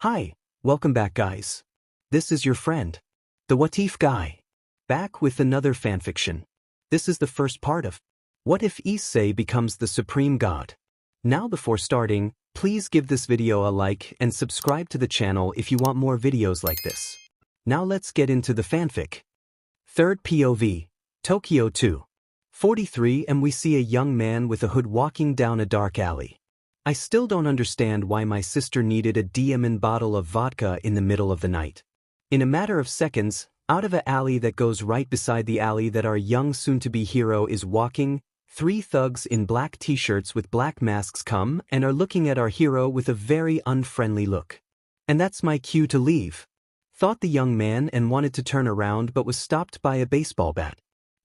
Hi, welcome back guys. This is your friend, the What If guy, back with another fanfiction. This is the first part of What If Issei becomes the supreme god. Now before starting, please give this video a like and subscribe to the channel if you want more videos like this. Now let's get into the fanfic. Third POV, Tokyo 2. 43 and we see a young man with a hood walking down a dark alley. I still don't understand why my sister needed a diamond bottle of vodka in the middle of the night. In a matter of seconds, out of an alley that goes right beside the alley that our young soon-to-be hero is walking, 3 thugs in black t-shirts with black masks come and are looking at our hero with a very unfriendly look. And that's my cue to leave. Thought the young man and wanted to turn around but was stopped by a baseball bat.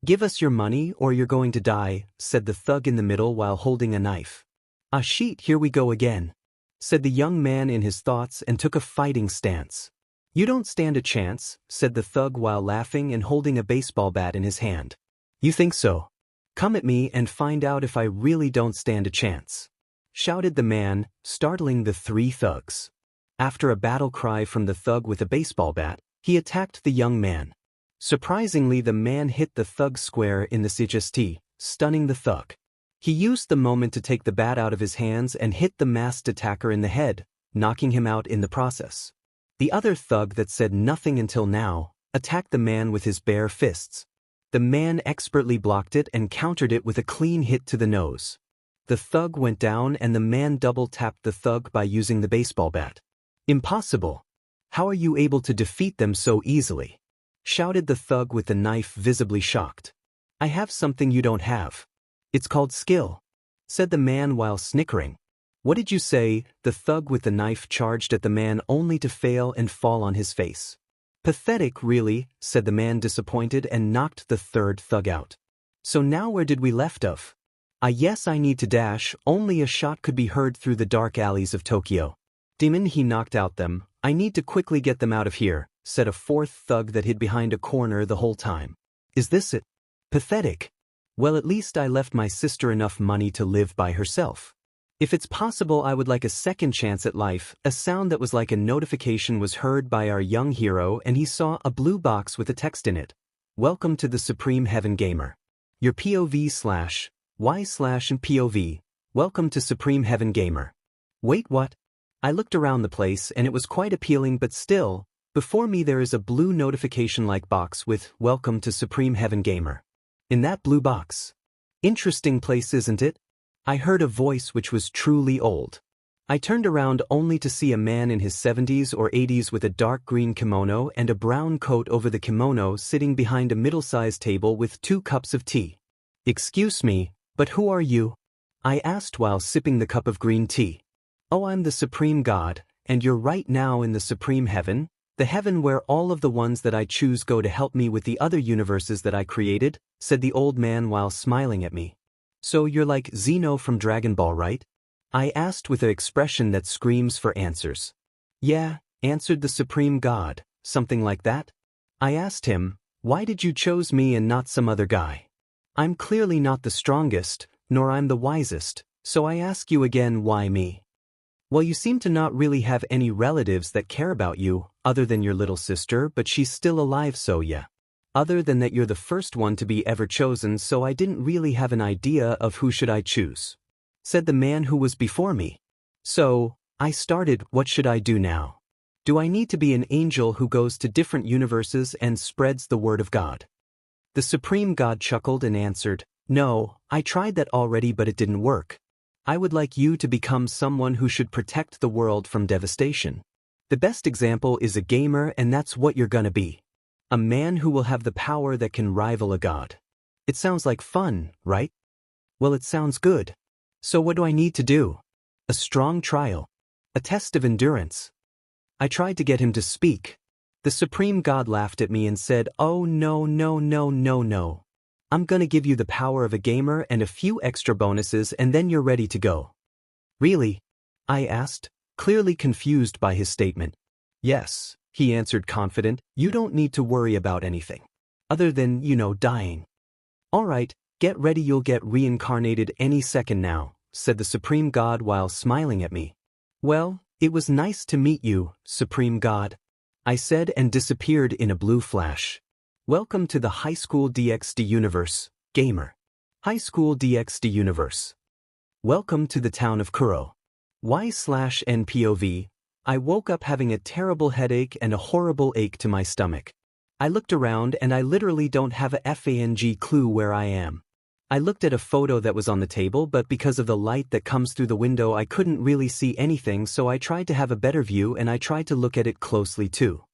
"Give us your money or you're going to die," said the thug in the middle while holding a knife. "Ah shit, here we go again," said the young man in his thoughts and took a fighting stance. "You don't stand a chance," said the thug while laughing and holding a baseball bat in his hand. "You think so? Come at me and find out if I really don't stand a chance," shouted the man, startling the 3 thugs. After a battle cry from the thug with a baseball bat, he attacked the young man. Surprisingly, the man hit the thug square in the chest, stunning the thug. He used the moment to take the bat out of his hands and hit the masked attacker in the head, knocking him out in the process. The other thug that said nothing until now attacked the man with his bare fists. The man expertly blocked it and countered it with a clean hit to the nose. The thug went down and the man double-tapped the thug by using the baseball bat. "Impossible! How are you able to defeat them so easily?" shouted the thug with the knife, visibly shocked. "I have something you don't have. It's called skill," said the man while snickering. "What did you say?" The thug with the knife charged at the man only to fail and fall on his face. "Pathetic, really," said the man disappointed and knocked the 3rd thug out. "So now where did we left off?" Yes, I need to dash, only a shot could be heard through the dark alleys of Tokyo." "Demon, he knocked out them, I need to quickly get them out of here," said a 4th thug that hid behind a corner the whole time. "Is this it? Pathetic. Well, at least I left my sister enough money to live by herself. If it's possible, I would like a second chance at life." A sound that was like a notification was heard by our young hero and he saw a blue box with a text in it. "Welcome to the Supreme Heaven Gamer. Your POV/Y/and POV. Welcome to Supreme Heaven Gamer." Wait, what? I looked around the place and it was quite appealing, but still, before me there is a blue notification-like box with "Welcome to Supreme Heaven Gamer." In that blue box. Interesting place, isn't it? I heard a voice which was truly old. I turned around only to see a man in his 70s or 80s with a dark green kimono and a brown coat over the kimono sitting behind a middle-sized table with 2 cups of tea. "Excuse me, but who are you?" I asked while sipping the cup of green tea. "Oh, I'm the Supreme God, and you're right now in the Supreme Heaven, the heaven where all of the ones that I choose go to help me with the other universes that I created," said the old man while smiling at me. "So you're like Zeno from Dragon Ball, right?" I asked with an expression that screams for answers. "Yeah," answered the Supreme God, "something like that." I asked him, "Why did you choose me and not some other guy? I'm clearly not the strongest, nor I'm the wisest, so I ask you again, why me?" "Well, you seem to not really have any relatives that care about you, other than your little sister, but she's still alive, so yeah. Other than that, you're the first one to be ever chosen, so I didn't really have an idea of who should I choose," said the man who was before me. "So, I started, what should I do now? Do I need to be an angel who goes to different universes and spreads the word of God?" The Supreme God chuckled and answered, "No, I tried that already but it didn't work. I would like you to become someone who should protect the world from devastation. The best example is a gamer, and that's what you're gonna be. A man who will have the power that can rival a god. It sounds like fun, right? Well, it sounds good. So what do I need to do? A strong trial. A test of endurance." I tried to get him to speak. The Supreme God laughed at me and said, "Oh no, no, no, no, no. I'm gonna give you the power of a gamer and a few extra bonuses and then you're ready to go." "Really?" I asked, clearly confused by his statement. "Yes," he answered confident, "you don't need to worry about anything. Other than, dying." "Alright, get ready, you'll get reincarnated any second now," said the Supreme God while smiling at me. "Well, It was nice to meet you, Supreme God, I said and disappeared in a blue flash. Welcome to the High School DxD universe, gamer. High School DxD universe. Welcome to the town of Kuro. Y/NPOV. I woke up having a terrible headache and a horrible ache to my stomach. I looked around and I literally don't have a FANG clue where I am. I looked at a photo that was on the table, but because of the light that comes through the window I couldn't really see anything, so I tried to have a better view and I tried to look at it closely too.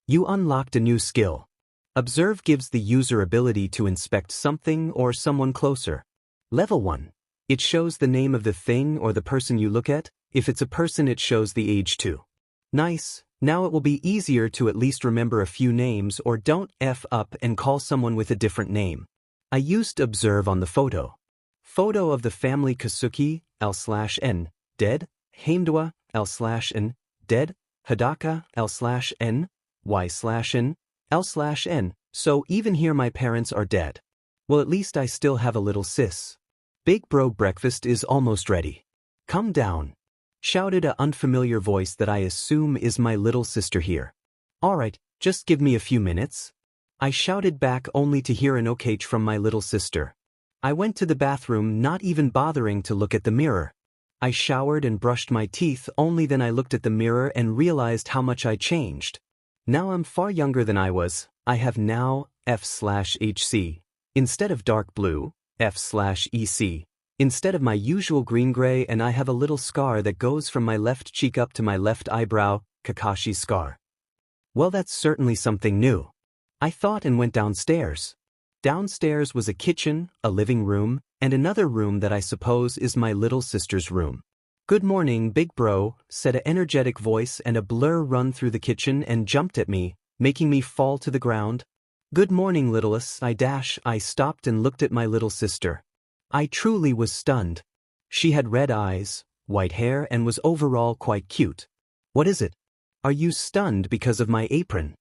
You unlocked a new skill. Observe gives the user ability to inspect something or someone closer. Level 1. It shows the name of the thing or the person you look at. If it's a person, it shows the age too. Nice. Now it will be easier to at least remember a few names, or don't F up and call someone with a different name. I used observe on the photo. Photo of the family Kasuki, L/N, dead, Heimdwa, L/N, dead, Hidaka, L/N, Y/N, L/N, so even here my parents are dead. Well, at least I still have a little sis. Big bro, breakfast is almost ready. Come down. Shouted a unfamiliar voice that I assume is my little sister here. Alright, just give me a few minutes. I shouted back only to hear an okay from my little sister. I went to the bathroom, not even bothering to look at the mirror. I showered and brushed my teeth, only then I looked at the mirror and realized how much I changed. Now I'm far younger than I was. I have now F/HC. Instead of dark blue, F/EC. Instead of my usual green-gray, and I have a little scar that goes from my left cheek up to my left eyebrow, Kakashi's scar. Well, that's certainly something new. I thought and went downstairs. Downstairs was a kitchen, a living room, and another room that I suppose is my little sister's room. Good morning, big bro, said an energetic voice, and a blur run through the kitchen and jumped at me, making me fall to the ground. Good morning, littlest. I stopped and looked at my little sister. I truly was stunned. She had red eyes, white hair, and was overall quite cute. What is it? Are you stunned because of my apron?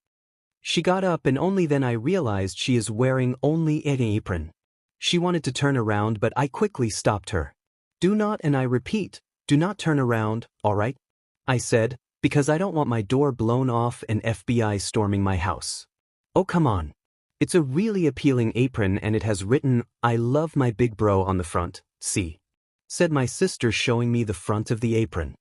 She got up and only then I realized she is wearing only an apron. She wanted to turn around, but I quickly stopped her. Do not, and I repeat, do not turn around, alright? I said, because I don't want my door blown off and FBI storming my house. Oh, come on. It's a really appealing apron and it has written, I love my big bro on the front, see? Said my sister, showing me the front of the apron.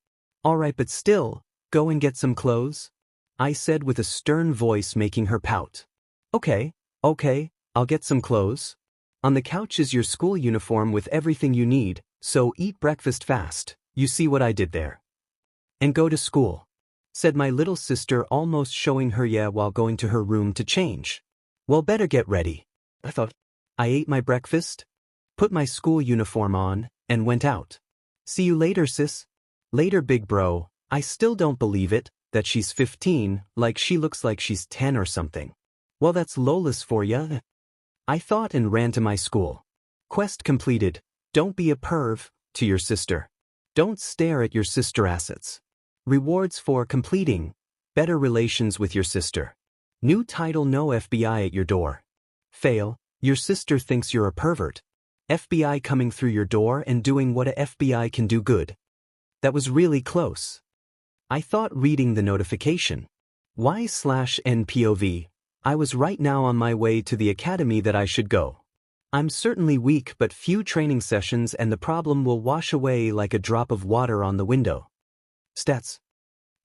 Alright, but still, go and get some clothes? I said with a stern voice, making her pout. Okay, I'll get some clothes. On the couch is your school uniform with everything you need, so eat breakfast fast, you see what I did there? And go to school, said my little sister, almost showing her yeah while going to her room to change. Well, better get ready. I thought. I ate my breakfast, put my school uniform on, and went out. See you later, sis. Later, big bro. I still don't believe it, that she's 15, like she looks like she's 10 or something. Well, that's Lola's for ya. I thought and ran to my school. Quest completed. Don't be a perv to your sister. Don't stare at your sister assets. Rewards for completing. Better relations with your sister. New title, no FBI at your door. Fail, your sister thinks you're a pervert. FBI coming through your door and doing what a FBI can do good. That was really close. I thought, reading the notification. Y/NPOV. I was right now on my way to the academy that I should go. I'm certainly weak, but few training sessions and the problem will wash away like a drop of water on the window. Stats.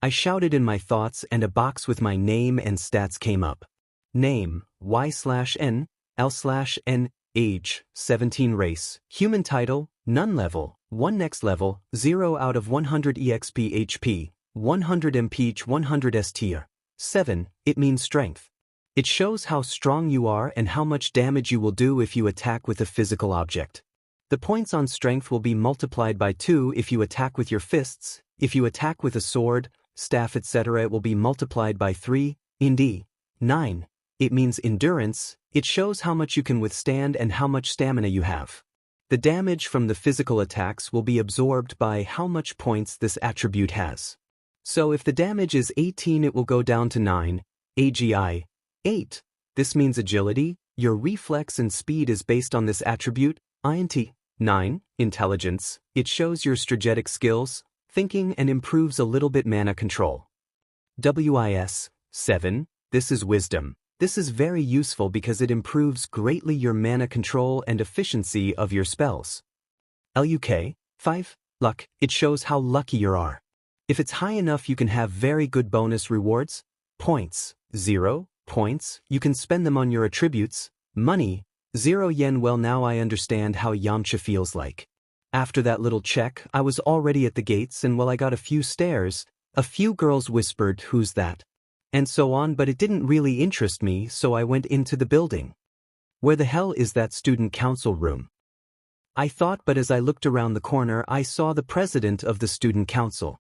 I shouted in my thoughts and a box with my name and stats came up. Name, Y/N, L/N, age, 17, race, human title, none, level, 1, next level, 0 out of 100 EXP HP, 100 MPH, 100 STR. 7, it means strength. It shows how strong you are and how much damage you will do if you attack with a physical object. The points on strength will be multiplied by 2 if you attack with your fists. If you attack with a sword, staff, etc., it will be multiplied by 3. Indeed. 9. It means endurance. It shows how much you can withstand and how much stamina you have. The damage from the physical attacks will be absorbed by how much points this attribute has. So if the damage is 18, it will go down to 9. AGI. 8. This means agility. Your reflex and speed is based on this attribute. INT. 9. Intelligence. It shows your strategic skills. thinking and improves a little bit mana control. WIS 7, this is wisdom. This is very useful because it improves greatly your mana control and efficiency of your spells. LUK 5, luck, it shows how lucky you are. If it's high enough you can have very good bonus rewards. Points, 0 points, you can spend them on your attributes. Money, 0 yen. Well, now I understand how Yamcha feels like. After that little check, I was already at the gates, and while I got a few stares, a few girls whispered, "Who's that?" and so on, but it didn't really interest me, so I went into the building. Where the hell is that student council room? I thought, but as I looked around the corner I saw the president of the student council.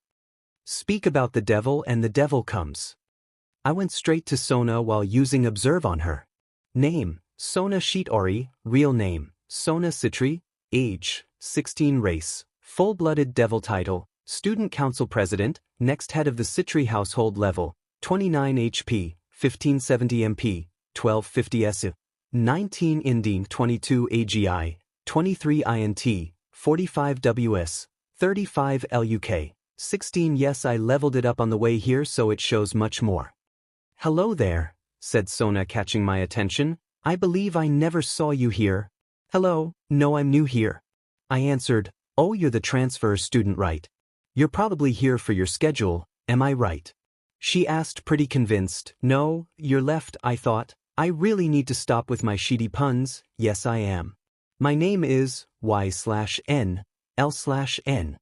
Speak about the devil and the devil comes. I went straight to Sona while using observe on her. Name, Sona Shitori, real name, Sona Citri, age, 16 race, full-blooded devil title, student council president, next head of the Citri household level, 29 HP, 1570 MP, 1250 SU, 19 Indine, 22 AGI, 23 INT, 45 WS, 35 LUK, 16 Yes, I leveled it up on the way here so it shows much more. Hello there, said Sona, catching my attention. I believe I never saw you here. Hello, no, I'm new here. I answered, oh, you're the transfer student, right? You're probably here for your schedule, am I right? She asked, pretty convinced. No, you're left, I thought. I really need to stop with my shitty puns. Yes, I am. My name is Y/N, L/N.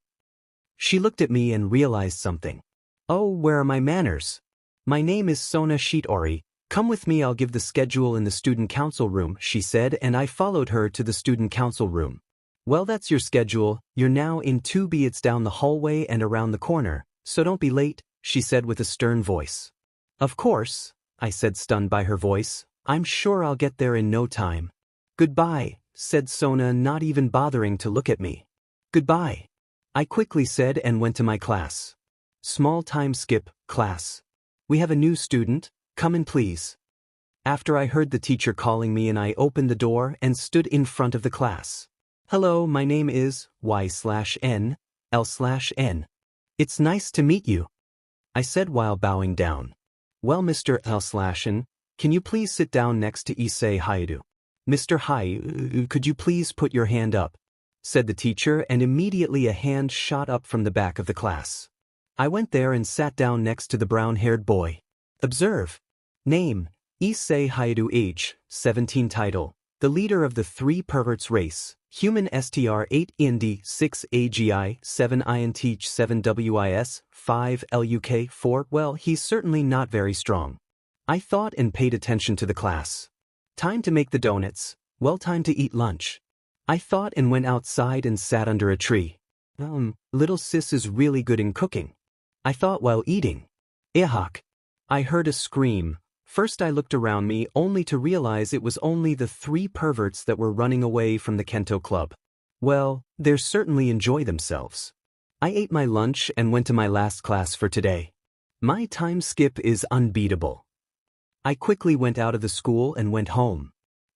She looked at me and realized something. Oh, where are my manners? My name is Sona Shitori. Come with me, I'll give the schedule in the student council room, she said, and I followed her to the student council room. Well, that's your schedule. You're now in 2B. It's down the hallway and around the corner, so don't be late, she said with a stern voice. Of course, I said, stunned by her voice. I'm sure I'll get there in no time. Goodbye, said Sona, not even bothering to look at me. Goodbye, I quickly said and went to my class. Small time skip, class. We have a new student, come in please. After I heard the teacher calling me and I opened the door and stood in front of the class. Hello, my name is Y/N, L/N. It's nice to meet you, I said while bowing down. Well, Mr. L/N, can you please sit down next to Issei Haidu? Mr. Hai, could you please put your hand up? Said the teacher, and immediately a hand shot up from the back of the class. I went there and sat down next to the brown-haired boy. Observe. Name, Issei Haidu, age, 17 title, the leader of the 3 perverts race, human STR 8 Indi 6 AGI 7 INT 7 WIS 5 LUK 4. Well, he's certainly not very strong. I thought and paid attention to the class. Time to make the donuts. Well, time to eat lunch. I thought and went outside and sat under a tree. Little sis is really good in cooking, I thought while eating. Ihak. I heard a scream. First I looked around me only to realize it was only the 3 perverts that were running away from the Kento club. Well, they certainly enjoy themselves. I ate my lunch and went to my last class for today. My time skip is unbeatable. I quickly went out of the school and went home.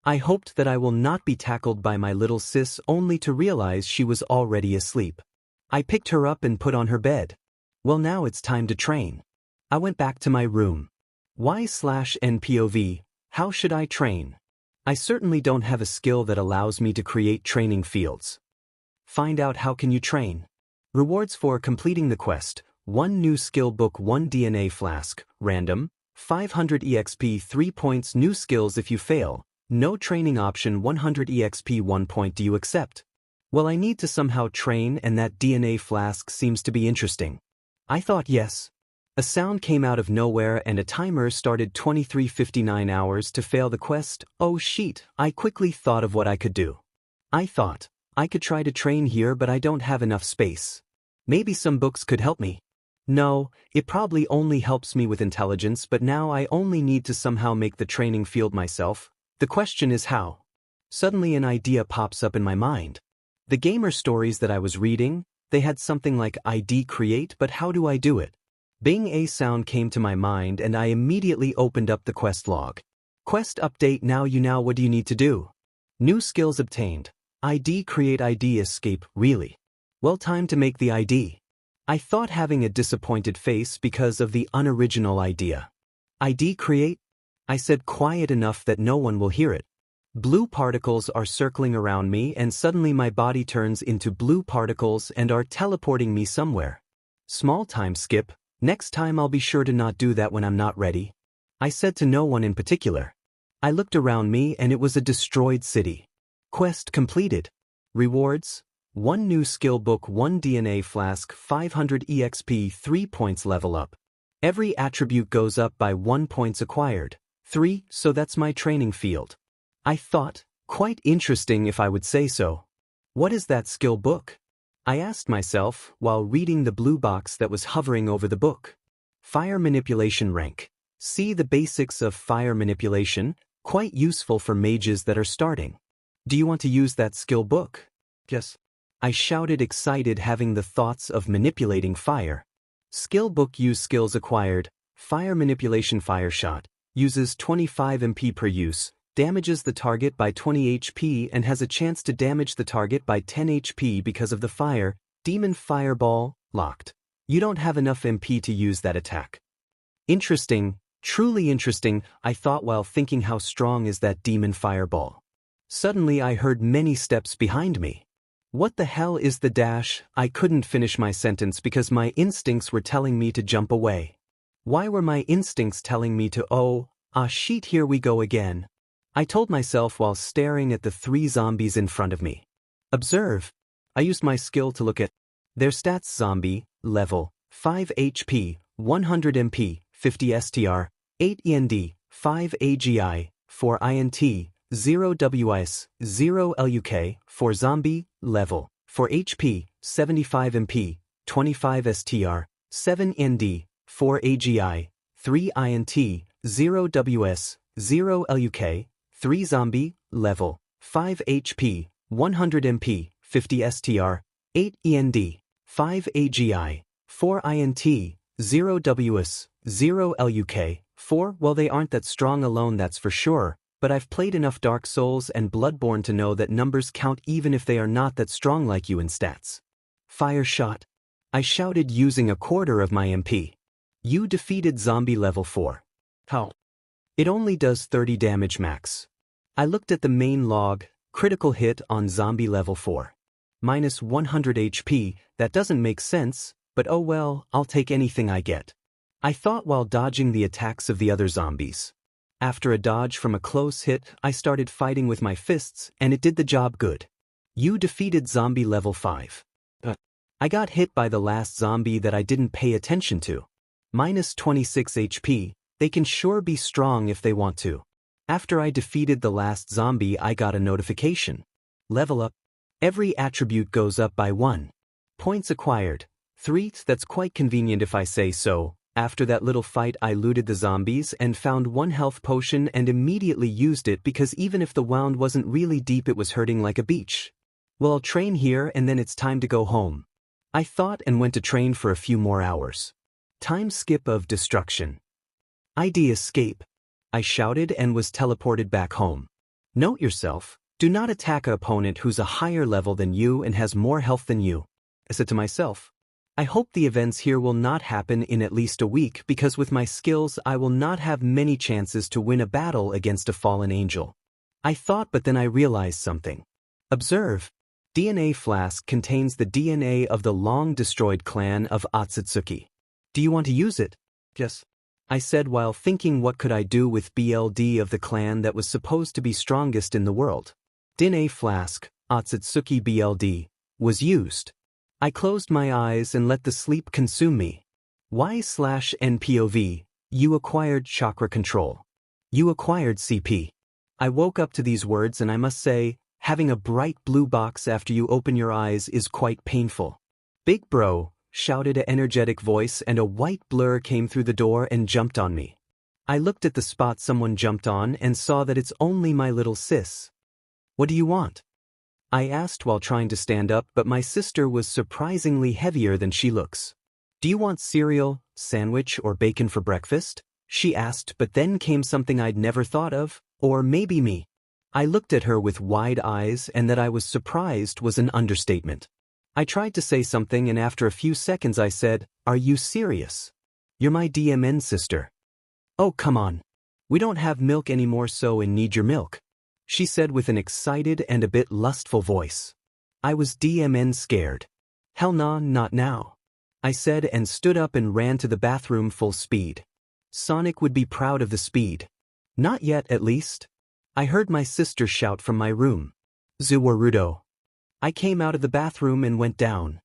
I hoped that I will not be tackled by my little sis, only to realize she was already asleep. I picked her up and put on her bed. Well, now it's time to train. I went back to my room. Y/NPOV, how should I train? I certainly don't have a skill that allows me to create training fields. Find out how can you train. Rewards for completing the quest, 1 new skill book, 1 DNA flask, random, 500 EXP 3 points, new skills if you fail, no training option, 100 EXP 1 point. Do you accept? Well, I need to somehow train, and that DNA flask seems to be interesting. I thought yes. A sound came out of nowhere and a timer started 23:59 hours to fail the quest. Oh shit, I quickly thought of what I could do. I thought, I could try to train here, but I don't have enough space. Maybe some books could help me. No, it probably only helps me with intelligence, but now I only need to somehow make the training field myself. The question is how. Suddenly an idea pops up in my mind. The gamer stories that I was reading, they had something like ID create, but how do I do it? Bing, a sound came to my mind and I immediately opened up the quest log. Quest update, now what do you need to do? New skills obtained. ID create, ID escape, really? Well, time to make the ID. I thought having a disappointed face because of the unoriginal idea. ID create? I said quiet enough that no one will hear it. Blue particles are circling around me and suddenly my body turns into blue particles and are teleporting me somewhere. Small time skip, next time I'll be sure to not do that when I'm not ready. I said to no one in particular. I looked around me and it was a destroyed city. Quest completed. Rewards: 1 new skill book, 1 DNA flask, 500 EXP, 3 points level up. Every attribute goes up by 1 points acquired. 3, so that's my training field. I thought, quite interesting if I would say so. What is that skill book? I asked myself while reading the blue box that was hovering over the book. Fire manipulation rank. See the basics of fire manipulation, quite useful for mages that are starting. Do you want to use that skill book? Yes. I shouted, excited, having the thoughts of manipulating fire. Skill book: use skills acquired. Fire manipulation, fire shot. Uses 25 MP per use. Damages the target by 20 HP and has a chance to damage the target by 10 HP because of the fire. Demon fireball, locked. You don't have enough MP to use that attack. Interesting, truly interesting, I thought while thinking how strong is that demon fireball. Suddenly I heard many steps behind me. What the hell is the dash? I couldn't finish my sentence because my instincts were telling me to jump away. Why were my instincts telling me to shit, here we go again? I told myself while staring at the 3 zombies in front of me. Observe. I used my skill to look at their stats. Zombie, level, 5 HP, 100 MP, 50 STR, 8 END, 5 AGI, 4 INT, 0 WS, 0 LUK, 4 zombie, level, 4 HP, 75 MP, 25 STR, 7 ND, 4 AGI, 3 INT, 0 WS, 0 LUK, 3 zombie, level, 5 HP, 100 MP, 50 STR, 8 END, 5 AGI, 4 INT, 0 WS, 0 LUK, 4. Well, they aren't that strong alone, that's for sure, but I've played enough Dark Souls and Bloodborne to know that numbers count even if they are not that strong like you in stats. Fire shot. I shouted, using a quarter of my MP. You defeated zombie level 4. How? It only does 30 damage max. I looked at the main log, critical hit on zombie level 4. Minus 100 HP, that doesn't make sense, but oh well, I'll take anything I get. I thought while dodging the attacks of the other zombies. After a dodge from a close hit, I started fighting with my fists, and it did the job good. You defeated zombie level 5. I got hit by the last zombie that I didn't pay attention to. Minus 26 HP, they can sure be strong if they want to. After I defeated the last zombie, I got a notification. Level up. Every attribute goes up by 1. Points acquired. 3. That's quite convenient if I say so. After that little fight, I looted the zombies and found 1 health potion and immediately used it because even if the wound wasn't really deep, it was hurting like a beach. Well, I'll train here and then it's time to go home. I thought and went to train for a few more hours. Time skip of destruction. ID escape. I shouted and was teleported back home. Note yourself, do not attack an opponent who's a higher level than you and has more health than you. I said to myself. I hope the events here will not happen in at least a week because with my skills I will not have many chances to win a battle against a fallen angel. I thought, but then I realized something. Observe. DNA flask contains the DNA of the long-destroyed clan of Otsutsuki. Do you want to use it? Yes. I said while thinking what could I do with BLD of the clan that was supposed to be strongest in the world. DNA flask, Otsutsuki BLD, was used. I closed my eyes and let the sleep consume me. Y/NPOV, you acquired chakra control. You acquired CP. I woke up to these words and I must say, having a bright blue box after you open your eyes is quite painful. Big bro, shouted an energetic voice and a white blur came through the door and jumped on me. I looked at the spot someone jumped on and saw that it's only my little sis. What do you want? I asked while trying to stand up, but my sister was surprisingly heavier than she looks. Do you want cereal, sandwich, or bacon for breakfast? She asked, but then came something I'd never thought of, or maybe me. I looked at her with wide eyes and that I was surprised was an understatement. I tried to say something and after a few seconds I said, "Are you serious? You're my DMN sister." "Oh, come on. We don't have milk anymore so and need your milk," she said with an excited and a bit lustful voice. I was DMN scared. "Hell nah, not now," I said and stood up and ran to the bathroom full speed. Sonic would be proud of the speed. Not yet, at least. I heard my sister shout from my room. "Zuwarudo." I came out of the bathroom and went down.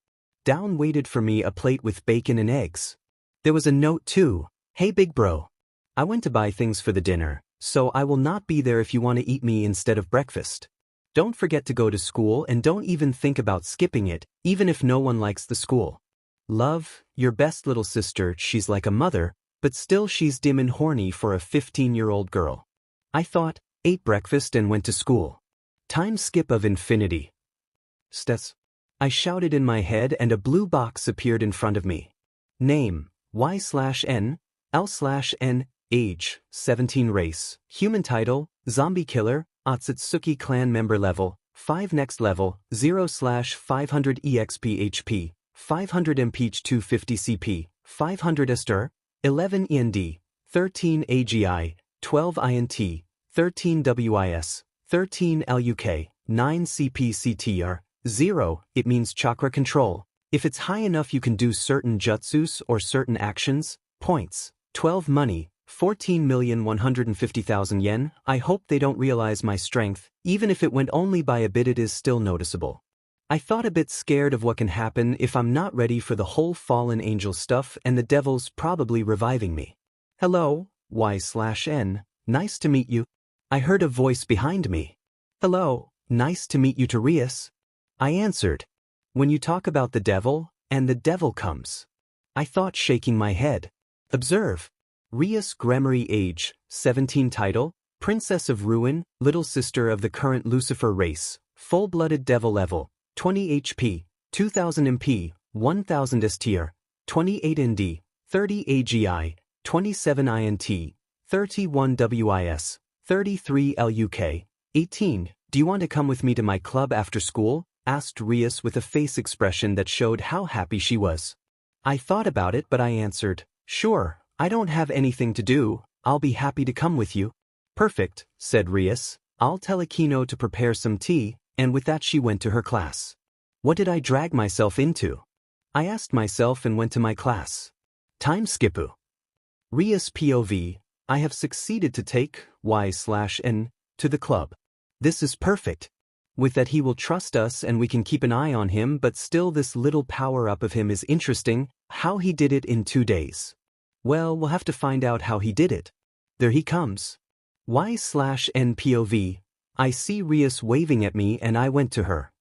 Down waited for me a plate with bacon and eggs. There was a note too. "Hey big bro. I went to buy things for the dinner, so I will not be there if you want to eat me instead of breakfast. Don't forget to go to school and don't even think about skipping it, even if no one likes the school. Love, your best little sister." She's like a mother, but still she's dim and horny for a 15-year-old girl. I thought, ate breakfast and went to school. Time skip of infinity. Stes. I shouted in my head and a blue box appeared in front of me. Name, Y/N, L/N, age, 17 race, human title, zombie killer, Otsutsuki clan member level, 5 next level, 0/500 EXP HP, 500 MPH 250 CP, 500 Ester, 11 END, 13 AGI, 12 INT, 13 WIS, 13 LUK, 9 CPCTR, 0, it means chakra control. If it's high enough you can do certain jutsus or certain actions, points, 12 money, 14,150,000 yen. I hope they don't realize my strength, even if it went only by a bit it is still noticeable. I thought a bit scared of what can happen if I'm not ready for the whole fallen angel stuff and the devil's probably reviving me. "Hello, Y/N, nice to meet you." I heard a voice behind me. "Hello, nice to meet you Terius." I answered. "When you talk about the devil, and the devil comes." I thought shaking my head. Observe. Rias Gremory age, 17 title, Princess of Ruin, little sister of the current Lucifer race, full-blooded devil level, 20 HP, 2000 MP, 1000 STR, 28 ND, 30 AGI, 27 INT, 31 WIS, 33 LUK, 18. "Do you want to come with me to my club after school?" asked Rias with a face expression that showed how happy she was. I thought about it but I answered, "Sure, I don't have anything to do, I'll be happy to come with you." "Perfect," said Rias, "I'll tell Akino to prepare some tea," and with that she went to her class. What did I drag myself into? I asked myself and went to my class. Time skipu. Rias POV, I have succeeded to take Y/N to the club. This is perfect. With that he will trust us and we can keep an eye on him, but still this little power-up of him is interesting, how he did it in 2 days. Well, we'll have to find out how he did it. There he comes. Y/N POV, I see Rias waving at me and I went to her.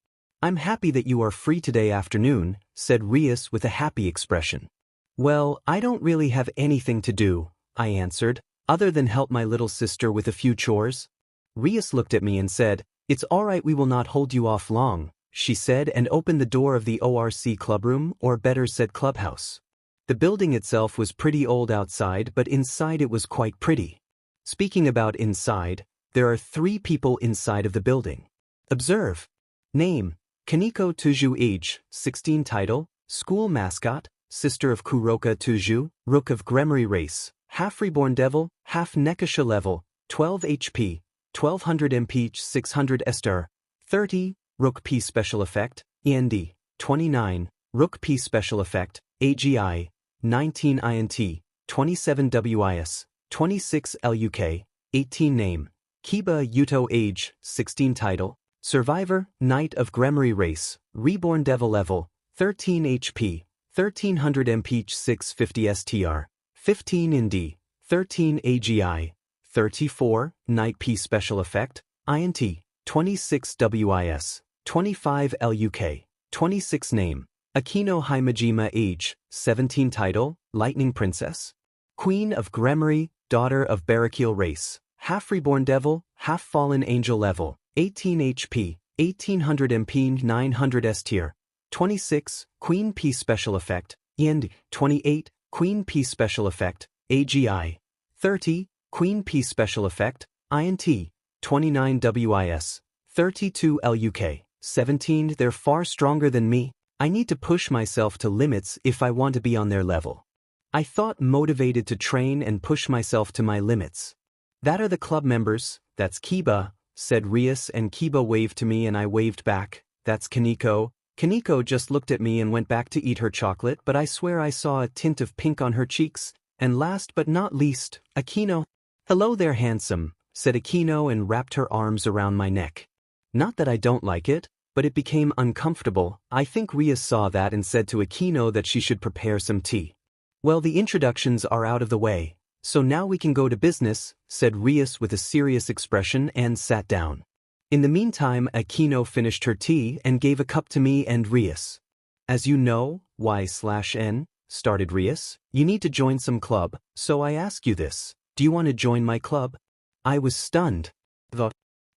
"I'm happy that you are free today afternoon," said Rias with a happy expression. "Well, I don't really have anything to do," I answered, "other than help my little sister with a few chores." Rias looked at me and said, "It's alright, we will not hold you off long," she said and opened the door of the ORC clubroom, or better said clubhouse. The building itself was pretty old outside, but inside it was quite pretty. Speaking about inside, there are 3 people inside of the building. Observe. Name, Kaneko Tuju age, 16 title, school mascot, sister of Kuroka Tuju, Rook of Gremory race, half reborn devil, half Nekasha level, 12 HP, 1200 MP 600 Ester, 30, Rook P special effect, END, 29, Rook P special effect, AGI, 19 INT, 27 WIS, 26 LUK, 18 name, Kiba Yuto age, 16 title, survivor, Knight of Gremory race, reborn devil level, 13 HP, 1300 MP 650 STR, 15 ND, 13 AGI, 34, Knight P special effect, INT, 26 WIS, 25 LUK, 26 name, Akino Himejima age, 17 title, Lightning Princess, Queen of Gremory, daughter of Barakiel race, half reborn devil, half fallen angel level, 18 HP, 1800 MP 900 STR, 26, Queen P special effect, END, 28, Queen P special effect, AGI, 30, Queen P special effect, INT, 29 WIS, 32 LUK, 17. They're far stronger than me. I need to push myself to limits if I want to be on their level. I thought motivated to train and push myself to my limits. That are the club members, that's Kiba, said Rias, and Kiba waved to me and I waved back. That's Kaneko. Kaneko just looked at me and went back to eat her chocolate, but I swear I saw a tint of pink on her cheeks. And last but not least, Akino. Hello there, handsome, said Akino and wrapped her arms around my neck. Not that I don't like it, but it became uncomfortable. I think Rias saw that and said to Akino that she should prepare some tea. Well, the introductions are out of the way, so now we can go to business, said Rias with a serious expression and sat down. In the meantime, Akino finished her tea and gave a cup to me and Rias. As you know, Y/N, started Rias, you need to join some club, so I ask you this, do you want to join my club? I was stunned.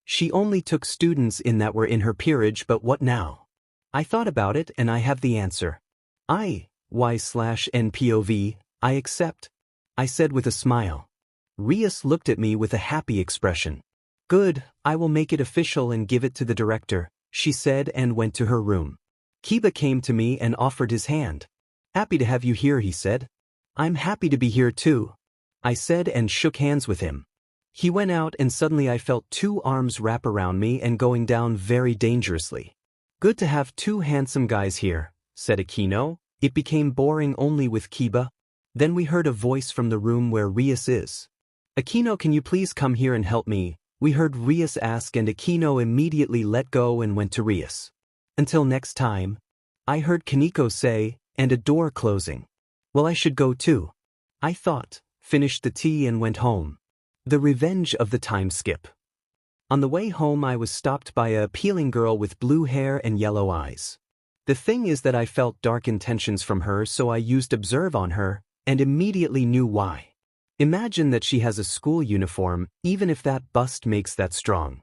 She only took students in that were in her peerage, but what now? I thought about it and I have the answer. Y/N POV, I accept, I said with a smile. Rias looked at me with a happy expression. Good, I will make it official and give it to the director, she said and went to her room. Kiba came to me and offered his hand. Happy to have you here, he said. I'm happy to be here too, I said and shook hands with him. He went out and suddenly I felt two arms wrap around me and going down very dangerously. Good to have two handsome guys here, said Akino. It became boring only with Kiba. Then we heard a voice from the room where Rias is. Akino, can you please come here and help me? We heard Rias ask and Akino immediately let go and went to Rias. Until next time, I heard Kaneko say, and a door closing. Well, I should go too, I thought, finished the tea and went home. The revenge of the time skip. On the way home I was stopped by a appealing girl with blue hair and yellow eyes. The thing is that I felt dark intentions from her, so I used observe on her, and immediately knew why. Imagine that she has a school uniform, even if that bust makes that strong.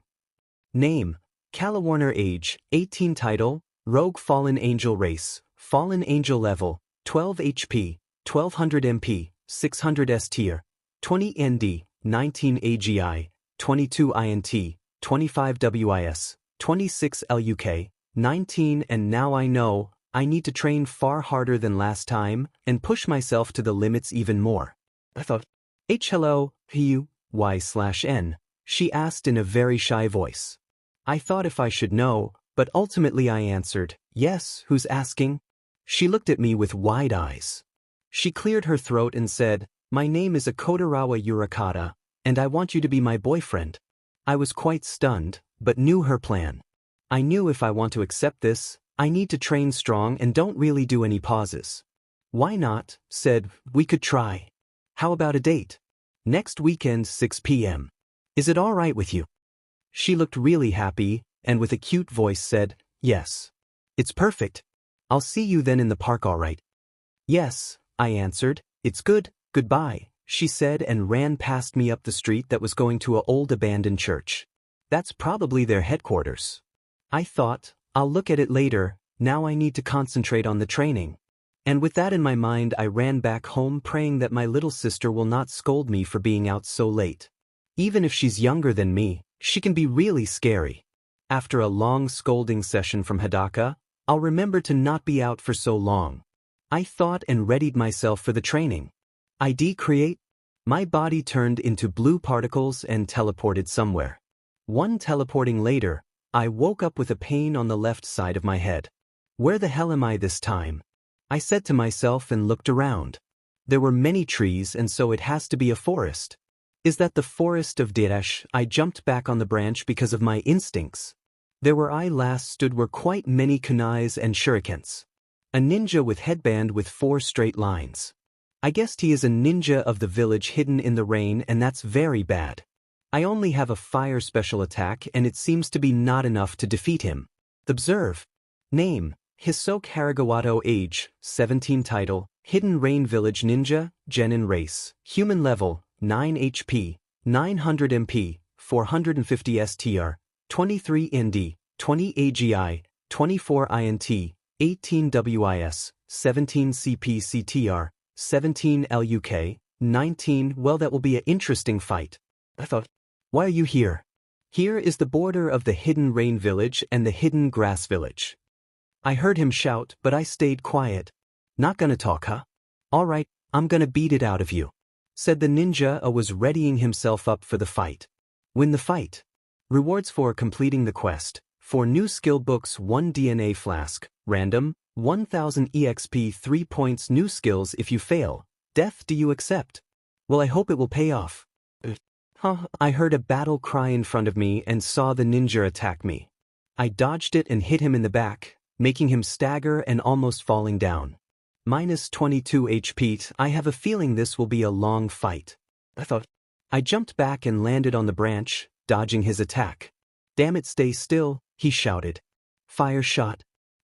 Name, Calla Warner. Age, 18. Title, Rogue Fallen Angel. Race, Fallen Angel. Level, 12 HP, 1200 MP, 600 S tier, 20 ND, 19 AGI, 22 INT, 25 WIS, 26 LUK, 19. And now I know, I need to train far harder than last time, and push myself to the limits even more. I thought, hello, you, Y/N, she asked in a very shy voice. I thought if I should know, but ultimately I answered, yes, who's asking? She looked at me with wide eyes. She cleared her throat and said, my name is Akodarawa Urakata, and I want you to be my boyfriend. I was quite stunned, but knew her plan. I knew if I want to accept this, I need to train strong and don't really do any pauses. Why not, said, we could try. How about a date? Next weekend, 6 p.m. Is it all right with you? She looked really happy, and with a cute voice said, yes. It's perfect. I'll see you then in the park, all right? Yes, I answered, it's good, goodbye, she said and ran past me up the street that was going to an old abandoned church. That's probably their headquarters. I thought, I'll look at it later, now I need to concentrate on the training. And with that in my mind I ran back home praying that my little sister will not scold me for being out so late. Even if she's younger than me, she can be really scary. After a long scolding session from Hidaka, I'll remember to not be out for so long. I thought and readied myself for the training. ID create. My body turned into blue particles and teleported somewhere. One teleporting later, I woke up with a pain on the left side of my head. Where the hell am I this time? I said to myself and looked around. There were many trees and so it has to be a forest. Is that the forest of Dirash? I jumped back on the branch because of my instincts. There where I last stood were quite many kunais and shurikens. A ninja with headband with 4 straight lines. I guessed he is a ninja of the village hidden in the rain, and that's very bad. I only have a fire special attack and it seems to be not enough to defeat him. Observe. Name, Hisoke Haragawato. Age, 17. Title, Hidden Rain Village Ninja, Genin Race, Human Level, 9 HP, 900 MP, 450 STR, 23 ND, 20 AGI, 24 INT, 18 WIS, 17 CPCTR, 17 LUK, 19. Well, that will be an interesting fight. I thought, why are you here? Here is the border of the Hidden Rain Village and the Hidden Grass Village. I heard him shout, but I stayed quiet. Not gonna talk, huh? Alright, I'm gonna beat it out of you, said the ninja. Was readying himself up for the fight. Win the fight. Rewards for completing the quest. 4 new skill books, 1 DNA flask, random, 1000 EXP, 3 points. New skills. If you fail, death. Do you accept? Well, I hope it will pay off. I heard a battle cry in front of me and saw the ninja attack me. I dodged it and hit him in the back, making him stagger and almost falling down. Minus 22 HP. I have a feeling this will be a long fight, I thought. I jumped back and landed on the branch, dodging his attack. Damn it, stay still, he shouted. Fire shot.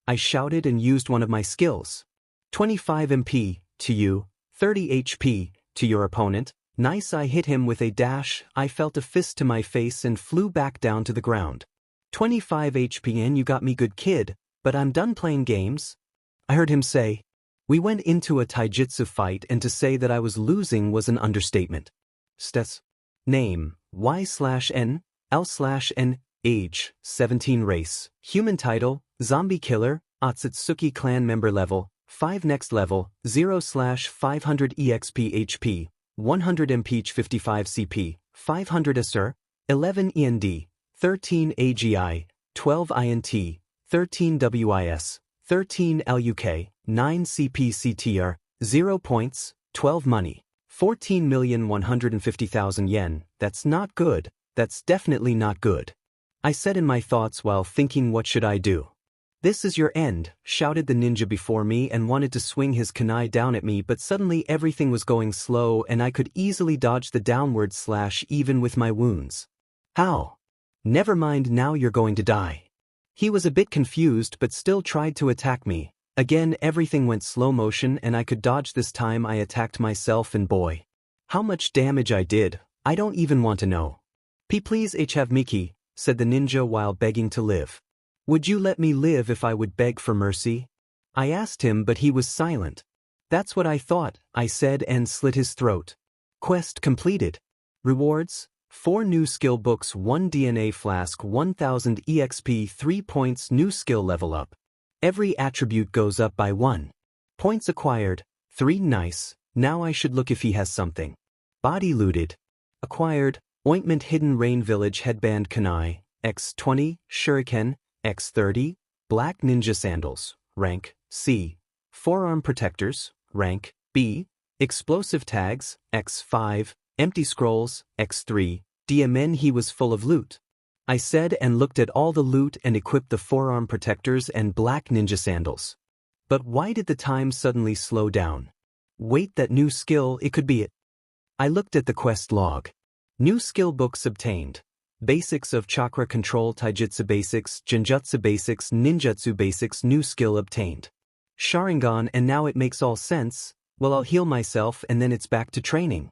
I shouted and used one of my skills. 25 MP, to you, 30 HP, to your opponent. Nice. I hit him with a dash. I felt a fist to my face and flew back down to the ground. 25 HP and you got me, good kid, but I'm done playing games. I heard him say. We went into a taijutsu fight, and to say that I was losing was an understatement. Stats. Name, Y/N, L/N, age, 17 race, human title, zombie killer, Otsutsuki clan member level, 5 next level, 0/500 EXP HP, 100 MP 55 CP, 500 SR, 11 END, 13 AGI, 12 INT, 13 WIS, 13 LUK, 9 CPCTR, 0 points, 12 money, 14,150,000 yen. That's not good, that's definitely not good. I said in my thoughts while thinking, what should I do? This is your end, shouted the ninja before me and wanted to swing his kunai down at me, but suddenly everything was going slow and I could easily dodge the downward slash even with my wounds. How? Never mind, now you're going to die. He was a bit confused but still tried to attack me. Again everything went slow motion and I could dodge this time. I attacked myself and boy, how much damage I did, I don't even want to know. Please have Miki, said the ninja while begging to live. Would you let me live if I would beg for mercy? I asked him but he was silent. That's what I thought, I said and slit his throat. Quest completed. Rewards, 4 new skill books, 1 DNA flask, 1000 EXP, 3 points. New skill level up. Every attribute goes up by 1. Points acquired, 3. Nice, now I should look if he has something. Body looted. Acquired, ointment, hidden rain village headband kunai, X20, shuriken, X30, black ninja sandals, rank C. Forearm protectors, rank B. Explosive tags, X5, empty scrolls, X3, DMN. He was full of loot. I said and looked at all the loot and equipped the forearm protectors and black ninja sandals. But why did the time suddenly slow down? Wait, that new skill, it could be it. I looked at the quest log. New skill books obtained. Basics of chakra control, taijutsu basics, genjutsu basics, ninjutsu basics. New skill obtained. Sharingan, and now it makes all sense. Well, I'll heal myself and then it's back to training.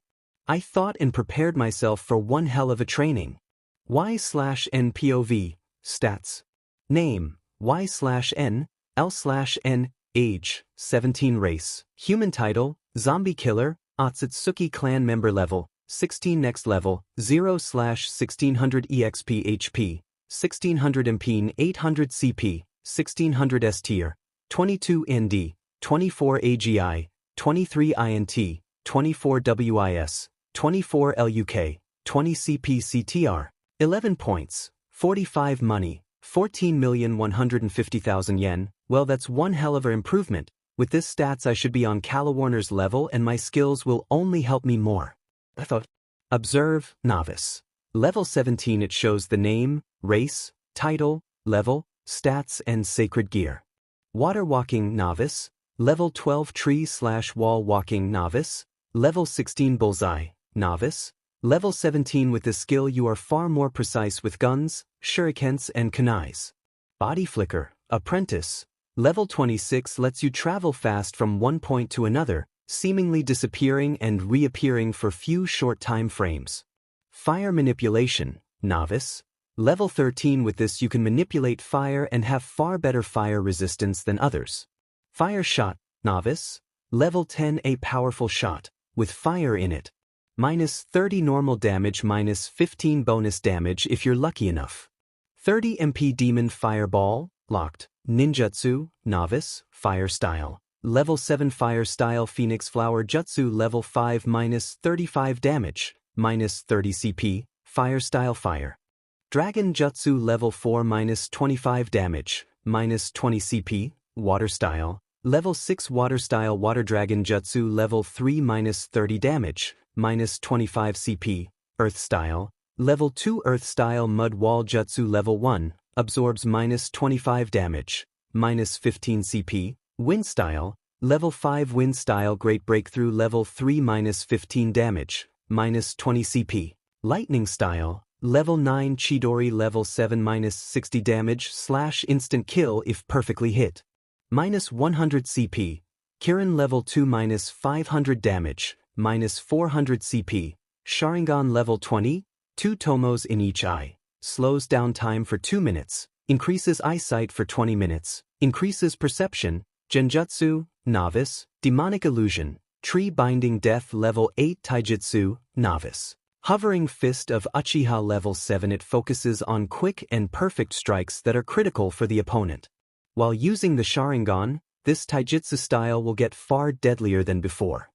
I thought and prepared myself for one hell of a training. Y/N POV, stats. Name, Y/N, L/N, age, 17 race, human title, zombie killer, Otsutsuki clan member level, 16 next level, 0/1600 EXP HP, 1600 MP, 800 CP, 1600 S tier, 22 ND, 24 AGI, 23 INT, 24 WIS, 24 LUK, 20 CPCTR, 11 points, 45 money, 14,150,000 yen. Well, that's one hell of an improvement. With this stats I should be on Calawarner's level and my skills will only help me more, I thought. Observe, novice. Level 17. It shows the name, race, title, level, stats and sacred gear. Water walking novice. Level 12 tree/wall walking novice. Level 16 bullseye, novice. Level 17. With this skill you are far more precise with guns, shurikens and kunais. Body flicker, apprentice. Level 26 lets you travel fast from one point to another, seemingly disappearing and reappearing for few short time frames. Fire manipulation, novice. Level 13. With this you can manipulate fire and have far better fire resistance than others. Fire shot, novice. Level 10. A powerful shot, with fire in it. Minus 30 normal damage, minus 15 bonus damage if you're lucky enough. 30 MP demon fireball, locked. Ninjutsu, Novice, Fire Style. Level 7 Fire Style Phoenix Flower Jutsu Level 5 -35 damage, -30 CP, Fire Style Fire. Dragon Jutsu Level 4 -25 damage, -20 CP, Water Style. Level 6 Water Style Water Dragon Jutsu Level 3 -30 damage, -25 CP, Earth Style. Level 2 Earth Style Mud Wall Jutsu Level 1, absorbs -25 damage, -15 CP, Wind Style. Level 5 Wind Style Great Breakthrough Level 3 -15 damage, -20 CP. Lightning Style. Level 9 Chidori Level 7 -60 damage / instant kill if perfectly hit. -100 CP. Kirin Level 2 -500 damage, -400 CP. Sharingan Level 20, 2 tomos in each eye. Slows down time for 2 minutes. Increases eyesight for 20 minutes. Increases perception. Genjutsu, Novice, Demonic Illusion. Tree Binding Death Level 8 Taijutsu, Novice. Hovering Fist of Uchiha Level 7. It focuses on quick and perfect strikes that are critical for the opponent. While using the Sharingan, this taijutsu style will get far deadlier than before.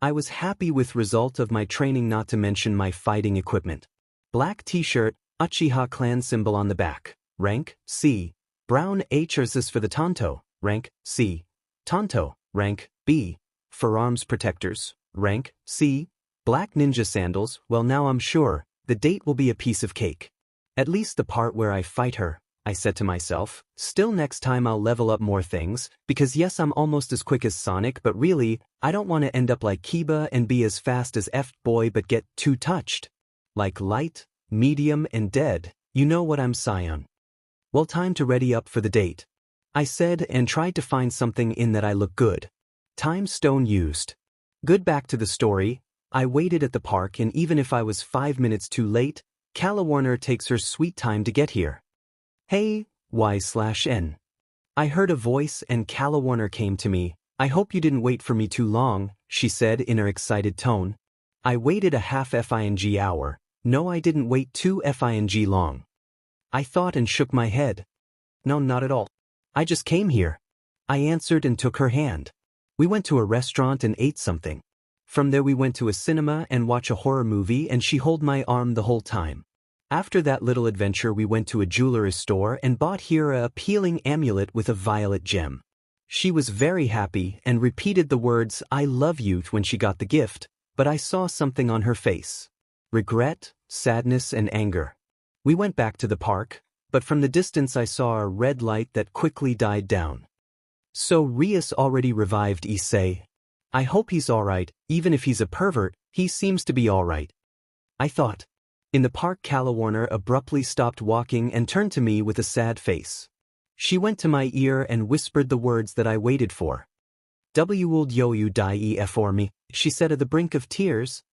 I was happy with result of my training, not to mention my fighting equipment. Black t-shirt, Uchiha clan symbol on the back, rank C. Brown H. This for the Tanto, rank C. Tanto, rank B. Forearms protectors, rank C. Black ninja sandals. Well, now I'm sure the date will be a piece of cake. At least the part where I fight her, I said to myself. Still, next time I'll level up more things, because yes, I'm almost as quick as Sonic, but really, I don't want to end up like Kiba and be as fast as F-Boy but get too touched. Like light, medium and dead, you know what I'm saying. Well, time to ready up for the date, I said, and tried to find something in that I look good. Time stone used. Good. Back to the story. I waited at the park, and even if I was 5 minutes too late, Calawarner takes her sweet time to get here. Hey, Y/N. I heard a voice and Calawarner came to me. I hope you didn't wait for me too long, she said in her excited tone. I waited a half FING hour. No, I didn't wait 2 FING long. I thought and shook my head. No, not at all. I just came here. I answered and took her hand. We went to a restaurant and ate something. From there we went to a cinema and watch a horror movie, and she held my arm the whole time. After that little adventure we went to a jeweller's store and bought here a appealing amulet with a violet gem. She was very happy and repeated the words "I love you" when she got the gift, but I saw something on her face. Regret, sadness and anger. We went back to the park, but from the distance I saw a red light that quickly died down. So Rias already revived Issei. I hope he's alright. Even if he's a pervert, he seems to be alright, I thought. In the park, Calawarner abruptly stopped walking and turned to me with a sad face. She went to my ear and whispered the words that I waited for. "Would you die for me?" she said at the brink of tears.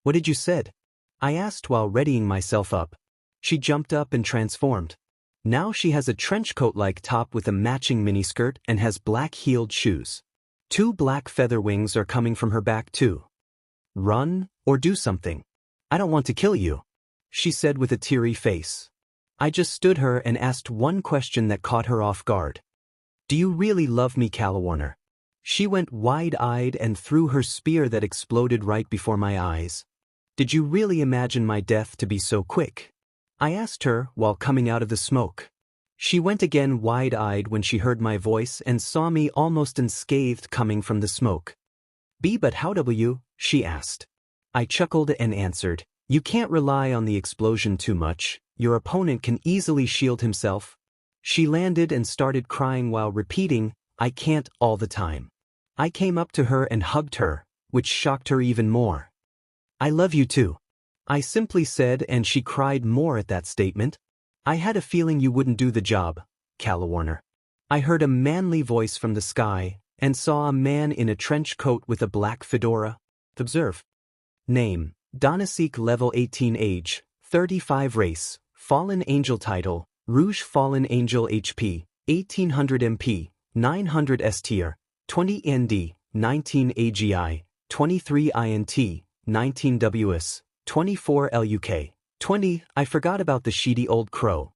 "What did you said?" I asked while readying myself up. She jumped up and transformed. Now she has a trench coat-like top with a matching miniskirt and has black-heeled shoes. 2 black feather wings are coming from her back too. "Run, or do something. I don't want to kill you," she said with a teary face. I just stood her and asked one question that caught her off guard. "Do you really love me, Calawarner?" She went wide-eyed and threw her spear that exploded right before my eyes. "Did you really imagine my death to be so quick?" I asked her while coming out of the smoke. She went again wide-eyed when she heard my voice and saw me almost unscathed coming from the smoke. But how W?" she asked. I chuckled and answered, "You can't rely on the explosion too much. Your opponent can easily shield himself." She landed and started crying while repeating, "I can't," all the time. I came up to her and hugged her, which shocked her even more. "I love you too," I simply said, and she cried more at that statement. "I had a feeling you wouldn't do the job, Calawarner." I heard a manly voice from the sky and saw a man in a trench coat with a black fedora. Observe. Name: Donasek, level 18, age 35, race Fallen Angel, title Rouge Fallen Angel, HP 1800 MP, 900 STR, 20 ND, 19 AGI, 23 INT, 19 WS, 24 LUK. 20. I forgot about the sheedy old crow.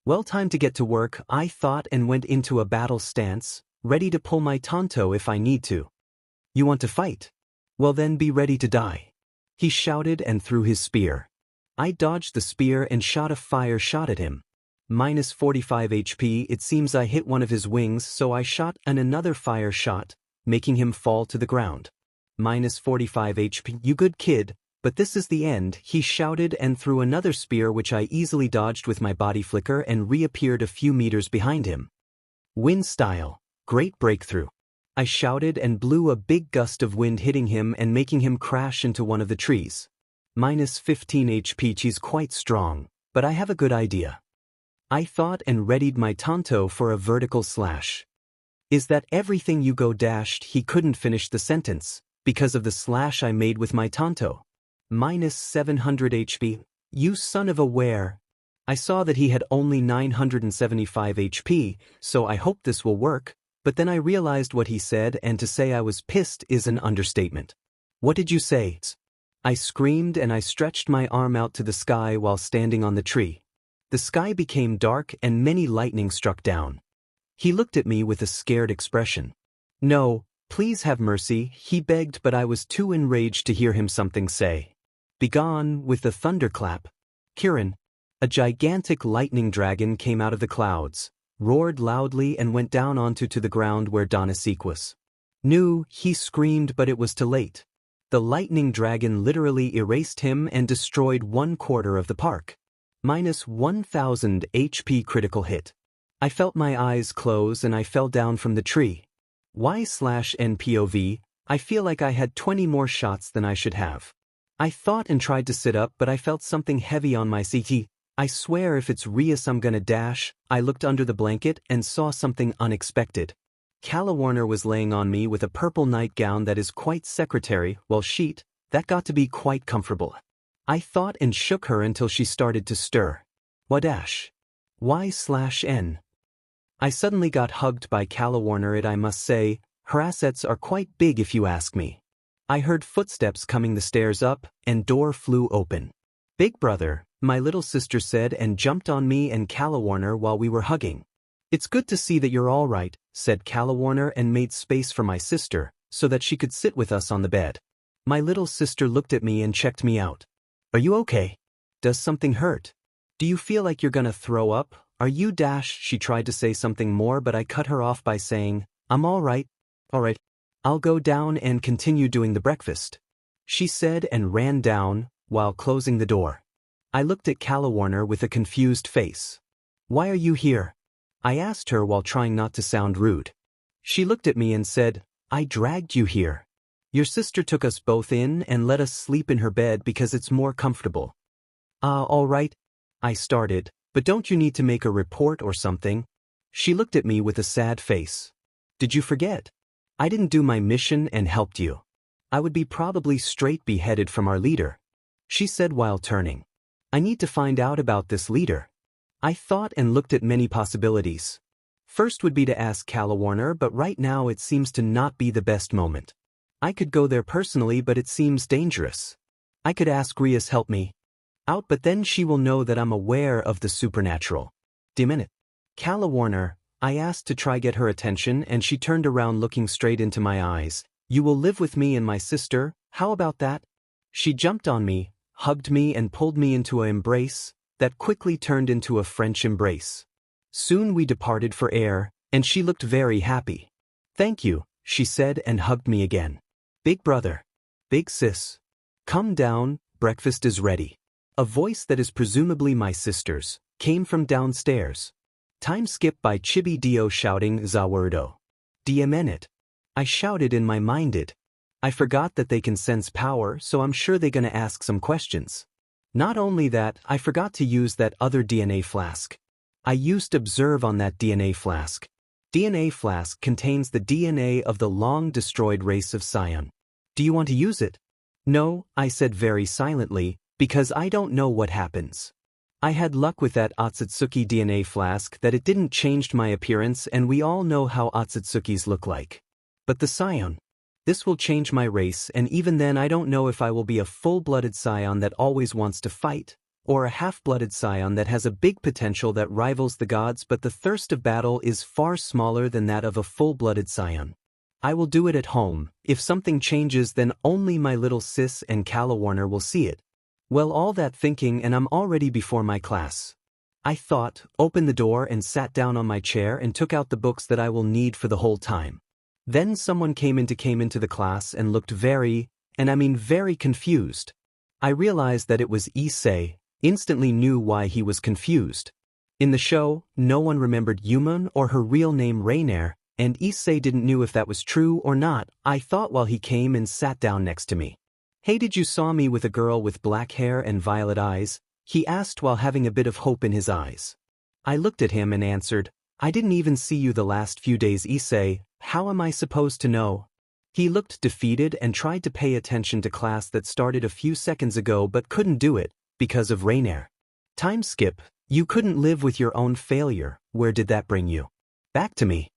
Well, time to get to work, I thought, and went into a battle stance, ready to pull my tanto if I need to. You want to fight? Well then be ready to die. He shouted and threw his spear. I dodged the spear and shot a fire shot at him. Minus 45 HP, it seems I hit one of his wings, so I shot another fire shot, making him fall to the ground. Minus 45 HP, you good kid, but this is the end, he shouted and threw another spear which I easily dodged with my body flicker and reappeared a few meters behind him. Win style, great breakthrough. I shouted and blew a big gust of wind hitting him and making him crash into one of the trees. Minus 15 HP, she's quite strong, but I have a good idea. I thought and readied my tanto for a vertical slash. Is that everything you go dashed? He couldn't finish the sentence, because of the slash I made with my tanto. Minus 700 HP, you son of a were. I saw that he had only 975 HP, so I hope this will work, but then I realized what he said, and to say I was pissed is an understatement. What did you say? I screamed and I stretched my arm out to the sky while standing on the tree. The sky became dark and many lightning struck down. He looked at me with a scared expression. No, please have mercy, he begged, but I was too enraged to hear him something say. Begone with the thunderclap. Kirin. A gigantic lightning dragon came out of the clouds, roared loudly and went down onto the ground where Donasek was. No, he screamed, but it was too late. The lightning dragon literally erased him and destroyed 1/4 of the park. Minus 1000 HP critical hit. I felt my eyes close and I fell down from the tree. Y/NPOV, I feel like I had 20 more shots than I should have. I thought and tried to sit up, but I felt something heavy on my CT. I swear if it's Rias I'm gonna dash. I looked under the blanket and saw something unexpected. Calawarner was laying on me with a purple nightgown that is quite secretary, well sheet, that got to be quite comfortable. I thought and shook her until she started to stir. Wadash. Y/N. I suddenly got hugged by Calawarner. I must say, her assets are quite big if you ask me. I heard footsteps coming the stairs up, and door flew open. Big brother, my little sister said and jumped on me and Calawarner while we were hugging. It's good to see that you're all right, said Calawarner and made space for my sister, so that she could sit with us on the bed. My little sister looked at me and checked me out. Are you okay? Does something hurt? Do you feel like you're gonna throw up? Are you dash? She tried to say something more, but I cut her off by saying, I'm all right. All right. I'll go down and continue doing the breakfast, she said and ran down, while closing the door. I looked at Calawarner with a confused face. Why are you here? I asked her while trying not to sound rude. She looked at me and said, I dragged you here. Your sister took us both in and let us sleep in her bed because it's more comfortable. All right. I started, but don't you need to make a report or something? She looked at me with a sad face. Did you forget? I didn't do my mission and helped you. I would be probably straight beheaded from our leader, she said while turning. I need to find out about this leader. I thought and looked at many possibilities. First would be to ask Calawarner, but right now it seems to not be the best moment. I could go there personally, but it seems dangerous. I could ask Rias help me out, but then she will know that I'm aware of the supernatural. Minute. Calawarner, I asked to try get her attention, and she turned around looking straight into my eyes. You will live with me and my sister, how about that? She jumped on me, hugged me and pulled me into an embrace that quickly turned into a French embrace. Soon we departed for air, and she looked very happy. Thank you, she said and hugged me again. Big brother. Big sis. Come down, breakfast is ready. A voice that is presumably my sister's came from downstairs. Time skip by Chibi Dio shouting Zawardo. Diamenet. I shouted in my minded. I forgot that they can sense power, so I'm sure they're gonna ask some questions. Not only that, I forgot to use that other DNA flask. I used observe on that DNA flask. DNA flask contains the DNA of the long-destroyed race of Scion. Do you want to use it? No, I said very silently, because I don't know what happens. I had luck with that Otsutsuki DNA flask that it didn't change my appearance, and we all know how Otsutsukis look like. But the Scion. This will change my race, and even then I don't know if I will be a full-blooded Scion that always wants to fight, or a half-blooded scion that has a big potential that rivals the gods, but the thirst of battle is far smaller than that of a full-blooded scion. I will do it at home. If something changes, then only my little sis and Calawarner will see it. Well, all that thinking and I'm already before my class. I thought, opened the door and sat down on my chair and took out the books that I will need for the whole time. Then someone came into the class and looked very confused. I realized that it was Issei, instantly knew why he was confused. In the show, no one remembered Yumun or her real name Reiner, and Issei didn't know if that was true or not. I thought while he came and sat down next to me. Hey, did you saw me with a girl with black hair and violet eyes? He asked while having a bit of hope in his eyes. I looked at him and answered, I didn't even see you the last few days, Issei. How am I supposed to know? He looked defeated and tried to pay attention to class that started a few seconds ago but couldn't do it, because of Reiner. Time skip, you couldn't live with your own failure. Where did that bring you? Back to me.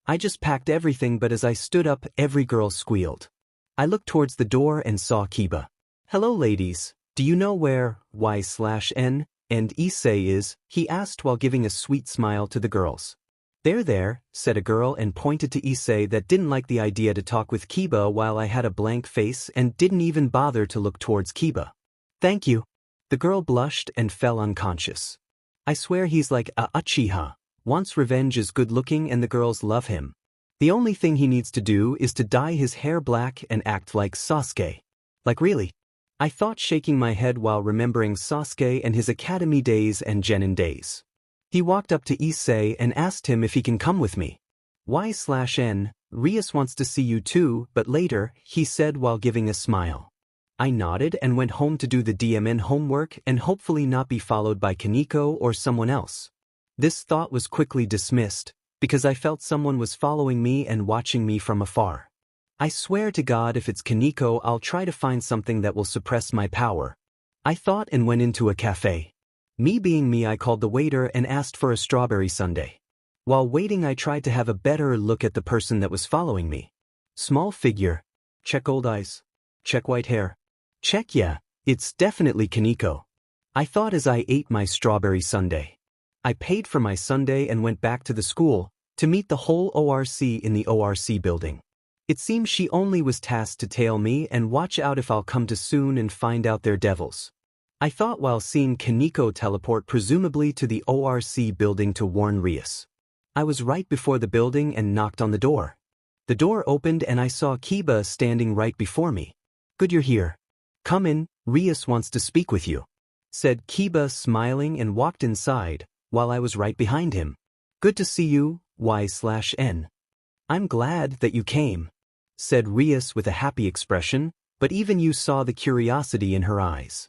I just packed everything, but as I stood up, every girl squealed. I looked towards the door and saw Kiba. Hello ladies, do you know where Y/N and Issei is? He asked while giving a sweet smile to the girls. There, said a girl and pointed to Issei that didn't like the idea to talk with Kiba, while I had a blank face and didn't even bother to look towards Kiba. Thank you. The girl blushed and fell unconscious. I swear he's like a Uchiha. Wants revenge, is good looking and the girls love him. The only thing he needs to do is to dye his hair black and act like Sasuke. Like really? I thought, shaking my head while remembering Sasuke and his academy days and genin days. He walked up to Issei and asked him if he can come with me. Y/N, Rias wants to see you too, but later, he said while giving a smile. I nodded and went home to do the DMN homework and hopefully not be followed by Kaneko or someone else. This thought was quickly dismissed, because I felt someone was following me and watching me from afar. I swear to God, if it's Kaneko, I'll try to find something that will suppress my power. I thought and went into a cafe. Me being me, I called the waiter and asked for a strawberry sundae. While waiting, I tried to have a better look at the person that was following me. Small figure. Check old eyes. Check white hair. Check, yeah, it's definitely Kaneko. I thought as I ate my strawberry sundae. I paid for my sundae and went back to the school to meet the whole ORC in the ORC building. It seems she only was tasked to tail me and watch out if I'll come too soon and find out they're devils. I thought while seeing Kaneko teleport presumably to the ORC building to warn Rias. I was right before the building and knocked on the door. The door opened and I saw Kiba standing right before me. Good, you're here. Come in, Rias wants to speak with you, said Kiba, smiling, and walked inside, while I was right behind him. Good to see you, Y/N. I'm glad that you came, said Rias with a happy expression, but even you saw the curiosity in her eyes.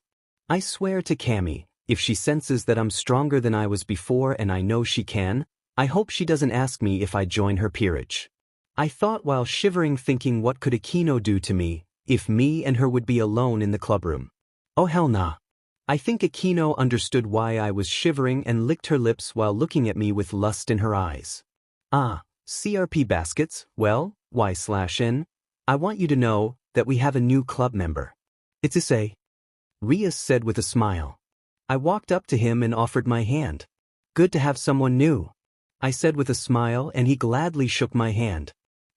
I swear to Cammy, if she senses that I'm stronger than I was before, and I know she can, I hope she doesn't ask me if I join her peerage. I thought while shivering, thinking what could Akino do to me, if me and her would be alone in the clubroom. Oh hell nah. I think Akino understood why I was shivering and licked her lips while looking at me with lust in her eyes. Ah, CRP baskets, well, Y/N, I want you to know that we have a new club member. It's Issei, Rias said with a smile. I walked up to him and offered my hand. Good to have someone new, I said with a smile, and he gladly shook my hand.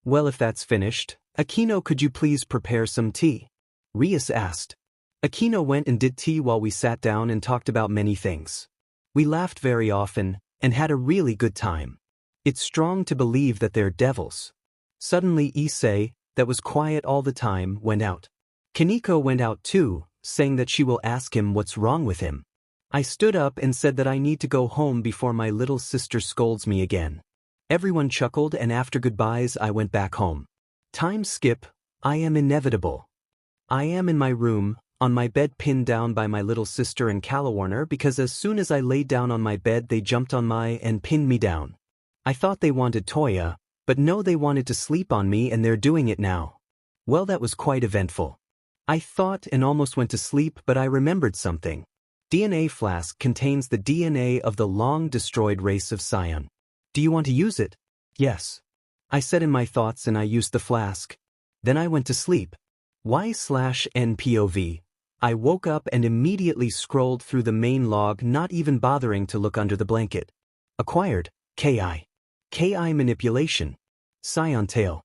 Well, if that's finished, Akino, could you please prepare some tea? Rias asked. Akino went and did tea while we sat down and talked about many things. We laughed very often and had a really good time. It's strong to believe that they're devils. Suddenly Issei, that was quiet all the time, went out. Kaneko went out too, saying that she will ask him what's wrong with him. I stood up and said that I need to go home before my little sister scolds me again. Everyone chuckled, and after goodbyes I went back home. Time skip, I am inevitable. I am in my room, on my bed, pinned down by my little sister and Calawarner, because as soon as I laid down on my bed they jumped on my and pinned me down. I thought they wanted Toya, but no, they wanted to sleep on me, and they're doing it now. Well, that was quite eventful. I thought and almost went to sleep, but I remembered something. DNA flask contains the DNA of the long-destroyed race of Scion. Do you want to use it? Yes, I said in my thoughts, and I used the flask. Then I went to sleep. Y/N POV. I woke up and immediately scrolled through the main log, not even bothering to look under the blanket. Acquired, KI. KI manipulation. Scion tail.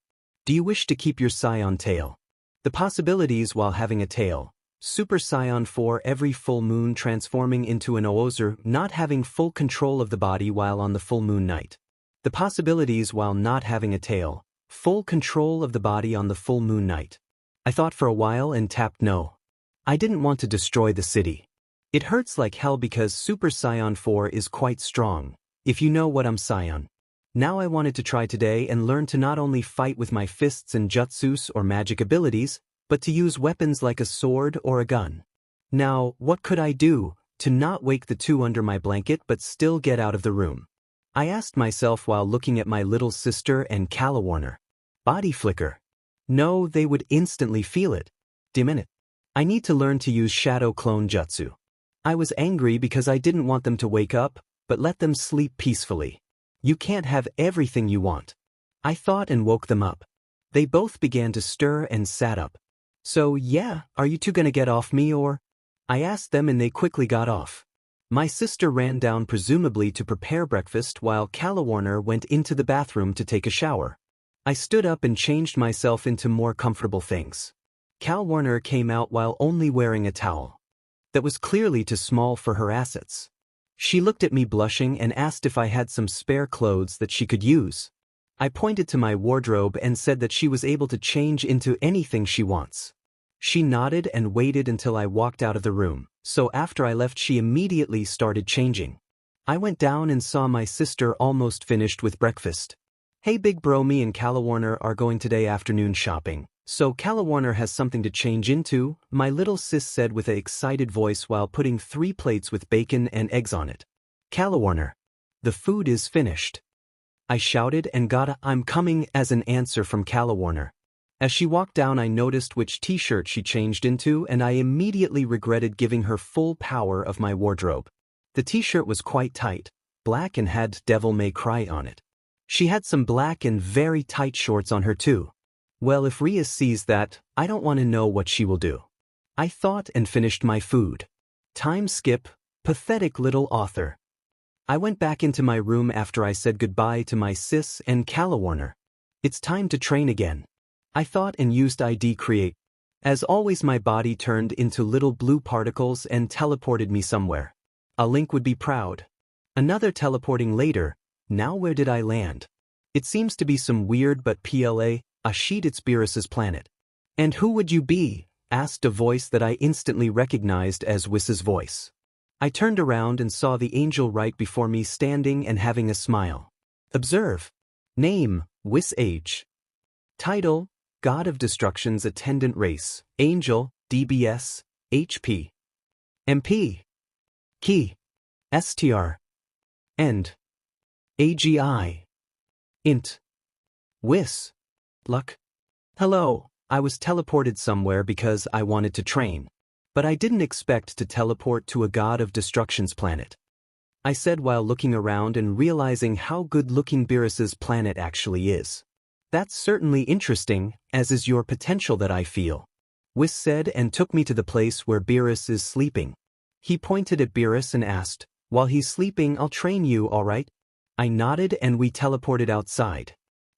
Do you wish to keep your Scion tail? The possibilities while having a tail. Super Scion 4 every full moon, transforming into an Oozer, not having full control of the body while on the full moon night. The possibilities while not having a tail. Full control of the body on the full moon night. I thought for a while and tapped no. I didn't want to destroy the city. It hurts like hell because Super Scion 4 is quite strong, if you know what I'm Scion. Now I wanted to try today and learn to not only fight with my fists and jutsus or magic abilities, but to use weapons like a sword or a gun. Now, what could I do to not wake the two under my blanket but still get out of the room? I asked myself while looking at my little sister and Calawarner. Body flicker. No, they would instantly feel it. Dim it. I need to learn to use shadow clone jutsu. I was angry because I didn't want them to wake up, but let them sleep peacefully. You can't have everything you want. I thought and woke them up. They both began to stir and sat up. So yeah, are you two gonna get off me or? I asked them and they quickly got off. My sister ran down presumably to prepare breakfast while Calawarner went into the bathroom to take a shower. I stood up and changed myself into more comfortable things. Calawarner came out while only wearing a towel. That was clearly too small for her assets. She looked at me blushing and asked if I had some spare clothes that she could use. I pointed to my wardrobe and said that she was able to change into anything she wants. She nodded and waited until I walked out of the room, so after I left she immediately started changing. I went down and saw my sister almost finished with breakfast. Hey big bro, me and Calawarner are going today afternoon shopping. So Calawarner has something to change into, my little sis said with an excited voice while putting 3 plates with bacon and eggs on it. Calawarner. The food is finished. I shouted and got a "I'm coming" as an answer from Calawarner. As she walked down I noticed which t-shirt she changed into and I immediately regretted giving her full power of my wardrobe. The t-shirt was quite tight, black and had Devil May Cry on it. She had some black and very tight shorts on her too. Well, if Rhea sees that, I don't want to know what she will do. I thought and finished my food. Time skip, pathetic little author. I went back into my room after I said goodbye to my sis and Calawarner. It's time to train again. I thought and used ID Create. As always my body turned into little blue particles and teleported me somewhere. A Link would be proud. Another teleporting later. Now where did I land? It seems to be some weird but PLA. A sheet, it's Beerus's planet. And who would you be? Asked a voice that I instantly recognized as Wiss's voice. I turned around and saw the angel right before me standing and having a smile. Observe. Name, Wiss age. Title, God of Destruction's Attendant Race, Angel, DBS, HP. MP. Key. STR. End. AGI. Int. Wiss. Luck. Hello, I was teleported somewhere because I wanted to train. But I didn't expect to teleport to a God of Destruction's planet. I said while looking around and realizing how good-looking Beerus's planet actually is. That's certainly interesting, as is your potential that I feel. Wiss said and took me to the place where Beerus is sleeping. He pointed at Beerus and asked, while he's sleeping I'll train you, alright? I nodded and we teleported outside.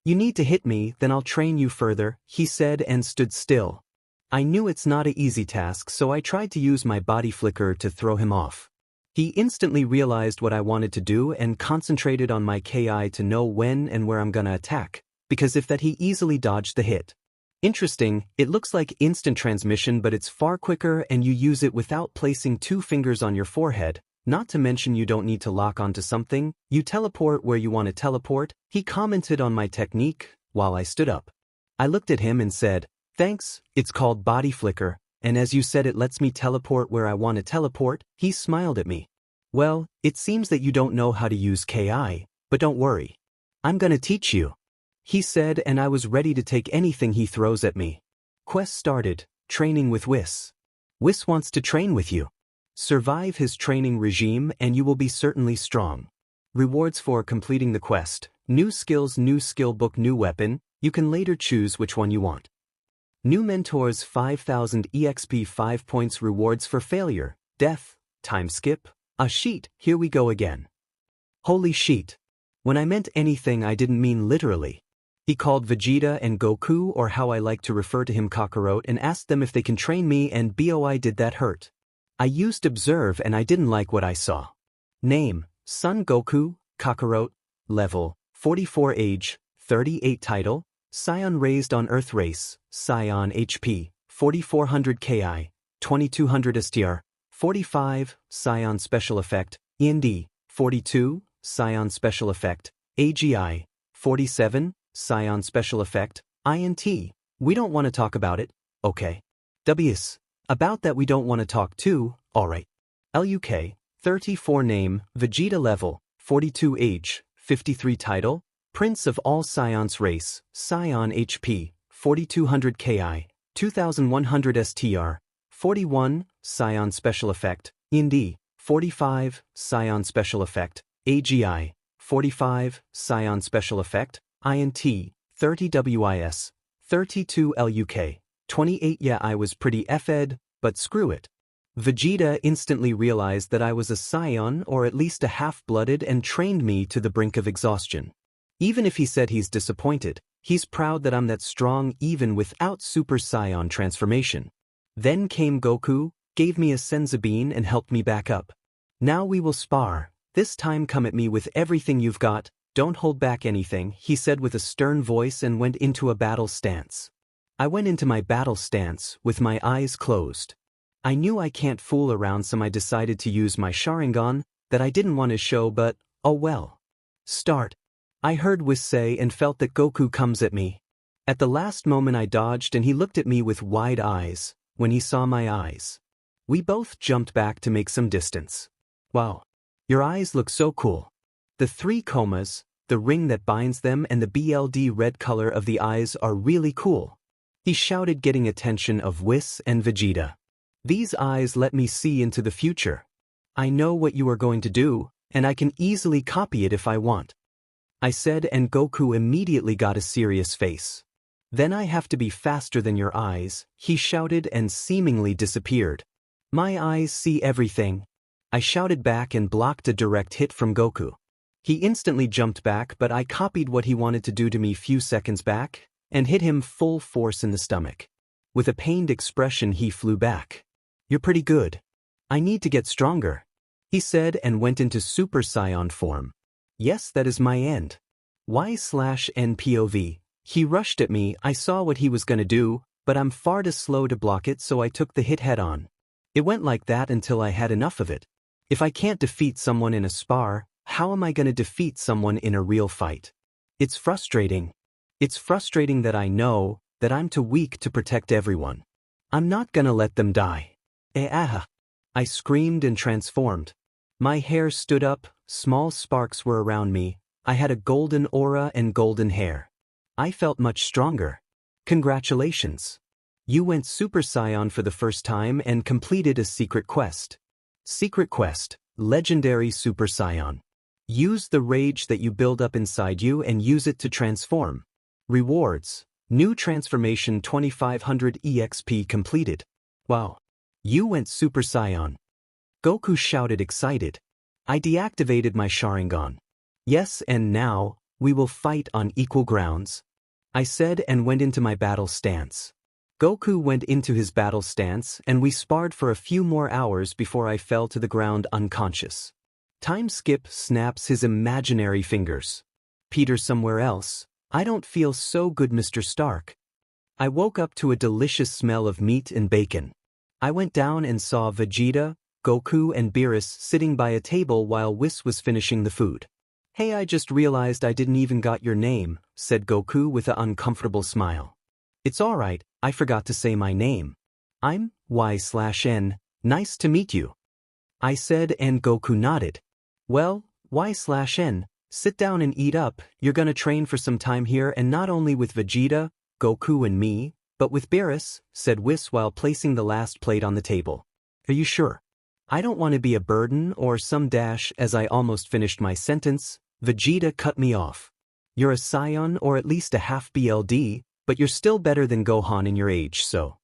You need to hit me, then I'll train you further, he said and stood still. I knew it's not an easy task so I tried to use my body flicker to throw him off. He instantly realized what I wanted to do and concentrated on my KI to know when and where I'm gonna attack, because if that he easily dodged the hit. Interesting, it looks like instant transmission but it's far quicker and you use it without placing 2 fingers on your forehead. Not to mention you don't need to lock onto something, you teleport where you want to teleport. He commented on my technique while I stood up. I looked at him and said, thanks, it's called body flicker, and as you said it lets me teleport where I want to teleport. He smiled at me. Well, it seems that you don't know how to use KI, but don't worry. I'm gonna teach you. He said and I was ready to take anything he throws at me. Quest started, training with Wiss. Wiss wants to train with you. Survive his training regime and you will be certainly strong. Rewards for completing the quest. New skills, new skill book, new weapon. You can later choose which one you want. New mentors 5000 EXP 5 points rewards for failure, death, time skip, a sheet, here we go again. Holy sheet. When I meant anything I didn't mean literally. He called Vegeta and Goku, or how I like to refer to him, Kakarot, and asked them if they can train me, and boy did that hurt. I used observe and I didn't like what I saw. Name, Son Goku, Kakarot, level, 44 age, 38 title, Scion raised on Earth race, Scion HP, 4400 Ki, 2200 STR, 45, Scion special effect, END, 42, Scion special effect, AGI, 47, Scion special effect, INT. We don't want to talk about it, okay. Ws. About that we don't want to talk too, alright. LUK, 34 name, Vegeta level, 42 age, 53 title, Prince of all Scions race, Scion HP, 4200 Ki, 2100 STR, 41, Scion special effect, END, 45, Scion special effect, AGI, 45, Scion special effect, INT, 30 WIS, 32 LUK, 28 yeah I was pretty effed, but screw it. Vegeta instantly realized that I was a Scion or at least a half-blooded and trained me to the brink of exhaustion. Even if he said he's disappointed, he's proud that I'm that strong even without Super Saiyan transformation. Then came Goku, gave me a Senzu bean and helped me back up. Now we will spar, this time come at me with everything you've got, don't hold back anything, he said with a stern voice and went into a battle stance. I went into my battle stance with my eyes closed. I knew I can't fool around, so I decided to use my Sharingan that I didn't want to show, but oh well. Start. I heard Issei and felt that Goku comes at me. At the last moment I dodged and he looked at me with wide eyes. When he saw my eyes, we both jumped back to make some distance. Wow. Your eyes look so cool. The 3 comas, the ring that binds them and the BLD red color of the eyes are really cool. He shouted, getting attention of Whis and Vegeta. These eyes let me see into the future. I know what you are going to do, and I can easily copy it if I want. I said, and Goku immediately got a serious face. Then I have to be faster than your eyes, he shouted and seemingly disappeared. My eyes see everything. I shouted back and blocked a direct hit from Goku. He instantly jumped back, but I copied what he wanted to do to me few seconds back, and hit him full force in the stomach. With a pained expression he flew back. You're pretty good. I need to get stronger, he said and went into Super Saiyan form. Yes, that is my end. Y/NPOV. He rushed at me, I saw what he was gonna do, but I'm far too slow to block it, so I took the hit head on. It went like that until I had enough of it. If I can't defeat someone in a spar, how am I gonna defeat someone in a real fight? It's frustrating. It's frustrating that I know that I'm too weak to protect everyone. I'm not gonna let them die. I screamed and transformed. My hair stood up, small sparks were around me, I had a golden aura and golden hair. I felt much stronger. Congratulations. You went Super Saiyan for the first time and completed a secret quest. Secret quest, Legendary Super Saiyan. Use the rage that you build up inside you and use it to transform. Rewards, new transformation 2500 EXP completed. Wow. You went Super Saiyan. Goku shouted excited. I deactivated my Sharingan. Yes, and now, we will fight on equal grounds, I said and went into my battle stance. Goku went into his battle stance and we sparred for a few more hours before I fell to the ground unconscious. Time skip snaps his imaginary fingers. Peter somewhere else. I don't feel so good, Mr. Stark. I woke up to a delicious smell of meat and bacon. I went down and saw Vegeta, Goku and Beerus sitting by a table while Whis was finishing the food. Hey, I just realized I didn't even got your name, said Goku with an uncomfortable smile. It's alright, I forgot to say my name. I'm Y/N, nice to meet you, I said and Goku nodded. Well, Y/N, sit down and eat up, you're gonna train for some time here and not only with Vegeta, Goku and me, but with Beerus, said Whis while placing the last plate on the table. Are you sure? I don't want to be a burden or some dash. As I almost finished my sentence, Vegeta cut me off. You're a Scion or at least a half BLD, But you're still better than Gohan in your age, so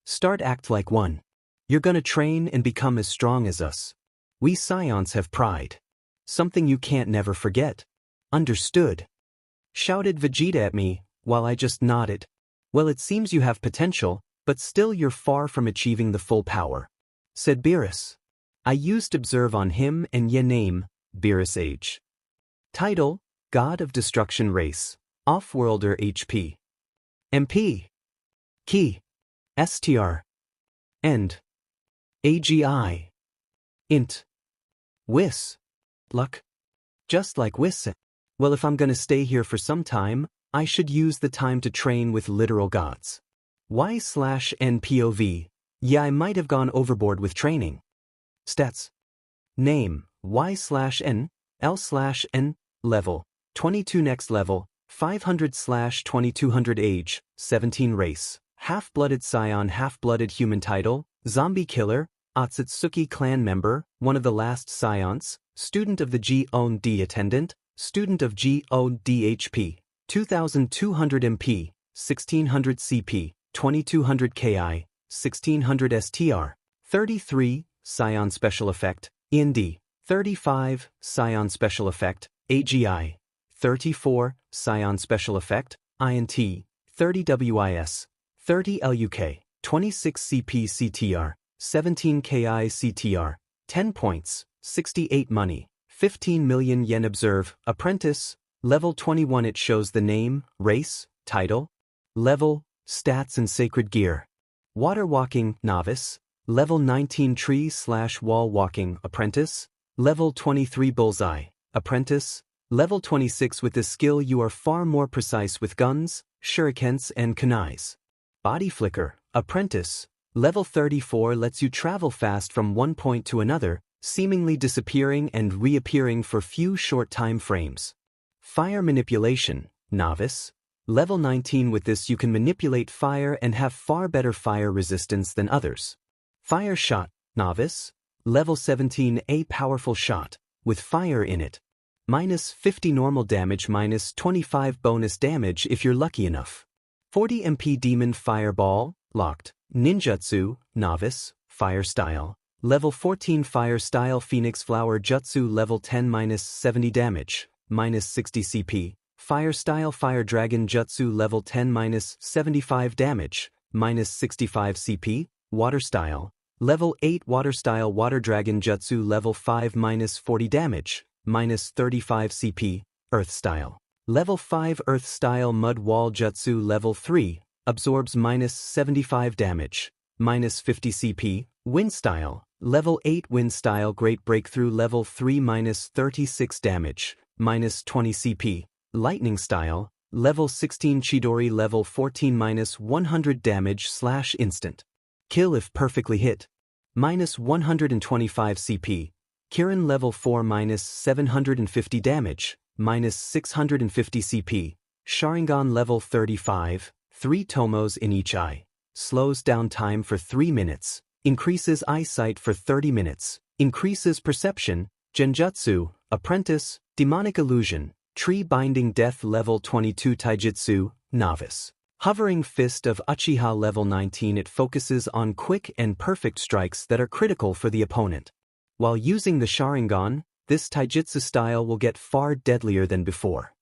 start act like one. You're gonna train and become as strong as us. We Scions have pride. Something you can't never forget. Understood? Shouted Vegeta at me, while I just nodded. Well, it seems you have potential, but still you're far from achieving the full power, said Beerus. I used observe on him and ye name, Beerus age. Title, God of Destruction Race, Offworlder HP. MP. Key. STR. End. AGI. Int. Whis. Luck. Just like Whis. Well, if I'm gonna stay here for some time, I should use the time to train with literal gods. Y/N-POV. Yeah, I might have gone overboard with training. Stats. Name, Y/N, L/N, level, 22 next level, 500/2200 age, 17 race, half-blooded scion half-blooded human title, zombie killer, Otsutsuki clan member, one of the last scions, student of the G-O-D attendant, student of G-O-D HP, 2200 MP, 1600 CP, 2200 KI, 1600 STR, 33, Scion Special Effect, END, 35, Scion Special Effect, AGI, 34, Scion Special Effect, INT, 30 WIS, 30 LUK, 26 CP CTR, 17 KI CTR, 10 points, 68 money, 15 million yen observe, apprentice, level 21 it shows the name, race, title, level, stats and sacred gear. Water walking, novice, level 19 tree/wall walking, apprentice, level 23 bullseye, apprentice, level 26 with this skill you are far more precise with guns, shurikens and kunais. Body flicker, apprentice, level 34 lets you travel fast from one point to another, seemingly disappearing and reappearing for few short time frames. Fire manipulation, novice, level 19 with this you can manipulate fire and have far better fire resistance than others. Fire shot, novice, level 17 a powerful shot, with fire in it. Minus 50 normal damage minus 25 bonus damage if you're lucky enough. 40 MP demon fireball, locked, ninjutsu, novice, fire style. Level 14 fire style phoenix flower jutsu level 10 minus 70 damage, minus 60 CP. Fire style fire dragon jutsu level 10 minus 75 damage, minus 65 CP. Water style. Level 8 water style water dragon jutsu level 5 minus 40 damage, minus 35 CP. Earth style. Level 5 earth style mud wall jutsu level 3, absorbs minus 75 damage, minus 50 CP. Wind style. Level 8 wind style great breakthrough level 3 minus 36 damage, minus 20 CP. Lightning style. Level 16 Chidori level 14 minus 100 damage / instant. Kill if perfectly hit. Minus 125 CP. Kirin level 4 minus 750 damage, minus 650 CP. Sharingan level 35, 3 tomos in each eye. Slows down time for 3 minutes. Increases eyesight for 30 minutes. Increases perception. Genjutsu, apprentice, demonic illusion. Tree binding death level 22 taijutsu, novice. Hovering fist of Uchiha level 19 it focuses on quick and perfect strikes that are critical for the opponent. While using the Sharingan, this taijutsu style will get far deadlier than before.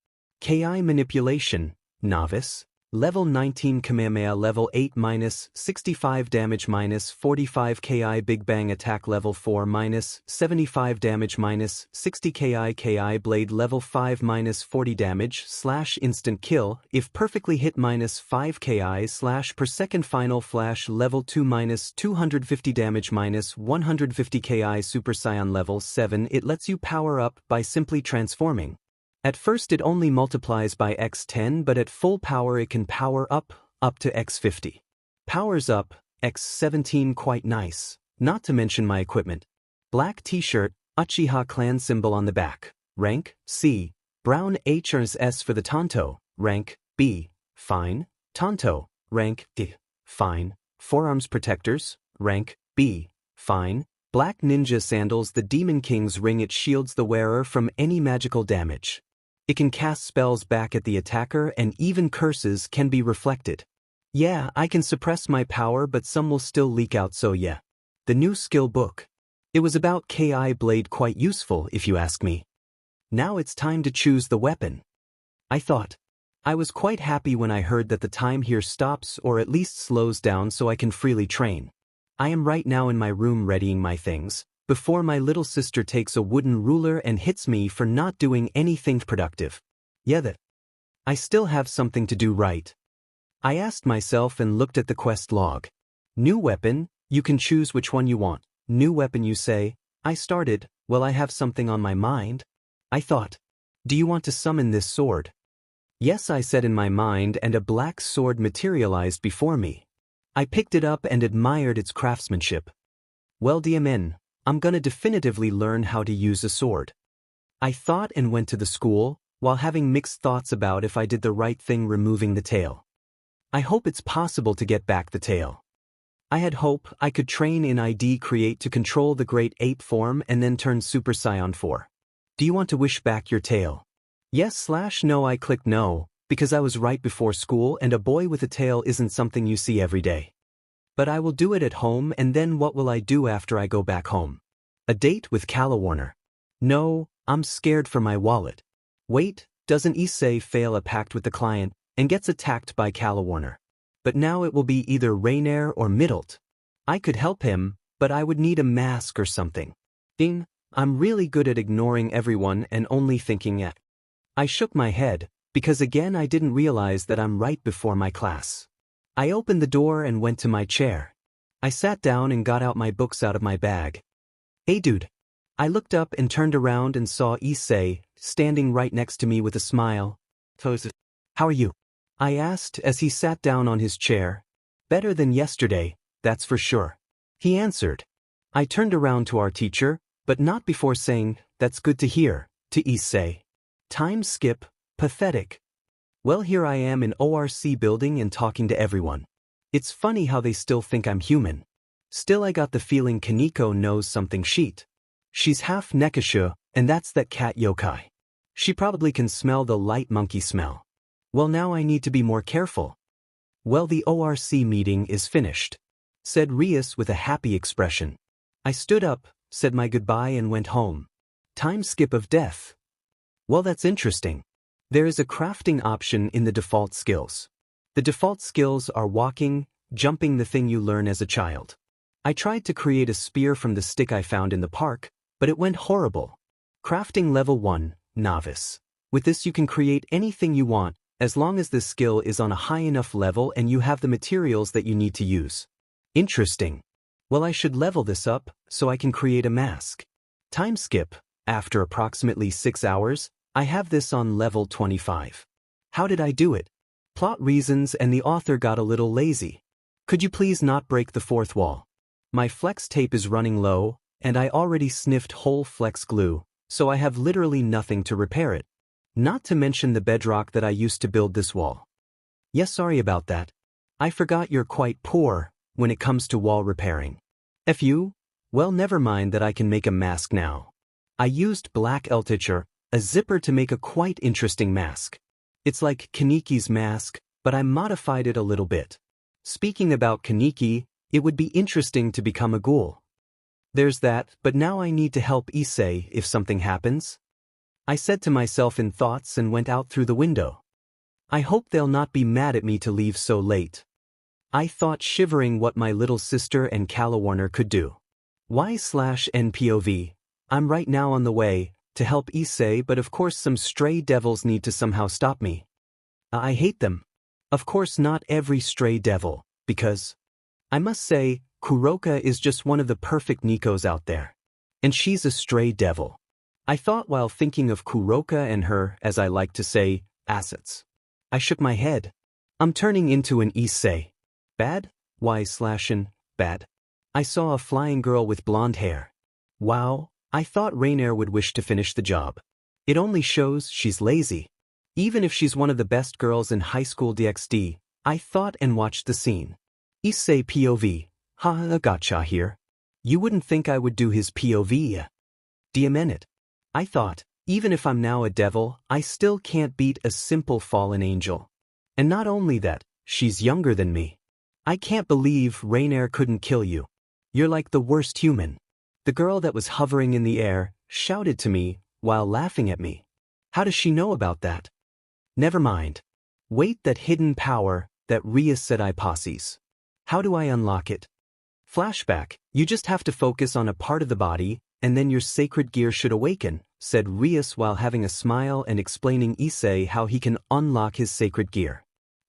KI manipulation, novice. Level 19 Kamehameha level 8 minus 65 damage minus 45 KI Big Bang attack level 4 minus 75 damage minus 60 KI blade level 5 minus 40 damage / instant kill if perfectly hit minus 5 KI / per second final flash level 2 minus 250 damage minus 150 KI Super Saiyan level 7 it lets you power up by simply transforming. At first it only multiplies by x10 but at full power it can power up to x50. Powers up, x17 quite nice, not to mention my equipment. Black t-shirt, Uchiha clan symbol on the back, rank, C. Brown HRS for the Tonto, rank, B. Fine. Tonto, rank, D. Fine. Forearms protectors, rank, B. Fine. Black ninja sandals the Demon King's ring it shields the wearer from any magical damage. It can cast spells back at the attacker and even curses can be reflected. Yeah, I can suppress my power but some will still leak out, so yeah. The new skill book. It was about KI blade, quite useful if you ask me. Now it's time to choose the weapon. I thought. I was quite happy when I heard that the time here stops or at least slows down so I can freely train. I am right now in my room readying my things, before my little sister takes a wooden ruler and hits me for not doing anything productive. Yeah, that. I still have something to do, right? I asked myself and looked at the quest log. New weapon, you can choose which one you want. New weapon, you say. I started, well, I have something on my mind. I thought. Do you want to summon this sword? Yes, I said in my mind, and a black sword materialized before me. I picked it up and admired its craftsmanship. Well, DMN, I'm gonna definitively learn how to use a sword. I thought and went to the school, while having mixed thoughts about if I did the right thing removing the tail. I hope it's possible to get back the tail. I had hope I could train in ID Create to control the Great Ape form and then turn Super Saiyan 4. Do you want to wish back your tail? Yes/no. I clicked no, because I was right before school and a boy with a tail isn't something you see every day. But I will do it at home, and then what will I do after I go back home? A date with Calawarner. No, I'm scared for my wallet. Wait, doesn't Issei fail a pact with the client and gets attacked by Calawarner? But now it will be either Rainier or Middlet. I could help him, but I would need a mask or something. Ding, I'm really good at ignoring everyone and only thinking at. I shook my head, because again I didn't realize that I'm right before my class. I opened the door and went to my chair. I sat down and got out my books out of my bag. Hey dude. I looked up and turned around and saw Issei, standing right next to me with a smile. How are you? I asked as he sat down on his chair. Better than yesterday, that's for sure. He answered. I turned around to our teacher, but not before saying, that's good to hear, to Issei. Time skip, pathetic. Well, here I am in ORC building and talking to everyone. It's funny how they still think I'm human. Still, I got the feeling Kaneko knows something shit. She's half Nekasha, and that's that cat yokai. She probably can smell the light monkey smell. Well, now I need to be more careful. Well, the ORC meeting is finished, said Rias with a happy expression. I stood up, said my goodbye and went home. Time skip of death. Well, that's interesting. There is a crafting option in the default skills. The default skills are walking, jumping, the thing you learn as a child. I tried to create a spear from the stick I found in the park, but it went horrible. Crafting level 1, novice. With this you can create anything you want, as long as the skill is on a high enough level and you have the materials that you need to use. Interesting. Well, I should level this up, so I can create a mask. Time skip. After approximately 6 hours, I have this on level 25. How did I do it? Plot reasons and the author got a little lazy. Could you please not break the fourth wall? My flex tape is running low, and I already sniffed whole flex glue, so I have literally nothing to repair it. Not to mention the bedrock that I used to build this wall. Yes, sorry about that. I forgot you're quite poor when it comes to wall repairing. F you? Well, never mind that I can make a mask now. I used black Elticher, a zipper, to make a quite interesting mask. It's like Kaneki's mask, but I modified it a little bit. Speaking about Kaneki, it would be interesting to become a ghoul. There's that, but now I need to help Issei if something happens. I said to myself in thoughts and went out through the window. I hope they'll not be mad at me to leave so late. I thought, shivering what my little sister and Calawarner could do. Y/NPOV. I'm right now on the way to help Issei, but of course some stray devils need to somehow stop me. I hate them. Of course not every stray devil, because I must say, Kuroka is just one of the perfect Nikos out there. And she's a stray devil. I thought while thinking of Kuroka and her, as I like to say, assets. I shook my head. I'm turning into an Issei. Bad? Y/N, bad. I saw a flying girl with blonde hair. Wow. I thought Rainier would wish to finish the job. It only shows she's lazy. Even if she's one of the best girls in high school DxD, I thought and watched the scene. Issei POV. Ha, gotcha here. You wouldn't think I would do his POV. Diamond it. I thought. Even if I'm now a devil, I still can't beat a simple fallen angel. And not only that, she's younger than me. I can't believe Rainier couldn't kill you. You're like the worst human. The girl that was hovering in the air shouted to me while laughing at me. How does she know about that? Never mind. Wait, that hidden power that Ria said I possess. How do I unlock it? Flashback, you just have to focus on a part of the body, and then your sacred gear should awaken, said Rias while having a smile and explaining Issei how he can unlock his sacred gear.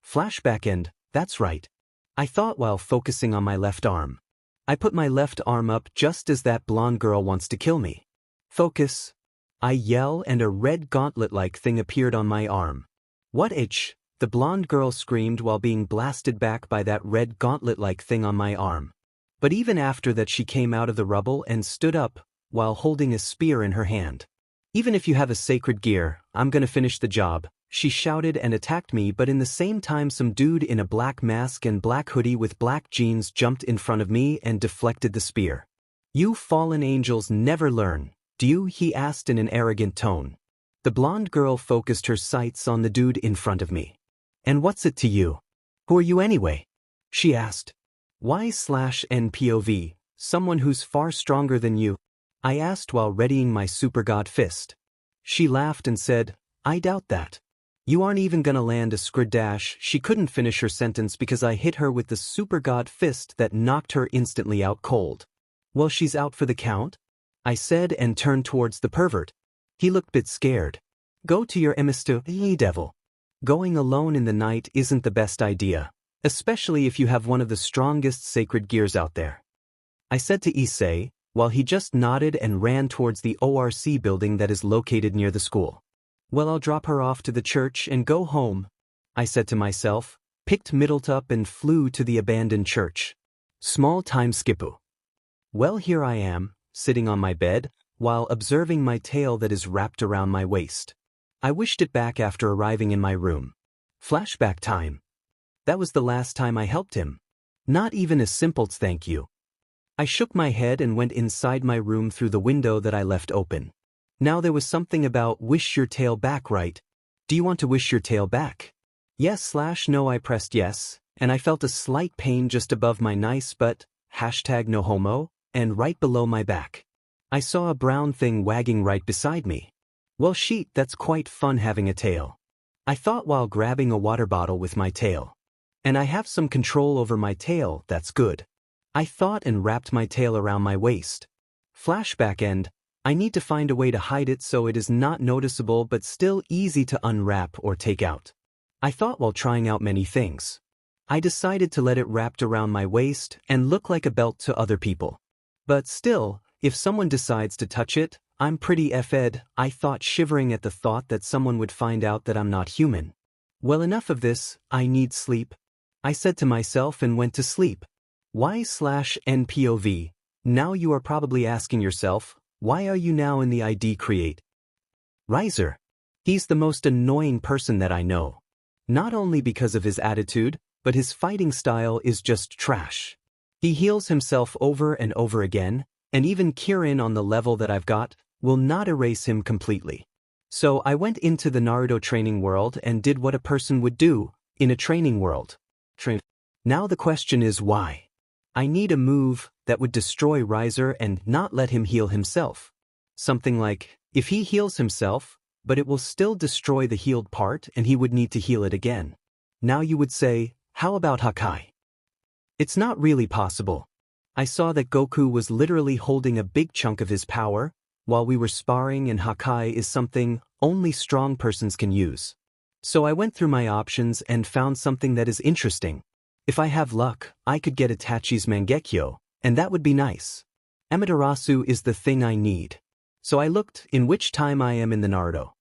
Flashback end, that's right. I thought while focusing on my left arm. I put my left arm up just as that blonde girl wants to kill me. Focus. I yell and a red gauntlet-like thing appeared on my arm. What itch? The blonde girl screamed while being blasted back by that red gauntlet-like thing on my arm. But even after that she came out of the rubble and stood up, while holding a spear in her hand. Even if you have a sacred gear, I'm gonna finish the job, she shouted and attacked me, but in the same time some dude in a black mask and black hoodie with black jeans jumped in front of me and deflected the spear. You fallen angels never learn, do you? He asked in an arrogant tone. The blonde girl focused her sights on the dude in front of me. And what's it to you? Who are you anyway? She asked. Y/NPOV, someone who's far stronger than you? I asked while readying my super god fist. She laughed and said, I doubt that. You aren't even gonna land a scrid dash. She couldn't finish her sentence because I hit her with the super god fist that knocked her instantly out cold. Well, she's out for the count? I said and turned towards the pervert. He looked bit scared. Go to your emisto, devil. Going alone in the night isn't the best idea, especially if you have one of the strongest sacred gears out there. I said to Issei, while he just nodded and ran towards the ORC building that is located near the school. Well, I'll drop her off to the church and go home, I said to myself, picked Middlet up and flew to the abandoned church. Small time skipu. Well, here I am, sitting on my bed, while observing my tail that is wrapped around my waist. I wished it back after arriving in my room. Flashback time. That was the last time I helped him. Not even a simple thank you. I shook my head and went inside my room through the window that I left open. Now there was something about wish your tail back, right? Do you want to wish your tail back? Yes/no. I pressed yes, and I felt a slight pain just above my nice butt, #no homo, and right below my back. I saw a brown thing wagging right beside me. Well, shit, that's quite fun having a tail. I thought while grabbing a water bottle with my tail. And I have some control over my tail, that's good. I thought and wrapped my tail around my waist. Flashback end, I need to find a way to hide it so it is not noticeable but still easy to unwrap or take out. I thought while trying out many things. I decided to let it wrapped around my waist and look like a belt to other people. But still, if someone decides to touch it, I'm pretty fed, I thought, shivering at the thought that someone would find out that I'm not human. Well, enough of this, I need sleep, I said to myself and went to sleep. Y/NPOV, now you are probably asking yourself, why are you now in the ID create? Riser. He's the most annoying person that I know. Not only because of his attitude, but his fighting style is just trash. He heals himself over and over again, and even Kirin on the level that I've got will not erase him completely. So I went into the Naruto training world and did what a person would do in a training world. Now the question is why? I need a move that would destroy Riser and not let him heal himself. Something like, if he heals himself, but it will still destroy the healed part and he would need to heal it again. Now you would say, how about Hakai? It's not really possible. I saw that Goku was literally holding a big chunk of his power, while we were sparring, and Hakai is something only strong persons can use. So I went through my options and found something that is interesting. If I have luck, I could get Itachi's Mangekyo, and that would be nice. Amaterasu is the thing I need. So I looked in which time I am in the Naruto.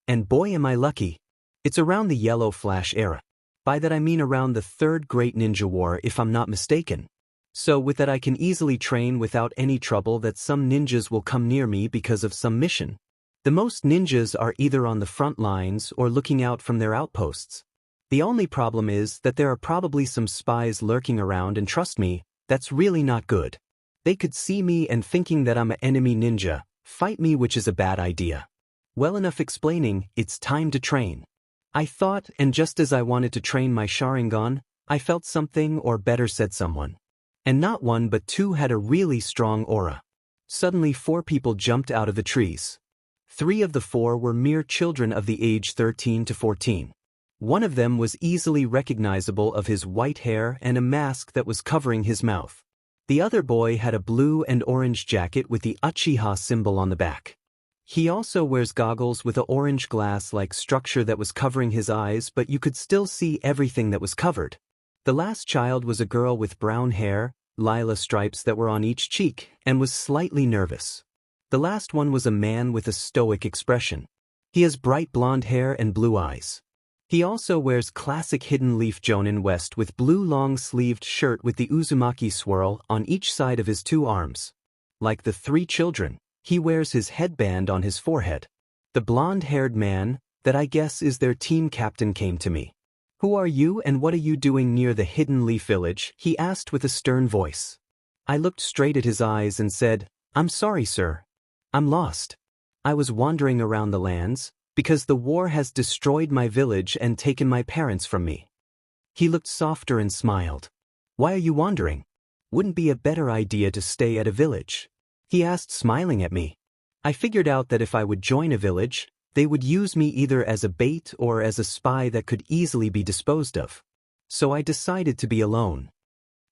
And boy am I lucky. It's around the Yellow Flash era. By that I mean around the Third Great Ninja War if I'm not mistaken. So with that I can easily train without any trouble that some ninjas will come near me because of some mission. The most ninjas are either on the front lines or looking out from their outposts. The only problem is that there are probably some spies lurking around, and trust me, that's really not good. They could see me and thinking that I'm an enemy ninja, fight me, which is a bad idea. Well enough explaining, it's time to train. I thought, and just as I wanted to train my Sharingan, I felt something, or better said someone. And not one but two had a really strong aura. Suddenly 4 people jumped out of the trees. 3 of the 4 were mere children of the age 13 to 14. One of them was easily recognizable of his white hair and a mask that was covering his mouth. The other boy had a blue and orange jacket with the Uchiha symbol on the back. He also wears goggles with an orange glass-like structure that was covering his eyes, but you could still see everything that was covered. The last child was a girl with brown hair, lilac stripes that were on each cheek, and was slightly nervous. The last one was a man with a stoic expression. He has bright blonde hair and blue eyes. He also wears classic hidden leaf Jonin West with blue long-sleeved shirt with the Uzumaki swirl on each side of his 2 arms. Like the 3 children, he wears his headband on his forehead. The blonde-haired man, that I guess is their team captain, came to me. "Who are you and what are you doing near the Hidden Leaf Village?" he asked with a stern voice. I looked straight at his eyes and said, "I'm sorry, sir. I'm lost. I was wandering around the lands, because the war has destroyed my village and taken my parents from me." He looked softer and smiled. "Why are you wandering? Wouldn't be a better idea to stay at a village?" he asked, smiling at me. I figured out that if I would join a village, they would use me either as a bait or as a spy that could easily be disposed of. So I decided to be alone.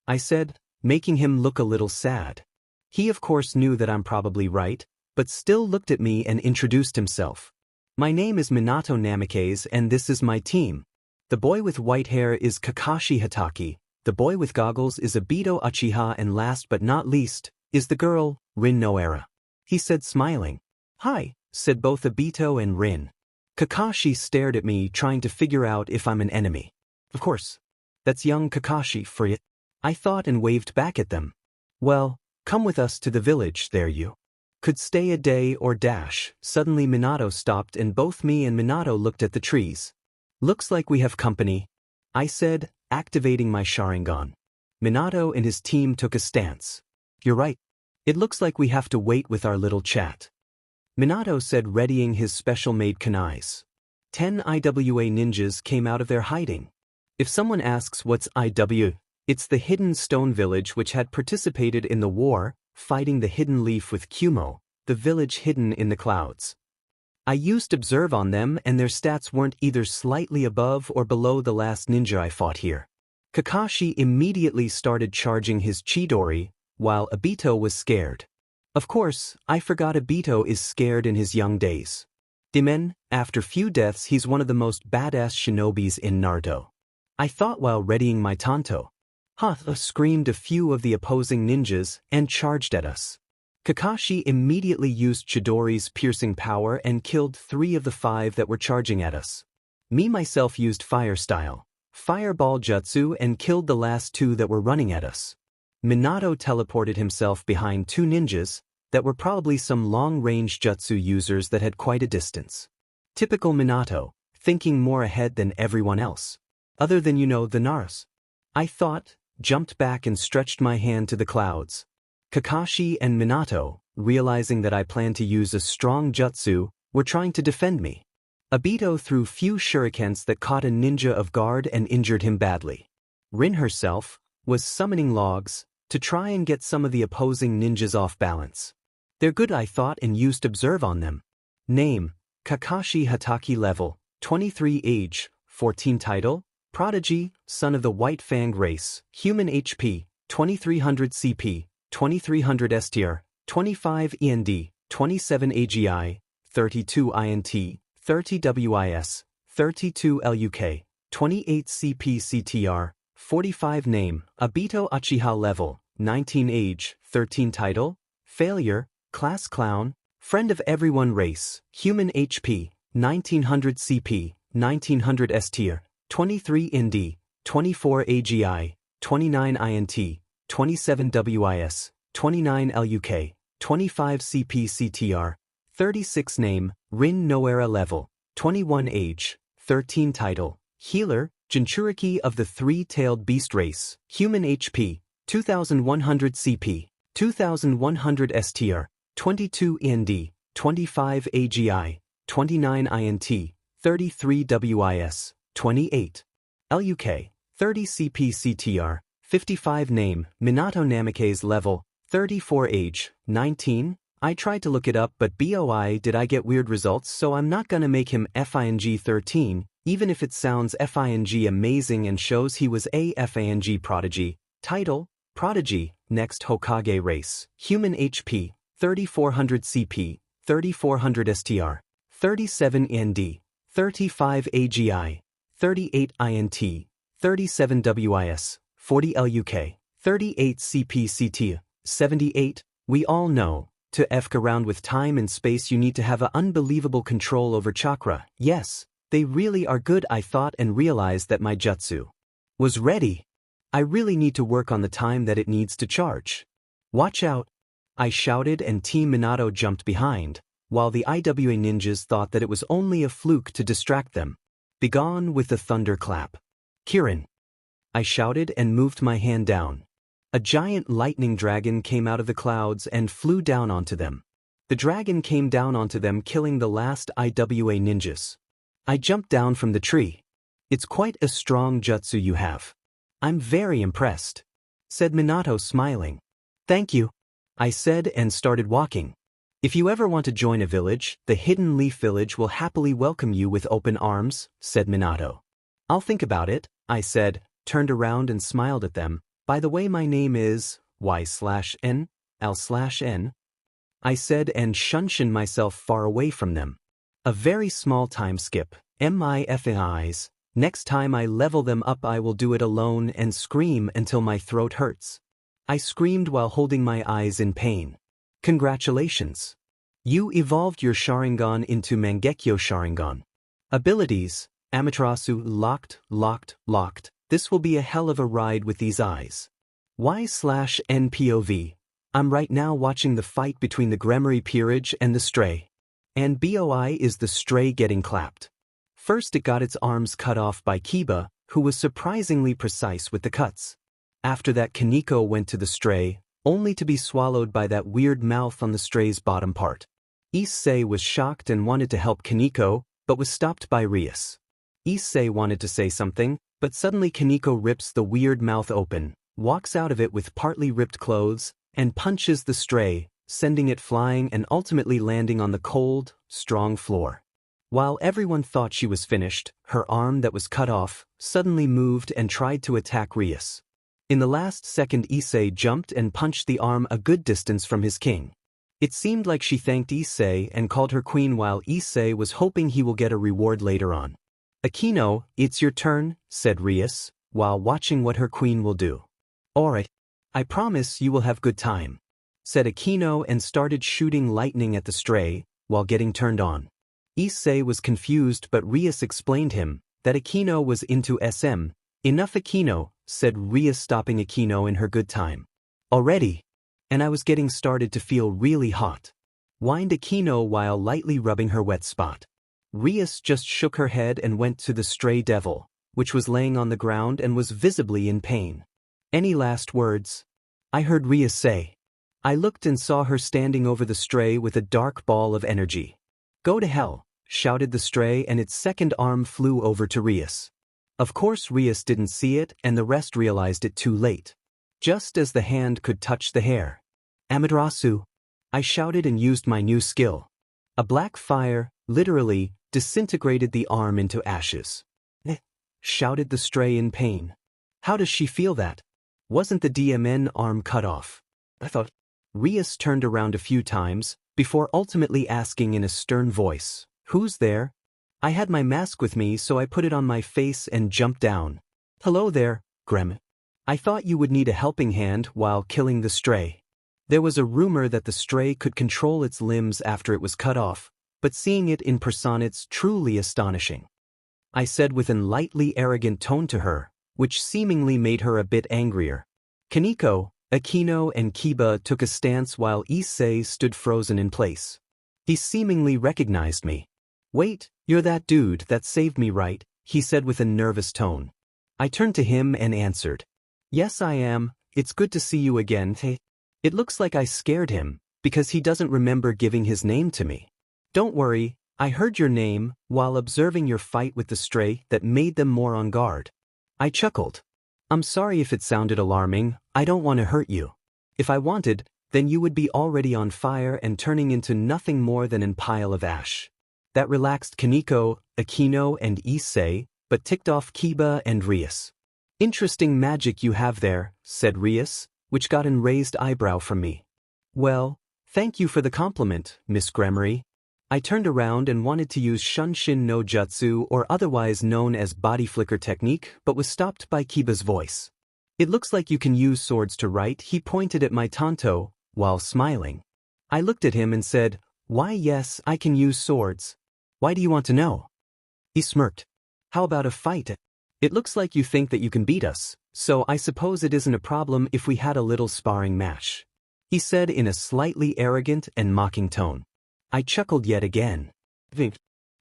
I said, making him look a little sad. He of course knew that I'm probably right, but still looked at me and introduced himself. "My name is Minato Namikaze and this is my team. The boy with white hair is Kakashi Hatake, the boy with goggles is Obito Uchiha, and last but not least, is the girl, Rin Noera," he said, smiling. "Hi," said both Obito and Rin. Kakashi stared at me, trying to figure out if I'm an enemy. Of course. That's young Kakashi for you, I thought, and waved back at them. "Well, come with us to the village there. You could stay a day or dash." Suddenly Minato stopped and both me and Minato looked at the trees. "Looks like we have company," I said, activating my Sharingan. Minato and his team took a stance. "You're right. It looks like we have to wait with our little chat," Minato said, readying his special-made kunais. 10 IWA ninjas came out of their hiding. If someone asks what's IW, it's the Hidden Stone Village which had participated in the war, fighting the Hidden Leaf with Kumo, the village hidden in the clouds. I used Observe on them and their stats weren't either slightly above or below the last ninja I fought here. Kakashi immediately started charging his Chidori, while Obito was scared. Of course, I forgot Obito is scared in his young days. Demen, after few deaths he's one of the most badass shinobis in Naruto. I thought while readying my Tanto. Screamed a few of the opposing ninjas and charged at us. Kakashi immediately used Chidori's piercing power and killed 3 of the 5 that were charging at us. Me myself used Fire Style, Fireball Jutsu, and killed the last 2 that were running at us. Minato teleported himself behind 2 ninjas that were probably some long-range jutsu users that had quite a distance. Typical Minato, thinking more ahead than everyone else. Other than the Naruto. I thought, jumped back and stretched my hand to the clouds. Kakashi and Minato, realizing that I planned to use a strong jutsu, were trying to defend me. Obito threw few shurikens that caught a ninja off guard and injured him badly. Rin herself was summoning logs to try and get some of the opposing ninjas off balance. They're good, I thought, and used Observe on them. Name, Kakashi Hatake. Level, 23. Age, 14. Title, Prodigy, son of the White Fang race. Human HP, 2300 CP, 2300 STR, 25 END, 27 AGI, 32 INT, 30 WIS, 32 LUK, 28 CP CTR, 45 Name, Obito Uchiha. Level, 19. Age, 13. Title, Failure, Class Clown, Friend of Everyone race. Human HP, 1900 CP, 1900 STR, 23 ND, 24 AGI, 29 INT, 27 WIS, 29 LUK, 25 CP CTR, 36 Name, Rin Noera. Level, 21. Age, 13. Title, Healer, Jinchuriki of the Three-Tailed Beast race. Human HP, 2100 CP, 2100 STR, 22 END, 25 AGI, 29 INT, 33 WIS, 28 LUK, 30 CPCTR, 55 Name, Minato Namikaze Level, 34 Age, 19. I tried to look it up but boy did I get weird results, so I'm not gonna make him FING 13, even if it sounds FING amazing and shows he was a FING prodigy. Title, Prodigy, Next Hokage Race, Human HP, 3400 CP, 3400 STR, 37 ND, 35 AGI, 38 INT, 37 WIS, 40 LUK, 38 CPCT, 78. We all know, to F around with time and space you need to have a unbelievable control over chakra. Yes, they really are good. I thought and realized that my jutsu was ready. I really need to work on the time that it needs to charge. Watch out! I shouted and Team Minato jumped behind, while the IWA ninjas thought that it was only a fluke to distract them. Begone with the thunderclap. Kirin! I shouted and moved my hand down. A giant lightning dragon came out of the clouds and flew down onto them. The dragon came down onto them, killing the last IWA ninjas. I jumped down from the tree. It's quite a strong jutsu you have. I'm very impressed, said Minato smiling. Thank you, I said and started walking. If you ever want to join a village, the Hidden Leaf Village will happily welcome you with open arms, said Minato. I'll think about it, I said, turned around and smiled at them. By the way, my name is Y/N, L/N. I said and shunshed myself far away from them. A very small time skip, MIFAIs. Next time I level them up I will do it alone and scream until my throat hurts. I screamed while holding my eyes in pain. Congratulations! You evolved your Sharingan into Mangekyo Sharingan. Abilities, Amaterasu locked. This will be a hell of a ride with these eyes. Y/N POV. I'm right now watching the fight between the Gremory Peerage and the Stray. And BOI is the Stray getting clapped. First it got its arms cut off by Kiba, who was surprisingly precise with the cuts. After that Kaneko went to the Stray, only to be swallowed by that weird mouth on the Stray's bottom part. Issei was shocked and wanted to help Kaneko, but was stopped by Rias. Issei wanted to say something, but suddenly Kaneko rips the weird mouth open, walks out of it with partly ripped clothes, and punches the Stray, sending it flying and ultimately landing on the cold, strong floor. While everyone thought she was finished, her arm that was cut off suddenly moved and tried to attack Rias. In the last second Issei jumped and punched the arm a good distance from his king. It seemed like she thanked Issei and called her queen while Issei was hoping he will get a reward later on. Akino, it's your turn, said Rias, while watching what her queen will do. Alright, I promise you will have good time, said Akino and started shooting lightning at the Stray, while getting turned on. Issei was confused but Rias explained him that Akino was into SM. Enough Akino, said Rias stopping Akino in her good time. Already? And I was getting started to feel really hot, whined Akino while lightly rubbing her wet spot. Rias just shook her head and went to the Stray Devil, which was laying on the ground and was visibly in pain. Any last words? I heard Rias say. I looked and saw her standing over the Stray with a dark ball of energy. Go to hell, shouted the Stray and its second arm flew over to Rias. Of course Rias didn't see it and the rest realized it too late. Just as the hand could touch the hair. Amaterasu! I shouted and used my new skill. A black fire, literally, disintegrated the arm into ashes. Shouted the Stray in pain. How does she feel that? Wasn't the DMN arm cut off? I thought. Rias turned around a few times, before ultimately asking in a stern voice, who's there? I had my mask with me so I put it on my face and jumped down. Hello there, Grem. I thought you would need a helping hand while killing the Stray. There was a rumor that the Stray could control its limbs after it was cut off, but seeing it in person it's truly astonishing. I said with an lightly arrogant tone to her, which seemingly made her a bit angrier. Kaneko, Akino and Kiba took a stance while Issei stood frozen in place. He seemingly recognized me. Wait, you're that dude that saved me, right? He said with a nervous tone. I turned to him and answered. Yes, I am. It's good to see you again. It looks like I scared him, because he doesn't remember giving his name to me. Don't worry, I heard your name while observing your fight with the stray that made them more on guard. I chuckled. I'm sorry if it sounded alarming, I don't want to hurt you. If I wanted, then you would be already on fire and turning into nothing more than a pile of ash. That relaxed Kaneko, Akino and Issei, but ticked off Kiba and Rias. Interesting magic you have there, said Rias, which got an raised eyebrow from me. Well, thank you for the compliment, Miss Gremory. I turned around and wanted to use Shunshin no Jutsu or otherwise known as body flicker technique but was stopped by Kiba's voice. It looks like you can use swords to write, he pointed at my tanto, while smiling. I looked at him and said, why yes, I can use swords. Why do you want to know? He smirked. How about a fight? It looks like you think that you can beat us, so I suppose it isn't a problem if we had a little sparring match. He said in a slightly arrogant and mocking tone. I chuckled yet again.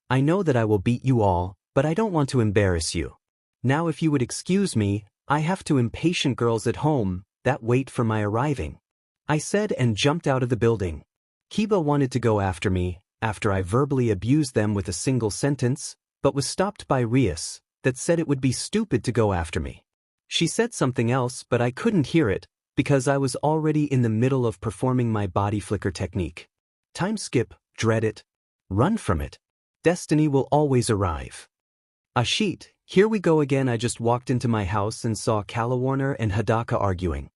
I know that I will beat you all, but I don't want to embarrass you. Now if you would excuse me, I have to impatient girls at home that wait for my arriving. I said and jumped out of the building. Kiba wanted to go after me, after I verbally abused them with a single sentence, but was stopped by Rias, that said it would be stupid to go after me. She said something else but I couldn't hear it, because I was already in the middle of performing my body flicker technique. Time skip, dread it. Run from it. Destiny will always arrive. Ashit, here we go again. I just walked into my house and saw Calawarner and Hadaka arguing.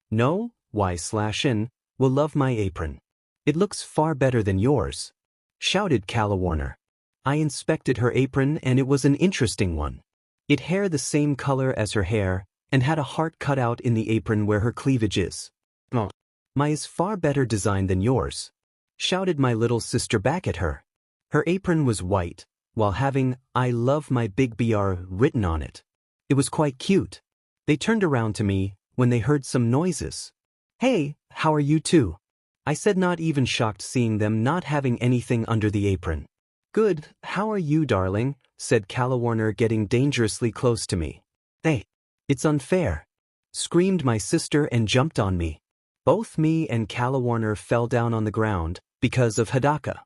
No, Y/N, will love my apron. It looks far better than yours, shouted Calawarner. I inspected her apron and it was an interesting one. It hair the same color as her hair, and had a heart cut out in the apron where her cleavage is. Oh. My is far better designed than yours, shouted my little sister back at her. Her apron was white, while having, I love my big BR written on it. It was quite cute. They turned around to me when they heard some noises. Hey, how are you two? I said, not even shocked seeing them not having anything under the apron. Good, how are you, darling? Said Calawarner, getting dangerously close to me. Hey, it's unfair, screamed my sister and jumped on me. Both me and Calawarner fell down on the ground because of Hadaka.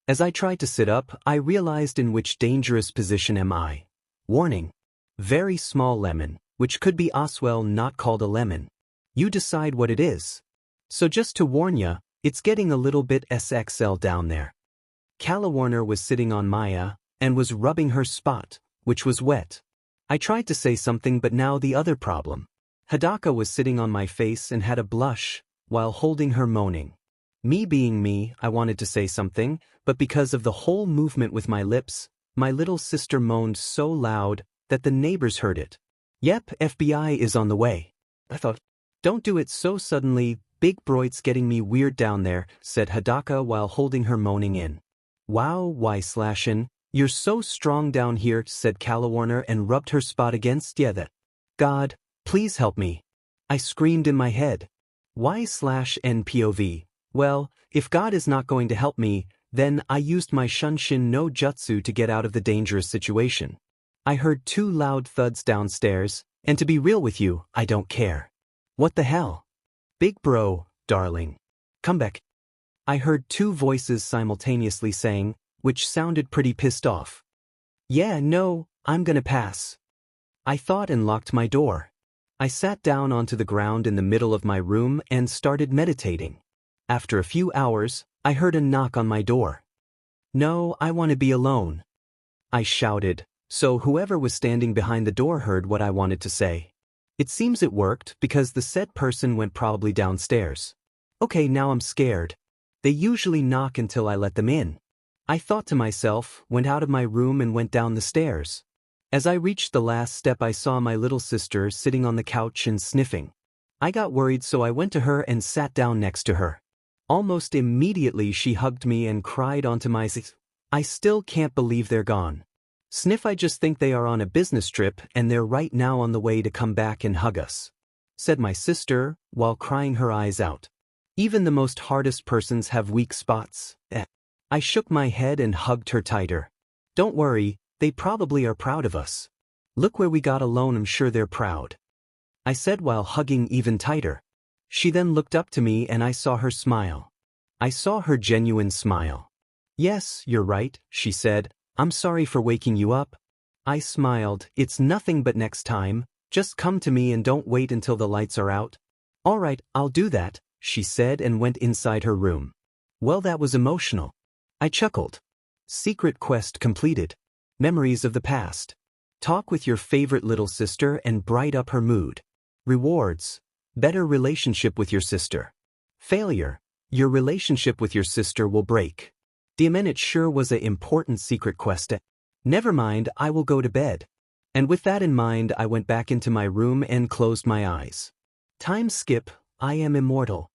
As I tried to sit up, I realized in which dangerous position am I. Warning. Very small lemon, which could be Oswell not called a lemon. You decide what it is. So just to warn ya, it's getting a little bit SXL down there. Calawarner was sitting on Maya, and was rubbing her spot, which was wet. I tried to say something but now the other problem. Hadaka was sitting on my face and had a blush, while holding her moaning. Me being me, I wanted to say something, but because of the whole movement with my lips, my little sister moaned so loud that the neighbors heard it. Yep, FBI is on the way. I thought, don't do it so suddenly, big broit's getting me weird down there, said Hadaka while holding her moaning in. Wow, Y/N, you're so strong down here, said Calawarner and rubbed her spot against that. God, please help me. I screamed in my head. Y/N POV. Well, if God is not going to help me, then I used my Shunshin no Jutsu to get out of the dangerous situation. I heard 2 loud thuds downstairs, and to be real with you, I don't care. What the hell? Big bro, darling. Come back. I heard 2 voices simultaneously saying, which sounded pretty pissed off. Yeah, no, I'm gonna pass. I thought and locked my door. I sat down onto the ground in the middle of my room and started meditating. After a few hours, I heard a knock on my door. No, I want to be alone, I shouted, so whoever was standing behind the door heard what I wanted to say. It seems it worked because the said person went probably downstairs. Okay, now I'm scared. They usually knock until I let them in. I thought to myself, went out of my room and went down the stairs. As I reached the last step, I saw my little sister sitting on the couch and sniffing. I got worried, so I went to her and sat down next to her. Almost immediately she hugged me and cried onto my seat. I still can't believe they're gone. Sniff, I just think they are on a business trip and they're right now on the way to come back and hug us, said my sister, while crying her eyes out. Even the most hardest persons have weak spots. I shook my head and hugged her tighter. Don't worry, they probably are proud of us. Look where we got alone, I'm sure they're proud, I said while hugging even tighter. She then looked up to me and I saw her smile. I saw her genuine smile. Yes, you're right, she said. I'm sorry for waking you up. I smiled. It's nothing but next time. Just come to me and don't wait until the lights are out. All right, I'll do that, she said and went inside her room. Well, that was emotional. I chuckled. Secret quest completed. Memories of the past. Talk with your favorite little sister and bright up her mood. Rewards. Better relationship with your sister. Failure. Your relationship with your sister will break. Damn, it sure was a important secret quest. Never mind, I will go to bed. And with that in mind, I went back into my room and closed my eyes. Time skip, I am immortal.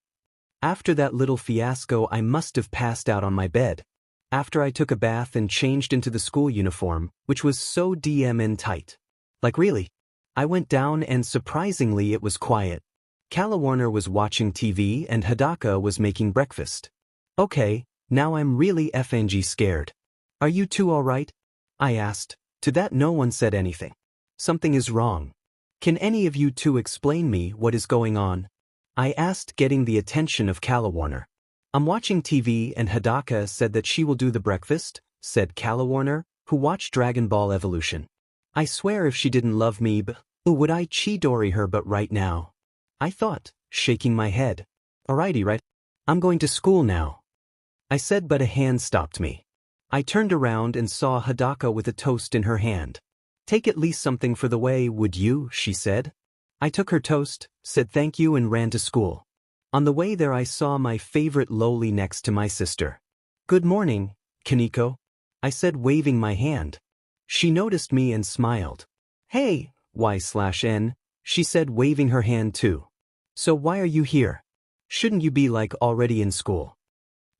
After that little fiasco, I must have passed out on my bed. After I took a bath and changed into the school uniform, which was so DMN tight. Like really. I went down and surprisingly it was quiet. Calawarner was watching TV and Hidaka was making breakfast. Okay, now I'm really FNG scared. Are you two alright? I asked. To that no one said anything. Something is wrong. Can any of you two explain me what is going on? I asked, getting the attention of Calawarner. I'm watching TV and Hidaka said that she will do the breakfast, said Calawarner, who watched Dragon Ball Evolution. I swear if she didn't love me, would I Chidori her but right now? I thought, shaking my head. Alrighty, right? I'm going to school now. I said, but a hand stopped me. I turned around and saw Hidaka with a toast in her hand. Take at least something for the way, would you? She said. I took her toast, said thank you and ran to school. On the way there I saw my favorite loli next to my sister. Good morning, Kaneko, I said, waving my hand. She noticed me and smiled. Hey, Y/N, she said, waving her hand too. So why are you here? Shouldn't you be like already in school?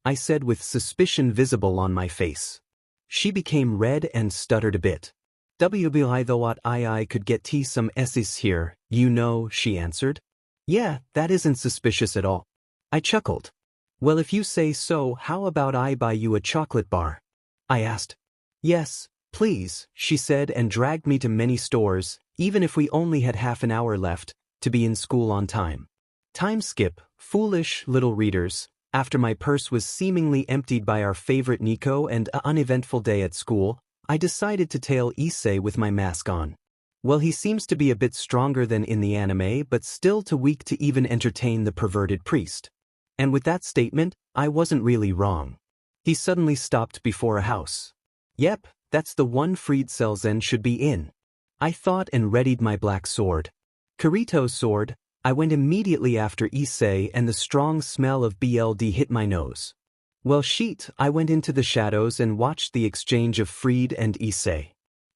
I said with suspicion visible on my face. She became red and stuttered a bit. WBI though what I could get some S's here, you know, she answered. Yeah, that isn't suspicious at all. I chuckled. Well, if you say so, how about I buy you a chocolate bar? I asked. Yes, please, she said and dragged me to many stores, even if we only had half an hour left, to be in school on time. Time skip, foolish little readers. After my purse was seemingly emptied by our favorite Nico and an uneventful day at school, I decided to tail Issei with my mask on. Well, he seems to be a bit stronger than in the anime but still too weak to even entertain the perverted priest. And with that statement, I wasn't really wrong. He suddenly stopped before a house. Yep, that's the one Friedselzen should be in. I thought and readied my black sword. Kirito's sword. I went immediately after Issei and the strong smell of BLD hit my nose. Well, sheet, I went into the shadows and watched the exchange of Fried and Issei.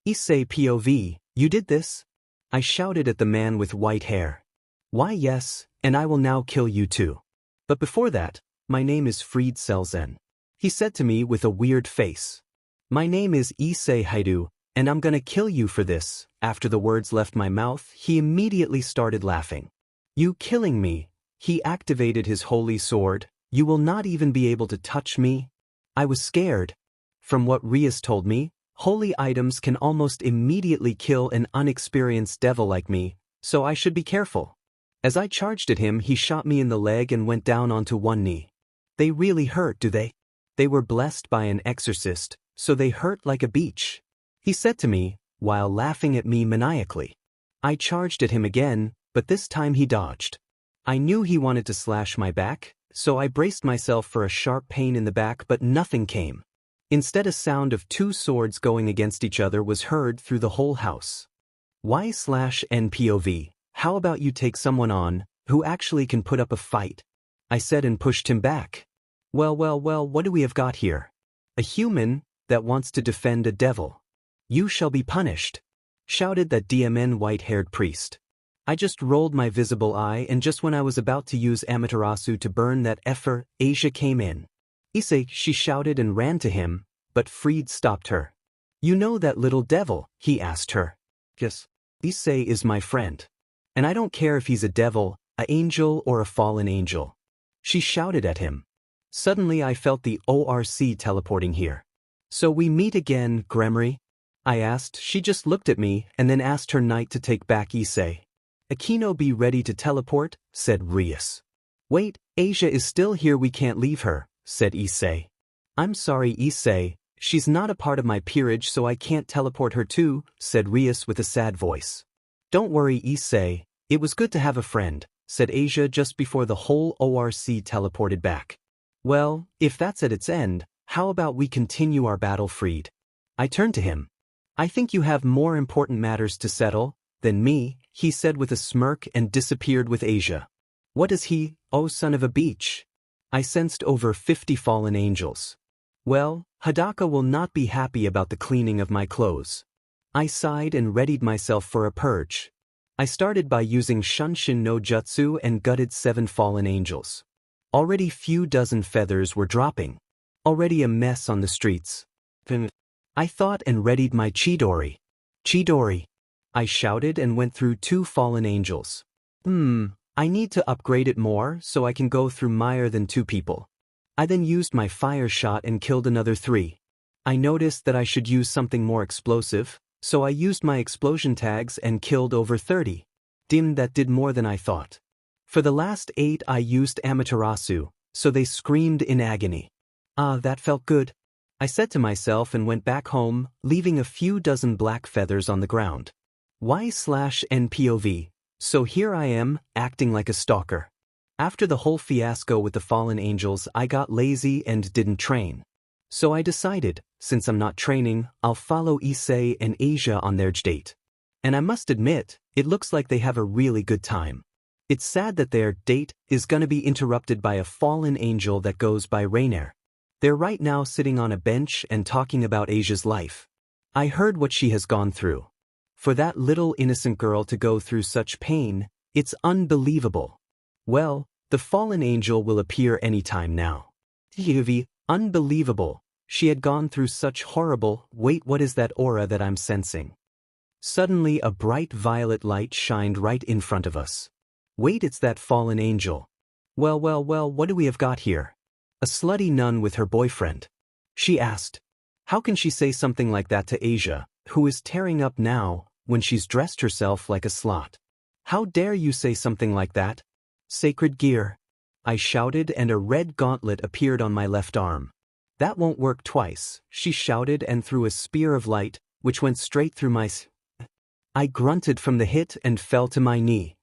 Issei POV, you did this? I shouted at the man with white hair. Why yes, and I will now kill you too. But before that, my name is Friedselzen. He said to me with a weird face. My name is Issei Haidu, and I'm gonna kill you for this. After the words left my mouth, he immediately started laughing. You killing me? He activated his holy sword. You will not even be able to touch me? I was scared. From what Rias told me, holy items can almost immediately kill an unexperienced devil like me, so I should be careful. As I charged at him, he shot me in the leg and went down onto one knee. They really hurt, do they? They were blessed by an exorcist, so they hurt like a beach. He said to me, while laughing at me maniacally. I charged at him again, but this time he dodged. I knew he wanted to slash my back, so I braced myself for a sharp pain in the back, but nothing came. Instead, a sound of two swords going against each other was heard through the whole house. Y/NPOV, how about you take someone on, who actually can put up a fight? I said and pushed him back. Well, what do we have got here? A human that wants to defend a devil. You shall be punished, shouted that DMN white-haired priest. I just rolled my visible eye, and just when I was about to use Amaterasu to burn that effer, Asia came in. Issei, she shouted and ran to him, but Fried stopped her. You know that little devil? He asked her. Yes. Issei is my friend. And I don't care if he's a devil, an angel or a fallen angel. She shouted at him. Suddenly I felt the ORC teleporting here. So we meet again, Gremory? I asked. She just looked at me and then asked her knight to take back Issei. Akino be ready to teleport, said Rias. Wait, Asia is still here, we can't leave her, said Issei. I'm sorry, Issei, she's not a part of my peerage so I can't teleport her too, said Rias with a sad voice. Don't worry, Issei, it was good to have a friend, said Asia just before the whole ORC teleported back. Well, if that's at its end, how about we continue our battle freed? I turned to him. I think you have more important matters to settle than me, he said with a smirk and disappeared with Asia. What is he, oh son of a beach? I sensed over 50 fallen angels. Well, Hidaka will not be happy about the cleaning of my clothes. I sighed and readied myself for a purge. I started by using Shunshin no Jutsu and gutted 7 fallen angels. Already few dozen feathers were dropping. Already a mess on the streets. I thought and readied my Chidori. Chidori. I shouted and went through 2 fallen angels. I need to upgrade it more so I can go through more than 2 people. I then used my fire shot and killed another 3. I noticed that I should use something more explosive, so I used my explosion tags and killed over 30. That did more than I thought. For the last 8 I used Amaterasu, so they screamed in agony. That felt good. I said to myself and went back home, leaving a few dozen black feathers on the ground. Y/NPOV, so here I am, acting like a stalker. After the whole fiasco with the fallen angels I got lazy and didn't train. So I decided, since I'm not training, I'll follow Issei and Asia on their date. And I must admit, it looks like they have a really good time. It's sad that their date is gonna be interrupted by a fallen angel that goes by Rainer. They're right now sitting on a bench and talking about Asia's life. I heard what she has gone through. For that little innocent girl to go through such pain, it's unbelievable. Well, the fallen angel will appear anytime now. Unbelievable. She had gone through such horrible, wait, what is that aura that I'm sensing? Suddenly a bright violet light shined right in front of us. Wait, it's that fallen angel. Well, what do we have got here? A slutty nun with her boyfriend. She asked. How can she say something like that to Asia, who is tearing up now, when she's dressed herself like a slut? How dare you say something like that? Sacred gear. I shouted and a red gauntlet appeared on my left arm. That won't work twice, she shouted and threw a spear of light, which went straight through my I grunted from the hit and fell to my knee.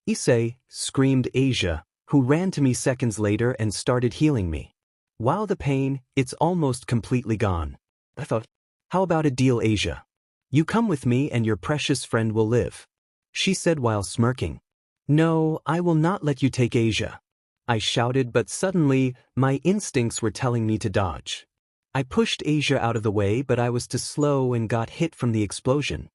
Issei, screamed Asia, who ran to me seconds later and started healing me. Wow, the pain, it's almost completely gone. I thought, how about a deal, Asia? You come with me and your precious friend will live. She said while smirking. No, I will not let you take Asia. I shouted, but suddenly, my instincts were telling me to dodge. I pushed Asia out of the way, but I was too slow and got hit from the explosion.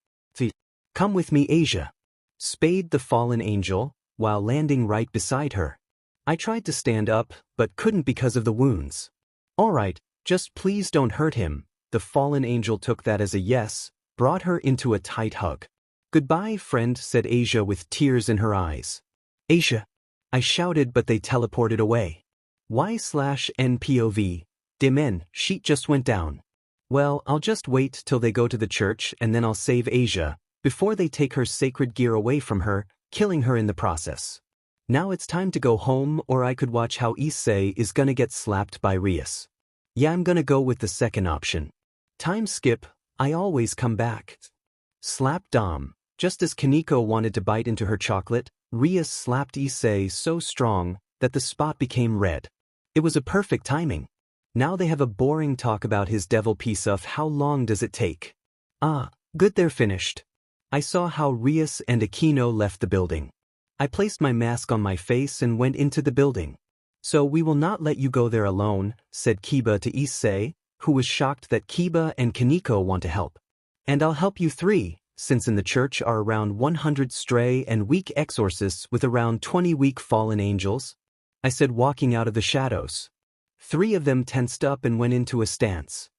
Come with me, Asia. Spade the fallen angel, while landing right beside her. I tried to stand up, but couldn't because of the wounds. All right, just please don't hurt him. The fallen angel took that as a yes, brought her into a tight hug. Goodbye, friend, said Asia with tears in her eyes. Asia. I shouted, but they teleported away. Y/NPOV. Dimen, sheet just went down. Well, I'll just wait till they go to the church and then I'll save Asia, before they take her sacred gear away from her, killing her in the process. Now it's time to go home, or I could watch how Issei is gonna get slapped by Rias. Yeah, I'm gonna go with the second option. Time skip, I always come back. Slap Dom. Just as Kaneko wanted to bite into her chocolate, Rias slapped Issei so strong that the spot became red. It was a perfect timing. Now they have a boring talk about his devil piece of how long does it take. Good, they're finished. I saw how Rias and Aquino left the building. I placed my mask on my face and went into the building. So we will not let you go there alone, said Kiba to Issei, who was shocked that Kiba and Kaneko want to help. And I'll help you 3, since in the church are around 100 stray and weak exorcists with around 20 weak fallen angels, I said, walking out of the shadows. 3 of them tensed up and went into a stance.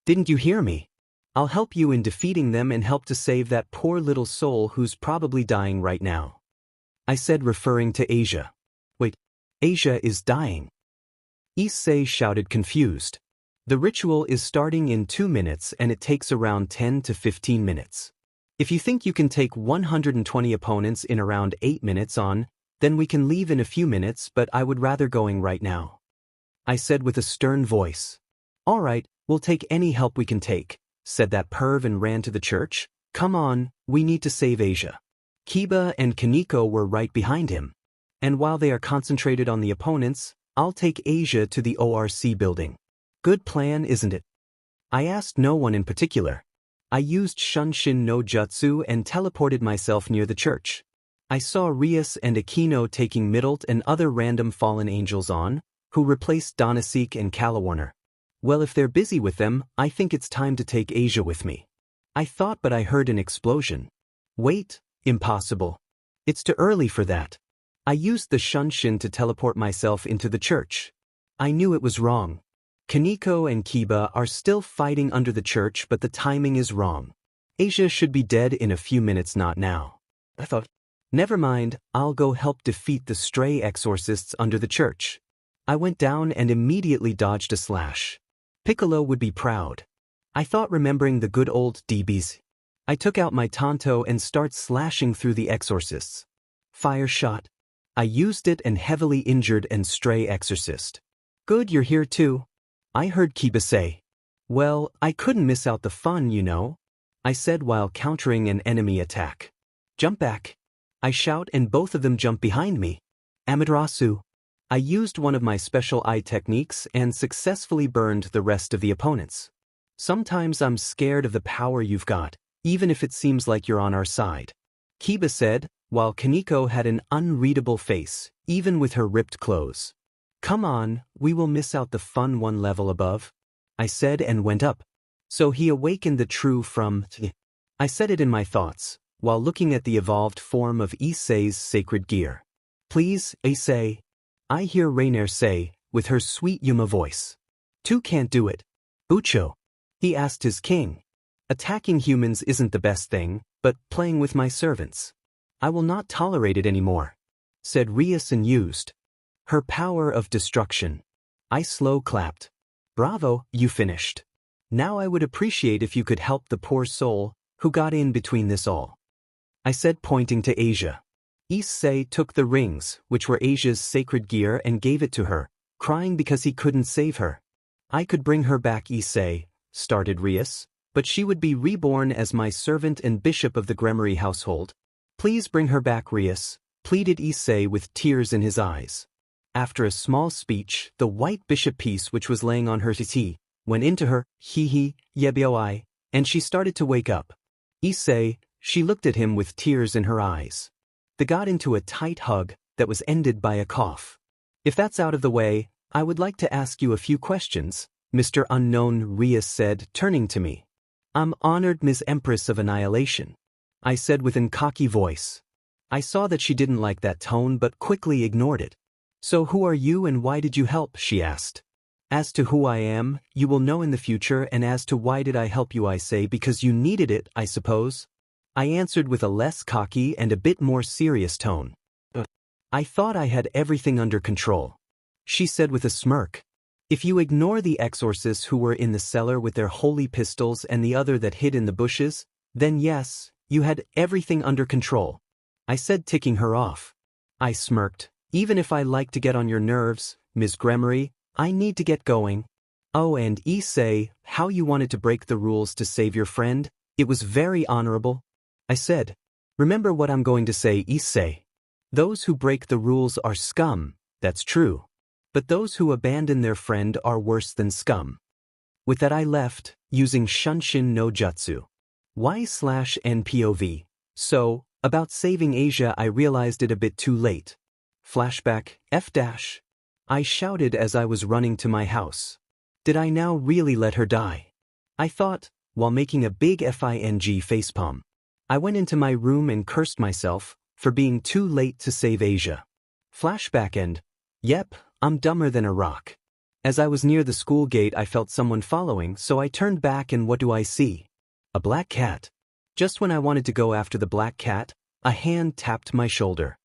Didn't you hear me? I'll help you in defeating them and help to save that poor little soul who's probably dying right now. I said, referring to Asia. Wait, Asia is dying? Issei shouted, confused. The ritual is starting in 2 minutes and it takes around 10 to 15 minutes. If you think you can take 120 opponents in around 8 minutes then we can leave in a few minutes, but I would rather going right now. I said with a stern voice. All right, we'll take any help we can take, said that perv and ran to the church. Come on, we need to save Asia. Kiba and Kaneko were right behind him. And while they are concentrated on the opponents, I'll take Asia to the ORC building. Good plan, isn't it? I asked no one in particular. I used Shunshin no Jutsu and teleported myself near the church. I saw Rias and Akino taking Middlet and other random fallen angels on, who replaced Donaseek and Calawarner. Well, if they're busy with them, I think it's time to take Asia with me. I thought, but I heard an explosion. Wait, impossible. It's too early for that. I used the Shunshin to teleport myself into the church. I knew it was wrong. Kaneko and Kiba are still fighting under the church, but the timing is wrong. Asia should be dead in a few minutes, not now. I thought, never mind, I'll go help defeat the stray exorcists under the church. I went down and immediately dodged a slash. Piccolo would be proud. I thought, remembering the good old DBs. I took out my Tonto and start slashing through the exorcists. Fire shot. I used it and heavily injured an stray exorcist. Good, you're here too. I heard Kiba say. Well, I couldn't miss out the fun, you know, I said while countering an enemy attack. Jump back. I shout and both of them jump behind me. Amaterasu. I used one of my special eye techniques and successfully burned the rest of the opponents. Sometimes I'm scared of the power you've got, even if it seems like you're on our side, Kiba said, while Kaneko had an unreadable face, even with her ripped clothes. Come on, we will miss out the fun one level above, I said and went up. So he awakened the true from. I said it in my thoughts, while looking at the evolved form of Issei's sacred gear. Please, Issei. I hear Rainier say, with her sweet Yuma voice. Two can't do it. Bucho. He asked his king. Attacking humans isn't the best thing, but playing with my servants. I will not tolerate it anymore, said Rias and used her power of destruction. I slow clapped. Bravo, you finished. Now I would appreciate if you could help the poor soul who got in between this all, I said, pointing to Asia. Issei took the rings, which were Asia's sacred gear, and gave it to her, crying because he couldn't save her. I could bring her back, Issei, started Rias, but she would be reborn as my servant and bishop of the Gremory household. Please bring her back, Rias, pleaded Issei with tears in his eyes. After a small speech, the white bishop piece which was laying on her titi went into her, yebioi, and she started to wake up. Issei, she looked at him with tears in her eyes. They got into a tight hug that was ended by a cough. If that's out of the way, I would like to ask you a few questions, Mr. Unknown, Rias said, turning to me. I'm honored, Ms. Empress of Annihilation, I said with an cocky voice. I saw that she didn't like that tone but quickly ignored it. So who are you and why did you help, she asked. As to who I am, you will know in the future, and as to why did I help you, I say because you needed it, I suppose. I answered with a less cocky and a bit more serious tone. I thought I had everything under control, she said with a smirk. If you ignore the exorcists who were in the cellar with their holy pistols and the other that hid in the bushes, then yes, you had everything under control, I said, ticking her off. I smirked. Even if I like to get on your nerves, Ms. Gremory, I need to get going. Oh, and Issei, how you wanted to break the rules to save your friend, it was very honorable, I said. Remember what I'm going to say, Issei. Those who break the rules are scum, that's true. But those who abandon their friend are worse than scum. With that I left, using Shunshin no Jutsu. Y/NPOV. So, about saving Asia, I realized it a bit too late. Flashback, F-. I shouted as I was running to my house. Did I now really let her die? I thought, while making a big FING facepalm. I went into my room and cursed myself for being too late to save Asia. Flashback end. Yep, I'm dumber than a rock. As I was near the school gate, I felt someone following, so I turned back and what do I see? A black cat. Just when I wanted to go after the black cat, a hand tapped my shoulder.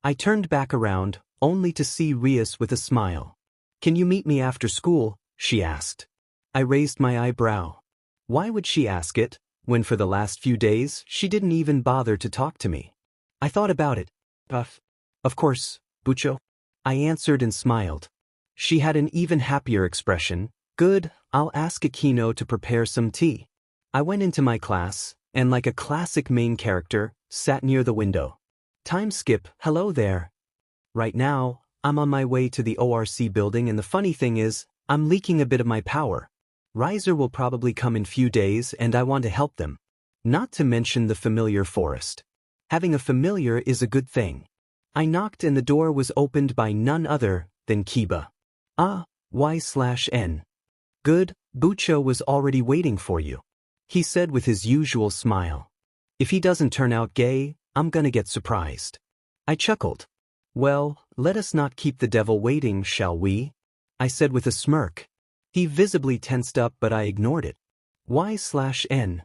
I turned back around, only to see Rias with a smile. Can you meet me after school? She asked. I raised my eyebrow. Why would she ask it, when for the last few days she didn't even bother to talk to me? I thought about it. Of course, Bucho, I answered and smiled. She had an even happier expression. Good, I'll ask Akino to prepare some tea. I went into my class, and like a classic main character, sat near the window. Time skip, hello there. Right now, I'm on my way to the ORC building, and the funny thing is, I'm leaking a bit of my power. Riser will probably come in few days and I want to help them. Not to mention the familiar forest. Having a familiar is a good thing. I knocked and the door was opened by none other than Kiba. Ah, Y/N. Good, Bucho was already waiting for you. He said with his usual smile. If he doesn't turn out gay, I'm gonna get surprised. I chuckled. Well, let us not keep the devil waiting, shall we? I said with a smirk. He visibly tensed up, but I ignored it. Y/N.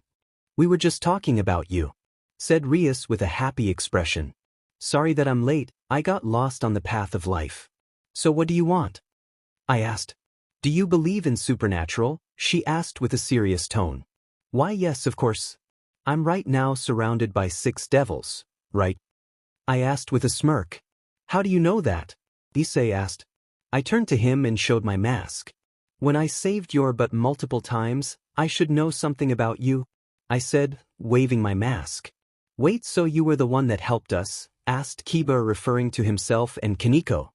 We were just talking about you, said Rias with a happy expression. Sorry that I'm late, I got lost on the path of life. So what do you want? I asked. Do you believe in supernatural? She asked with a serious tone. Why yes, of course. I'm right now surrounded by 6 devils, right? I asked with a smirk. How do you know that? Issei asked. I turned to him and showed my mask. When I saved your butt multiple times, I should know something about you, I said, waving my mask. Wait, so you were the one that helped us? Asked Kiba, referring to himself and Kaneko.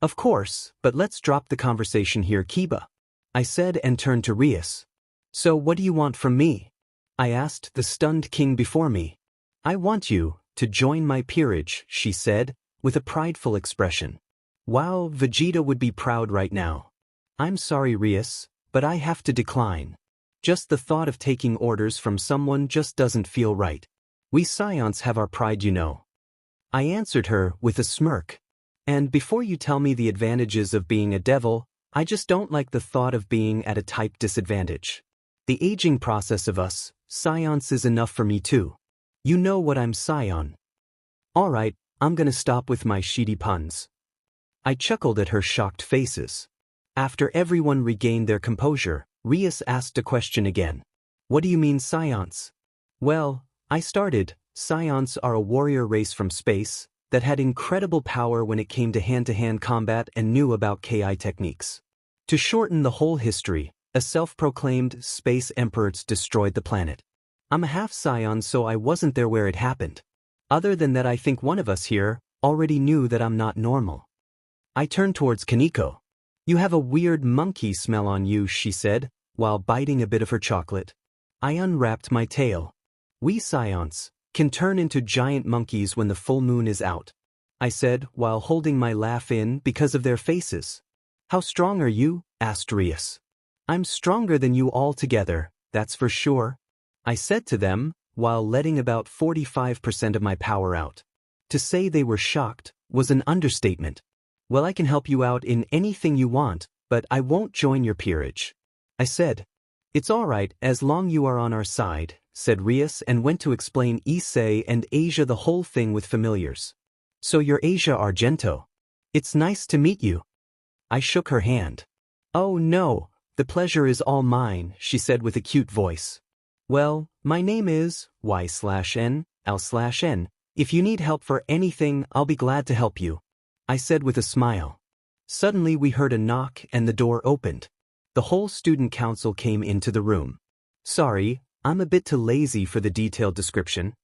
Of course, but let's drop the conversation here, Kiba, I said, and turned to Rias. So what do you want from me? I asked the stunned king before me. I want you to join my peerage, she said, with a prideful expression. Wow, Vegeta would be proud right now. I'm sorry, Rias, but I have to decline. Just the thought of taking orders from someone just doesn't feel right. We Scions have our pride, you know. I answered her with a smirk. And before you tell me the advantages of being a devil, I just don't like the thought of being at a type disadvantage. The aging process of us, Scions, is enough for me too. You know what I'm Scion. Alright, I'm gonna stop with my shitty puns. I chuckled at her shocked faces. After everyone regained their composure, Rias asked a question again. What do you mean Scions? Well, I started. Scions are a warrior race from space that had incredible power when it came to hand-to-hand combat and knew about KI techniques. To shorten the whole history, a self-proclaimed space emperor destroyed the planet. I'm a half Scion, so I wasn't there where it happened. Other than that, I think one of us here already knew that I'm not normal. I turned towards Kaneko. You have a weird monkey smell on you, she said, while biting a bit of her chocolate. I unwrapped my tail. We Scions can turn into giant monkeys when the full moon is out, I said, while holding my laugh in because of their faces. How strong are you? Asked Rias. I'm stronger than you all together, that's for sure, I said to them, while letting about 45% of my power out. To say they were shocked was an understatement. Well, I can help you out in anything you want, but I won't join your peerage, I said. It's all right as long you are on our side, said Rias, and went to explain Issei and Asia the whole thing with familiars. So you're Asia Argento. It's nice to meet you. I shook her hand. Oh no, the pleasure is all mine, she said with a cute voice. Well, my name is Y/N, L/N. If you need help for anything, I'll be glad to help you, I said with a smile. Suddenly we heard a knock and the door opened. The whole student council came into the room. Sorry, I'm a bit too lazy for the detailed description.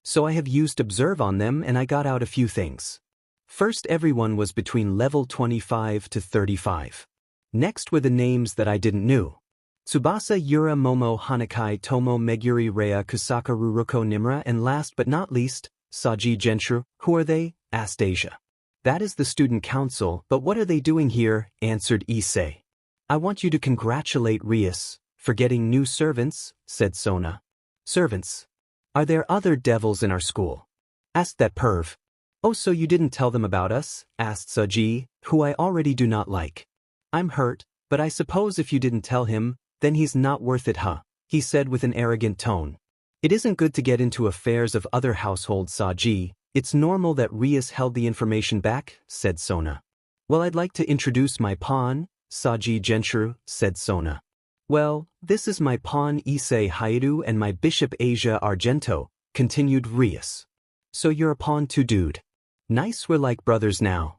So I have used observe on them and I got out a few things. First, everyone was between level 25 to 35. Next were the names that I didn't know. Tsubasa, Yura, Momo, Hanakai, Tomo, Meguri, Rea, Kusaka, Ruruko, Nimra, and last but not least, Saji Genshu. Who are they? Asked Asia. That is the student council, but what are they doing here? Answered Issei. I want you to congratulate Rias for getting new servants, said Sona. Servants? Are there other devils in our school? Asked that perv. Oh, so you didn't tell them about us? Asked Saji, who I already do not like. I'm hurt, but I suppose if you didn't tell him, then he's not worth it, huh? He said with an arrogant tone. It isn't good to get into affairs of other households, Saji. It's normal that Rias held the information back, said Sona. Well, I'd like to introduce my pawn, Saji Genshu, said Sona. Well, this is my pawn Issei Haidu and my bishop Asia Argento, continued Rias. So you're a pawn too, dude. Nice, we're like brothers now.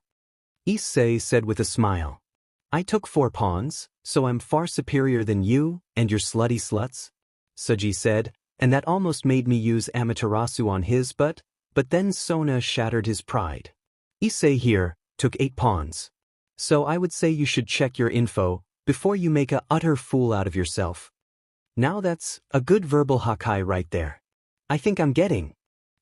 Issei said with a smile. I took 4 pawns, So I'm far superior than you and your slutty sluts? Suji said, and that almost made me use Amaterasu on his but then Sona shattered his pride. Issei here took 8 pawns. So I would say you should check your info before you make a utter fool out of yourself. Now that's a good verbal Hakai right there. I think I'm getting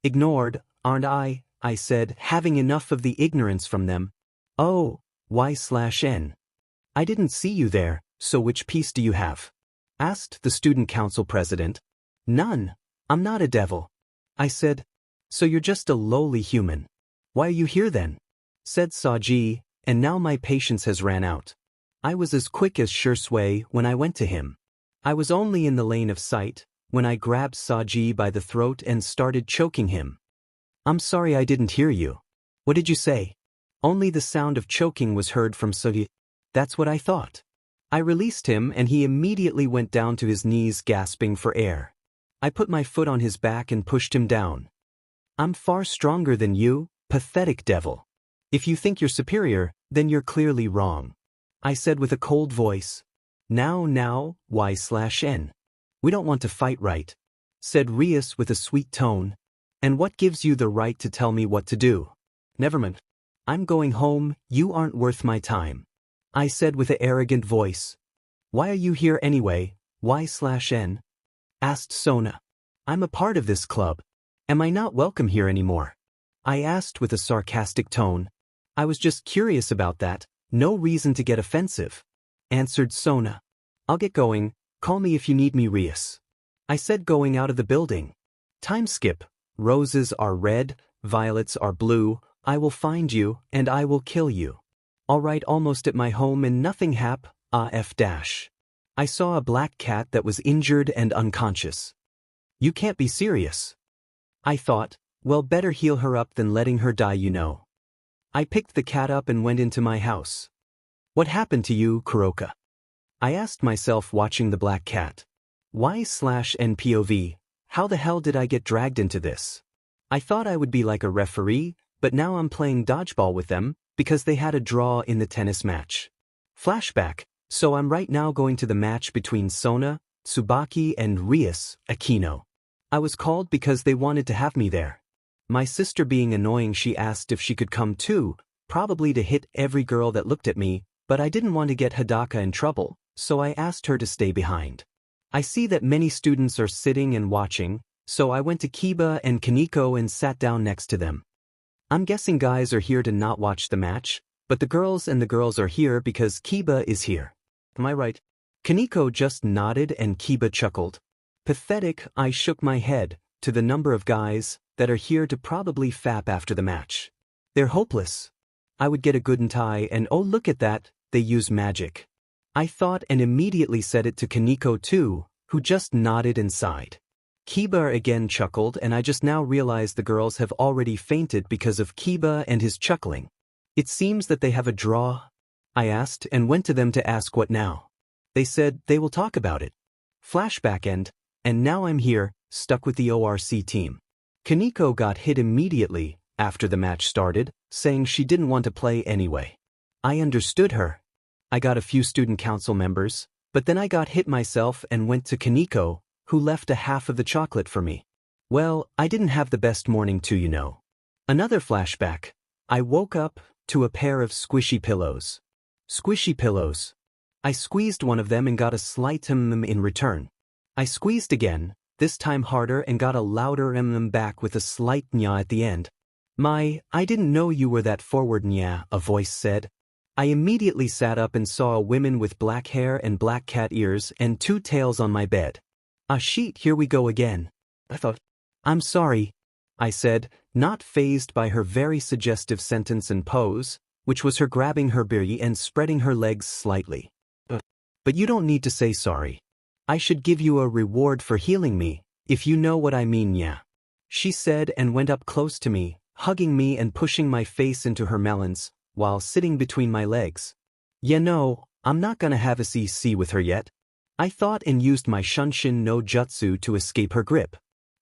ignored, aren't I said, having enough of the ignorance from them. Oh, Y/N. I didn't see you there, so which piece do you have? Asked the student council president. None. I'm not a devil. I said. So you're just a lowly human. Why are you here then? Said Saji, and now my patience has ran out. I was as quick as Shursui when I went to him. I was only in the lane of sight when I grabbed Saji by the throat and started choking him. I'm sorry I didn't hear you. What did you say? Only the sound of choking was heard from Saji. That's what I thought. I released him and he immediately went down to his knees gasping for air. I put my foot on his back and pushed him down. I'm far stronger than you, pathetic devil. If you think you're superior, then you're clearly wrong. I said with a cold voice. Now, Y/N. We don't want to fight, right? Said Rias with a sweet tone. And what gives you the right to tell me what to do? Never mind. I'm going home, you aren't worth my time. I said with an arrogant voice. Why are you here anyway, Y/N? Asked Sona. I'm a part of this club. Am I not welcome here anymore? I asked with a sarcastic tone. I was just curious about that, no reason to get offensive. Answered Sona. I'll get going, call me if you need me, Rias. I said going out of the building. Time skip. Roses are red, violets are blue, I will find you, and I will kill you. Alright, almost at my home and nothing F dash. I saw a black cat that was injured and unconscious. You can't be serious. I thought, well, better heal her up than letting her die, you know. I picked the cat up and went into my house. What happened to you, Kuroka? I asked myself watching the black cat. Y/N POV, how the hell did I get dragged into this? I thought I would be like a referee, but now I'm playing dodgeball with them because they had a draw in the tennis match. Flashback, so I'm right now going to the match between Sona, Tsubaki and Rias, Aquino. I was called because they wanted to have me there. My sister being annoying, she asked if she could come too, probably to hit every girl that looked at me, but I didn't want to get Hidaka in trouble, so I asked her to stay behind. I see that many students are sitting and watching, so I went to Kiba and Kaneko and sat down next to them. I'm guessing guys are here to not watch the match, but the girls are here because Kiba is here. Am I right? Kaneko just nodded and Kiba chuckled. Pathetic, I shook my head, to the number of guys that are here to probably fap after the match. They're hopeless. I would get a good tie and oh look at that, they use magic. I thought and immediately said it to Kaneko too, who just nodded and sighed. Kiba again chuckled and I just now realized the girls have already fainted because of Kiba and his chuckling. It seems that they have a draw. I asked and went to them to ask what now. They said they will talk about it. Flashback end. And now I'm here, stuck with the ORC team. Kaneko got hit immediately after the match started, saying she didn't want to play anyway. I understood her. I got a few student council members, but then I got hit myself and went to Kaneko, who left a half of the chocolate for me. Well, I didn't have the best morning too, you know. Another flashback. I woke up to a pair of squishy pillows. Squishy pillows. I squeezed one of them and got a slight in return. I squeezed again, this time harder and got a louder back with a slight nya at the end. I didn't know you were that forward nya, a voice said. I immediately sat up and saw a woman with black hair and black cat ears and 2 tails on my bed. Ah shit, here we go again. I thought. I'm sorry, I said, not fazed by her very suggestive sentence and pose, which was her grabbing her berry and spreading her legs slightly. But you don't need to say sorry. I should give you a reward for healing me, if you know what I mean, yeah. She said and went up close to me, hugging me and pushing my face into her melons, while sitting between my legs. Yeah, no, I'm not gonna have a CC with her yet. I thought and used my Shunshin no Jutsu to escape her grip.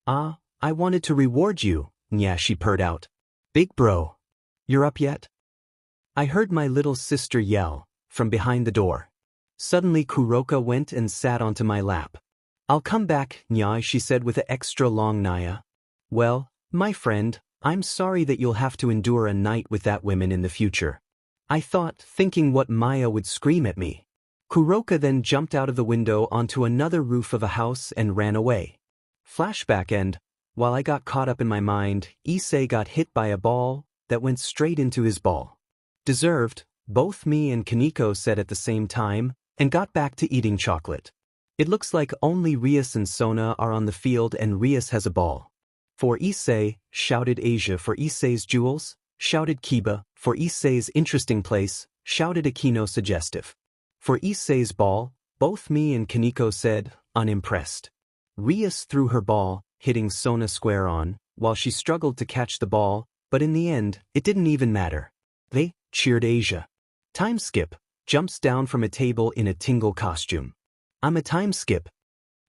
Ah, I wanted to reward you, yeah, she purred out. Big bro. You're up yet? I heard my little sister yell, from behind the door. Suddenly Kuroka went and sat onto my lap. I'll come back, Nyai, she said with an extra long Naya. Well, my friend, I'm sorry that you'll have to endure a night with that woman in the future. I thought, thinking what Maya would scream at me. Kuroka then jumped out of the window onto another roof of a house and ran away. Flashback end, while I got caught up in my mind, Issei got hit by a ball that went straight into his ball. Deserved, both me and Kaneko said at the same time, and got back to eating chocolate. It looks like only Rias and Sona are on the field and Rias has a ball. For Issei, shouted Asia. For Issei's jewels, shouted Kiba. For Issei's interesting place, shouted Akino suggestive. For Issei's ball, both me and Kaneko said, unimpressed. Rias threw her ball, hitting Sona square on, while she struggled to catch the ball, but in the end, it didn't even matter. They cheered Asia. Time skip, jumps down from a table in a tingle costume. I'm a time skip.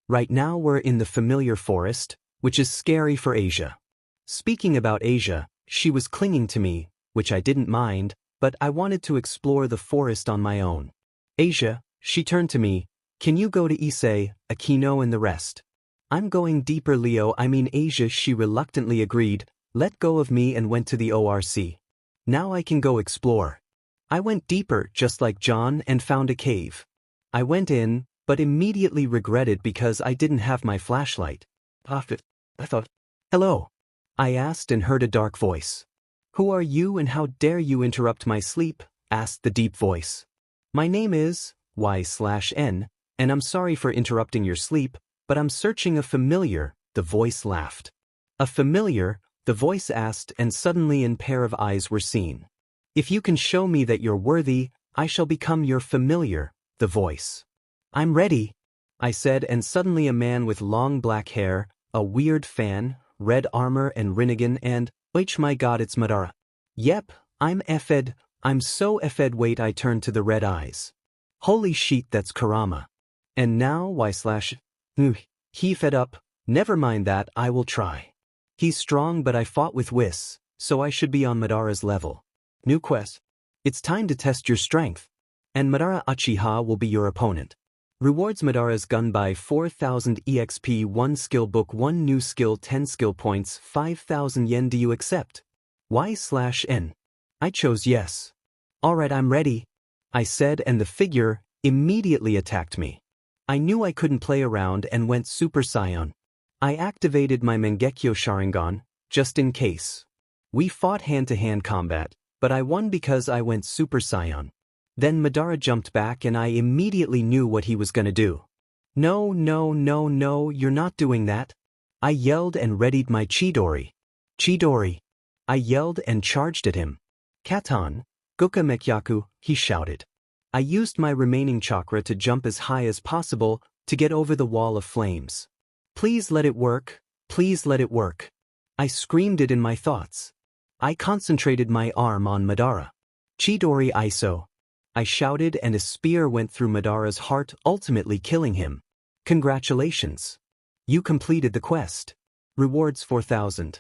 Right now we're in the familiar forest, which is scary for Asia. Speaking about Asia, she was clinging to me, which I didn't mind, but I wanted to explore the forest on my own. Asia, she turned to me, can you go to Issei, Akino and the rest? I'm going deeper, Leo. I mean Asia. She reluctantly agreed, let go of me and went to the ORC. Now I can go explore. I went deeper just like John and found a cave. I went in, but immediately regretted because I didn't have my flashlight. I thought, hello. I asked and heard a dark voice. Who are you and how dare you interrupt my sleep? Asked the deep voice. My name is Y/N, and I'm sorry for interrupting your sleep, but I'm searching a familiar, the voice laughed. A familiar, the voice asked, and suddenly a pair of eyes were seen. If you can show me that you're worthy, I shall become your familiar, the voice. I'm ready, I said, and suddenly a man with long black hair, a weird fan, red armor and Rinnegan and, my god, it's Madara. Yep, I'm effed, I'm so effed. Wait, I turned to the red eyes. Holy shit, that's Kurama. And now he fed up, never mind that, I will try. He's strong but I fought with Whis, so I should be on Madara's level. New quest. It's time to test your strength. And Madara Uchiha will be your opponent. Rewards Madara's gun by 4,000 EXP, 1 skill book, 1 new skill, 10 skill points, 5,000 yen. Do you accept? Y/N. I chose yes. Alright, I'm ready, I said, and the figure immediately attacked me. I knew I couldn't play around and went Super Saiyan. I activated my Mangekyo Sharingan, just in case. We fought hand-to-hand combat, but I won because I went Super Saiyan. Then Madara jumped back and I immediately knew what he was gonna do. No, no, no, no, you're not doing that. I yelled and readied my Chidori. Chidori. I yelled and charged at him. Katan, Guka Mekyaku, he shouted. I used my remaining chakra to jump as high as possible to get over the wall of flames. Please let it work, please let it work. I screamed it in my thoughts. I concentrated my arm on Madara. Chidori Iso. I shouted and a spear went through Madara's heart, ultimately killing him. Congratulations. You completed the quest. Rewards 4,000.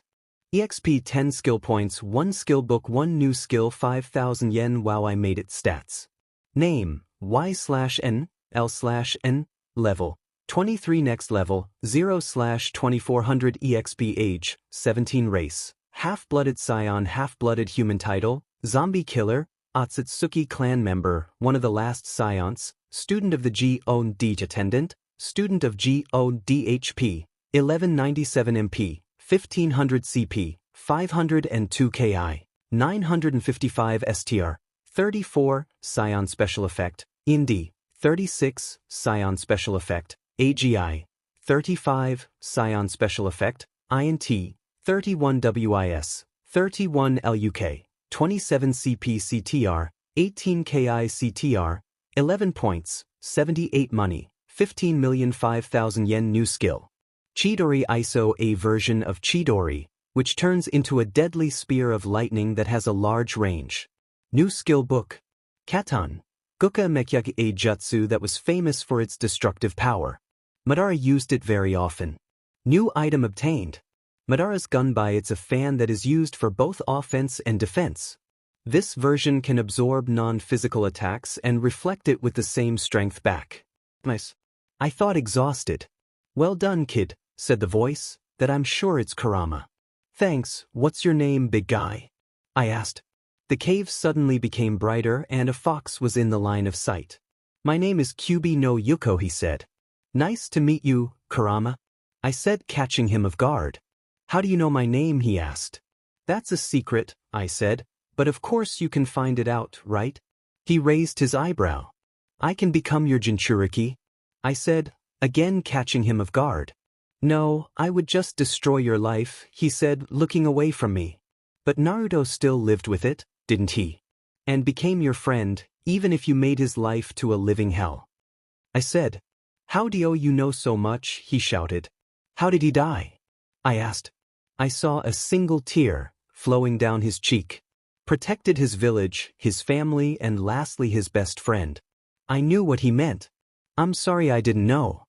EXP 10 skill points, 1 skill book, 1 new skill, 5,000 yen. Wow, I made it. Stats. Name, Y/N, L/N, level, 23 next level, 0/2400 EXP age, 17 race, half-blooded scion, half-blooded human title, zombie killer, Otsutsuki clan member, one of the last scions, student of the G.O.D. attendant, student of G.O.D.HP, 1197 MP, 1500 CP, 502 KI, 955 STR, 34, Scion Special Effect, Indie, 36, Scion Special Effect, AGI, 35, Scion Special Effect, INT, 31 WIS, 31 LUK, 27 CP CTR, 18 KI CTR, 11 points, 78 money, 15,005,000 yen. New skill. Chidori Iso, a version of Chidori, which turns into a deadly spear of lightning that has a large range. New skill book. Katan, Guka Mekyaku, a jutsu that was famous for its destructive power. Madara used it very often. New item obtained. Madara's gun by it's a fan that is used for both offense and defense. This version can absorb non-physical attacks and reflect it with the same strength back. Nice. I thought exhausted. Well done, kid, said the voice, that I'm sure it's Kurama. Thanks, what's your name, big guy? I asked. The cave suddenly became brighter and a fox was in the line of sight. My name is Kyubi no Yuko, he said. Nice to meet you, Kurama, I said, catching him off guard. How do you know my name, he asked. That's a secret, I said, but of course you can find it out, right? He raised his eyebrow. I can become your Jinchuriki, I said, again catching him off guard. No, I would just destroy your life, he said, looking away from me. But Naruto still lived with it, didn't he? And became your friend, even if you made his life to a living hell. I said. How do you know so much, he shouted. How did he die? I asked. I saw a single tear flowing down his cheek. Protected his village, his family, and lastly his best friend. I knew what he meant. I'm sorry I didn't know,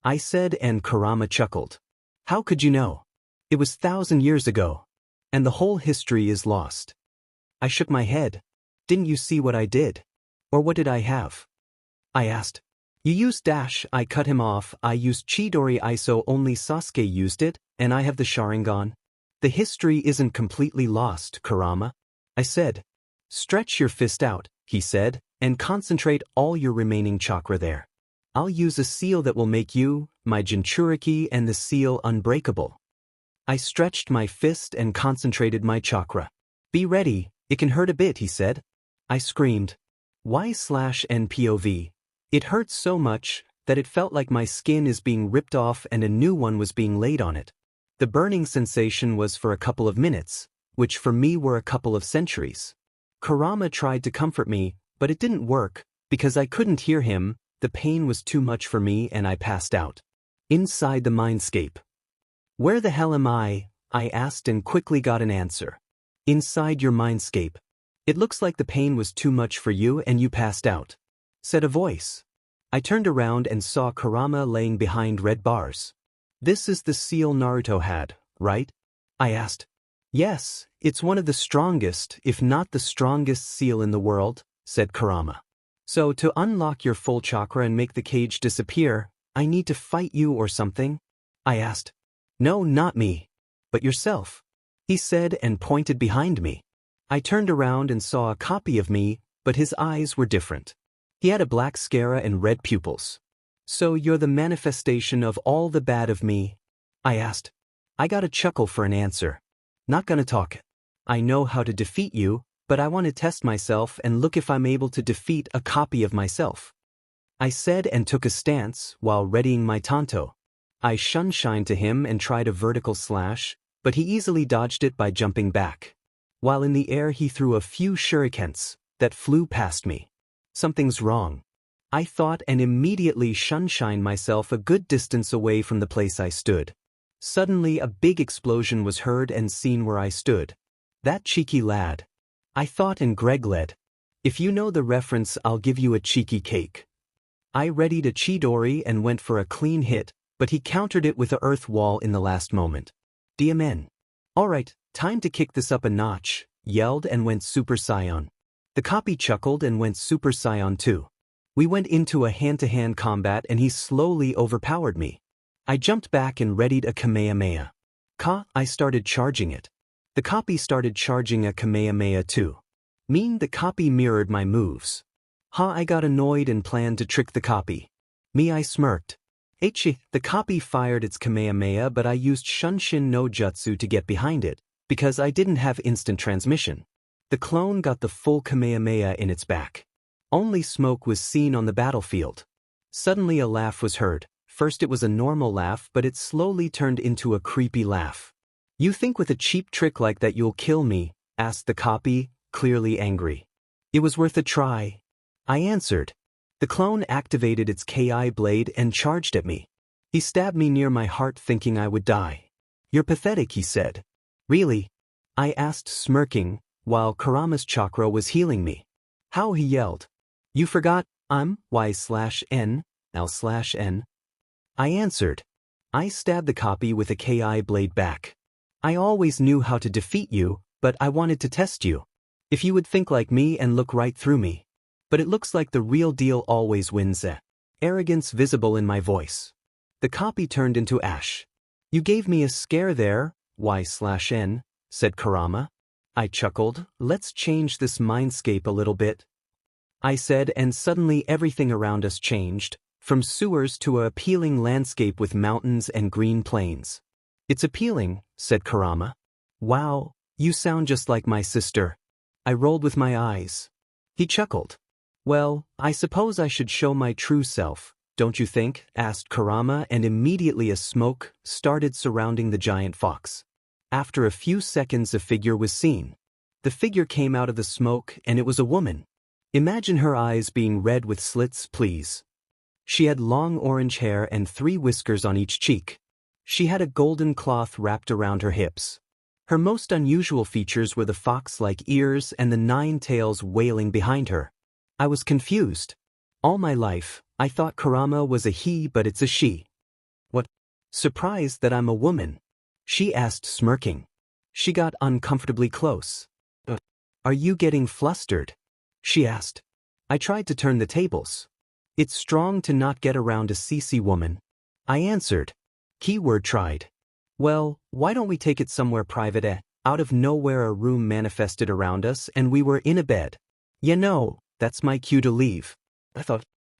I said, and Kurama chuckled. How could you know? It was 1,000 years ago. And the whole history is lost. I shook my head. Didn't you see what I did? Or what did I have? I asked. You used dash, I cut him off. I used Chidori Iso, only Sasuke used it, and I have the Sharingan. The history isn't completely lost, Kurama, I said. Stretch your fist out, he said, and concentrate all your remaining chakra there. I'll use a seal that will make you, my Jinchuriki, and the seal unbreakable. I stretched my fist and concentrated my chakra. Be ready, it can hurt a bit, he said. I screamed. Y/NPOV. It hurts so much that it felt like my skin is being ripped off and a new one was being laid on it. The burning sensation was for a couple of minutes, which for me were a couple of centuries. Kurama tried to comfort me, but it didn't work, because I couldn't hear him. The pain was too much for me and I passed out. Inside the mindscape. Where the hell am I asked and quickly got an answer. Inside your mindscape. It looks like the pain was too much for you and you passed out, said a voice. I turned around and saw Kurama laying behind red bars. This is the seal Naruto had, right? I asked. Yes, it's one of the strongest, if not the strongest seal in the world, said Kurama. So to unlock your full chakra and make the cage disappear, I need to fight you or something? I asked. No, not me. But yourself, he said and pointed behind me. I turned around and saw a copy of me, but his eyes were different. He had a black scara and red pupils. So you're the manifestation of all the bad of me? I asked. I got a chuckle for an answer. Not gonna talk. I know how to defeat you, but I want to test myself and look if I'm able to defeat a copy of myself, I said and took a stance while readying my tanto. I shunshined to him and tried a vertical slash, but he easily dodged it by jumping back. While in the air he threw a few shurikens that flew past me. Something's wrong, I thought, and immediately shunshined myself a good distance away from the place I stood. Suddenly a big explosion was heard and seen where I stood. That cheeky lad, I thought, and Greg led. If you know the reference, I'll give you a cheeky cake. I readied a Chidori and went for a clean hit, but he countered it with a earth wall in the last moment. DMN. Alright, time to kick this up a notch, yelled and went Super Saiyan. The copy chuckled and went Super Saiyan too. We went into a hand-to-hand combat and he slowly overpowered me. I jumped back and readied a Kamehameha. I started charging it. The copy started charging a Kamehameha too. The copy mirrored my moves. I got annoyed and planned to trick the copy. I smirked. The copy fired its Kamehameha, but I used Shunshin no Jutsu to get behind it, because I didn't have instant transmission. The clone got the full Kamehameha in its back. Only smoke was seen on the battlefield. Suddenly a laugh was heard. First it was a normal laugh, but it slowly turned into a creepy laugh. You think with a cheap trick like that you'll kill me? Asked the copy, clearly angry. It was worth a try, I answered. The clone activated its Ki blade and charged at me. He stabbed me near my heart thinking I would die. You're pathetic, he said. Really? I asked, smirking, while Kurama's chakra was healing me. How, he yelled. You forgot, I'm Y/N, L/N. I answered. I stabbed the copy with a Ki blade back. I always knew how to defeat you, but I wanted to test you. If you would think like me and look right through me. But it looks like the real deal always wins. Arrogance visible in my voice. The copy turned into ash. You gave me a scare there, Y/N, said Kurama. I chuckled. Let's change this mindscape a little bit, I said, and suddenly everything around us changed, from sewers to a appealing landscape with mountains and green plains. It's appealing, said Kurama. Wow, you sound just like my sister. I rolled with my eyes. He chuckled. Well, I suppose I should show my true self, don't you think? Asked Kurama, and immediately a smoke started surrounding the giant fox. After a few seconds a figure was seen. The figure came out of the smoke and it was a woman. Imagine her eyes being red with slits, please. She had long orange hair and 3 whiskers on each cheek. She had a golden cloth wrapped around her hips. Her most unusual features were the fox-like ears and the 9 tails wailing behind her. I was confused. All my life, I thought Kurama was a he, but it's a she. What? Surprised that I'm a woman? She asked, smirking. She got uncomfortably close. Are you getting flustered? She asked. I tried to turn the tables. It's strong to not get around a CC woman. I answered. Keyword tried. Well, why don't we take it somewhere private? Out of nowhere a room manifested around us and we were in a bed. You know, that's my cue to leave.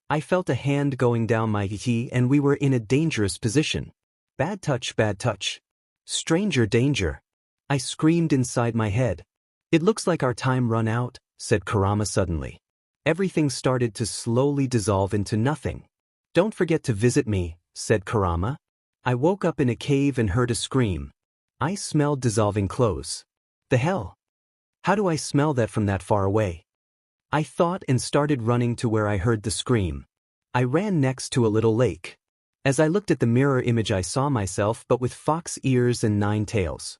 I felt a hand going down my tee and we were in a dangerous position. Bad touch, bad touch. Stranger danger. I screamed inside my head. It looks like our time run out, said Kurama suddenly. Everything started to slowly dissolve into nothing. Don't forget to visit me, said Kurama. I woke up in a cave and heard a scream. I smelled dissolving clothes. The hell? How do I smell that from that far away? I thought and started running to where I heard the scream. I ran next to a little lake. As I looked at the mirror image I saw myself but with fox ears and 9 tails.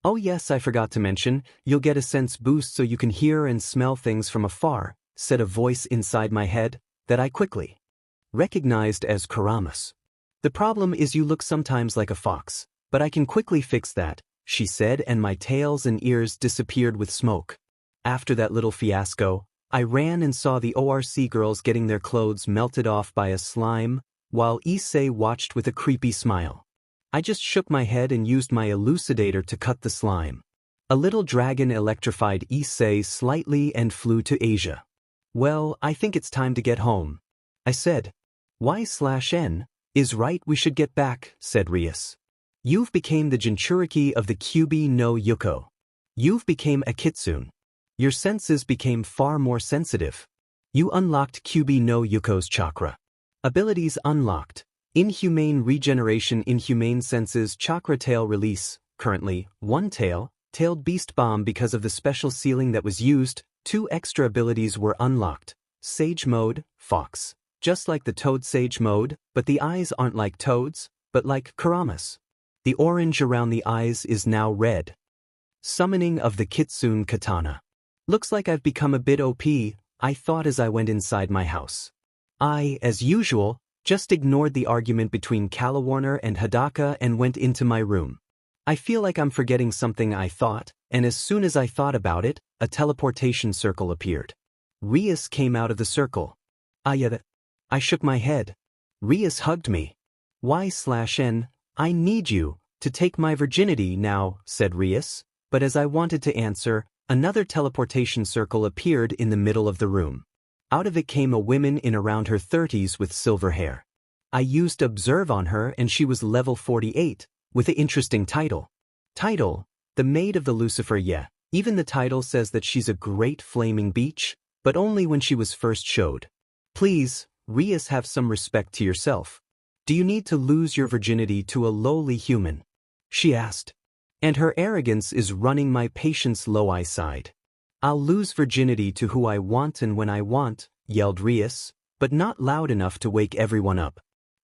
Oh yes, I forgot to mention, you'll get a sense boost so you can hear and smell things from afar, said a voice inside my head, that I quickly recognized as Kurama's. The problem is you look sometimes like a fox, but I can quickly fix that, she said, and my tails and ears disappeared with smoke. After that little fiasco, I ran and saw the ORC girls getting their clothes melted off by a slime, while Issei watched with a creepy smile. I just shook my head and used my elucidator to cut the slime. A little dragon electrified Issei slightly and flew to Asia. Well, I think it's time to get home, I said. Y/N is right, we should get back, said Rias. You've became the Jinchuriki of the Kyubi no Yuko. You've became a kitsune. Your senses became far more sensitive. You unlocked Kyubi no Yuko's chakra. Abilities unlocked. Inhumane regeneration, inhumane senses, chakra tail release, currently, 1 tail, tailed beast bomb because of the special sealing that was used, 2 extra abilities were unlocked. Sage mode, fox. Just like the toad sage mode, but the eyes aren't like toads, but like Kurama's. The orange around the eyes is now red. Summoning of the Kitsune Katana. Looks like I've become a bit OP, I thought as I went inside my house. I, as usual, just ignored the argument between Calawarner and Hidaka and went into my room. I feel like I'm forgetting something, I thought, and as soon as I thought about it, a teleportation circle appeared. Rias came out of the circle. I shook my head. Rias hugged me. Y/N, I need you to take my virginity now, said Rias, but as I wanted to answer, another teleportation circle appeared in the middle of the room. Out of it came a woman in around her 30s with silver hair. I used Observe on her and she was level 48, with an interesting title. Title, The Maid of the Lucifer. Yeah, even the title says that she's a great flaming beach, but only when she was first showed. Please, Rias, have some respect to yourself. Do you need to lose your virginity to a lowly human? She asked. And her arrogance is running my patience low. I sighed. I'll lose virginity to who I want and when I want, yelled Rias, but not loud enough to wake everyone up.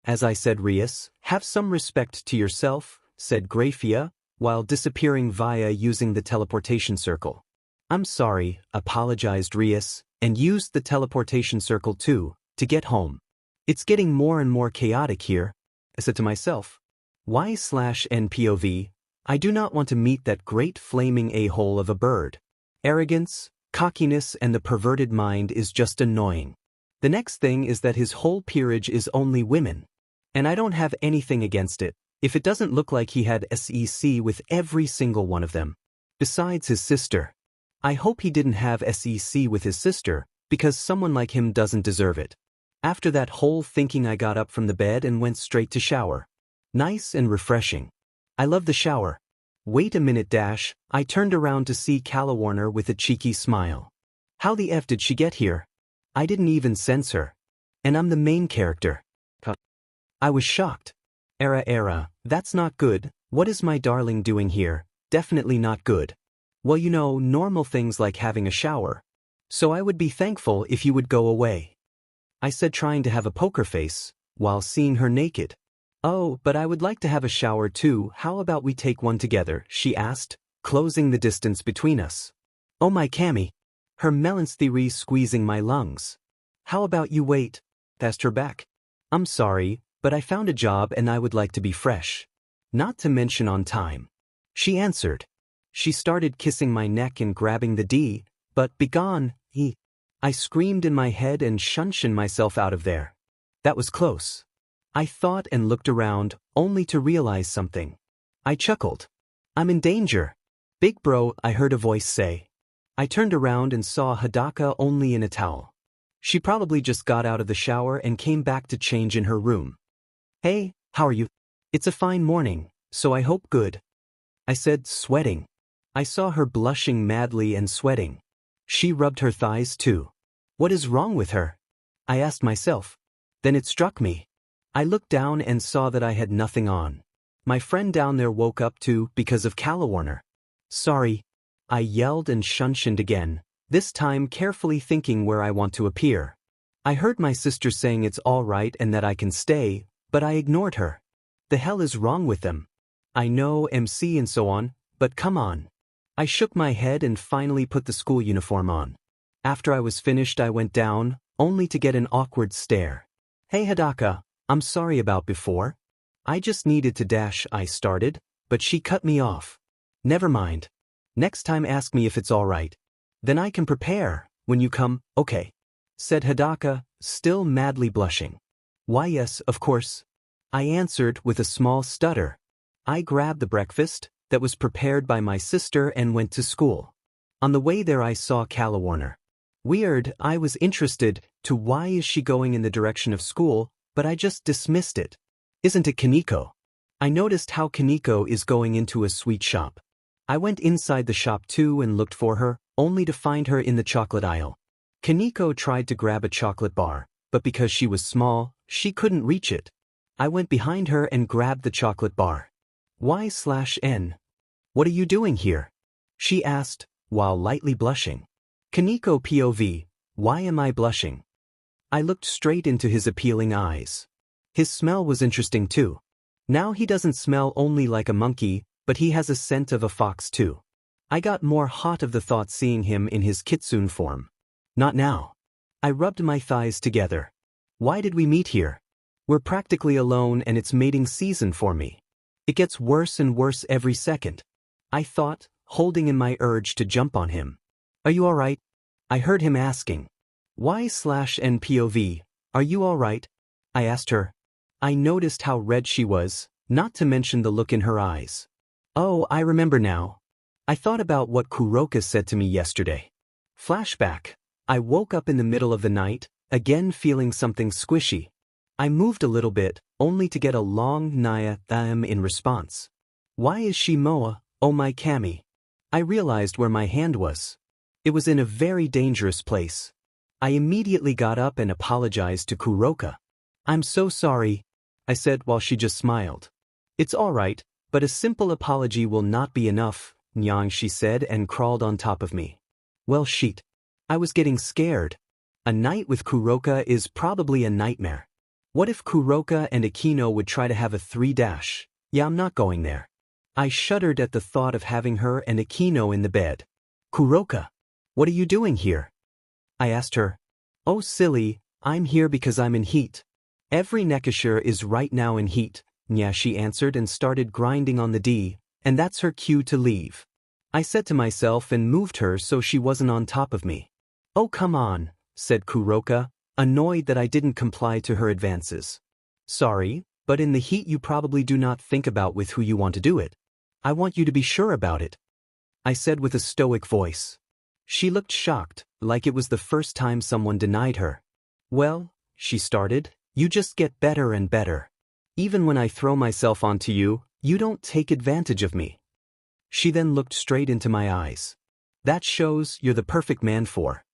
As I said, Rias, have some respect to yourself, said Graphia, while disappearing via using the teleportation circle. I'm sorry, apologized Rias, and used the teleportation circle too, to get home. It's getting more and more chaotic here, I said to myself. Y/N POV, I do not want to meet that great flaming a-hole of a bird. Arrogance, Cockiness and the perverted mind is just annoying. The next thing is that his whole peerage is only women. And I don't have anything against it, if it doesn't look like he had SEC with every single one of them. Besides his sister. I hope he didn't have SEC with his sister, because someone like him doesn't deserve it. After that whole thinking, I got up from the bed and went straight to shower. Nice and refreshing. I love the shower. Wait a minute dash, I turned around to see Calawarner with a cheeky smile. How the F did she get here? I didn't even sense her. And I'm the main character. I was shocked. Era, that's not good. What is my darling doing here? Definitely not good. Well, you know, normal things like having a shower. So I would be thankful if you would go away. I said, trying to have a poker face, while seeing her naked. Oh, but I would like to have a shower too. How about we take one together? She asked, closing the distance between us. Oh my Cammy. Her melon's theory squeezing my lungs. How about you wait? Asked her back. I'm sorry, but I found a job and I would like to be fresh. Not to mention on time. She answered. She started kissing my neck and grabbing the D, but begone, he. I screamed in my head and shunshin myself out of there. That was close. I thought and looked around, only to realize something. I chuckled. I'm in danger. Big bro, I heard a voice say. I turned around and saw Hidaka only in a towel. She probably just got out of the shower and came back to change in her room. Hey, how are you? It's a fine morning, so I hope good. I said, sweating. I saw her blushing madly and sweating. She rubbed her thighs too. What is wrong with her? I asked myself. Then it struck me. I looked down and saw that I had nothing on. My friend down there woke up too because of Calawarner. Sorry. I yelled and shunshined again, this time carefully thinking where I want to appear. I heard my sister saying it's all right and that I can stay, but I ignored her. The hell is wrong with them? I know MC and so on, but come on. I shook my head and finally put the school uniform on. After I was finished, I went down, only to get an awkward stare. Hey Hidaka, I'm sorry about before. I just needed to dash, I started, but she cut me off. Never mind. Next time ask me if it's all right. Then I can prepare, when you come, okay? Said Hidaka, still madly blushing. Why yes, of course. I answered with a small stutter. I grabbed the breakfast that was prepared by my sister and went to school. On the way there I saw Calawarner. Weird, I was interested to why is she going in the direction of school, but I just dismissed it. Isn't it Kaneko? I noticed how Kaneko is going into a sweet shop. I went inside the shop too and looked for her, only to find her in the chocolate aisle. Kaneko tried to grab a chocolate bar, but because she was small, she couldn't reach it. I went behind her and grabbed the chocolate bar. Y/N. What are you doing here? She asked, while lightly blushing. Kaneko POV, why am I blushing? I looked straight into his appealing eyes. His smell was interesting too. Now he doesn't smell only like a monkey, but he has a scent of a fox too. I got more hot of the thought seeing him in his kitsune form. Not now. I rubbed my thighs together. Why did we meet here? We're practically alone and it's mating season for me. It gets worse and worse every second. I thought, holding in my urge to jump on him. Are you alright? I heard him asking. Y/N POV, are you alright? I asked her. I noticed how red she was, not to mention the look in her eyes. Oh, I remember now. I thought about what Kuroka said to me yesterday. Flashback. I woke up in the middle of the night, again feeling something squishy. I moved a little bit, only to get a long Naya Tham in response. Why is she Moa, oh my Cammy? I realized where my hand was. It was in a very dangerous place. I immediately got up and apologized to Kuroka. I'm so sorry, I said while she just smiled. It's all right, but a simple apology will not be enough, Nyang, she said and crawled on top of me. Well shit. I was getting scared. A night with Kuroka is probably a nightmare. What if Kuroka and Akino would try to have a 3-. Yeah, I'm not going there. I shuddered at the thought of having her and Akino in the bed. Kuroka, what are you doing here? I asked her. Oh silly, I'm here because I'm in heat. Every Nekashira is right now in heat, Nya, she answered and started grinding on the D, and that's her cue to leave. I said to myself and moved her so she wasn't on top of me. Oh come on, said Kuroka, annoyed that I didn't comply to her advances. Sorry, but in the heat you probably do not think about with who you want to do it. I want you to be sure about it, I said with a stoic voice. She looked shocked, like it was the first time someone denied her. Well, she started, you just get better and better. Even when I throw myself onto you, you don't take advantage of me. She then looked straight into my eyes. That shows you're the perfect man for.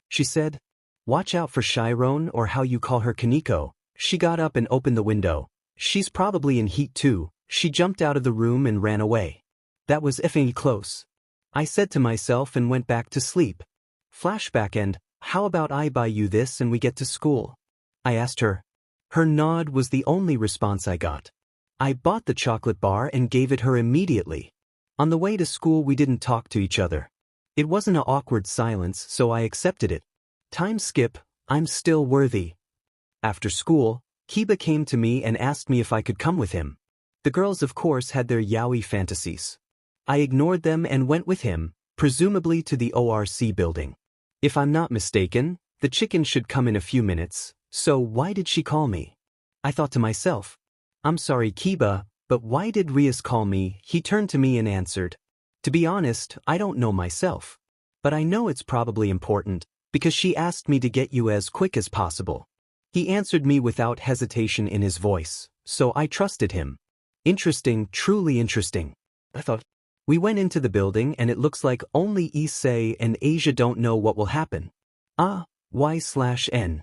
She said, watch out for Chiron or how you call her Kaneko. She got up and opened the window. She's probably in heat too. She jumped out of the room and ran away. That was effing close, I said to myself and went back to sleep. Flashback and, how about I buy you this and we get to school? I asked her. Her nod was the only response I got. I bought the chocolate bar and gave it her immediately. On the way to school we didn't talk to each other. It wasn't an awkward silence, so I accepted it. Time skip, I'm still worthy. After school, Kiba came to me and asked me if I could come with him. The girls of course had their yaoi fantasies. I ignored them and went with him, presumably to the ORC building. If I'm not mistaken, the chicken should come in a few minutes, so why did she call me? I thought to myself. I'm sorry Kiba, but why did Rias call me? He turned to me and answered. To be honest, I don't know myself. But I know it's probably important, because she asked me to get you as quick as possible. He answered me without hesitation in his voice, so I trusted him. Interesting, truly interesting, I thought. We went into the building and it looks like only Issei and Asia don't know what will happen. Y/N.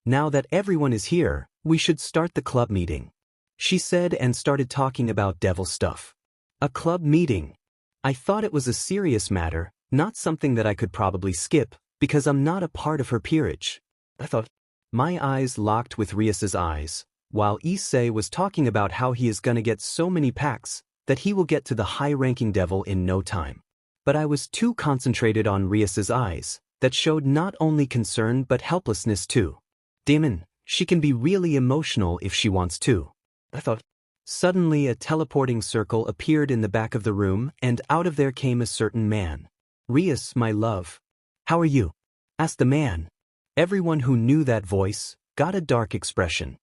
Now that everyone is here, we should start the club meeting, she said and started talking about devil stuff. A club meeting. I thought it was a serious matter, not something that I could probably skip, because I'm not a part of her peerage, I thought. My eyes locked with Rias's eyes, while Issei was talking about how he is gonna get so many packs that he will get to the high-ranking devil in no time. But I was too concentrated on Rias's eyes, that showed not only concern but helplessness too. Demon, she can be really emotional if she wants to, I thought. Suddenly a teleporting circle appeared in the back of the room and out of there came a certain man. Rias, my love. How are you? Asked the man. Everyone who knew that voice got a dark expression.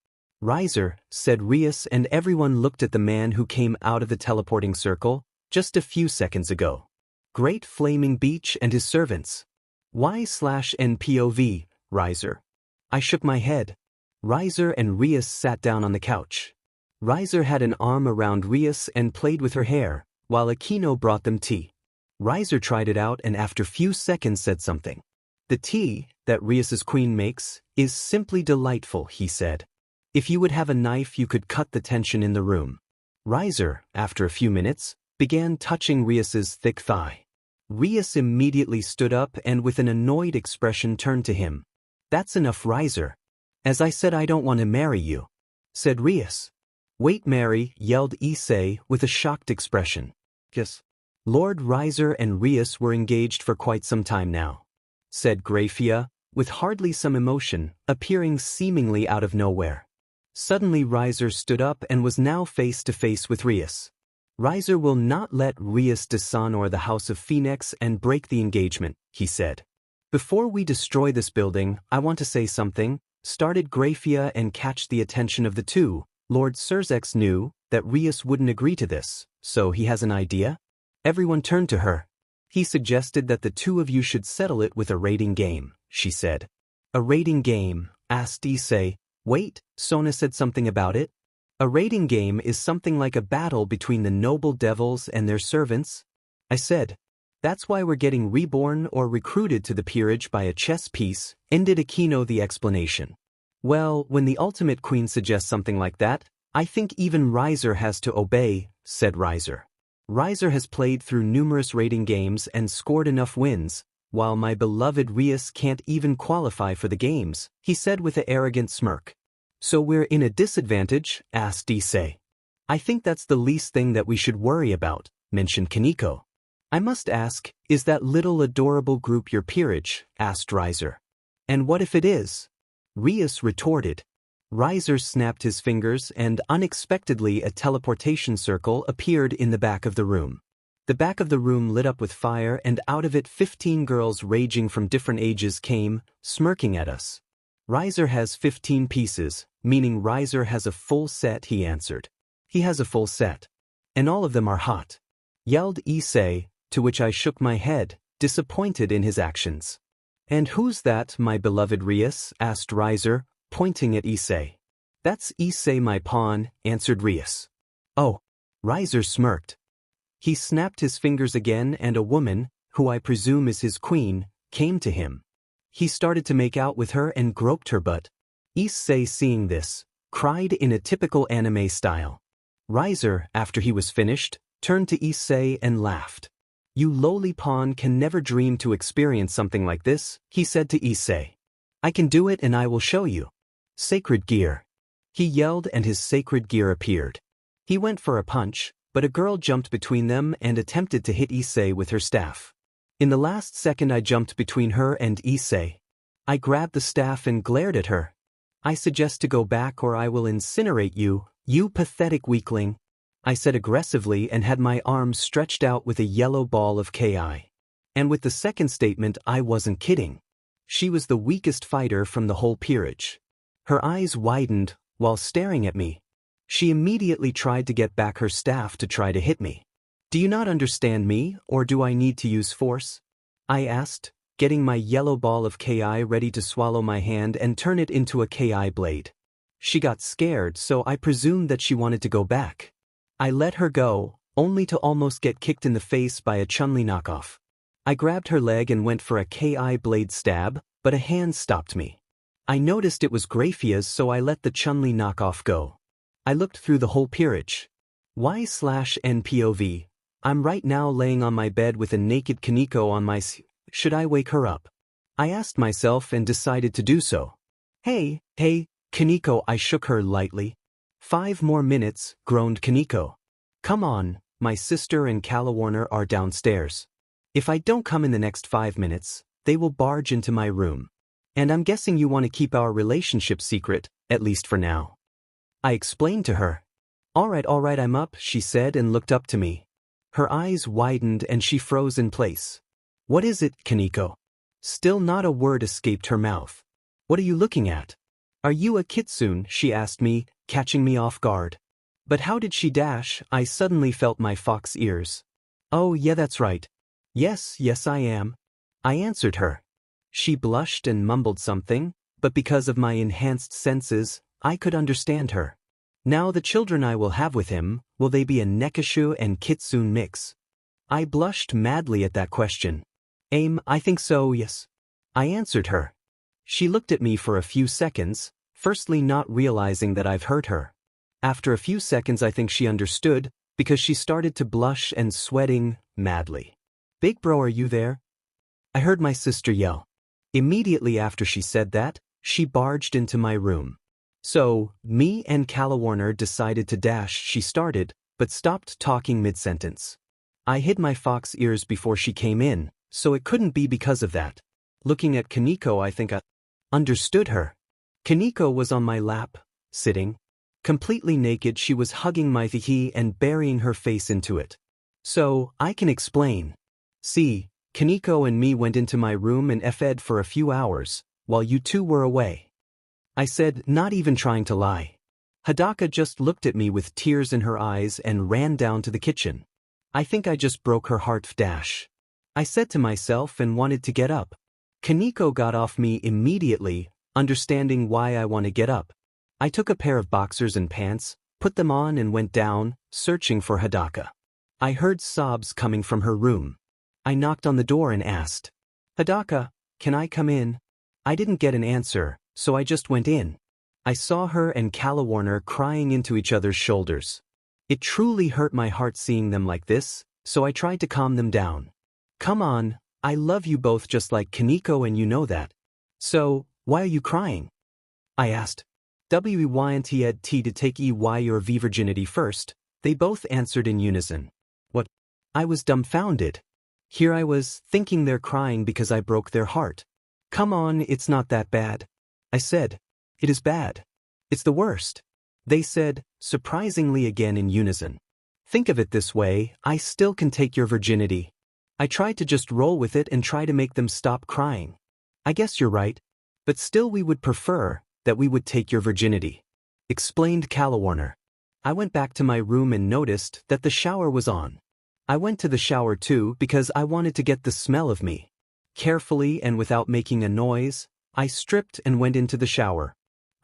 Riser, said Rias, and everyone looked at the man who came out of the teleporting circle just a few seconds ago. Great Flaming Beach and his servants. Y/NPOV, Riser. I shook my head. Riser and Rias sat down on the couch. Riser had an arm around Rias and played with her hair, while Akino brought them tea. Riser tried it out and after few seconds said something. The tea that Rias's queen makes is simply delightful, he said. If you would have a knife you could cut the tension in the room. Riser, after a few minutes, began touching Rias's thick thigh. Rias immediately stood up and with an annoyed expression turned to him. That's enough, Riser. As I said, I don't want to marry you, said Rias. Wait, Mary, yelled Issei with a shocked expression. Yes. Lord Riser and Rias were engaged for quite some time now, said Graphia, with hardly some emotion, appearing seemingly out of nowhere. Suddenly Riser stood up and was now face to face with Rias. Riser will not let Rias dishonor the House of Phoenix and break the engagement, he said. Before we destroy this building, I want to say something, started Graphia and catch the attention of the two. Lord Surzex knew that Rias wouldn't agree to this, so he has an idea? Everyone turned to her. He suggested that the two of you should settle it with a rating game, she said. A rating game, asked Issei. Wait, Sona said something about it. A rating game is something like a battle between the noble devils and their servants, I said. That's why we're getting reborn or recruited to the peerage by a chess piece, ended Akino the explanation. Well, when the ultimate queen suggests something like that, I think even Riser has to obey, said Riser. Riser has played through numerous rating games and scored enough wins, while my beloved Rias can't even qualify for the games, he said with an arrogant smirk. So we're in a disadvantage, asked Issei. I think that's the least thing that we should worry about, mentioned Kaneko. I must ask, is that little adorable group your peerage, asked Riser. And what if it is? Rias retorted. Riser snapped his fingers and unexpectedly a teleportation circle appeared in the back of the room. The back of the room lit up with fire, and out of it 15 girls raging from different ages came, smirking at us. Riser has 15 pieces, meaning Riser has a full set, he answered. He has a full set. And all of them are hot. Yelled Issei, to which I shook my head, disappointed in his actions. And who's that, my beloved Rias? Asked Riser, pointing at Issei. That's Issei, my pawn, answered Rias. Oh. Riser smirked. He snapped his fingers again, and a woman, who I presume is his queen, came to him. He started to make out with her and groped her butt. Issei, seeing this, cried in a typical anime style. Riser, after he was finished, turned to Issei and laughed. You lowly pawn can never dream to experience something like this, he said to Issei. I can do it, and I will show you. Sacred gear. He yelled, and his sacred gear appeared. He went for a punch, but a girl jumped between them and attempted to hit Issei with her staff. In the last second I jumped between her and Issei. I grabbed the staff and glared at her. I suggest to go back or I will incinerate you, you pathetic weakling. I said aggressively and had my arms stretched out with a yellow ball of Ki. And with the second statement I wasn't kidding. She was the weakest fighter from the whole peerage. Her eyes widened while staring at me. She immediately tried to get back her staff to try to hit me. Do you not understand me, or do I need to use force? I asked, getting my yellow ball of Ki ready to swallow my hand and turn it into a Ki blade. She got scared, so I presumed that she wanted to go back. I let her go, only to almost get kicked in the face by a Chun-Li knockoff. I grabbed her leg and went for a Ki blade stab, but a hand stopped me. I noticed it was Graphia's, so I let the Chun-Li knockoff go. I looked through the whole peerage. Y/NPOV. I'm right now laying on my bed with a naked Kaneko on my Should I wake her up? I asked myself and decided to do so. Hey, Kaneko, I shook her lightly. 5 more minutes, groaned Kaneko. Come on, my sister and Calawarner are downstairs. If I don't come in the next 5 minutes, they will barge into my room. And I'm guessing you want to keep our relationship secret, at least for now. I explained to her. All right, I'm up, she said and looked up to me. Her eyes widened and she froze in place. What is it, Kaneko? Still not a word escaped her mouth. What are you looking at? Are you a kitsune? She asked me, catching me off guard. But how did she dash? I suddenly felt my fox ears. Oh yeah, that's right. Yes, I am. I answered her. She blushed and mumbled something, but because of my enhanced senses, I could understand her. Now the children I will have with him, will they be a Nekashu and Kitsune mix? I blushed madly at that question. I think so, yes. I answered her. She looked at me for a few seconds, firstly not realizing that I've hurt her. After a few seconds I think she understood, because she started to blush and sweating madly. Big bro, are you there? I heard my sister yell. Immediately after she said that, she barged into my room. So, me and Calawarner decided to dash, she started, but stopped talking mid-sentence. I hid my fox ears before she came in, so it couldn't be because of that. Looking at Kaneko, I think I understood her. Kaneko was on my lap, sitting. Completely naked, she was hugging my thihi and burying her face into it. So, I can explain. See, Kaneko and me went into my room and fed for a few hours, while you two were away. I said, not even trying to lie. Hadaka just looked at me with tears in her eyes and ran down to the kitchen. I think I just broke her heart. I said to myself and wanted to get up. Kaneko got off me immediately, understanding why I want to get up. I took a pair of boxers and pants, put them on and went down, searching for Hadaka. I heard sobs coming from her room. I knocked on the door and asked, Hadaka, can I come in? I didn't get an answer, so I just went in. I saw her and Calawarner crying into each other's shoulders. It truly hurt my heart seeing them like this, so I tried to calm them down. Come on, I love you both just like Kaneko and you know that. So, why are you crying? I asked. WYNT to take your virginity first, they both answered in unison. What? I was dumbfounded. Here I was, thinking they're crying because I broke their heart. Come on, it's not that bad. I said. It is bad. It's the worst. They said, surprisingly again in unison. Think of it this way, I still can take your virginity. I tried to just roll with it and try to make them stop crying. I guess you're right. But still we would prefer that we would take your virginity. Explained Calawarner. I went back to my room and noticed that the shower was on. I went to the shower too because I wanted to get the smell of me. Carefully and without making a noise, I stripped and went into the shower.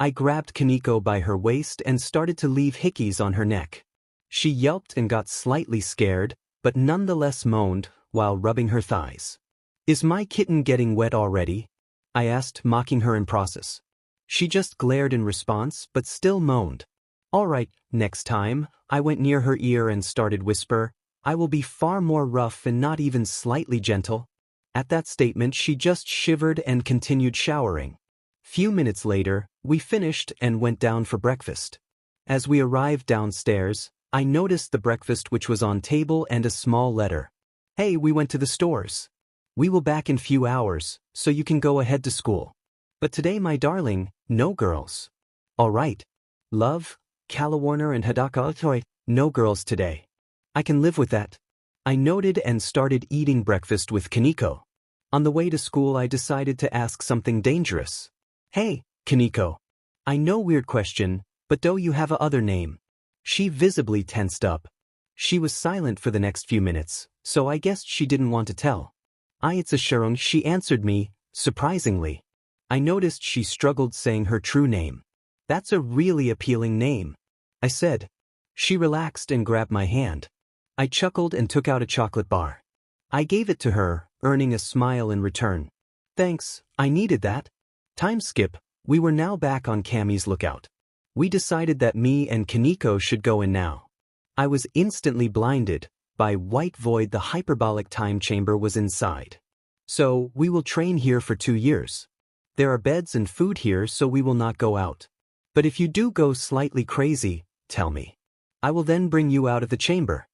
I grabbed Kaneko by her waist and started to leave hickeys on her neck. She yelped and got slightly scared, but nonetheless moaned while rubbing her thighs. Is my kitten getting wet already? I asked, mocking her in process. She just glared in response but still moaned. All right, next time, I went near her ear and started whisper, I will be far more rough and not even slightly gentle. At that statement she just shivered and continued showering. Few minutes later, we finished and went down for breakfast. As we arrived downstairs, I noticed the breakfast which was on table and a small letter. Hey, we went to the stores. We will back in few hours, so you can go ahead to school. But today, my darling, no girls. All right. Love, Calawarner and Hadaka Otoy, no girls today. I can live with that. I noted and started eating breakfast with Kaneko. On the way to school I decided to ask something dangerous. Hey, Kaneko. I know weird question, but do you have a other name? She visibly tensed up. She was silent for the next few minutes, so I guessed she didn't want to tell. It's a Sharong, she answered me, surprisingly. I noticed she struggled saying her true name. That's a really appealing name, I said. She relaxed and grabbed my hand. I chuckled and took out a chocolate bar. I gave it to her, earning a smile in return. Thanks, I needed that. Time skip, we were now back on Cammy's lookout. We decided that me and Kaneko should go in now. I was instantly blinded by white void. The hyperbolic time chamber was inside. So, we will train here for 2 years. There are beds and food here, so we will not go out. But if you do go slightly crazy, tell me. I will then bring you out of the chamber.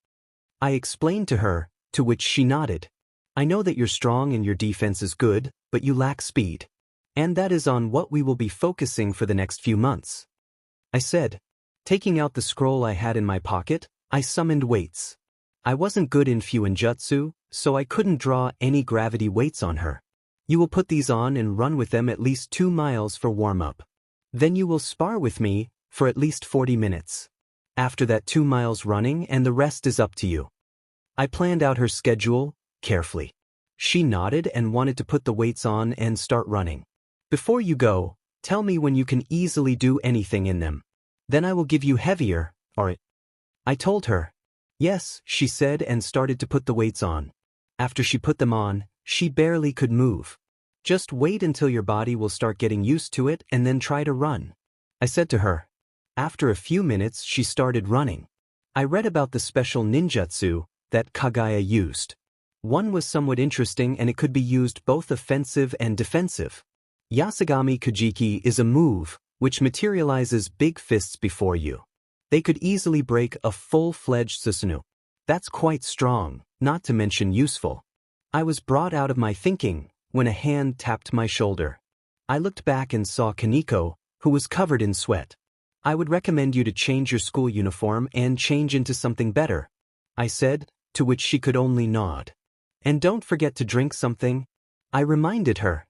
I explained to her, to which she nodded. I know that you're strong and your defense is good, but you lack speed. And that is on what we will be focusing for the next few months. I said. Taking out the scroll I had in my pocket, I summoned weights. I wasn't good in Fuinjutsu, so I couldn't draw any gravity weights on her. You will put these on and run with them at least 2 miles for warm-up. Then you will spar with me for at least 40 minutes. After that 2 miles running and the rest is up to you. I planned out her schedule carefully. She nodded and wanted to put the weights on and start running. Before you go, tell me when you can easily do anything in them. Then I will give you heavier, or I told her. Yes, she said and started to put the weights on. After she put them on, she barely could move. Just wait until your body will start getting used to it and then try to run. I said to her. After a few minutes she started running. I read about the special ninjutsu that Kagaya used. One was somewhat interesting and it could be used both offensive and defensive. Yasugami Kajiki is a move which materializes big fists before you. They could easily break a full-fledged Susanoo. That's quite strong, not to mention useful. I was brought out of my thinking when a hand tapped my shoulder. I looked back and saw Kaneko, who was covered in sweat. I would recommend you to change your school uniform and change into something better, I said, to which she could only nod. And don't forget to drink something, I reminded her.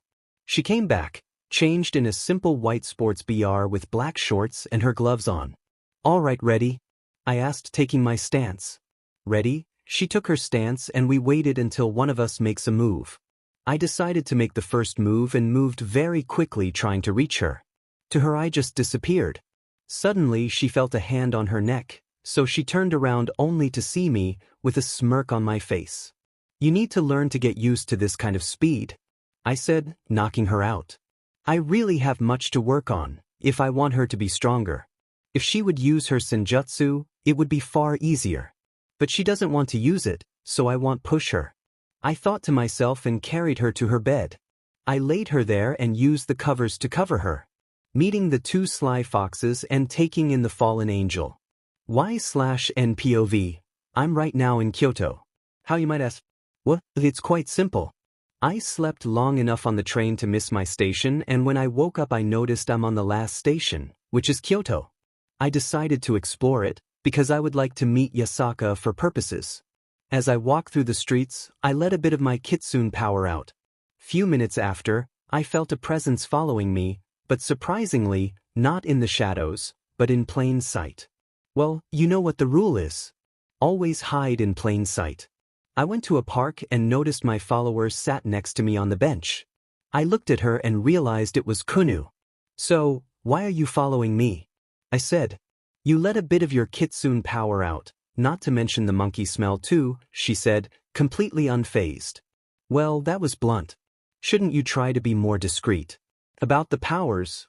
She came back, changed in a simple white sports BR with black shorts and her gloves on. All right, ready? I asked, taking my stance. Ready? She took her stance and we waited until one of us makes a move. I decided to make the first move and moved very quickly trying to reach her. To her I just disappeared. Suddenly she felt a hand on her neck, so she turned around only to see me with a smirk on my face. You need to learn to get used to this kind of speed, I said, knocking her out. I really have much to work on if I want her to be stronger. If she would use her senjutsu, it would be far easier. But she doesn't want to use it, so I won't push her. I thought to myself and carried her to her bed. I laid her there and used the covers to cover her. Meeting the 2 sly foxes and taking in the fallen angel. Y/NPOV. I'm right now in Kyoto. How, you might ask? Well, it's quite simple. I slept long enough on the train to miss my station, and when I woke up I noticed I'm on the last station, which is Kyoto. I decided to explore it, Because I would like to meet Yasaka for purposes. As I walked through the streets, I let a bit of my kitsune power out. Few minutes after, I felt a presence following me, but surprisingly, not in the shadows, but in plain sight. Well, you know what the rule is. Always hide in plain sight. I went to a park and noticed my follower sat next to me on the bench. I looked at her and realized it was Kunu. So, why are you following me? I said. You let a bit of your kitsune power out, not to mention the monkey smell too, she said, completely unfazed. Well, that was blunt. Shouldn't you try to be more discreet? About the powers,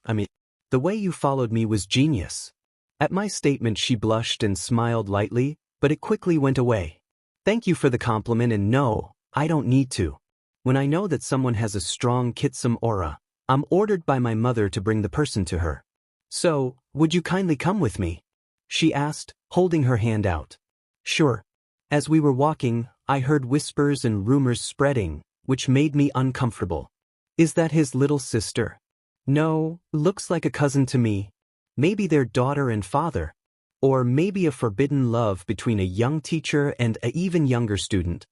the way you followed me was genius. At my statement she blushed and smiled lightly, but it quickly went away. Thank you for the compliment and no, I don't need to. When I know that someone has a strong kitsune aura, I'm ordered by my mother to bring the person to her. So, would you kindly come with me? She asked, holding her hand out. Sure. As we were walking, I heard whispers and rumors spreading, which made me uncomfortable. Is that his little sister? No, looks like a cousin to me. Maybe their daughter and father. Or maybe a forbidden love between a young teacher and an even younger student.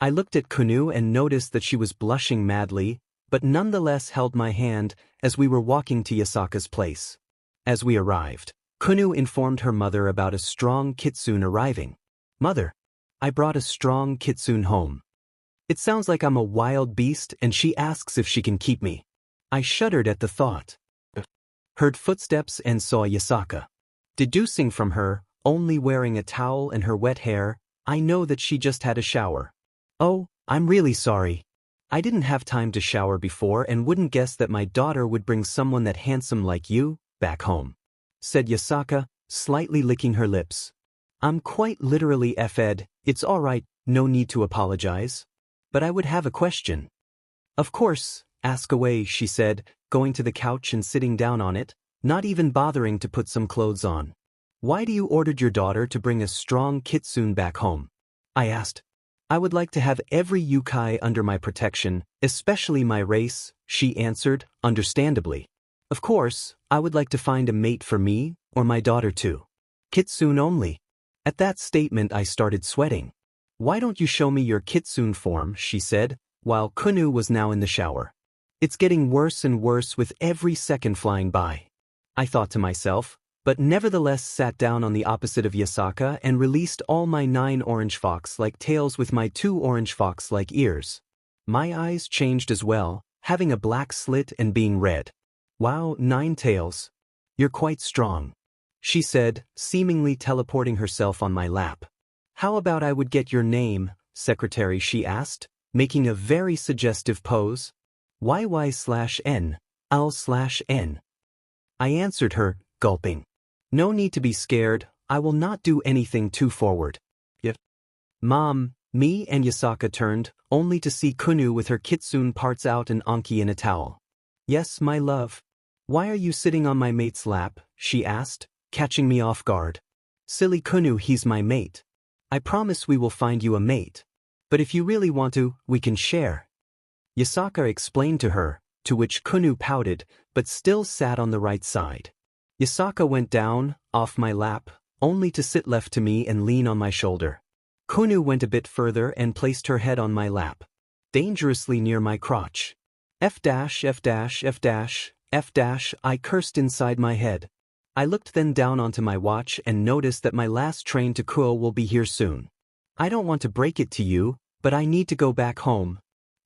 I looked at Kunu and noticed that she was blushing madly, but nonetheless held my hand as we were walking to Yasaka's place. As we arrived, Kunu informed her mother about a strong kitsune arriving. Mother, I brought a strong kitsune home. It sounds like I'm a wild beast and she asks if she can keep me. I shuddered at the thought. Heard footsteps and saw Yasaka. Deducing from her, only wearing a towel and her wet hair, I know that she just had a shower. Oh, I'm really sorry. I didn't have time to shower before and wouldn't guess that my daughter would bring someone that handsome like you back home, said Yasaka, slightly licking her lips. I'm quite literally F'd, it's alright, no need to apologize. But I would have a question. Of course, ask away, she said, going to the couch and sitting down on it, not even bothering to put some clothes on. Why do you ordered your daughter to bring a strong kitsune back home? I asked. I would like to have every yukai under my protection, especially my race, she answered, understandably. Of course, I would like to find a mate for me, or my daughter too. Kitsune only. At that statement I started sweating. Why don't you show me your kitsune form, she said, while Kunu was now in the shower. It's getting worse and worse with every second flying by. I thought to myself, but nevertheless sat down on the opposite of Yasaka and released all my 9 orange fox-like tails with my 2 orange fox-like ears. My eyes changed as well, having a black slit and being red. Wow, 9 tails. You're quite strong, she said, seemingly teleporting herself on my lap. How about I would get your name, secretary, she asked, making a very suggestive pose. YY/N, L/N. I answered her, gulping. No need to be scared, I will not do anything too forward. Yep. Mom, me and Yasaka turned, only to see Kunu with her kitsune parts out and Anki in a towel. Yes, my love. Why are you sitting on my mate's lap, she asked, catching me off guard. Silly Kunu, he's my mate. I promise we will find you a mate. But if you really want to, we can share. Yasaka explained to her, to which Kunu pouted, but still sat on the right side. Yasaka went down, off my lap, only to sit left to me and lean on my shoulder. Kunu went a bit further and placed her head on my lap, dangerously near my crotch. F dash, F dash, F dash, F dash, I cursed inside my head. I looked then down onto my watch and noticed that my last train to Kuo will be here soon. I don't want to break it to you, but I need to go back home.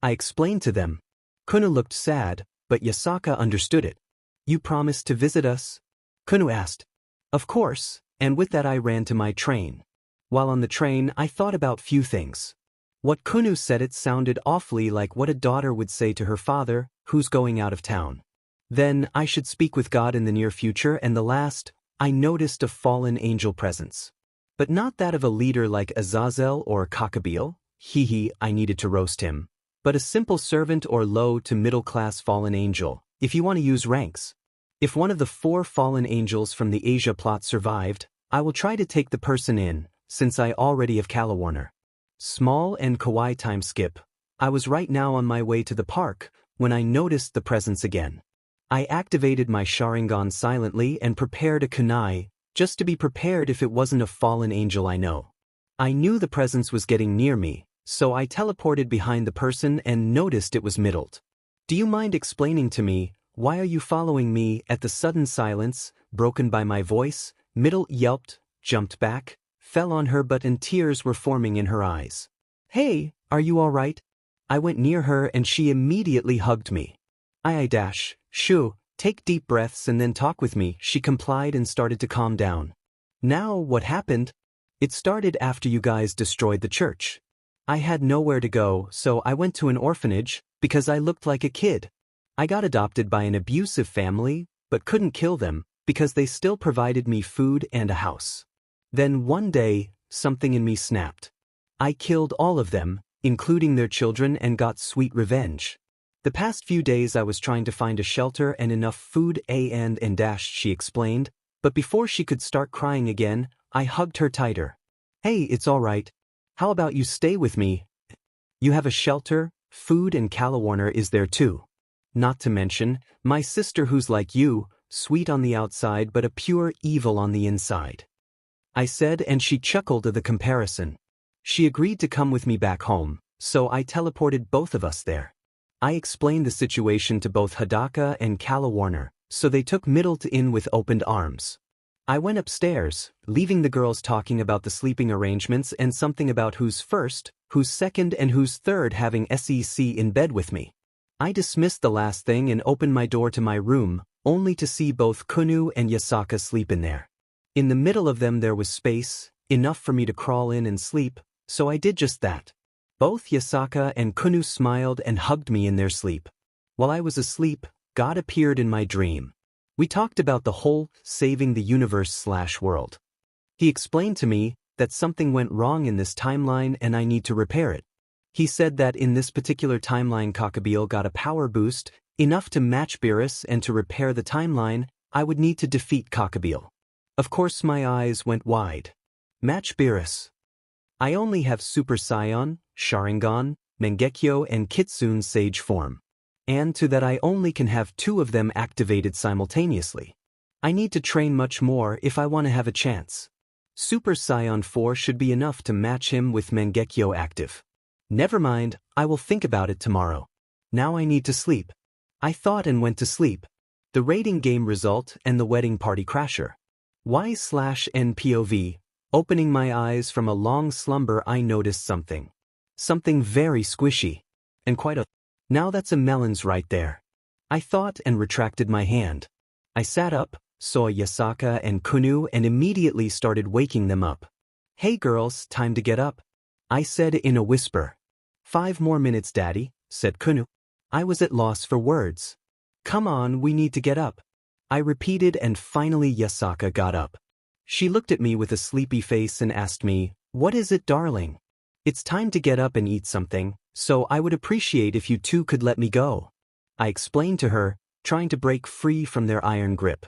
I explained to them. Kunu looked sad, but Yasaka understood it. You promised to visit us? Kunu asked. Of course, and with that I ran to my train. While on the train I thought about few things. What Kunu said, it sounded awfully like what a daughter would say to her father, who's going out of town. Then I should speak with God in the near future, and the last, I noticed a fallen angel presence. But not that of a leader like Azazel or Kakabil, I needed to roast him. But a simple servant or low to middle class fallen angel, if you want to use ranks. If one of the 4 fallen angels from the Asia plot survived, I will try to take the person in, since I already have Calawarner. Small and kawaii time skip. I was right now on my way to the park, when I noticed the presence again. I activated my Sharingan silently and prepared a kunai, just to be prepared if it wasn't a fallen angel I know. I knew the presence was getting near me, so I teleported behind the person and noticed it was Middled. Do you mind explaining to me, why are you following me? At the sudden silence, broken by my voice, Middle yelped, jumped back, fell on her butt and tears were forming in her eyes. Hey, are you all right? I went near her and she immediately hugged me. Shoo, take deep breaths and then talk with me, she complied and started to calm down. Now, what happened? It started after you guys destroyed the church. I had nowhere to go, so I went to an orphanage, because I looked like a kid. I got adopted by an abusive family, but couldn't kill them, because they still provided me food and a house. Then one day, something in me snapped. I killed all of them, including their children, and got sweet revenge. The past few days I was trying to find a shelter and enough food she explained, but before she could start crying again, I hugged her tighter. Hey, it's all right. How about you stay with me? You have a shelter, food, and Calawarner is there too. Not to mention, my sister who's like you, sweet on the outside but a pure evil on the inside. I said, and she chuckled at the comparison. She agreed to come with me back home, so I teleported both of us there. I explained the situation to both Hidaka and Calawarner, so they took Middle in with opened arms. I went upstairs, leaving the girls talking about the sleeping arrangements and something about who's first, who's second, and who's third having SEC in bed with me. I dismissed the last thing and opened my door to my room, only to see both Kunu and Yasaka sleep in there. In the middle of them there was space, enough for me to crawl in and sleep, so I did just that. Both Yasaka and Kunu smiled and hugged me in their sleep. While I was asleep, God appeared in my dream. We talked about the whole saving the universe/world. He explained to me that something went wrong in this timeline and I need to repair it. He said that in this particular timeline Cockabeel got a power boost, enough to match Beerus, and to repair the timeline, I would need to defeat Cockabeel. Of course my eyes went wide. Match Beerus. I only have Super Saiyan, Sharingan, Mangekyo and Kitsune Sage form. And to that I only can have 2 of them activated simultaneously. I need to train much more if I want to have a chance. Super Saiyan 4 should be enough to match him with Mangekyo active. Never mind, I will think about it tomorrow. Now I need to sleep. I thought and went to sleep. The rating game result and the wedding party crasher. Y/NPOV, opening my eyes from a long slumber I noticed something. Something very squishy. And quite a... Now that's a melons right there. I thought and retracted my hand. I sat up, saw Yasaka and Kunu and immediately started waking them up. Hey girls, time to get up. I said in a whisper. 5 more minutes, Daddy, said Kunu. I was at loss for words. Come on, we need to get up. I repeated and finally Yasaka got up. She looked at me with a sleepy face and asked me, what is it, darling? It's time to get up and eat something, so I would appreciate if you 2 could let me go. I explained to her, trying to break free from their iron grip.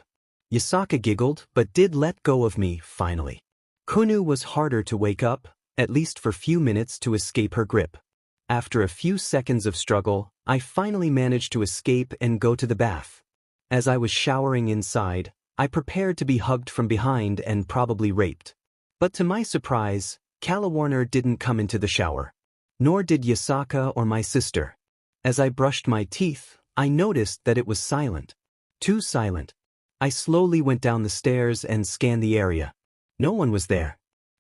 Yasaka giggled but did let go of me, finally. Kunu was harder to wake up, at least for few minutes, to escape her grip. After a few seconds of struggle, I finally managed to escape and go to the bath. As I was showering inside, I prepared to be hugged from behind and probably raped. But to my surprise, Calawarner didn't come into the shower. Nor did Yasaka or my sister. As I brushed my teeth, I noticed that it was silent. Too silent. I slowly went down the stairs and scanned the area. No one was there.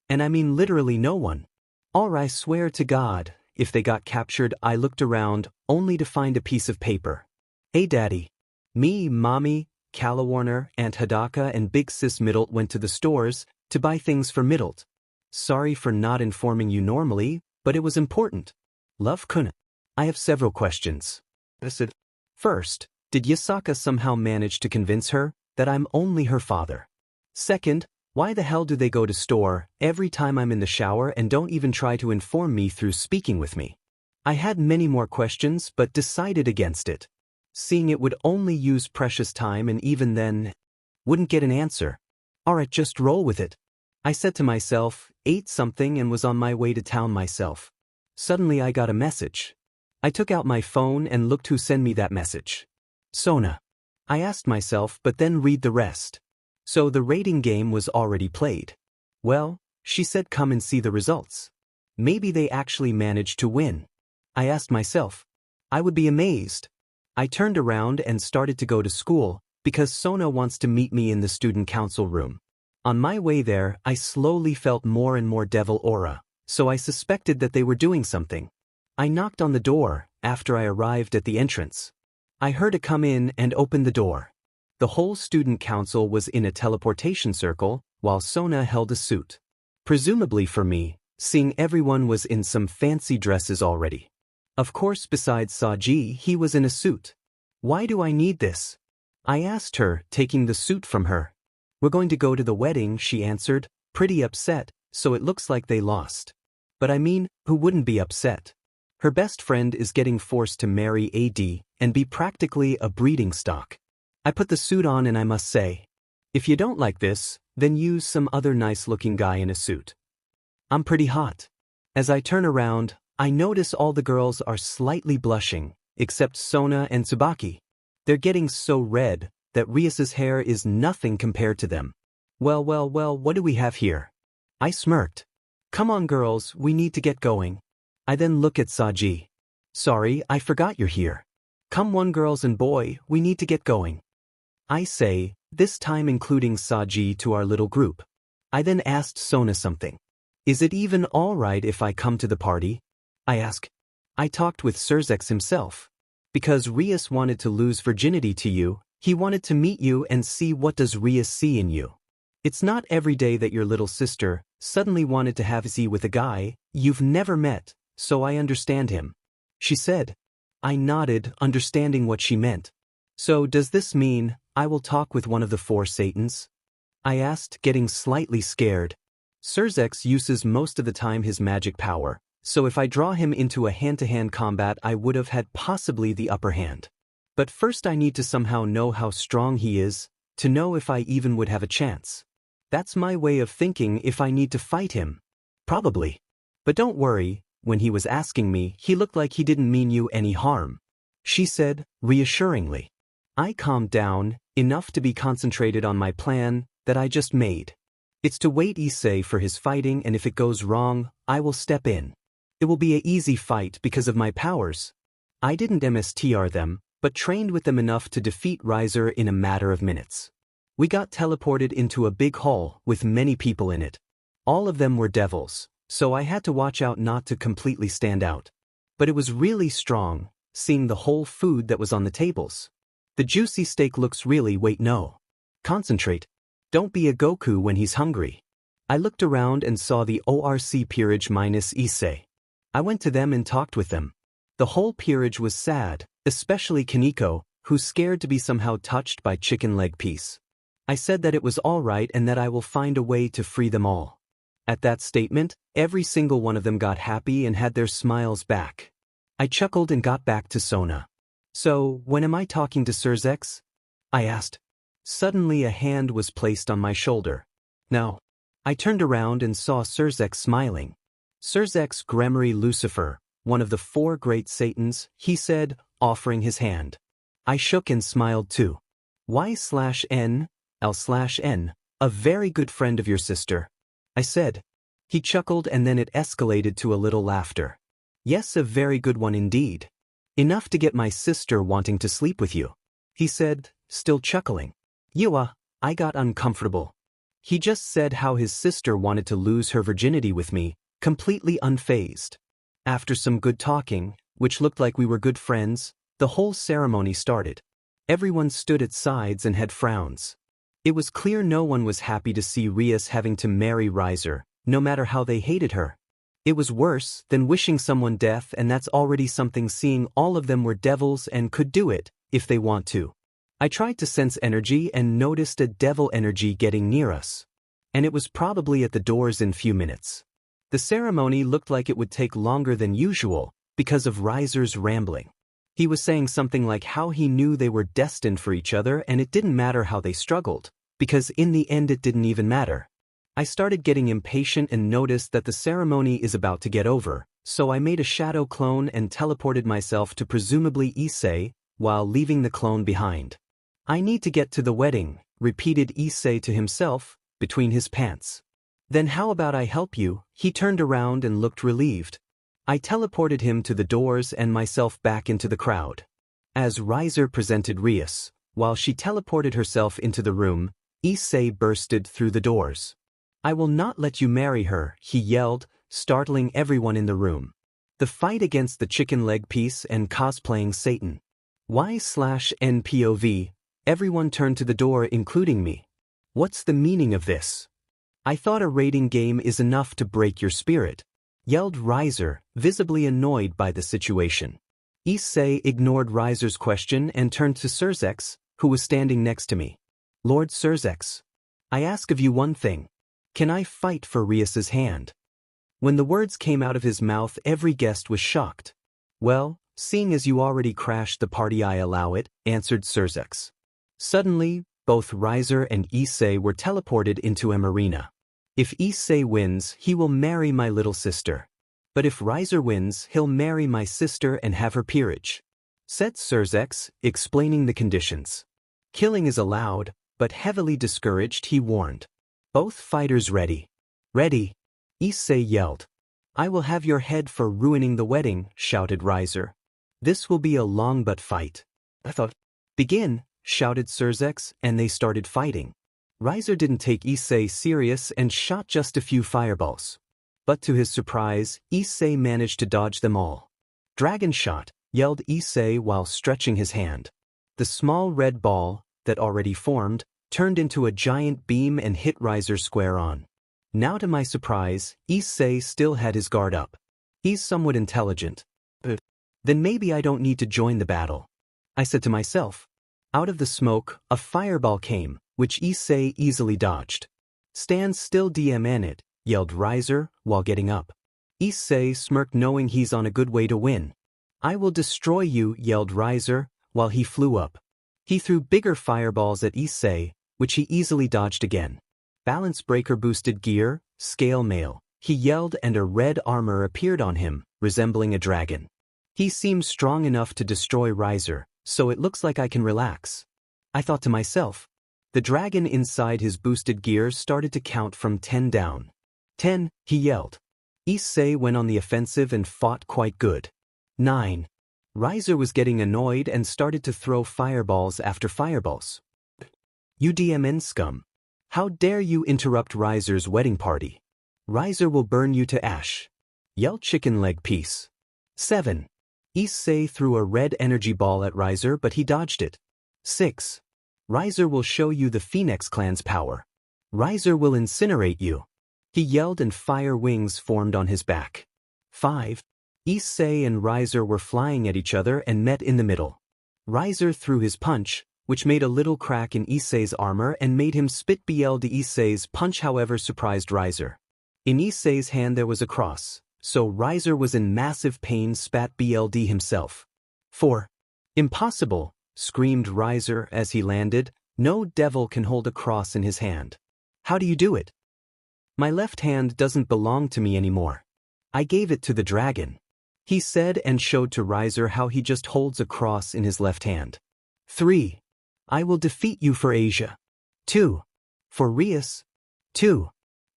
And I mean literally no one. Or I swear to God, if they got captured, I looked around, only to find a piece of paper. Hey Daddy. Me, Mommy, Calawarner, Aunt Hidaka and Big Sis Middle went to the stores to buy things for Middle. Sorry for not informing you normally, but it was important. Love, Kuna. I have several questions. First, did Yasaka somehow manage to convince her that I'm only her father? Second, why the hell do they go to store every time I'm in the shower and don't even try to inform me through speaking with me? I had many more questions but decided against it. Seeing it would only use precious time and even then, wouldn't get an answer. Alright, just roll with it. I said to myself, ate something and was on my way to town myself. Suddenly I got a message. I took out my phone and looked who sent me that message. Sona. I asked myself but then read the rest. So the rating game was already played. Well, she said come and see the results. Maybe they actually managed to win. I asked myself. I would be amazed. I turned around and started to go to school, because Sona wants to meet me in the student council room. On my way there, I slowly felt more and more devil aura, so I suspected that they were doing something. I knocked on the door, after I arrived at the entrance. I heard a come in and open the door. The whole student council was in a teleportation circle, while Sona held a suit. Presumably for me, seeing everyone was in some fancy dresses already. Of course besides Saji he was in a suit. Why do I need this? I asked her, taking the suit from her. We're going to go to the wedding, she answered, pretty upset, so it looks like they lost. But I mean, who wouldn't be upset? Her best friend is getting forced to marry AD and be practically a breeding stock. I put the suit on and I must say, if you don't like this, then use some other nice-looking guy in a suit. I'm pretty hot. As I turn around, I notice all the girls are slightly blushing, except Sona and Tsubaki. They're getting so red that Rias's hair is nothing compared to them. Well, what do we have here? I smirked. Come on girls, we need to get going. I then look at Saji. Sorry, I forgot you're here. Come on girls and boy, we need to get going. I say, this time including Saji to our little group. I then asked Sona something. Is it even alright if I come to the party? I ask. I talked with Surzex himself. Because Rias wanted to lose virginity to you, he wanted to meet you and see what does Rias see in you. It's not every day that your little sister suddenly wanted to have Issei with a guy you've never met, so I understand him. She said. I nodded, understanding what she meant. So does this mean I will talk with one of the 4 Satans? I asked, getting slightly scared. Surzex uses most of the time his magic power, so if I draw him into a hand-to-hand combat I would have had possibly the upper hand. But first I need to somehow know how strong he is, to know if I even would have a chance. That's my way of thinking if I need to fight him. Probably. But don't worry, when he was asking me, he looked like he didn't mean you any harm. She said, reassuringly. I calmed down, enough to be concentrated on my plan that I just made. It's to wait Issei for his fighting, and if it goes wrong, I will step in. It will be an easy fight because of my powers. I didn't MSTR them, but trained with them enough to defeat Riser in a matter of minutes. We got teleported into a big hall with many people in it. All of them were devils, so I had to watch out not to completely stand out. But it was really strong, seeing the whole food that was on the tables. The juicy steak looks really no. Concentrate. Don't be a Goku when he's hungry. I looked around and saw the ORC peerage minus Issei. I went to them and talked with them. The whole peerage was sad, especially Kaneko, who's scared to be somehow touched by chicken leg piece. I said that it was alright and that I will find a way to free them all. At that statement, every single one of them got happy and had their smiles back. I chuckled and got back to Sona. So, when am I talking to Surzex? I asked. Suddenly a hand was placed on my shoulder. No. I turned around and saw Surzex smiling. Surzex Gremory Lucifer, one of the 4 great Satans, he said, offering his hand. I shook and smiled too. Y/N, L/N, a very good friend of your sister. I said. He chuckled and then it escalated to a little laughter. Yes, a very good one indeed. Enough to get my sister wanting to sleep with you. He said, still chuckling. Yua, I got uncomfortable. He just said how his sister wanted to lose her virginity with me, completely unfazed. After some good talking, which looked like we were good friends, the whole ceremony started. Everyone stood at sides and had frowns. It was clear no one was happy to see Rias having to marry Riser, no matter how they hated her. It was worse than wishing someone death, and that's already something, seeing all of them were devils and could do it, if they want to. I tried to sense energy and noticed a devil energy getting near us. And it was probably at the doors in few minutes. The ceremony looked like it would take longer than usual, because of Riser's rambling. He was saying something like how he knew they were destined for each other and it didn't matter how they struggled, because in the end it didn't even matter. I started getting impatient and noticed that the ceremony is about to get over, so I made a shadow clone and teleported myself to presumably Issei, while leaving the clone behind. I need to get to the wedding, repeated Issei to himself, between his pants. Then how about I help you? He turned around and looked relieved. I teleported him to the doors and myself back into the crowd. As Riser presented Rias, while she teleported herself into the room, Issei bursted through the doors. I will not let you marry her, he yelled, startling everyone in the room. The fight against the chicken leg piece and cosplaying Satan. Y/NPOV, everyone turned to the door including me. What's the meaning of this? I thought a rating game is enough to break your spirit, yelled Riser, visibly annoyed by the situation. Issei ignored Riser's question and turned to Surzex, who was standing next to me. Lord Surzex, I ask of you one thing. Can I fight for Rias's hand? When the words came out of his mouth, every guest was shocked. Well, seeing as you already crashed the party, I allow it, answered Surzex. Suddenly, both Riser and Issei were teleported into an arena. If Issei wins, he will marry my little sister. But if Riser wins, he'll marry my sister and have her peerage, said Surzex, explaining the conditions. Killing is allowed, but heavily discouraged, he warned. Both fighters ready. Ready, Issei yelled. I will have your head for ruining the wedding, shouted Riser. This will be a long butt fight. I thought. Begin, shouted Surzex, and they started fighting. Riser didn't take Issei serious and shot just a few fireballs. But to his surprise, Issei managed to dodge them all. Dragon shot, yelled Issei while stretching his hand. The small red ball, that already formed, turned into a giant beam and hit Riser square on. Now to my surprise, Issei still had his guard up. He's somewhat intelligent. But then maybe I don't need to join the battle, I said to myself. Out of the smoke, a fireball came, which Issei easily dodged. Stand still, DMN it, yelled Riser while getting up. Issei smirked, knowing he's on a good way to win. I will destroy you, yelled Riser, while he flew up. He threw bigger fireballs at Issei, which he easily dodged again. Balance breaker boosted gear, scale mail, he yelled, and a red armor appeared on him, resembling a dragon. He seems strong enough to destroy Riser, so it looks like I can relax, I thought to myself. The dragon inside his boosted gear started to count from 10 down. 10, he yelled. Issei went on the offensive and fought quite good. 9. Riser was getting annoyed and started to throw fireballs after fireballs. You DMN scum. How dare you interrupt Riser's wedding party? Riser will burn you to ash, yelled chicken leg piece. 7. Issei threw a red energy ball at Riser, but he dodged it. 6. Riser will show you the Phoenix clan's power. Riser will incinerate you, he yelled, and fire wings formed on his back. 5. Issei and Riser were flying at each other and met in the middle. Riser threw his punch, which made a little crack in Issei's armor and made him spit BLD. Issei's punch, however, surprised Riser. In Issei's hand there was a cross, so Riser was in massive pain, spat BLD himself. 4. Impossible, screamed Riser as he landed. No devil can hold a cross in his hand. How do you do it? My left hand doesn't belong to me anymore. I gave it to the dragon, he said, and showed to Riser how he just holds a cross in his left hand. 3. I will defeat you for Asia. 2. For Rias. 2.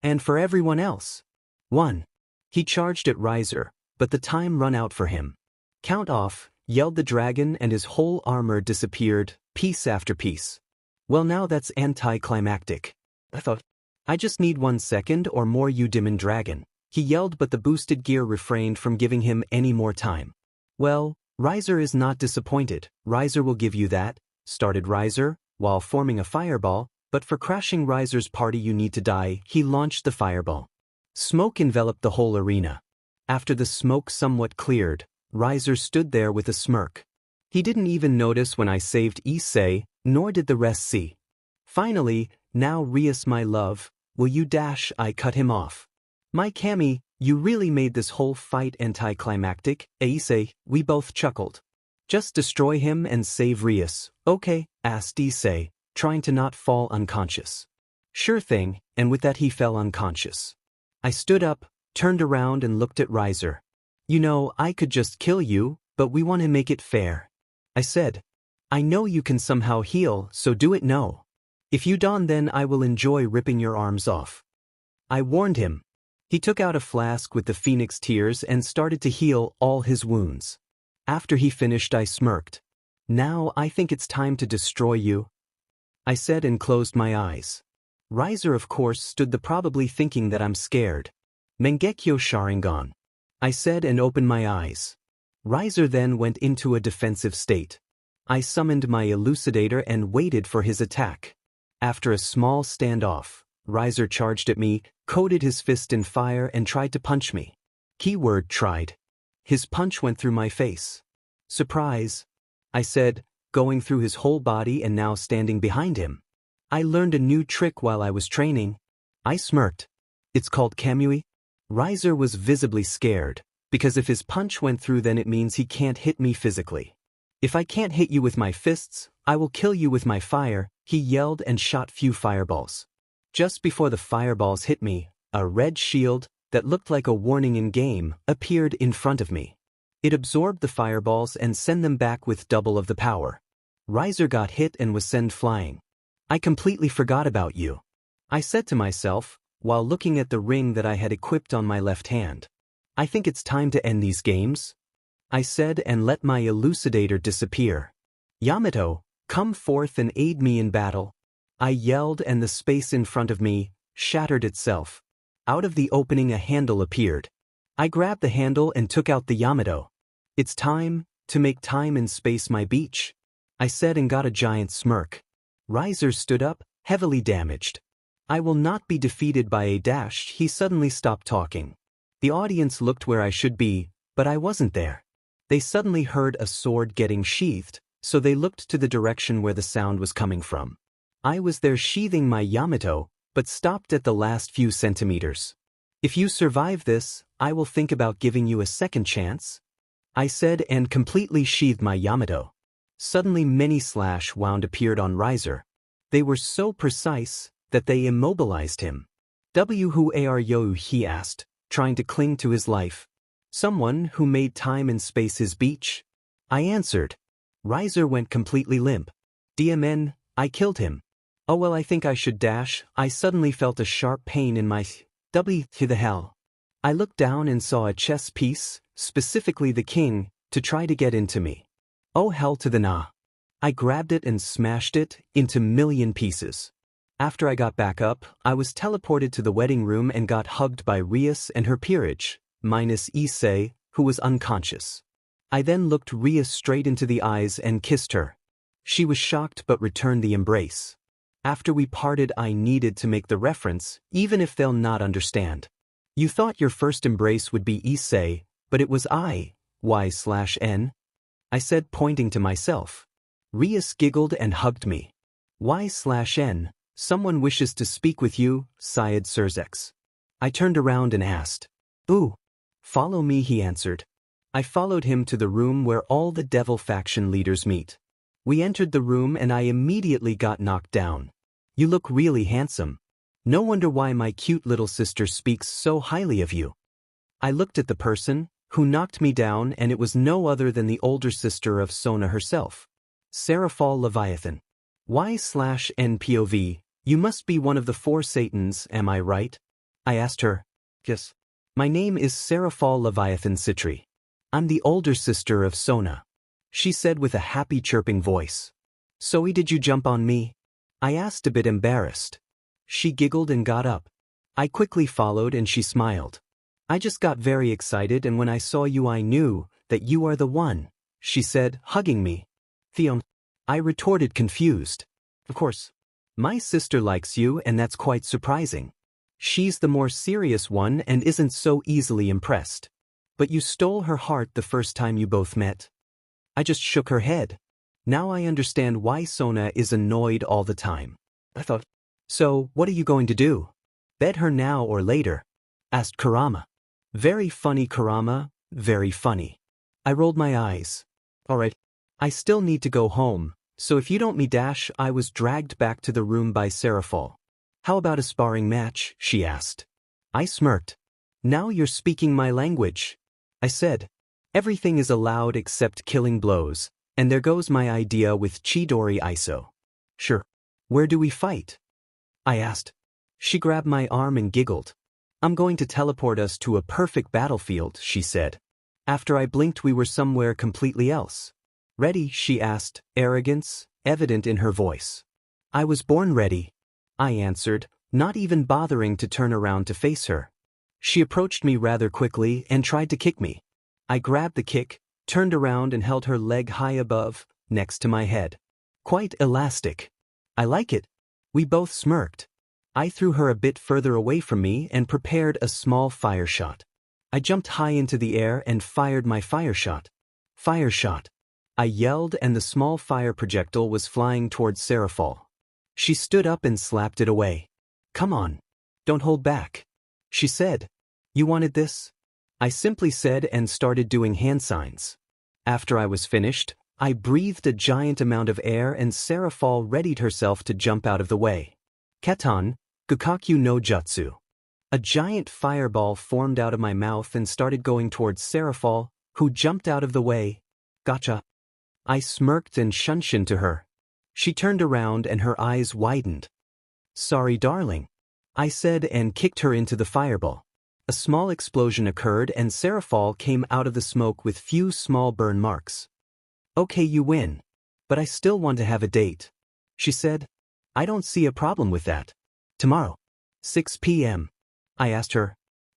And for everyone else. 1. He charged at Riser, but the time run out for him. Count off, yelled the dragon, and his whole armor disappeared, piece after piece. Well, now that's anticlimactic, I thought. I just need 1 second or more, you demon dragon, he yelled, but the boosted gear refrained from giving him any more time. Well, Riser is not disappointed. Riser will give you that, started Riser, while forming a fireball, but for crashing Riser's party you need to die. He launched the fireball. Smoke enveloped the whole arena. After the smoke somewhat cleared, Riser stood there with a smirk. He didn't even notice when I saved Issei, nor did the rest see. Finally, now Rias, my love, will you dash? I cut him off. My Cammy, you really made this whole fight anticlimactic, Issei, we both chuckled. Just destroy him and save Rias, okay? Asked Issei, trying to not fall unconscious. Sure thing, and with that he fell unconscious. I stood up, turned around and looked at Riser. You know, I could just kill you, but we want to make it fair, I said. I know you can somehow heal, so do it. No. If you don't, then I will enjoy ripping your arms off. I warned him. He took out a flask with the phoenix tears and started to heal all his wounds. After he finished, I smirked. Now I think it's time to destroy you, I said and closed my eyes. Riser of course stood there probably thinking that I'm scared. Mangekyo Sharingan, I said and opened my eyes. Riser then went into a defensive state. I summoned my elucidator and waited for his attack. After a small standoff, Riser charged at me, coated his fist in fire and tried to punch me. Keyword tried. His punch went through my face. Surprise, I said, going through his whole body and now standing behind him. I learned a new trick while I was training. I smirked. It's called Kamui. Riser was visibly scared, because if his punch went through then it means he can't hit me physically. If I can't hit you with my fists, I will kill you with my fire, he yelled and shot few fireballs. Just before the fireballs hit me, a red shield, that looked like a warning in game, appeared in front of me. It absorbed the fireballs and sent them back with double of the power. Riser got hit and was sent flying. I completely forgot about you, I said to myself, while looking at the ring that I had equipped on my left hand. I think it's time to end these games, I said and let my elucidator disappear. Yamato, come forth and aid me in battle, I yelled and the space in front of me shattered itself. Out of the opening a handle appeared. I grabbed the handle and took out the Yamato. It's time to make time and space my beach, I said and got a giant smirk. Riser stood up, heavily damaged. I will not be defeated by a dash. He suddenly stopped talking. The audience looked where I should be, but I wasn't there. They suddenly heard a sword getting sheathed, so they looked to the direction where the sound was coming from. I was there sheathing my Yamato, but stopped at the last few centimeters. If you survive this, I will think about giving you a second chance, I said and completely sheathed my Yamato. Suddenly many slash wound appeared on Riser. They were so precise that they immobilized him. Who are you? He asked, trying to cling to his life. Someone who made time and space his beach, I answered. Riser went completely limp. DMN, I killed him. Oh well, I think I should dash. I suddenly felt a sharp pain in my W to the hell. I looked down and saw a chess piece, specifically the king, to try to get into me. Oh hell to the nah. I grabbed it and smashed it into million pieces. After I got back up, I was teleported to the wedding room and got hugged by Rias and her peerage, minus Issei, who was unconscious. I then looked Rias straight into the eyes and kissed her. She was shocked but returned the embrace. After we parted, I needed to make the reference, even if they'll not understand. You thought your first embrace would be Issei, but it was Y/N? I said, pointing to myself. Rias giggled and hugged me. Y/N, someone wishes to speak with you, sighed Surzex. I turned around and asked. Ooh. Follow me, he answered. I followed him to the room where all the devil faction leaders meet. We entered the room and I immediately got knocked down. You look really handsome. No wonder why my cute little sister speaks so highly of you. I looked at the person who knocked me down and it was no other than the older sister of Sona herself. Seraphal Leviathan. Y/NPOV, you must be one of the 4 Satans, am I right? I asked her. Yes. My name is Seraphal Leviathan Citri. I'm the older sister of Sona, she said with a happy chirping voice. So did you jump on me? I asked, a bit embarrassed. She giggled and got up. I quickly followed and she smiled. I just got very excited and when I saw you I knew that you are the one, she said, hugging me. Theon, I retorted confused. Of course. My sister likes you and that's quite surprising. She's the more serious one and isn't so easily impressed. But you stole her heart the first time you both met. I just shook her head. Now I understand why Sona is annoyed all the time. I thought. So, what are you going to do? Bed her now or later? Asked Kurama. Very funny, Kurama, very funny. I rolled my eyes. Alright. I still need to go home, so if you don't me dash, I was dragged back to the room by Seraphal. How about a sparring match? She asked. I smirked. Now you're speaking my language, I said. Everything is allowed except killing blows, and there goes my idea with Chidori Iso. Sure. Where do we fight? I asked. She grabbed my arm and giggled. I'm going to teleport us to a perfect battlefield, she said. After I blinked, we were somewhere completely else. Ready? She asked, arrogance evident in her voice. I was born ready, I answered, not even bothering to turn around to face her. She approached me rather quickly and tried to kick me. I grabbed the kick, turned around and held her leg high above, next to my head. Quite elastic. I like it. We both smirked. I threw her a bit further away from me and prepared a small fire shot. I jumped high into the air and fired my fire shot. Fire shot. I yelled, and the small fire projectile was flying towards Seraphol. She stood up and slapped it away. Come on. Don't hold back, she said. You wanted this? I simply said and started doing hand signs. After I was finished, I breathed a giant amount of air and Seraphol readied herself to jump out of the way. Ketan, Gukakyu no Jutsu. A giant fireball formed out of my mouth and started going towards Seraphol, who jumped out of the way. Gotcha. I smirked and shunshin to her. She turned around and her eyes widened. Sorry, darling, I said and kicked her into the fireball. A small explosion occurred and Seraphol came out of the smoke with few small burn marks. Okay, you win. But I still want to have a date, she said. I don't see a problem with that. Tomorrow, 6 p.m. I asked her.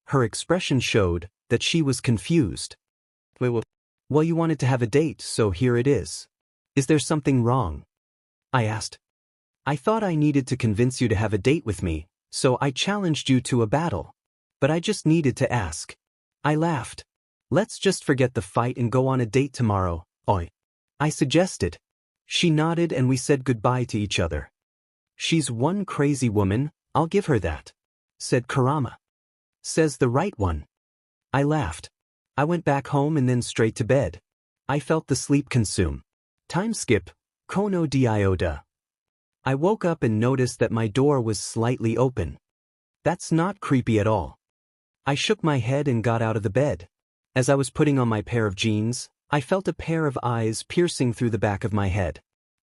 Her expression showed that she was confused. Well, you wanted to have a date, so here it is. Is there something wrong? I asked. I thought I needed to convince you to have a date with me, so I challenged you to a battle. But I just needed to ask. I laughed. Let's just forget the fight and go on a date tomorrow, oi. I suggested. She nodded and we said goodbye to each other. She's one crazy woman, I'll give her that, said Kurama. Says the right one. I laughed. I went back home and then straight to bed. I felt the sleep consume. Time skip, kono dioda. I woke up and noticed that my door was slightly open. That's not creepy at all. I shook my head and got out of the bed. As I was putting on my pair of jeans, I felt a pair of eyes piercing through the back of my head.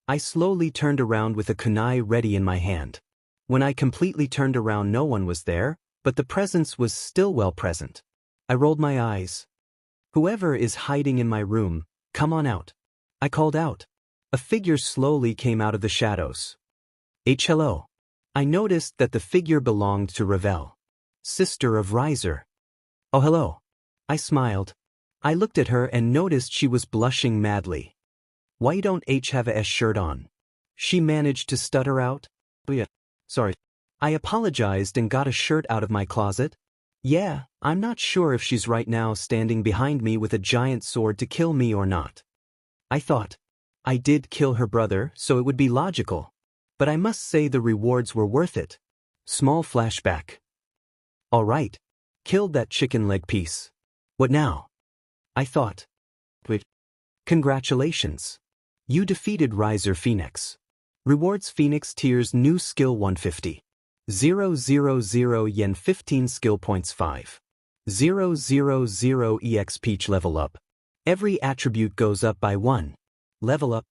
I slowly turned around with a kunai ready in my hand. When I completely turned around, no one was there, but the presence was still well present. I rolled my eyes. Whoever is hiding in my room, come on out. I called out. A figure slowly came out of the shadows. Hello. I noticed that the figure belonged to Ravel, sister of Riser. Oh, hello. I smiled. I looked at her and noticed she was blushing madly. Why don't H have a S shirt on? She managed to stutter out. Oh yeah, sorry. I apologized and got a shirt out of my closet. Yeah, I'm not sure if she's right now standing behind me with a giant sword to kill me or not. I thought. I did kill her brother, so it would be logical. But I must say the rewards were worth it. Small flashback. All right. Killed that chicken leg piece. What now? I thought. Wait. Congratulations. You defeated Riser Phoenix. Rewards Phoenix tiers new skill 150. 000 yen 15 skill points 5. 000 EX Peach level up. Every attribute goes up by 1. Level up.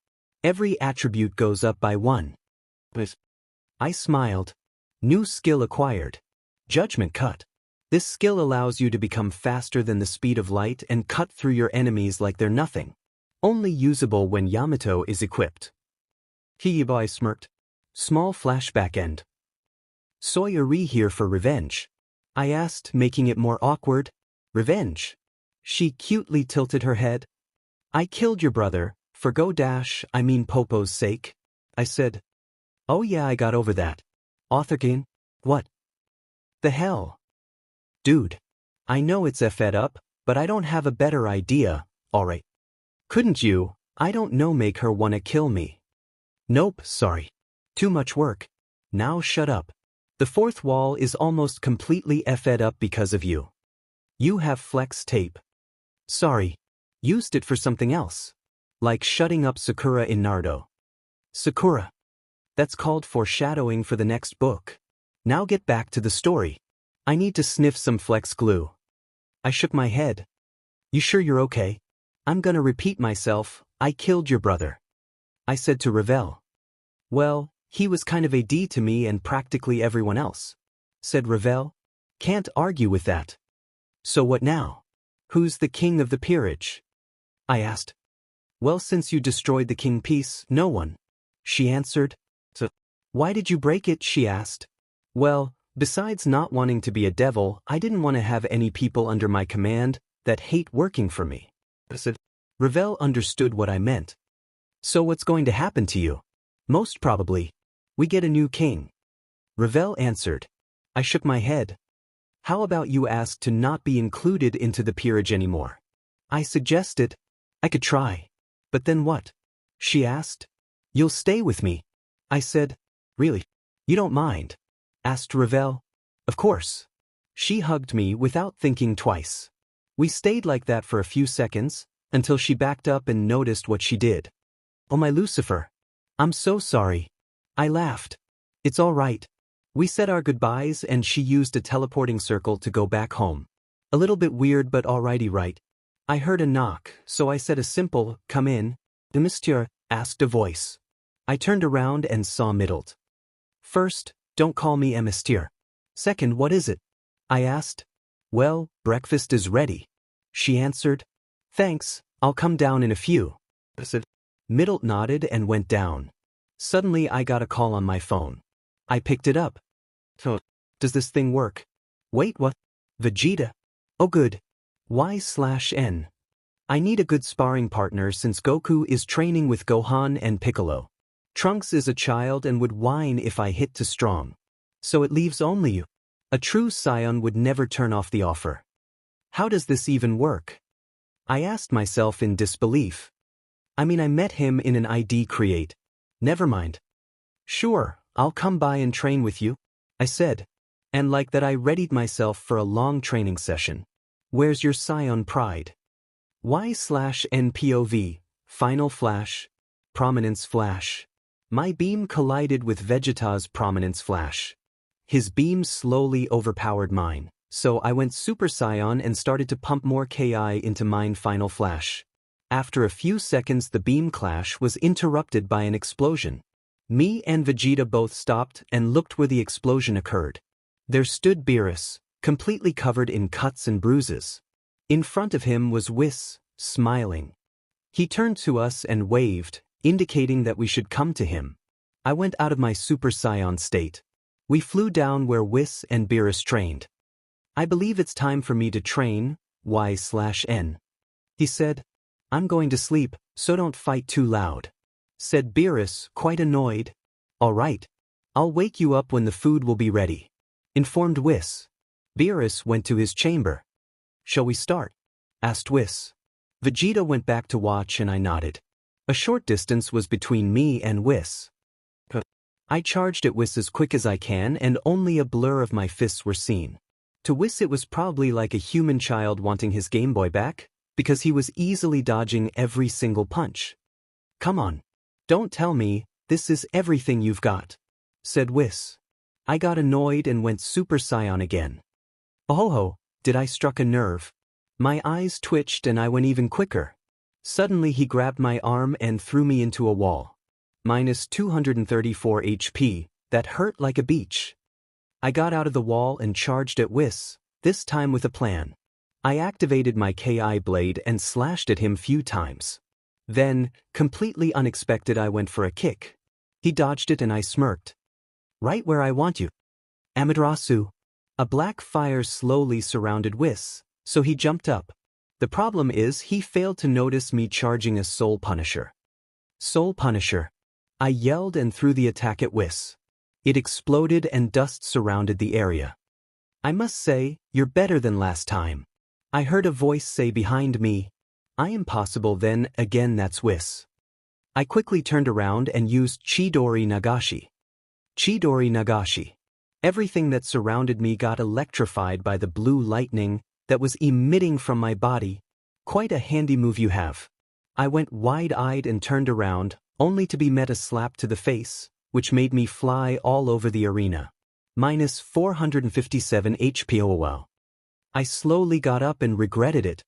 Every attribute goes up by 1. I smiled. New skill acquired. Judgment Cut. This skill allows you to become faster than the speed of light and cut through your enemies like they're nothing. Only usable when Yamato is equipped. I smirked. Small flashback end. Soyuri here for revenge? I asked, making it more awkward. Revenge? She cutely tilted her head. I killed your brother, for Popo's sake, I said. Oh yeah, I got over that. Authorkin? What? The hell? Dude. I know it's fed up, but I don't have a better idea, alright. Couldn't you, I don't know, make her wanna kill me? Nope, sorry. Too much work. Now shut up. The fourth wall is almost completely fed up because of you. You have flex tape. Sorry. Used it for something else. Like shutting up Sakura in Naruto. Sakura. That's called foreshadowing for the next book. Now get back to the story. I need to sniff some flex glue. I shook my head. You sure you're okay? I'm gonna repeat myself, I killed your brother. I said to Ravel. Well, He was kind of a D to me and practically everyone else, said Ravel. Can't argue with that. So what now? Who's the king of the peerage? I asked. Well, since you destroyed the king piece, no one, she answered. So, why did you break it? She asked. Well, besides not wanting to be a devil, I didn't want to have any people under my command that hate working for me. I said. Ravel understood what I meant. So what's going to happen to you? Most probably, we get a new king. Ravel answered. I shook my head. How about you ask to not be included into the peerage anymore? I suggested. I could try. But then what? She asked. You'll stay with me. I said. Really? You don't mind? Asked Ravel. Of course. She hugged me without thinking twice. We stayed like that for a few seconds, until she backed up and noticed what she did. Oh my Lucifer. I'm so sorry. I laughed. It's all right. We said our goodbyes and she used a teleporting circle to go back home. A little bit weird but alrighty, right? I heard a knock, so I said a simple, come in. The monsieur asked a voice. I turned around and saw Middled. First, don't call me a monsieur. Second, what is it? I asked. Well, breakfast is ready. She answered. Thanks, I'll come down in a few. I said. Middled nodded and went down. Suddenly I got a call on my phone. I picked it up. So, does this thing work? Wait, what? Vegeta? Oh good. Y/N. I need a good sparring partner since Goku is training with Gohan and Piccolo. Trunks is a child and would whine if I hit too strong. So it leaves only you. A true scion would never turn off the offer. How does this even work? I asked myself in disbelief. I mean, I met him in an ID create. Never mind. Sure, I'll come by and train with you, I said. And like that I readied myself for a long training session. Where's your scion pride? Y/NPOV, Final Flash, Prominence Flash. My beam collided with Vegeta's Prominence Flash. His beam slowly overpowered mine, so I went Super Saiyan and started to pump more Ki into mine Final Flash. After a few seconds the beam clash was interrupted by an explosion. Me and Vegeta both stopped and looked where the explosion occurred. There stood Beerus, completely covered in cuts and bruises. In front of him was Whis, smiling. He turned to us and waved, indicating that we should come to him. I went out of my Super Saiyan state. We flew down where Whis and Beerus trained. I believe it's time for me to train, Y/N. He said. I'm going to sleep, so don't fight too loud. Said Beerus, quite annoyed. All right. I'll wake you up when the food will be ready. Informed Whis. Beerus went to his chamber. Shall we start? Asked Whis. Vegeta went back to watch and I nodded. A short distance was between me and Whis. I charged at Whis as quick as I can and only a blur of my fists were seen. To Whis it was probably like a human child wanting his Game Boy back, because he was easily dodging every single punch. Come on. Don't tell me, this is everything you've got, said Whis. I got annoyed and went Super Saiyan again. Oh, did I struck a nerve? My eyes twitched and I went even quicker. Suddenly he grabbed my arm and threw me into a wall. Minus 234 HP, that hurt like a beach. I got out of the wall and charged at Whis, this time with a plan. I activated my Ki blade and slashed at him few times. Then, completely unexpected, I went for a kick. He dodged it and I smirked. Right where I want you. Amaterasu. A black fire slowly surrounded Whis, so he jumped up. The problem is he failed to notice me charging a Soul Punisher. Soul Punisher. I yelled and threw the attack at Whis. It exploded and dust surrounded the area. I must say, you're better than last time. I heard a voice say behind me. I am possible then, again that's Whis. I quickly turned around and used Chidori Nagashi. Chidori Nagashi. Everything that surrounded me got electrified by the blue lightning that was emitting from my body. Quite a handy move you have. I went wide-eyed and turned around, only to be met a slap to the face, which made me fly all over the arena. Minus 457 HP. Oh wow. I slowly got up and regretted it.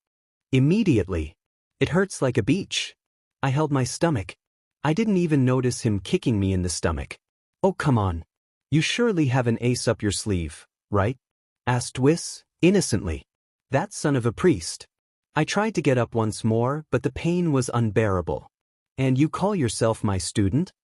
Immediately. It hurts like a beach. I held my stomach. I didn't even notice him kicking me in the stomach. Oh come on. You surely have an ace up your sleeve, right? Asked Whis, innocently. That son of a priest. I tried to get up once more, but the pain was unbearable. And you call yourself my student?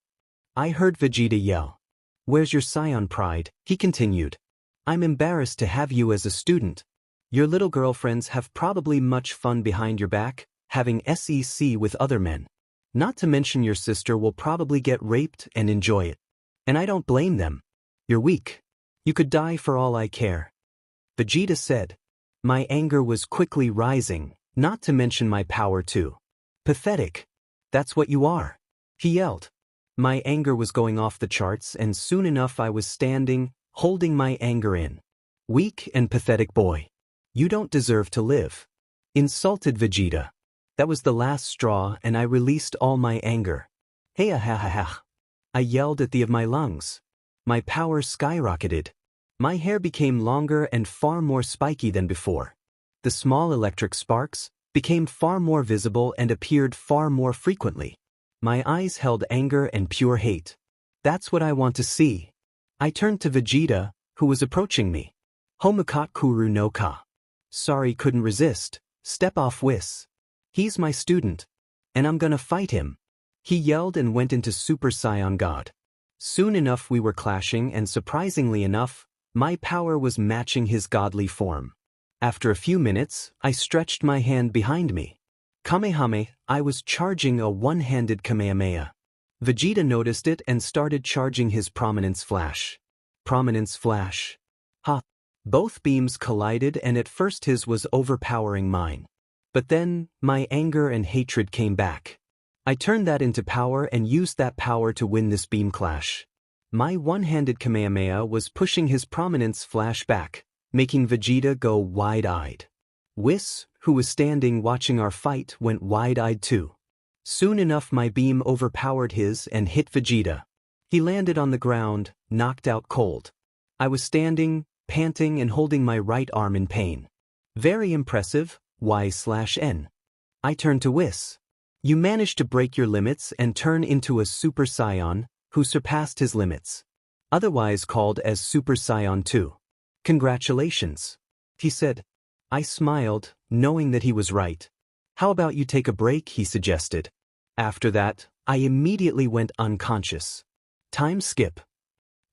I heard Vegeta yell. Where's your scion pride? He continued. I'm embarrassed to have you as a student. Your little girlfriends have probably much fun behind your back, having SEC with other men. Not to mention your sister will probably get raped and enjoy it. And I don't blame them. You're weak. You could die for all I care. Vegeta said. My anger was quickly rising, not to mention my power too. Pathetic. That's what you are. He yelled. My anger was going off the charts and soon enough I was standing, holding my anger in. Weak and pathetic boy. You don't deserve to live. Insulted Vegeta. That was the last straw and I released all my anger. Hey ha ha ha. I yelled at the of my lungs. My power skyrocketed. My hair became longer and far more spiky than before. The small electric sparks became far more visible and appeared far more frequently. My eyes held anger and pure hate. That's what I want to see. I turned to Vegeta, who was approaching me. Homakakuru no ka. Sorry, couldn't resist. Step off Whis. He's my student. And I'm gonna fight him. He yelled and went into Super Saiyan God. Soon enough we were clashing and surprisingly enough, my power was matching his godly form. After a few minutes, I stretched my hand behind me. Kamehame, I was charging a one-handed Kamehameha. Vegeta noticed it and started charging his Prominence Flash. Prominence Flash. Ha! Both beams collided and at first his was overpowering mine. But then, my anger and hatred came back. I turned that into power and used that power to win this beam clash. My one-handed Kamehameha was pushing his Prominence Flash back, making Vegeta go wide-eyed. Whis, who was standing watching our fight, went wide-eyed too. Soon enough my beam overpowered his and hit Vegeta. He landed on the ground, knocked out cold. I was standing, panting and holding my right arm in pain. Very impressive, Y/N. I turned to Whis. You managed to break your limits and turn into a Super Saiyan, who surpassed his limits. Otherwise called as Super Saiyan 2. Congratulations. He said. I smiled, knowing that he was right. How about you take a break, he suggested. After that, I immediately went unconscious. Time skip.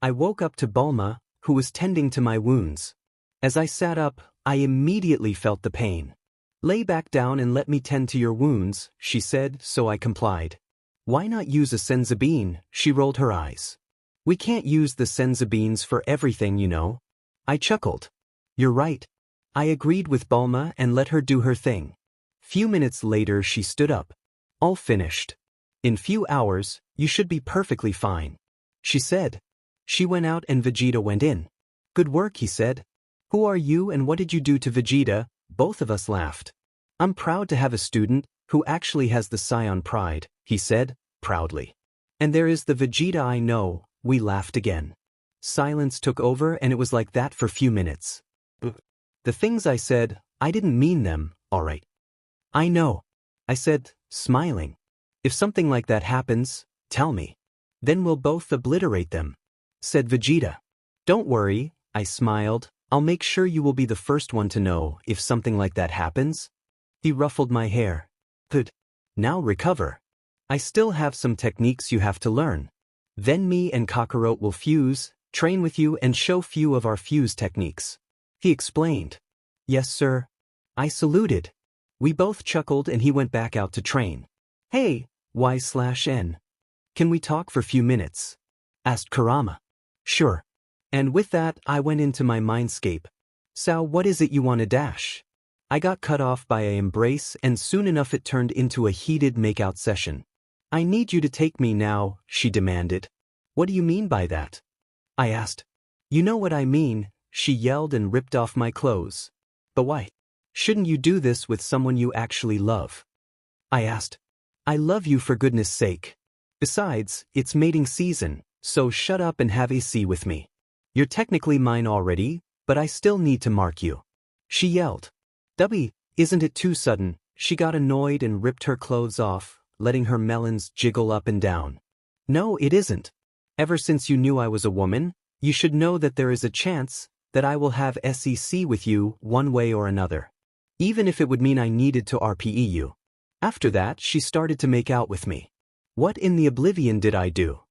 I woke up to Bulma, who was tending to my wounds. As I sat up, I immediately felt the pain. Lay back down and let me tend to your wounds, she said, so I complied. Why not use a Senzabine? She rolled her eyes. We can't use the Senzabines for everything, you know. I chuckled. You're right. I agreed with Bulma and let her do her thing. Few minutes later she stood up. All finished. In few hours, you should be perfectly fine. She said. She went out and Vegeta went in. Good work, he said. Who are you and what did you do to Vegeta? Both of us laughed. I'm proud to have a student who actually has the Saiyan pride, he said, proudly. And there is the Vegeta I know, we laughed again. Silence took over and it was like that for few minutes. The things I said, I didn't mean them, alright. I know. I said, smiling. If something like that happens, tell me. Then we'll both obliterate them, said Vegeta. Don't worry, I smiled. I'll make sure you will be the first one to know if something like that happens. He ruffled my hair. Good. Now recover. I still have some techniques you have to learn. Then me and Kakarot will fuse, train with you and show few of our fuse techniques. He explained. Yes, sir. I saluted. We both chuckled and he went back out to train. Hey, Y/N. Can we talk for few minutes? Asked Kurama. Sure. And with that I went into my mindscape. So what is it you want to dash? I got cut off by a embrace and soon enough it turned into a heated makeout session. I need you to take me now, she demanded. What do you mean by that? I asked. You know what I mean, she yelled and ripped off my clothes. But why? Shouldn't you do this with someone you actually love? I asked. I love you for goodness sake. Besides, it's mating season, so shut up and have AC with me. You're technically mine already, but I still need to mark you. She yelled. W, isn't it too sudden? She got annoyed and ripped her clothes off, letting her melons jiggle up and down. No, it isn't. Ever since you knew I was a woman, you should know that there is a chance that I will have SEC with you one way or another. Even if it would mean I needed to RPE you. After that, she started to make out with me. What in the oblivion did I do?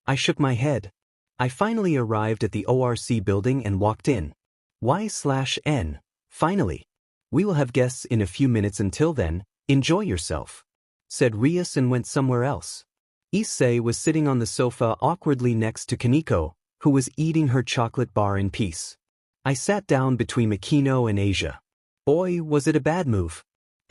I shook my head. I finally arrived at the ORC building and walked in. Y/N. Finally. We will have guests in a few minutes. Until then, enjoy yourself, said Rias and went somewhere else. Issei was sitting on the sofa awkwardly next to Kaneko, who was eating her chocolate bar in peace. I sat down between Aquino and Asia. Boy, was it a bad move.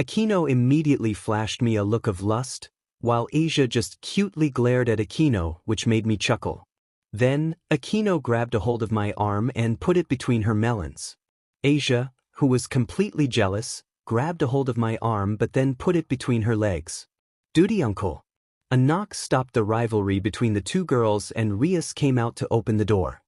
Aquino immediately flashed me a look of lust, while Asia just cutely glared at Aquino, which made me chuckle. Then, Aquino grabbed a hold of my arm and put it between her melons. Asia, who was completely jealous, grabbed a hold of my arm but then put it between her legs. Duty, uncle. A knock stopped the rivalry between the two girls and Rias came out to open the door.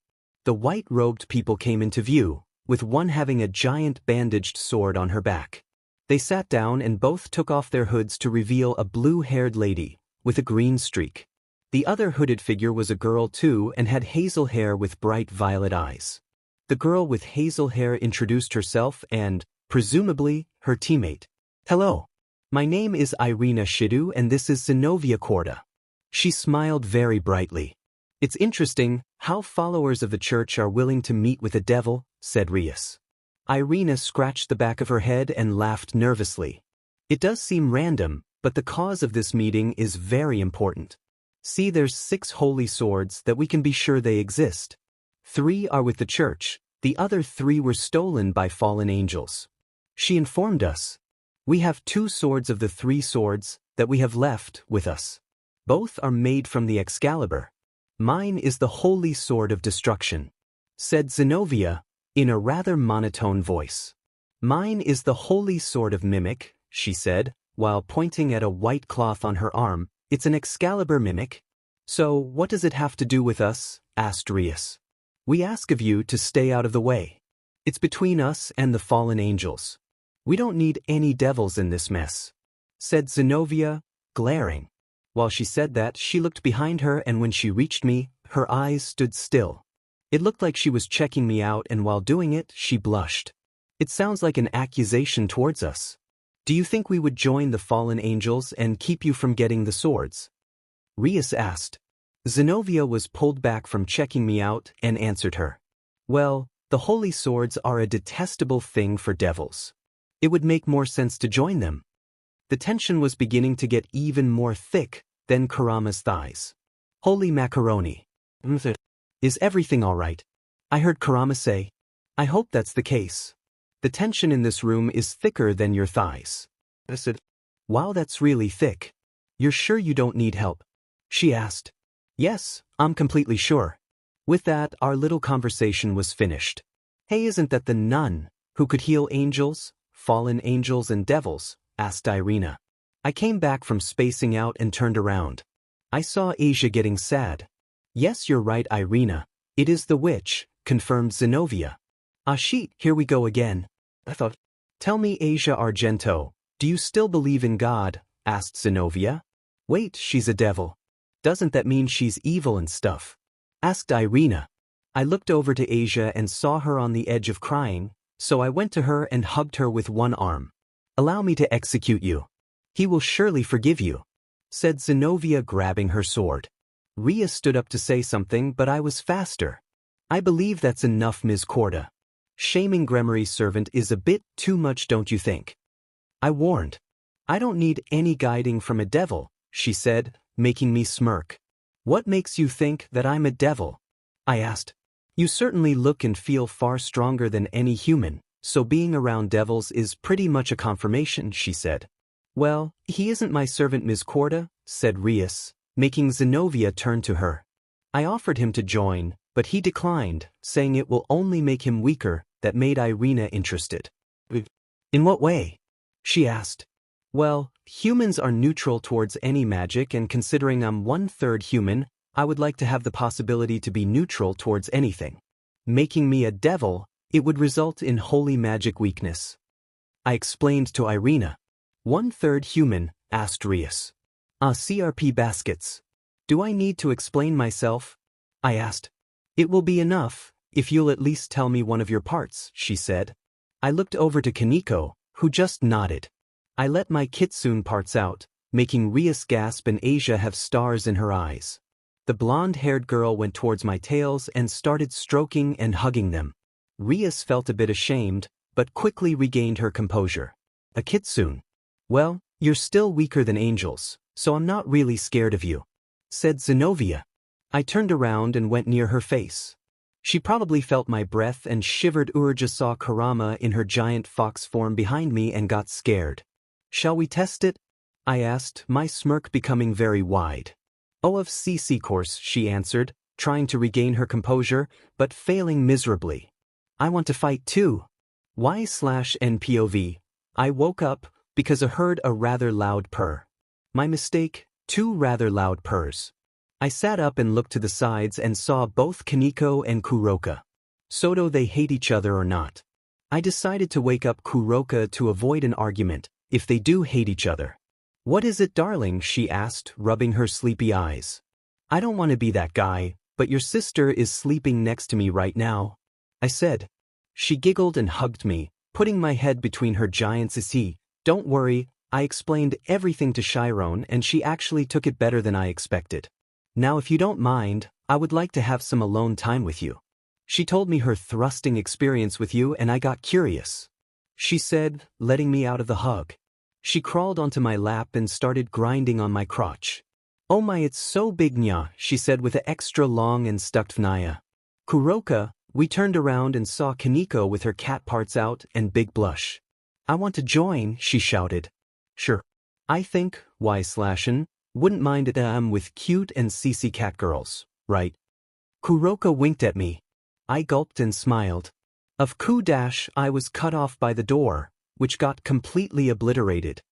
The white-robed people came into view, with one having a giant bandaged sword on her back. They sat down and both took off their hoods to reveal a blue-haired lady, with a green streak. The other hooded figure was a girl too and had hazel hair with bright violet eyes. The girl with hazel hair introduced herself and, presumably, her teammate. Hello. My name is Irina Shidu and this is Zenobia Korda. She smiled very brightly. It's interesting how followers of the church are willing to meet with a devil, said Rias. Irina scratched the back of her head and laughed nervously. It does seem random, but the cause of this meeting is very important. See, there's 6 holy swords that we can be sure they exist. 3 are with the church, the other 3 were stolen by fallen angels. She informed us. We have 2 swords of the 3 swords that we have left with us. Both are made from the Excalibur. Mine is the holy sword of destruction, said Zenobia, in a rather monotone voice. Mine is the holy sword of mimic, she said, while pointing at a white cloth on her arm. It's an Excalibur mimic. So, what does it have to do with us? Asked Rias. We ask of you to stay out of the way. It's between us and the fallen angels. We don't need any devils in this mess, said Zenobia, glaring. While she said that, she looked behind her and when she reached me, her eyes stood still. It looked like she was checking me out and while doing it, she blushed. It sounds like an accusation towards us. Do you think we would join the fallen angels and keep you from getting the swords? Rias asked. Zenobia was pulled back from checking me out and answered her. Well, the holy swords are a detestable thing for devils. It would make more sense to join them. The tension was beginning to get even more thick than Kurama's thighs. Holy macaroni. Is everything all right? I heard Kurama say. I hope that's the case. The tension in this room is thicker than your thighs. I said, wow, that's really thick. You're sure you don't need help? She asked. Yes, I'm completely sure. With that, our little conversation was finished. Hey, isn't that the nun who could heal angels, fallen angels and devils? Asked Irina. I came back from spacing out and turned around. I saw Asia getting sad. Yes, you're right, Irina. It is the witch, confirmed Zenobia. Ah shit, here we go again. I thought. Tell me, Asia Argento, do you still believe in God? Asked Zenobia. Wait, she's a devil. Doesn't that mean she's evil and stuff? Asked Irina. I looked over to Asia and saw her on the edge of crying, so I went to her and hugged her with one arm. Allow me to execute you. He will surely forgive you, said Zenobia, grabbing her sword. Ria stood up to say something, but I was faster. I believe that's enough, Ms. Korda. Shaming Gremory's servant is a bit too much, don't you think? I warned. I don't need any guiding from a devil, she said, making me smirk. What makes you think that I'm a devil? I asked. You certainly look and feel far stronger than any human, so being around devils is pretty much a confirmation, she said. Well, he isn't my servant, Ms. Korda, said Rias, making Zenobia turn to her. I offered him to join, but he declined, saying it will only make him weaker. That made Irina interested. In what way? She asked. Well, humans are neutral towards any magic, and considering I'm 1/3 human, I would like to have the possibility to be neutral towards anything. Making me a devil, it would result in holy magic weakness. I explained to Irina. 1/3 human, asked Rias. CRP baskets. Do I need to explain myself? I asked. It will be enough, if you'll at least tell me one of your parts, she said. I looked over to Kaneko, who just nodded. I let my kitsune parts out, making Rias gasp and Asia have stars in her eyes. The blonde-haired girl went towards my tails and started stroking and hugging them. Rias felt a bit ashamed, but quickly regained her composure. A kitsune? Well, you're still weaker than angels, so I'm not really scared of you, said Zenobia. I turned around and went near her face. She probably felt my breath and shivered. Urja saw Karama in her giant fox form behind me and got scared. Shall we test it? I asked, my smirk becoming very wide. Oh, of CC course, she answered, trying to regain her composure, but failing miserably. I want to fight too. Y/NPOV. I woke up because I heard a rather loud purr. My mistake, 2 rather loud purrs. I sat up and looked to the sides and saw both Kaneko and Kuroka. So do they hate each other or not? I decided to wake up Kuroka to avoid an argument, if they do hate each other. What is it, darling? She asked, rubbing her sleepy eyes. I don't want to be that guy, but your sister is sleeping next to me right now, I said. She giggled and hugged me, putting my head between her giant Issei. Don't worry, I explained everything to Chiron and she actually took it better than I expected. Now if you don't mind, I would like to have some alone time with you. She told me her thrusting experience with you and I got curious, she said, letting me out of the hug. She crawled onto my lap and started grinding on my crotch. Oh my, it's so big, nya, she said with an extra long and stuck vnaya. Kuroka, we turned around and saw Kaneko with her cat parts out and big blush. I want to join, she shouted. Sure. I think, Y/N, wouldn't mind it with cute and CC cat girls, right? Kuroka winked at me. I gulped and smiled. Of I was cut off by the door, which got completely obliterated.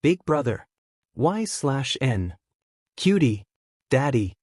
Big brother. Y/N. Cutie. Daddy.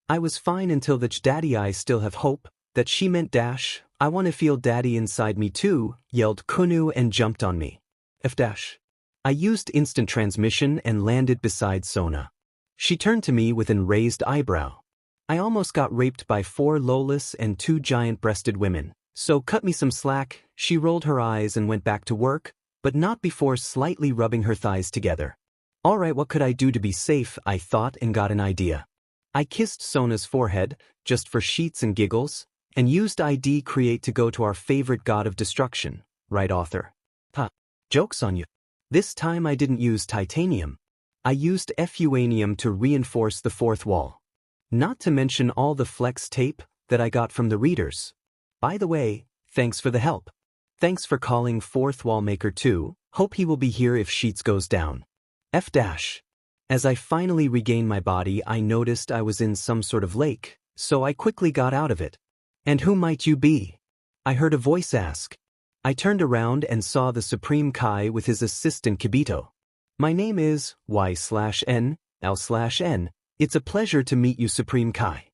I was fine until the daddy. I still have hope, that she meant dash. I want to feel daddy inside me too, yelled Kunu and jumped on me. F dash. I used instant transmission and landed beside Sona. She turned to me with an raised eyebrow. I almost got raped by 4 Lolas and 2 giant-breasted women. So cut me some slack. She rolled her eyes and went back to work, but not before slightly rubbing her thighs together. Alright, what could I do to be safe, I thought, and got an idea. I kissed Sona's forehead, just for sheets and giggles, and used ID Create to go to our favorite god of destruction, right, author? Huh. Joke's on you. This time I didn't use titanium. I used fuanium to reinforce the 4th wall. Not to mention all the flex tape that I got from the readers. By the way, thanks for the help. Thanks for calling 4th wall maker too. Hope he will be here if Sheets goes down. F dash. As I finally regained my body, I noticed I was in some sort of lake, so I quickly got out of it. And who might you be? I heard a voice ask. I turned around and saw the Supreme Kai with his assistant Kibito. My name is Y/N, L/N. It's a pleasure to meet you, Supreme Kai.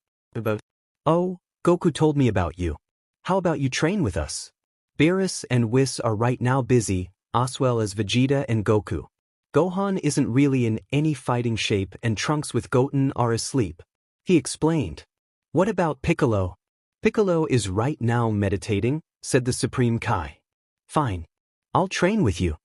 Oh, Goku told me about you. How about you train with us? Beerus and Whis are right now busy, as well as Vegeta and Goku. Gohan isn't really in any fighting shape and Trunks with Goten are asleep, he explained. What about Piccolo? Piccolo is right now meditating, said the Supreme Kai. Fine. I'll train with you.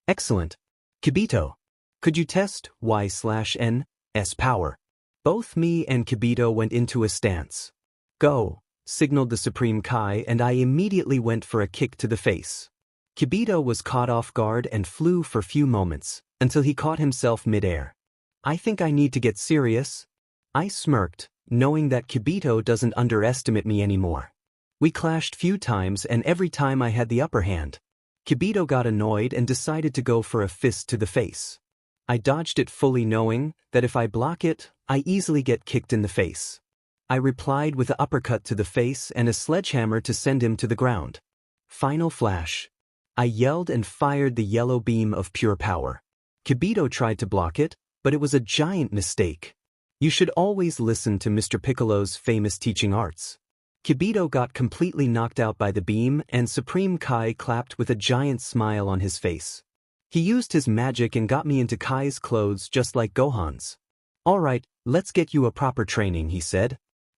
Excellent. Kibito. Could you test Y/N/S power? Both me and Kibito went into a stance. Go, signaled the Supreme Kai, and I immediately went for a kick to the face. Kibito was caught off guard and flew for few moments, until he caught himself mid-air. I think I need to get serious. I smirked, knowing that Kibito doesn't underestimate me anymore. We clashed few times and every time I had the upper hand. Kibito got annoyed and decided to go for a fist to the face. I dodged it fully knowing that if I block it, I easily get kicked in the face. I replied with an uppercut to the face and a sledgehammer to send him to the ground. Final flash. I yelled and fired the yellow beam of pure power. Kibito tried to block it, but it was a giant mistake. You should always listen to Mr. Piccolo's famous teaching arts. Kibito got completely knocked out by the beam and Supreme Kai clapped with a giant smile on his face. He used his magic and got me into Kai's clothes just like Gohan's. Alright, let's get you a proper training, he said.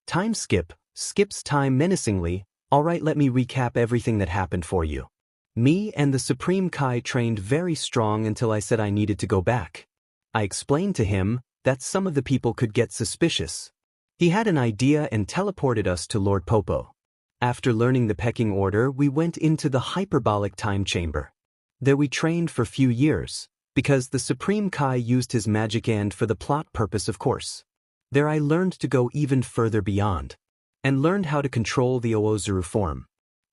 Time skip, skips time menacingly. Alright, let me recap everything that happened for you. Me and the Supreme Kai trained very strong until I said I needed to go back. I explained to him that some of the people could get suspicious. He had an idea and teleported us to Lord Popo. After learning the pecking order, we went into the hyperbolic time chamber. There we trained for few years, because the Supreme Kai used his magic and for the plot purpose, of course. There I learned to go even further beyond, and learned how to control the Oozuru form.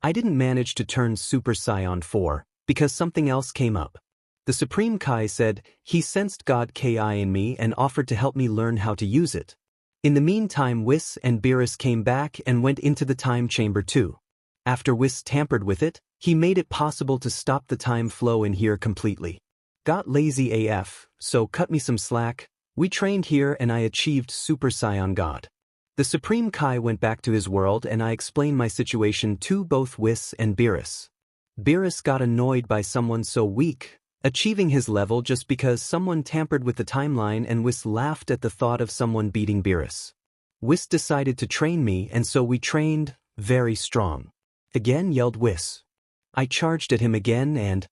I didn't manage to turn Super Saiyan 4, because something else came up. The Supreme Kai said he sensed God Ki in me and offered to help me learn how to use it. In the meantime, Whis and Beerus came back and went into the time chamber too. After Whis tampered with it, he made it possible to stop the time flow in here completely. Got lazy AF, so cut me some slack. We trained here and I achieved Super Saiyan God. The Supreme Kai went back to his world and I explained my situation to both Whis and Beerus. Beerus got annoyed by someone so weak, achieving his level just because someone tampered with the timeline, and Whis laughed at the thought of someone beating Beerus. Whis decided to train me and so we trained very strong. Again, yelled Whis. I charged at him again and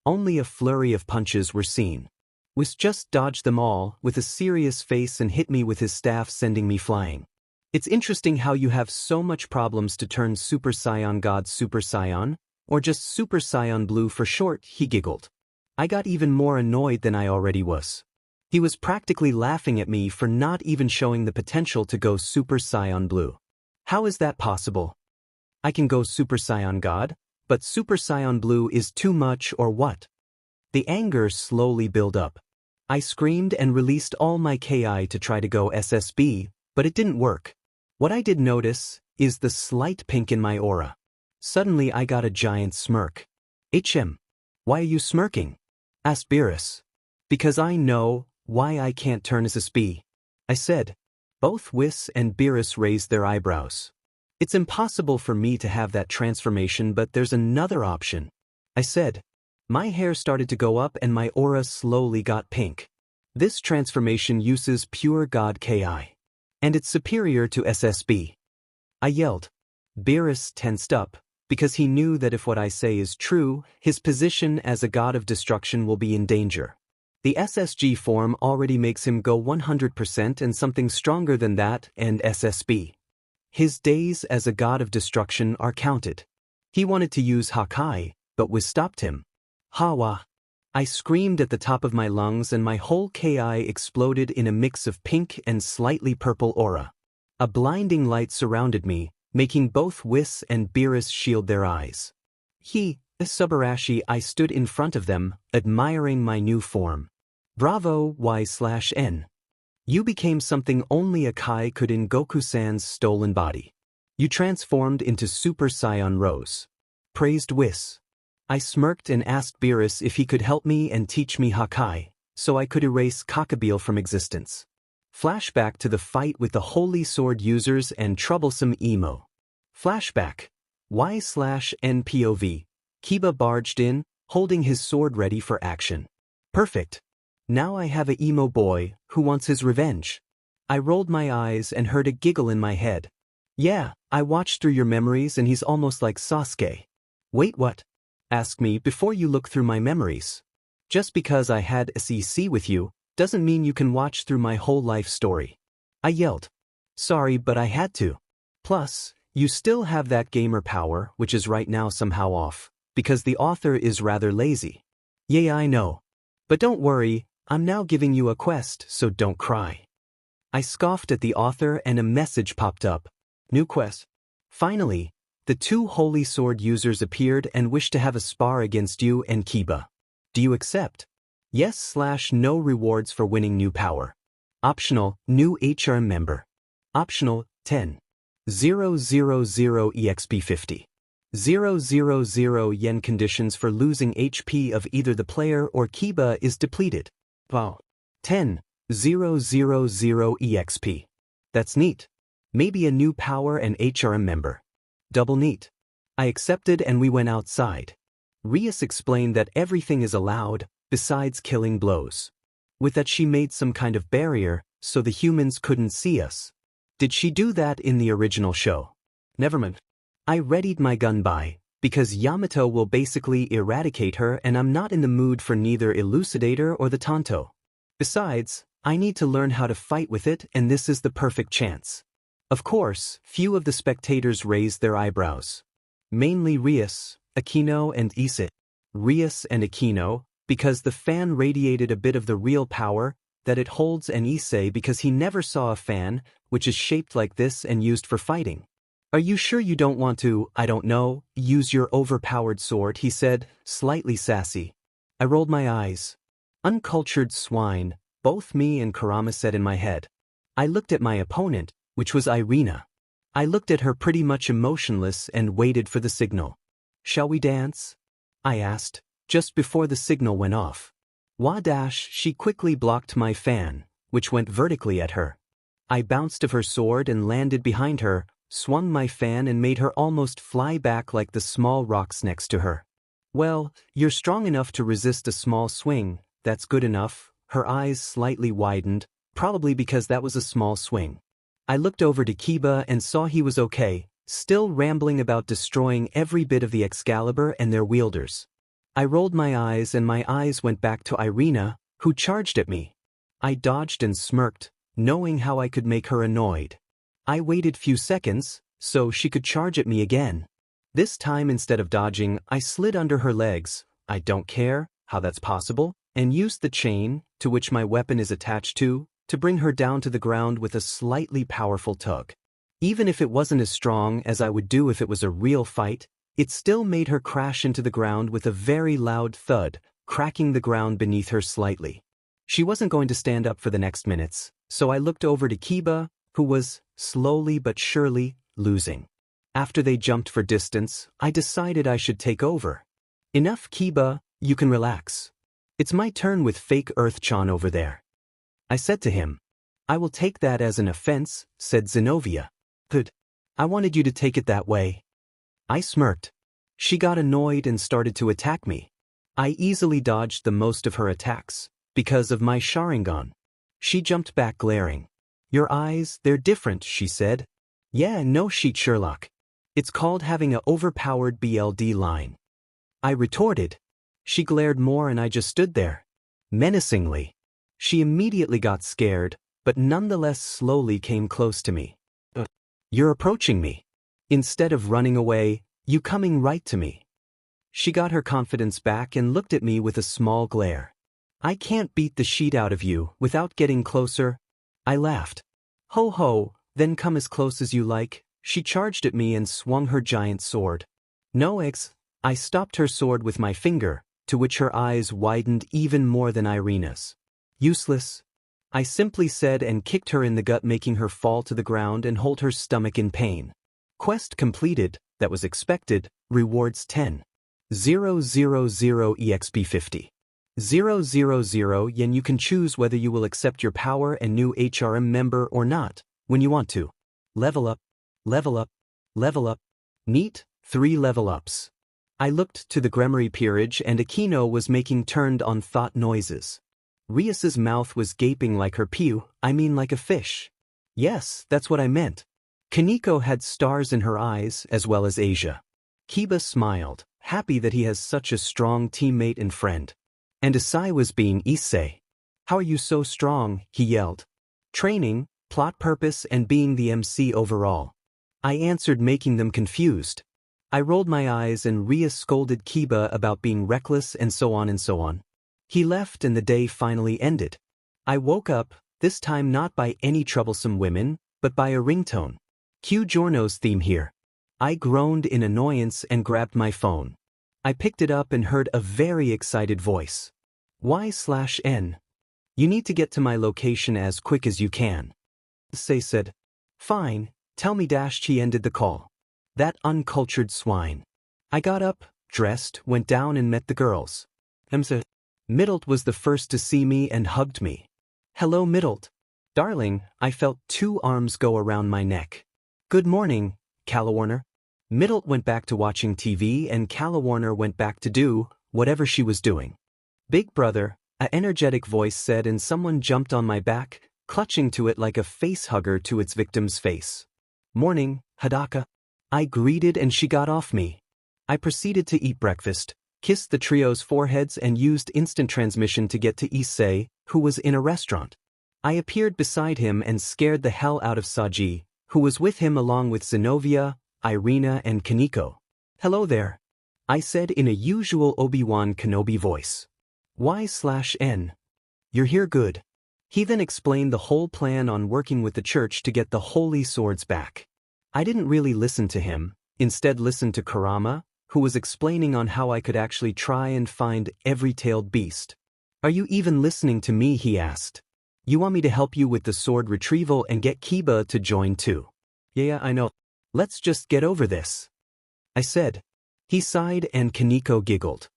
only a flurry of punches were seen. Whis just dodged them all with a serious face and hit me with his staff, sending me flying. It's interesting how you have so much problems to turn Super Saiyan God Super Saiyan, or just Super Saiyan Blue for short, he giggled. I got even more annoyed than I already was. He was practically laughing at me for not even showing the potential to go Super Saiyan Blue. How is that possible? I can go Super Saiyan God, but Super Saiyan Blue is too much, or what? The anger slowly built up. I screamed and released all my Ki to try to go SSB, but it didn't work. What I did notice is the slight pink in my aura. Suddenly I got a giant smirk. Why are you smirking? Asked Beerus. Because I know why I can't turn SSB. I said. Both Whis and Beerus raised their eyebrows. It's impossible for me to have that transformation, but there's another option. I said. My hair started to go up and my aura slowly got pink. This transformation uses pure God Ki. And it's superior to SSB. I yelled. Beerus tensed up, because he knew that if what I say is true, his position as a god of destruction will be in danger. The SSG form already makes him go 100%, and something stronger than that and SSB. His days as a god of destruction are counted. He wanted to use Hakai, but Whis stopped him. Hawa! I screamed at the top of my lungs and my whole Ki exploded in a mix of pink and slightly purple aura. A blinding light surrounded me, making both Whis and Beerus shield their eyes. Subarashi, I stood in front of them, admiring my new form. Bravo, Y/N. You became something only a Kai could in Goku-san's stolen body. You transformed into Super Saiyan Rose. Praised Whis. I smirked and asked Beerus if he could help me and teach me Hakai, so I could erase Cockabeel from existence. Flashback to the fight with the Holy Sword users and troublesome Emo. Flashback. Y/N POV. Kiba barged in, holding his sword ready for action. Perfect. Now I have a emo boy who wants his revenge. I rolled my eyes and heard a giggle in my head. Yeah, I watched through your memories and he's almost like Sasuke. Wait, what? Ask me before you look through my memories. Just because I had a CC with you, doesn't mean you can watch through my whole life story. I yelled. Sorry, but I had to. Plus, you still have that gamer power, which is right now somehow off, because the author is rather lazy. Yeah, I know. But don't worry, I'm now giving you a quest, so don't cry. I scoffed at the author and a message popped up. New quest. Finally, the two Holy Sword users appeared and wished to have a spar against you and Kiba. Do you accept? Yes/no rewards for winning new power. Optional, new HRM member. Optional, 10. 000 EXP 50. 000 yen. Conditions for losing HP of either the player or Kiba is depleted. Wow. 10. 000 EXP. That's neat. Maybe a new power and HRM member. Double neat. I accepted and we went outside. Rias explained that everything is allowed, besides killing blows. With that she made some kind of barrier, so the humans couldn't see us. Did she do that in the original show? Never mind. I readied my gun because Yamato will basically eradicate her and I'm not in the mood for neither Elucidator or the Tonto. Besides, I need to learn how to fight with it and this is the perfect chance. Of course, few of the spectators raised their eyebrows. Mainly Rias, Aquino and Issei. Rias and Aquino, because the fan radiated a bit of the real power that it holds, and Issei because he never saw a fan, which is shaped like this and used for fighting. Are you sure you don't want to, I don't know, use your overpowered sword, he said, slightly sassy. I rolled my eyes. Uncultured swine, both me and Kurama said in my head. I looked at my opponent, which was Irina. I looked at her pretty much emotionless and waited for the signal. Shall we dance? I asked, just before the signal went off. She quickly blocked my fan, which went vertically at her. I bounced of her sword and landed behind her, swung my fan and made her almost fly back like the small rocks next to her. Well, you're strong enough to resist a small swing, that's good enough. Her eyes slightly widened, probably because that was a small swing. I looked over to Kiba and saw he was okay, still rambling about destroying every bit of the Excalibur and their wielders. I rolled my eyes and my eyes went back to Irina, who charged at me. I dodged and smirked, knowing how I could make her annoyed. I waited few seconds, so she could charge at me again. This time instead of dodging, I slid under her legs, I don't care how that's possible, and used the chain, to which my weapon is attached to bring her down to the ground with a slightly powerful tug. Even if it wasn't as strong as I would do if it was a real fight, it still made her crash into the ground with a very loud thud, cracking the ground beneath her slightly. She wasn't going to stand up for the next minutes, so I looked over to Kiba, who was, slowly but surely, losing. After they jumped for distance, I decided I should take over. Enough, Kiba, you can relax. It's my turn with fake Earth-chan over there. I said to him. I will take that as an offense, said Zenobia. Good. I wanted you to take it that way. I smirked. She got annoyed and started to attack me. I easily dodged the most of her attacks, because of my Sharingan. She jumped back glaring. Your eyes, they're different, she said. Yeah, no shit, Sherlock. It's called having a overpowered BLD line. I retorted. She glared more and I just stood there. Menacingly. She immediately got scared, but nonetheless slowly came close to me. You're approaching me. Instead of running away, you coming right to me. She got her confidence back and looked at me with a small glare. I can't beat the shit out of you without getting closer. I laughed. Ho ho, then come as close as you like. She charged at me and swung her giant sword. No eggs. I stopped her sword with my finger, to which her eyes widened even more than Irina's. Useless. I simply said and kicked her in the gut, making her fall to the ground and hold her stomach in pain. Quest completed, that was expected, rewards 10. 000 EXP 50. 000 yen. You can choose whether you will accept your power and new HRM member or not, when you want to. Level up, level up, level up. Neat, 3 level ups. I looked to the Gremory peerage and Aquino was making turned-on thought noises. Rias's mouth was gaping like her like a fish. Yes, that's what I meant. Kaneko had stars in her eyes as well as Asia. Kiba smiled, happy that he has such a strong teammate and friend. And Issei was being Issei. How are you so strong, he yelled. Training, plot purpose and being the MC overall. I answered, making them confused. I rolled my eyes and Rias scolded Kiba about being reckless and so on and so on. He left and the day finally ended. I woke up, this time not by any troublesome women, but by a ringtone. Cue Giorno's theme here. I groaned in annoyance and grabbed my phone. I picked it up and heard a very excited voice. Y/N. You need to get to my location as quick as you can. Issei said. Fine, tell me. She ended the call. That uncultured swine. I got up, dressed, went down and met the girls. Middlet was the first to see me and hugged me. Hello, Middlet. Darling, I felt 2 arms go around my neck. Good morning, Calawarner. Middlet went back to watching TV and Calawarner went back to do whatever she was doing. Big brother, a energetic voice said, and someone jumped on my back, clutching to it like a facehugger to its victim's face. "Morning, Hadaka." I greeted and she got off me. I proceeded to eat breakfast, kissed the trio's foreheads and used instant transmission to get to Issei, who was in a restaurant. I appeared beside him and scared the hell out of Saji, who was with him along with Zenobia, Irina and Kaneko. "Hello there," I said in a usual Obi-Wan Kenobi voice. "Y/N. You're here, good." He then explained the whole plan on working with the church to get the holy swords back. I didn't really listen to him, instead listened to Kurama, who was explaining on how I could actually try and find every tailed beast. "Are you even listening to me?" he asked. "You want me to help you with the sword retrieval and get Kiba to join too?" "Yeah, I know. Let's just get over this," I said. He sighed and Kaneko giggled.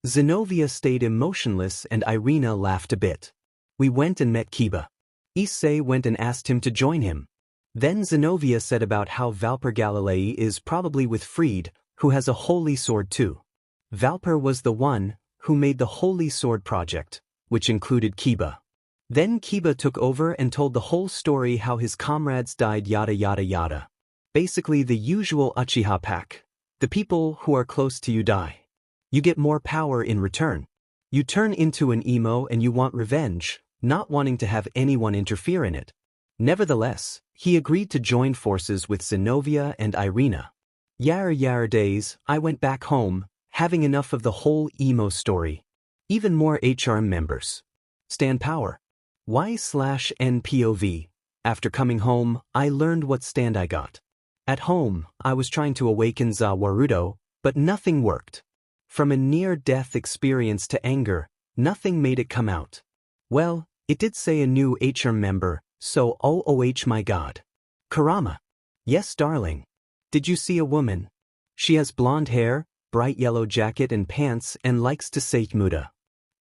Zenobia stayed emotionless and Irina laughed a bit. We went and met Kiba. Issei went and asked him to join him. Then Zenobia said about how Valper Galilei is probably with Fried, who has a holy sword too. Valper was the one who made the holy sword project, which included Kiba. Then Kiba took over and told the whole story, how his comrades died, yada yada yada. Basically the usual Uchiha pack. The people who are close to you die. You get more power in return. You turn into an emo and you want revenge, not wanting to have anyone interfere in it. Nevertheless, he agreed to join forces with Zenobia and Irina. Yar days, I went back home, having enough of the whole emo story. Even more HRM members. Stand power. Y/NPOV. After coming home, I learned what stand I got. At home, I was trying to awaken Zawarudo, but nothing worked. From a near-death experience to anger, nothing made it come out. Well, it did say a new HRM member, so OOH my god. Kurama. Yes, darling. Did you see a woman? She has blonde hair, bright yellow jacket and pants and likes to say Muda.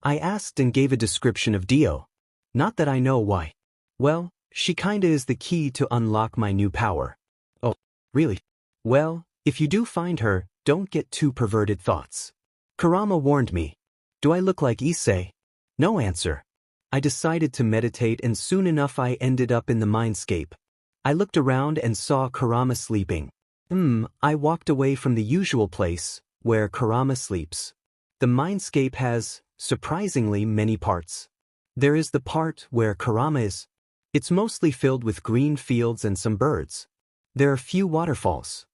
I asked and gave a description of Dio. Not that I know why. Well, she kinda is the key to unlock my new power. Oh, really? Well, if you do find her, don't get too perverted thoughts. Kurama warned me. Do I look like Issei? No answer. I decided to meditate and soon enough I ended up in the mindscape. I looked around and saw Kurama sleeping. I walked away from the usual place, where Kurama sleeps. The mindscape has, surprisingly, many parts. There is the part where Kurama is. It's mostly filled with green fields and some birds. There are few waterfalls.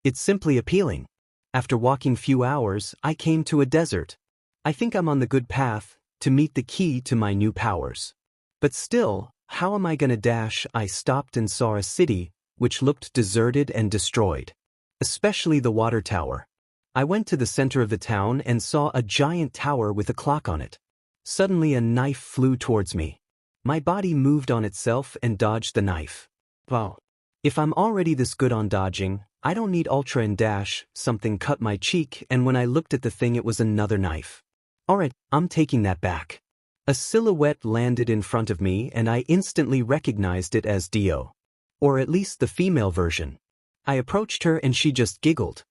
It's simply appealing. After walking few hours, I came to a desert. I think I'm on the good path to meet the key to my new powers. But still, how am I gonna dash? I stopped and saw a city, which looked deserted and destroyed. Especially the water tower. I went to the center of the town and saw a giant tower with a clock on it. Suddenly a knife flew towards me. My body moved on itself and dodged the knife. Wow. If I'm already this good on dodging, I don't need ultra and dash. Something cut my cheek and when I looked at the thing it was another knife. Alright, I'm taking that back. A silhouette landed in front of me and I instantly recognized it as Dio. Or at least the female version. I approached her and she just giggled.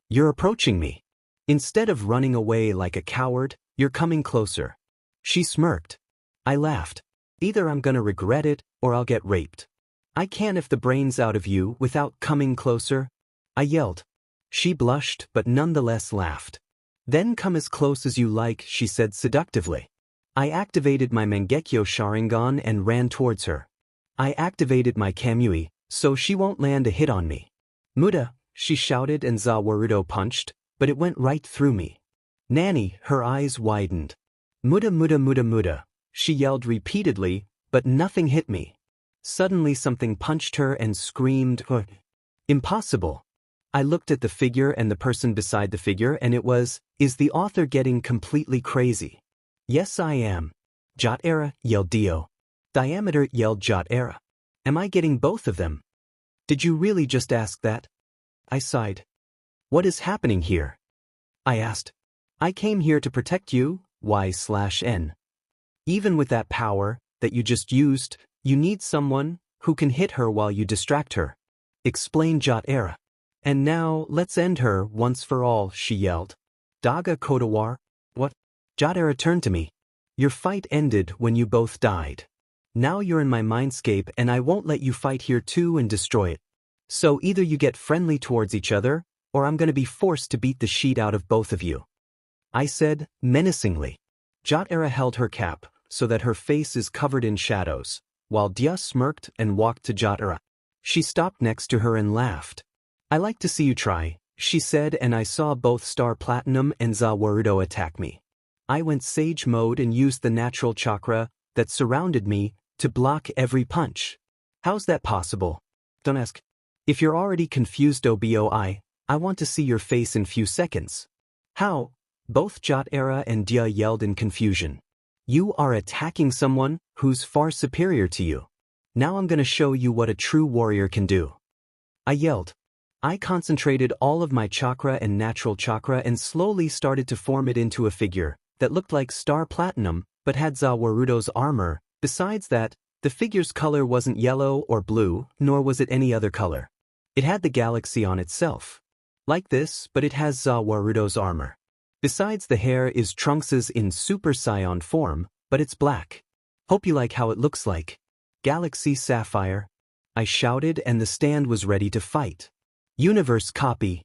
You're approaching me. Instead of running away like a coward, you're coming closer. She smirked. I laughed. Either I'm gonna regret it, or I'll get raped. I can't if the brain's out of you without coming closer. I yelled. She blushed but nonetheless laughed. Then come as close as you like, she said seductively. I activated my Mangekyo Sharingan and ran towards her. I activated my Kamui, so she won't land a hit on me. Muda, she shouted and Zawarudo punched, but it went right through me. Nanny, her eyes widened. Muda muda muda muda, she yelled repeatedly, but nothing hit me. Suddenly something punched her and screamed, Impossible. I looked at the figure and the person beside the figure and it was, is the author getting completely crazy? Yes I am. Jot era, yelled Dio. Diameter, yelled Jot era. Am I getting both of them? Did you really just ask that? I sighed. What is happening here? I asked. I came here to protect you, Y/N. Even with that power that you just used, you need someone who can hit her while you distract her. Explain Jot era. And now, let's end her once for all, she yelled. Daga Kodawar? What? Jot era turned to me. Your fight ended when you both died. Now you're in my mindscape and I won't let you fight here too and destroy it. So either you get friendly towards each other, or I'm gonna be forced to beat the sheet out of both of you. I said, menacingly. Jotera held her cap, so that her face is covered in shadows, while Dia smirked and walked to Jotera. She stopped next to her and laughed. I like to see you try, she said, and I saw both Star Platinum and Zawarudo attack me. I went Sage mode and used the natural chakra that surrounded me to block every punch. How's that possible? Don't ask. If you're already confused OBOI, I want to see your face in few seconds. How? Both Jotera and Dia yelled in confusion. You are attacking someone who's far superior to you. Now I'm gonna show you what a true warrior can do. I yelled. I concentrated all of my chakra and natural chakra and slowly started to form it into a figure that looked like Star Platinum but had Zawarudo's armor. Besides that, the figure's color wasn't yellow or blue, nor was it any other color. It had the galaxy on itself. Like this, but it has Zawarudo's armor. Besides, the hair is Trunks's in Super Saiyan form, but it's black. Hope you like how it looks like. Galaxy Sapphire. I shouted and the stand was ready to fight. Universe copy.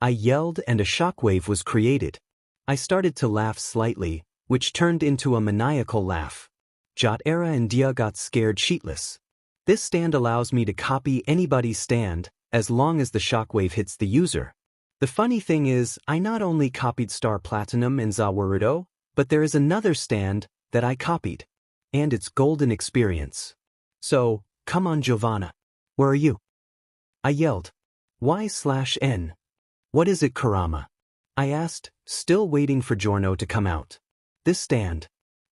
I yelled and a shockwave was created. I started to laugh slightly, which turned into a maniacal laugh. Jotera and Dia got scared shitless. This stand allows me to copy anybody's stand, as long as the shockwave hits the user. The funny thing is, I not only copied Star Platinum and Zawarudo, but there is another stand that I copied. And it's golden experience. So, come on Giovanna. Where are you? I yelled. Y/N. What is it, Kurama? I asked, still waiting for Giorno to come out. This stand.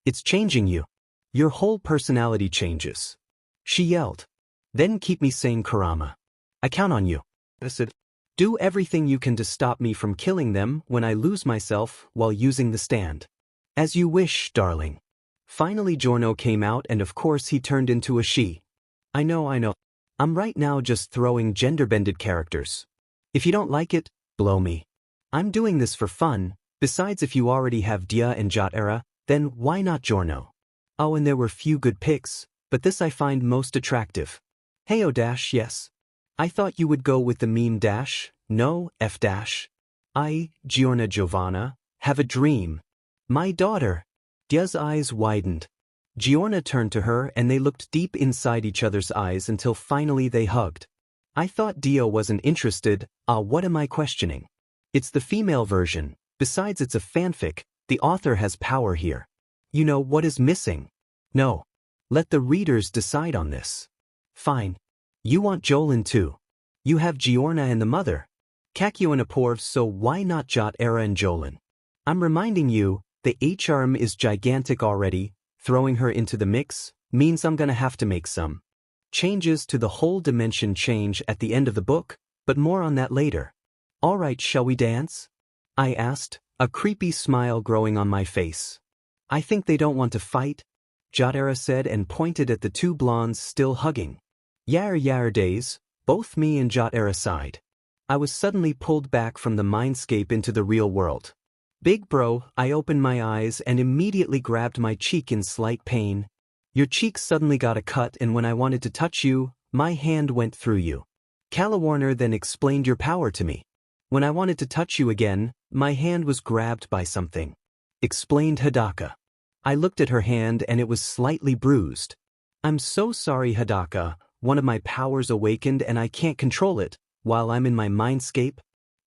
It's changing you. Your whole personality changes. She yelled. Then keep me sane, Kurama. I count on you. I said. Do everything you can to stop me from killing them when I lose myself while using the stand. As you wish, darling. Finally Giorno came out and of course he turned into a she. I know. I'm right now just throwing gender-bended characters. If you don't like it, blow me. I'm doing this for fun. Besides, if you already have Dia and Jotera, then why not Giorno? Oh, and there were few good picks, but this I find most attractive. Heyo dash, yes. I thought you would go with the meme dash, no, F dash. I, Giovanna, have a dream. My daughter. Dia's eyes widened. Giorna turned to her and they looked deep inside each other's eyes until finally they hugged. I thought Dia wasn't interested. What am I questioning? It's the female version. Besides, it's a fanfic. The author has power here. You know what is missing? No. Let the readers decide on this. Fine. You want Jolin too. You have Giorna and the mother. Kakyo and Aporv, so why not Jotera and Jolin? I'm reminding you, the HRM is gigantic already. Throwing her into the mix means I'm gonna have to make some changes to the whole dimension change at the end of the book, but more on that later. Alright, shall we dance? I asked, a creepy smile growing on my face. I think they don't want to fight, Jotera said and pointed at the two blondes still hugging. Yar days, both me and Jotera sighed. I was suddenly pulled back from the mindscape into the real world. Big bro, I opened my eyes and immediately grabbed my cheek in slight pain. Your cheek suddenly got a cut and when I wanted to touch you, my hand went through you. Calawarner then explained your power to me. When I wanted to touch you again, my hand was grabbed by something. Explained Hidaka. I looked at her hand and it was slightly bruised. I'm so sorry, Hidaka. One of my powers awakened and I can't control it, while I'm in my mindscape.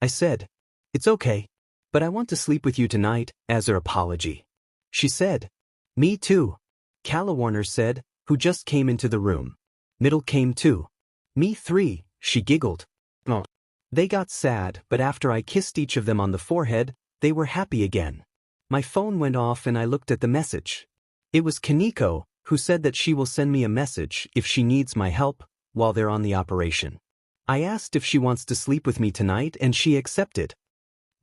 I said, it's okay, but I want to sleep with you tonight, as her apology. She said, me too. Calawarner said, who just came into the room. Middle came too. Me three, she giggled. Oh. They got sad, but after I kissed each of them on the forehead, they were happy again. My phone went off and I looked at the message. It was Kaneko, who said that she will send me a message if she needs my help while they're on the operation. I asked if she wants to sleep with me tonight and she accepted.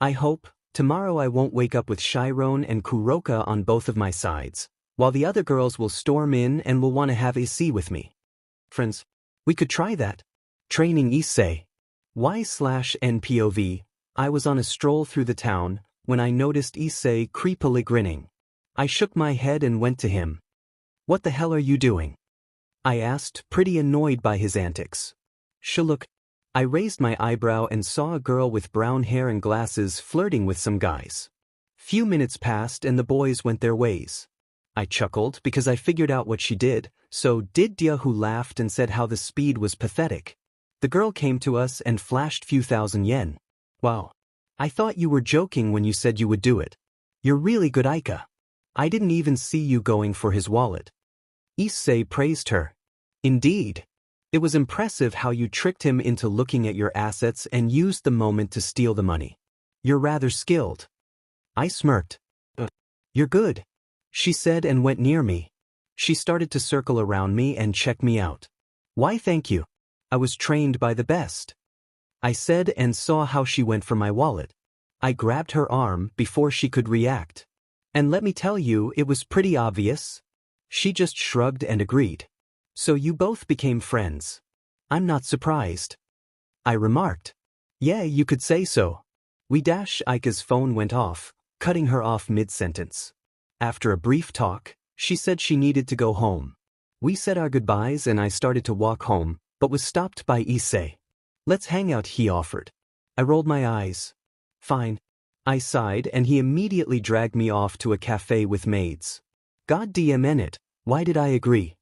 I hope tomorrow I won't wake up with Chiron and Kuroka on both of my sides, while the other girls will storm in and will want to have Issei with me. Friends, we could try that. Training Issei. Y/NPOV. I was on a stroll through the town when I noticed Issei creepily grinning. I shook my head and went to him. What the hell are you doing? I asked, pretty annoyed by his antics. Look. I raised my eyebrow and saw a girl with brown hair and glasses flirting with some guys. Few minutes passed and the boys went their ways. I chuckled because I figured out what she did, so did Dia, who laughed and said how the speed was pathetic. The girl came to us and flashed few thousand yen. Wow. I thought you were joking when you said you would do it. You're really good, Aika. I didn't even see you going for his wallet. Issei praised her. Indeed. It was impressive how you tricked him into looking at your assets and used the moment to steal the money. You're rather skilled. I smirked. You're good, she said and went near me. She started to circle around me and check me out. Why, thank you. I was trained by the best, I said, and saw how she went for my wallet. I grabbed her arm before she could react. And let me tell you, it was pretty obvious. She just shrugged and agreed. So you both became friends. I'm not surprised, I remarked. Yeah, you could say so. Aika's phone went off, cutting her off mid-sentence. After a brief talk, she said she needed to go home. We said our goodbyes and I started to walk home, but was stopped by Issei. Let's hang out, he offered. I rolled my eyes. Fine. I sighed and he immediately dragged me off to a cafe with maids. God damn it, why did I agree?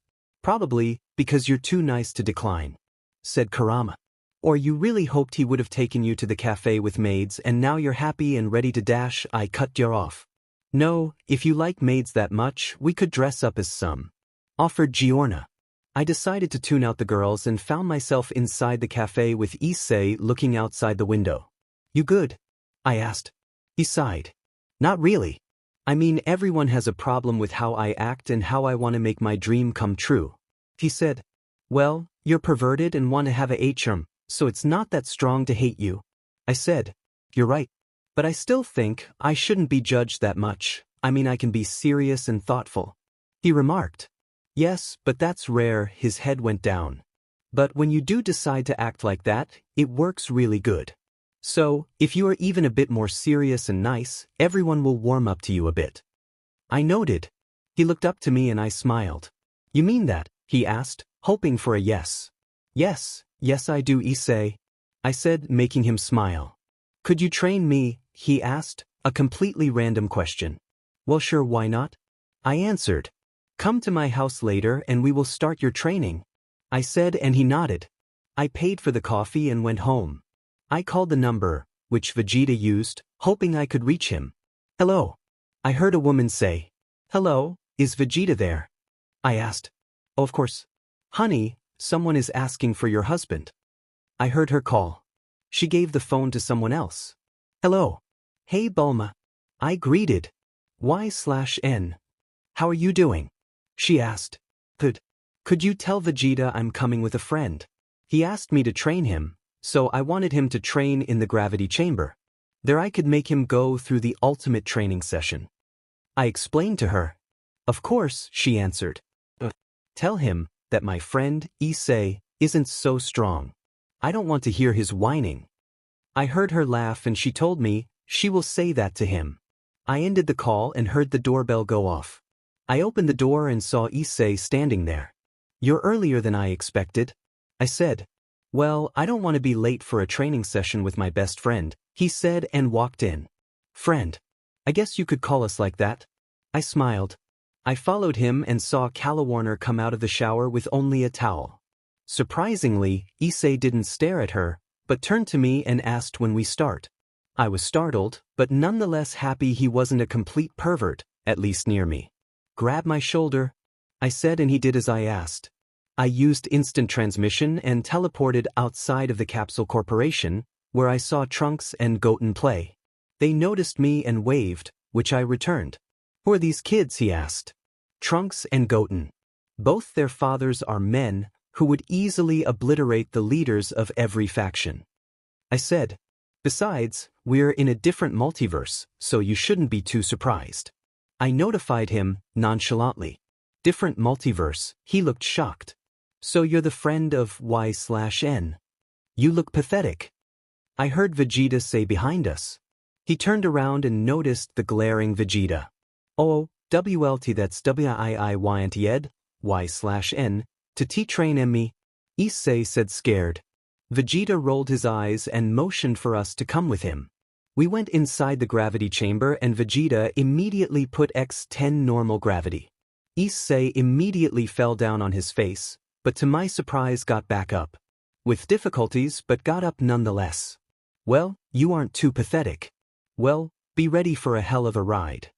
Probably because you're too nice to decline, said Karama. Or you really hoped he would have taken you to the cafe with maids and now you're happy and ready to dash. I cut you off. No, if you like maids that much, we could dress up as some, offered Giorna. I decided to tune out the girls and found myself inside the cafe with Issei looking outside the window. You good? I asked. He sighed. Not really. I mean, everyone has a problem with how I act and how I want to make my dream come true. He said. Well, you're perverted and want to have a HM, so it's not that strong to hate you. I said. You're right. But I still think I shouldn't be judged that much. I mean, I can be serious and thoughtful. He remarked. Yes, but that's rare. His head went down. But when you do decide to act like that, it works really good. So, if you are even a bit more serious and nice, everyone will warm up to you a bit. I noted. He looked up to me and I smiled. You mean that? He asked, hoping for a yes. Yes I do, Issei, I said, making him smile. Could you train me? He asked, a completely random question. Well, sure, why not? I answered. Come to my house later and we will start your training, I said, and he nodded. I paid for the coffee and went home. I called the number, which Vegeta used, hoping I could reach him. Hello. I heard a woman say. Hello, is Vegeta there? I asked. Oh, of course. Honey, someone is asking for your husband. I heard her call. She gave the phone to someone else. Hello. Hey, Bulma. I greeted. Y/N. How are you doing? She asked. Could you tell Vegeta I'm coming with a friend? He asked me to train him, so I wanted him to train in the gravity chamber. There I could make him go through the ultimate training session. I explained to her. Of course, she answered. Tell him that my friend, Issei, isn't so strong. I don't want to hear his whining. I heard her laugh and she told me she will say that to him. I ended the call and heard the doorbell go off. I opened the door and saw Issei standing there. You're earlier than I expected, I said. Well, I don't want to be late for a training session with my best friend, he said and walked in. Friend. I guess you could call us like that. I smiled. I followed him and saw Calawarner come out of the shower with only a towel. Surprisingly, Issei didn't stare at her, but turned to me and asked when we start. I was startled, but nonetheless happy he wasn't a complete pervert, at least near me. Grab my shoulder, I said, and he did as I asked. I used instant transmission and teleported outside of the Capsule Corporation, where I saw Trunks and Goten play. They noticed me and waved, which I returned. Who are these kids? He asked. Trunks and Goten. Both their fathers are men who would easily obliterate the leaders of every faction, I said. Besides, we're in a different multiverse, so you shouldn't be too surprised. I notified him, nonchalantly. Different multiverse, he looked shocked. So you're the friend of Y/N. You look pathetic, I heard Vegeta say behind us. He turned around and noticed the glaring Vegeta. Oh, WLT, that's WIIYNTED, Y/N, To train me? Issei said scared. Vegeta rolled his eyes and motioned for us to come with him. We went inside the gravity chamber and Vegeta immediately put X10 normal gravity. Issei immediately fell down on his face, but to my surprise got back up. With difficulties but got up nonetheless. Well, you aren't too pathetic. Well, be ready for a hell of a ride.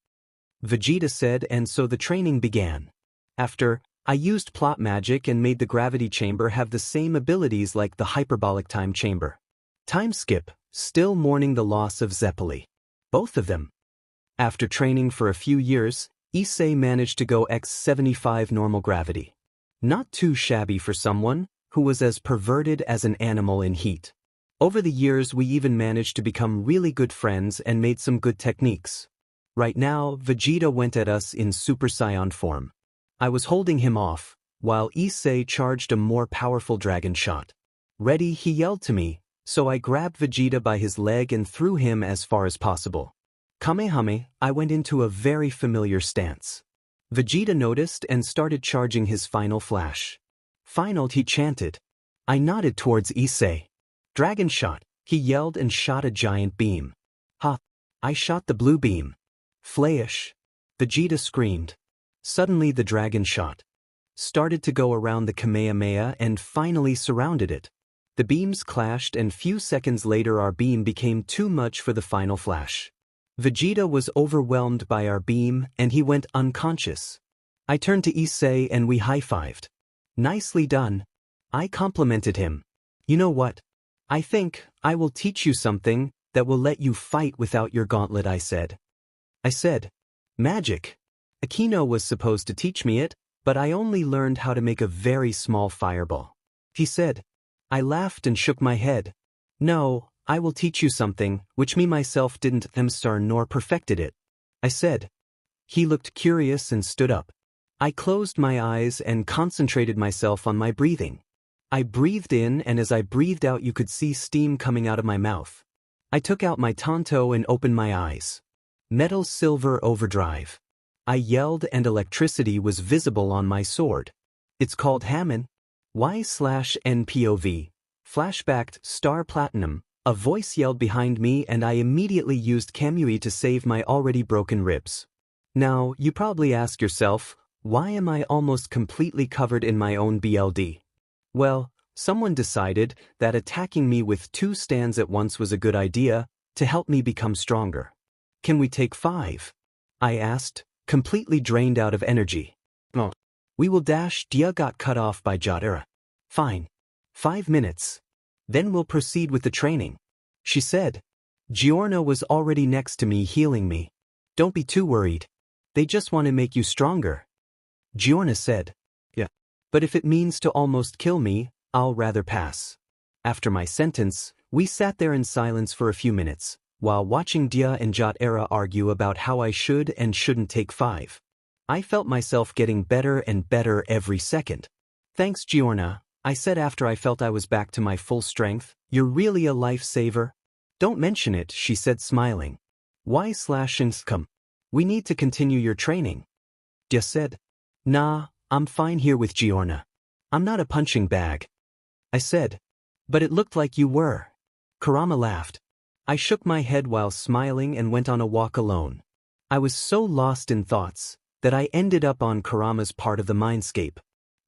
Vegeta said, and so the training began. After, I used plot magic and made the gravity chamber have the same abilities like the hyperbolic time chamber. Time skip, still mourning the loss of Zeppeli. Both of them. After training for a few years, Issei managed to go X75 normal gravity. Not too shabby for someone who was as perverted as an animal in heat. Over the years we even managed to become really good friends and made some good techniques. Right now, Vegeta went at us in Super Saiyan form. I was holding him off, while Issei charged a more powerful dragon shot. Ready, he yelled to me, so I grabbed Vegeta by his leg and threw him as far as possible. Kamehame, I went into a very familiar stance. Vegeta noticed and started charging his final flash. Final, he chanted. I nodded towards Issei. Dragon shot, he yelled and shot a giant beam. Ha! I shot the blue beam. Flayish. Vegeta screamed. Suddenly the dragon shot started to go around the Kamehameha and finally surrounded it. The beams clashed and few seconds later our beam became too much for the final flash. Vegeta was overwhelmed by our beam and he went unconscious. I turned to Issei and we high-fived. Nicely done. I complimented him. You know what? I think I will teach you something that will let you fight without your gauntlet, I said. Magic. Akino was supposed to teach me it, but I only learned how to make a very small fireball. He said. I laughed and shook my head. No, I will teach you something, which me myself didn't master nor perfected it. I said. He looked curious and stood up. I closed my eyes and concentrated myself on my breathing. I breathed in and as I breathed out you could see steam coming out of my mouth. I took out my Tonto and opened my eyes. Metal silver overdrive. I yelled and electricity was visible on my sword. It's called Hammon. Y/NPOV. Flashbacked Star Platinum. A voice yelled behind me and I immediately used Kamui to save my already broken ribs. Now, you probably ask yourself, why am I almost completely covered in my own BLD? Well, someone decided that attacking me with 2 stands at once was a good idea to help me become stronger. Can we take 5? I asked, completely drained out of energy. Oh. We will dash. Dia got cut off by Jotera. Fine. 5 minutes. Then we'll proceed with the training. She said. Giorno was already next to me healing me. Don't be too worried. They just want to make you stronger. Giorno said. Yeah. But if it means to almost kill me, I'll rather pass. After my sentence, we sat there in silence for a few minutes, while watching Dia and Jotera argue about how I should and shouldn't take 5. I felt myself getting better and better every second. Thanks, Giorna, I said after I felt I was back to my full strength. You're really a lifesaver. Don't mention it, she said smiling. Y/Inscom. We need to continue your training. Dia said. Nah, I'm fine here with Giorna. I'm not a punching bag. I said. But it looked like you were. Kurama laughed. I shook my head while smiling and went on a walk alone. I was so lost in thoughts that I ended up on Kurama's part of the mindscape.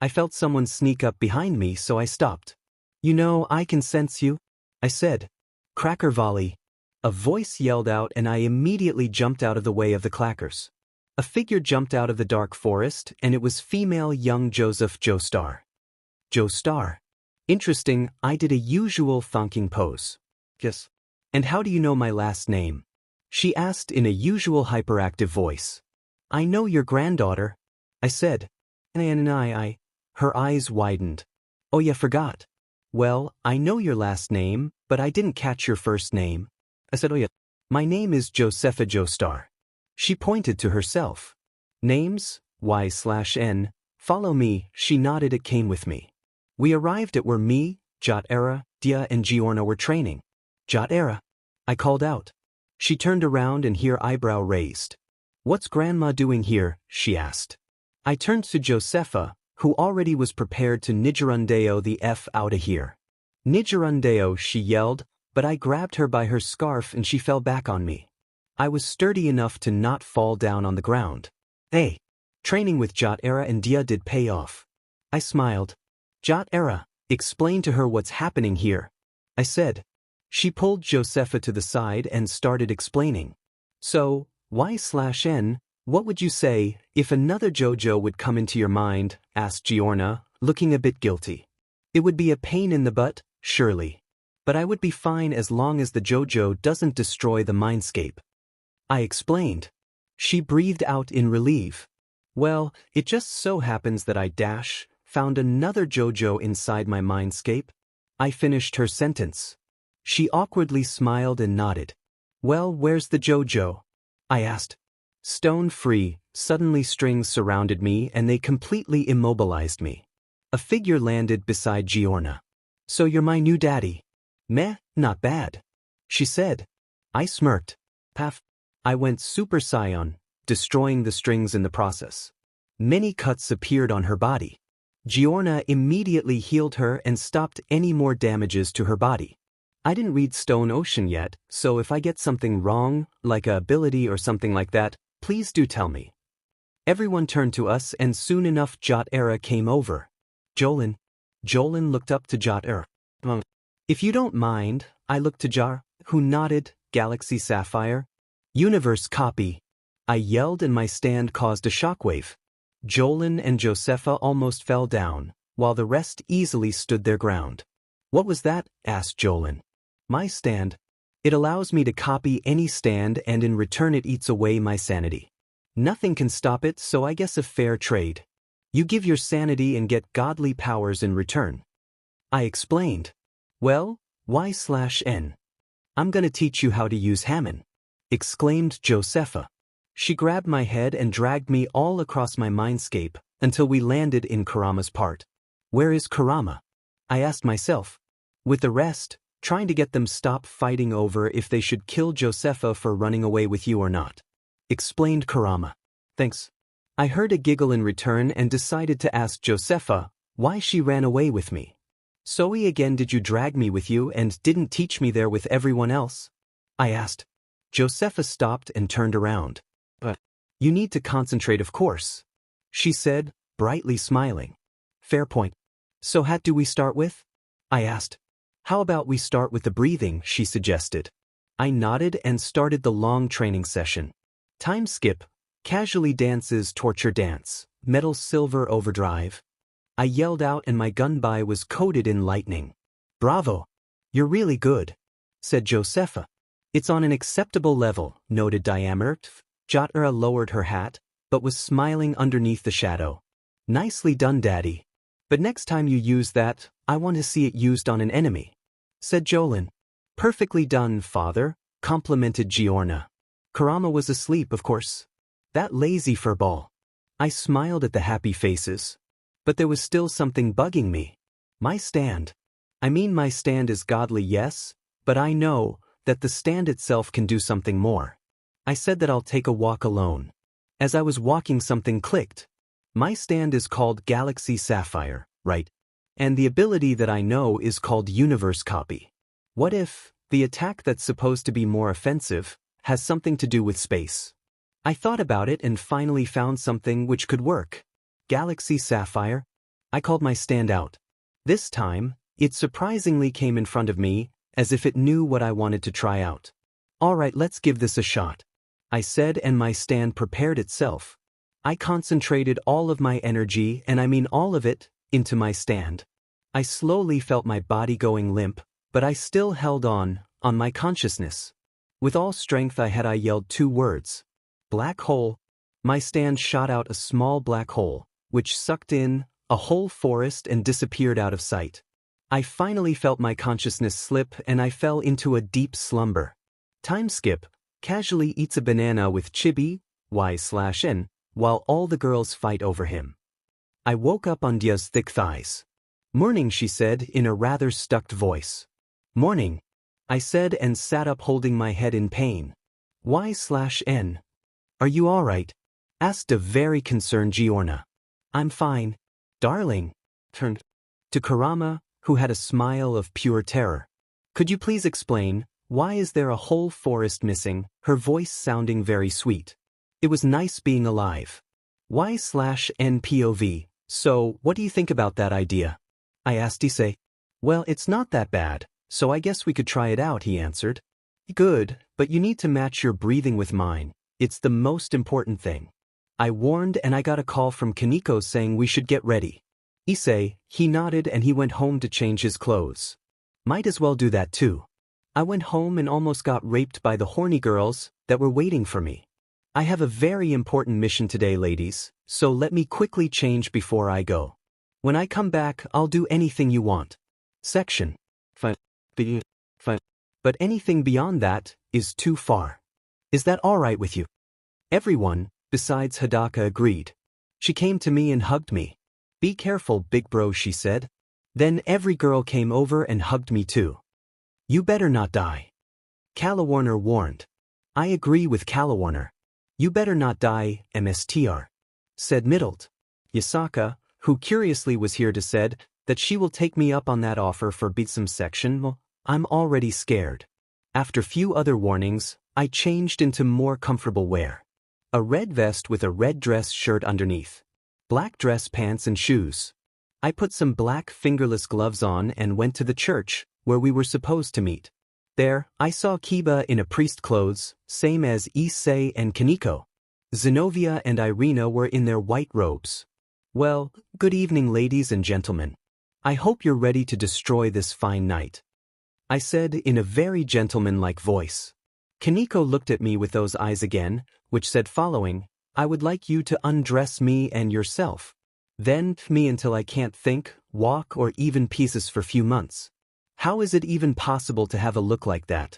I felt someone sneak up behind me, so I stopped. You know, I can sense you, I said. Cracker volley. A voice yelled out and I immediately jumped out of the way of the clackers. A figure jumped out of the dark forest and it was female young Joseph Joestar. Joestar. Interesting, I did a usual thonking pose. Yes. And how do you know my last name? She asked in a usual hyperactive voice. I know your granddaughter, I said. And her eyes widened. Oh, you forgot. Well, I know your last name, but I didn't catch your first name. I said, oh yeah. My name is Josepha Joestar. She pointed to herself. Names, Y/N, follow me, she nodded. It came with me. We arrived at where me, Jotera, Dia and Giorno were training. Jotera, I called out. She turned around and her eyebrow raised. What's Grandma doing here? She asked. I turned to Josepha, who already was prepared to Nigerundeo the F outta here. Nigerundeo, she yelled, but I grabbed her by her scarf and she fell back on me. I was sturdy enough to not fall down on the ground. Hey, training with Jot-Era and Dia did pay off. I smiled. Jot-Era, explain to her what's happening here, I said. She pulled Josepha to the side and started explaining. So, Y/N, what would you say if another JoJo would come into your mind, asked Giorna, looking a bit guilty. It would be a pain in the butt, surely. But I would be fine as long as the JoJo doesn't destroy the mindscape. I explained. She breathed out in relief. Well, it just so happens that I found another JoJo inside my mindscape. I finished her sentence. She awkwardly smiled and nodded. Well, where's the JoJo? I asked. Stone free, suddenly strings surrounded me and they completely immobilized me. A figure landed beside Giorna. So you're my new daddy? Meh, not bad, she said. I smirked. Paf. I went Super Saiyan, destroying the strings in the process. Many cuts appeared on her body. Giorna immediately healed her and stopped any more damages to her body. I didn't read Stone Ocean yet, so if I get something wrong, like a ability or something like that, please do tell me. Everyone turned to us and soon enough Jot-Era came over. Jolin looked up to Jot-Era. If you don't mind, I looked to Jar, who nodded. Galaxy Sapphire. Universe copy. I yelled and my stand caused a shockwave. Jolin and Josepha almost fell down, while the rest easily stood their ground. What was that? Asked Jolin. My stand. It allows me to copy any stand and in return it eats away my sanity. Nothing can stop it, so I guess a fair trade. You give your sanity and get godly powers in return. I explained. Well, Y/N. I'm gonna teach you how to use Hammon, exclaimed Josepha. She grabbed my head and dragged me all across my mindscape until we landed in Kurama's part. Where is Kurama? I asked myself. With the rest, trying to get them stop fighting over if they should kill Josepha for running away with you or not. Explained Kurama. Thanks. I heard a giggle in return and decided to ask Josepha why she ran away with me. Zoe, again, did you drag me with you and didn't teach me there with everyone else? I asked. Josepha stopped and turned around. But you need to concentrate, of course, she said, brightly smiling. Fair point. So how do we start with? I asked. How about we start with the breathing, she suggested. I nodded and started the long training session. Time skip, casually dances torture dance, metal silver overdrive. I yelled out and my gunbai was coated in lightning. Bravo! You're really good, said Josepha. It's on an acceptable level, noted Diameter. Jot-Era lowered her hat, but was smiling underneath the shadow. Nicely done, Daddy. But next time you use that, I want to see it used on an enemy, said Jolin. Perfectly done, Father, complimented Giorna. Kurama was asleep, of course. That lazy furball. I smiled at the happy faces. But there was still something bugging me. My stand. I mean, my stand is godly, yes, but I know that the stand itself can do something more. I said that I'll take a walk alone. As I was walking, something clicked. My stand is called Galaxy Sapphire, right? And the ability that I know is called Universe Copy. What if the attack that's supposed to be more offensive has something to do with space? I thought about it and finally found something which could work. Galaxy Sapphire. I called my stand out. This time, it surprisingly came in front of me, as if it knew what I wanted to try out. All right, let's give this a shot, I said, and my stand prepared itself. I concentrated all of my energy, and I mean all of it, into my stand. I slowly felt my body going limp, but I still held on my consciousness. With all strength I yelled 2 words. Black hole. My stand shot out a small black hole, which sucked in a whole forest and disappeared out of sight. I finally felt my consciousness slip and I fell into a deep slumber. Time skip, casually eats a banana with Chibi, Y/N, while all the girls fight over him. I woke up on Dia's thick thighs. Morning, she said in a rather stuck voice. Morning, I said and sat up holding my head in pain. Y/N. Are you all right? Asked a very concerned Giorna. I'm fine. Darling, turned to Kurama, who had a smile of pure terror. Could you please explain, why is there a whole forest missing, her voice sounding very sweet. It was nice being alive. Y/NPOV, so what do you think about that idea? I asked Issei. Well, it's not that bad, so I guess we could try it out, he answered. Good, but you need to match your breathing with mine. It's the most important thing. I warned and I got a call from Kaneko saying we should get ready. Issei, he nodded and he went home to change his clothes. Might as well do that too. I went home and almost got raped by the horny girls that were waiting for me. I have a very important mission today, ladies, so let me quickly change before I go. When I come back, I'll do anything you want. Section. Fine. But anything beyond that is too far. Is that all right with you? Everyone, besides Hidaka, agreed. She came to me and hugged me. Be careful, big bro, she said. Then every girl came over and hugged me too. You better not die. Calawarner warned. I agree with Calawarner. You better not die, MSTR. Said Middled. Yasaka, who curiously was here, said that she will take me up on that offer for some section. Well, I'm already scared. After few other warnings, I changed into more comfortable wear. A red vest with a red dress shirt underneath. Black dress pants and shoes. I put some black fingerless gloves on and went to the church, where we were supposed to meet. There, I saw Kiba in a priest clothes, same as Issei and Kaneko. Zenobia and Irina were in their white robes. Well, good evening, ladies and gentlemen. I hope you're ready to destroy this fine night. I said in a very gentlemanlike voice. Kaneko looked at me with those eyes again, which said following, I would like you to undress me and yourself. Then me until I can't think, walk, or even pieces for few months. How is it even possible to have a look like that?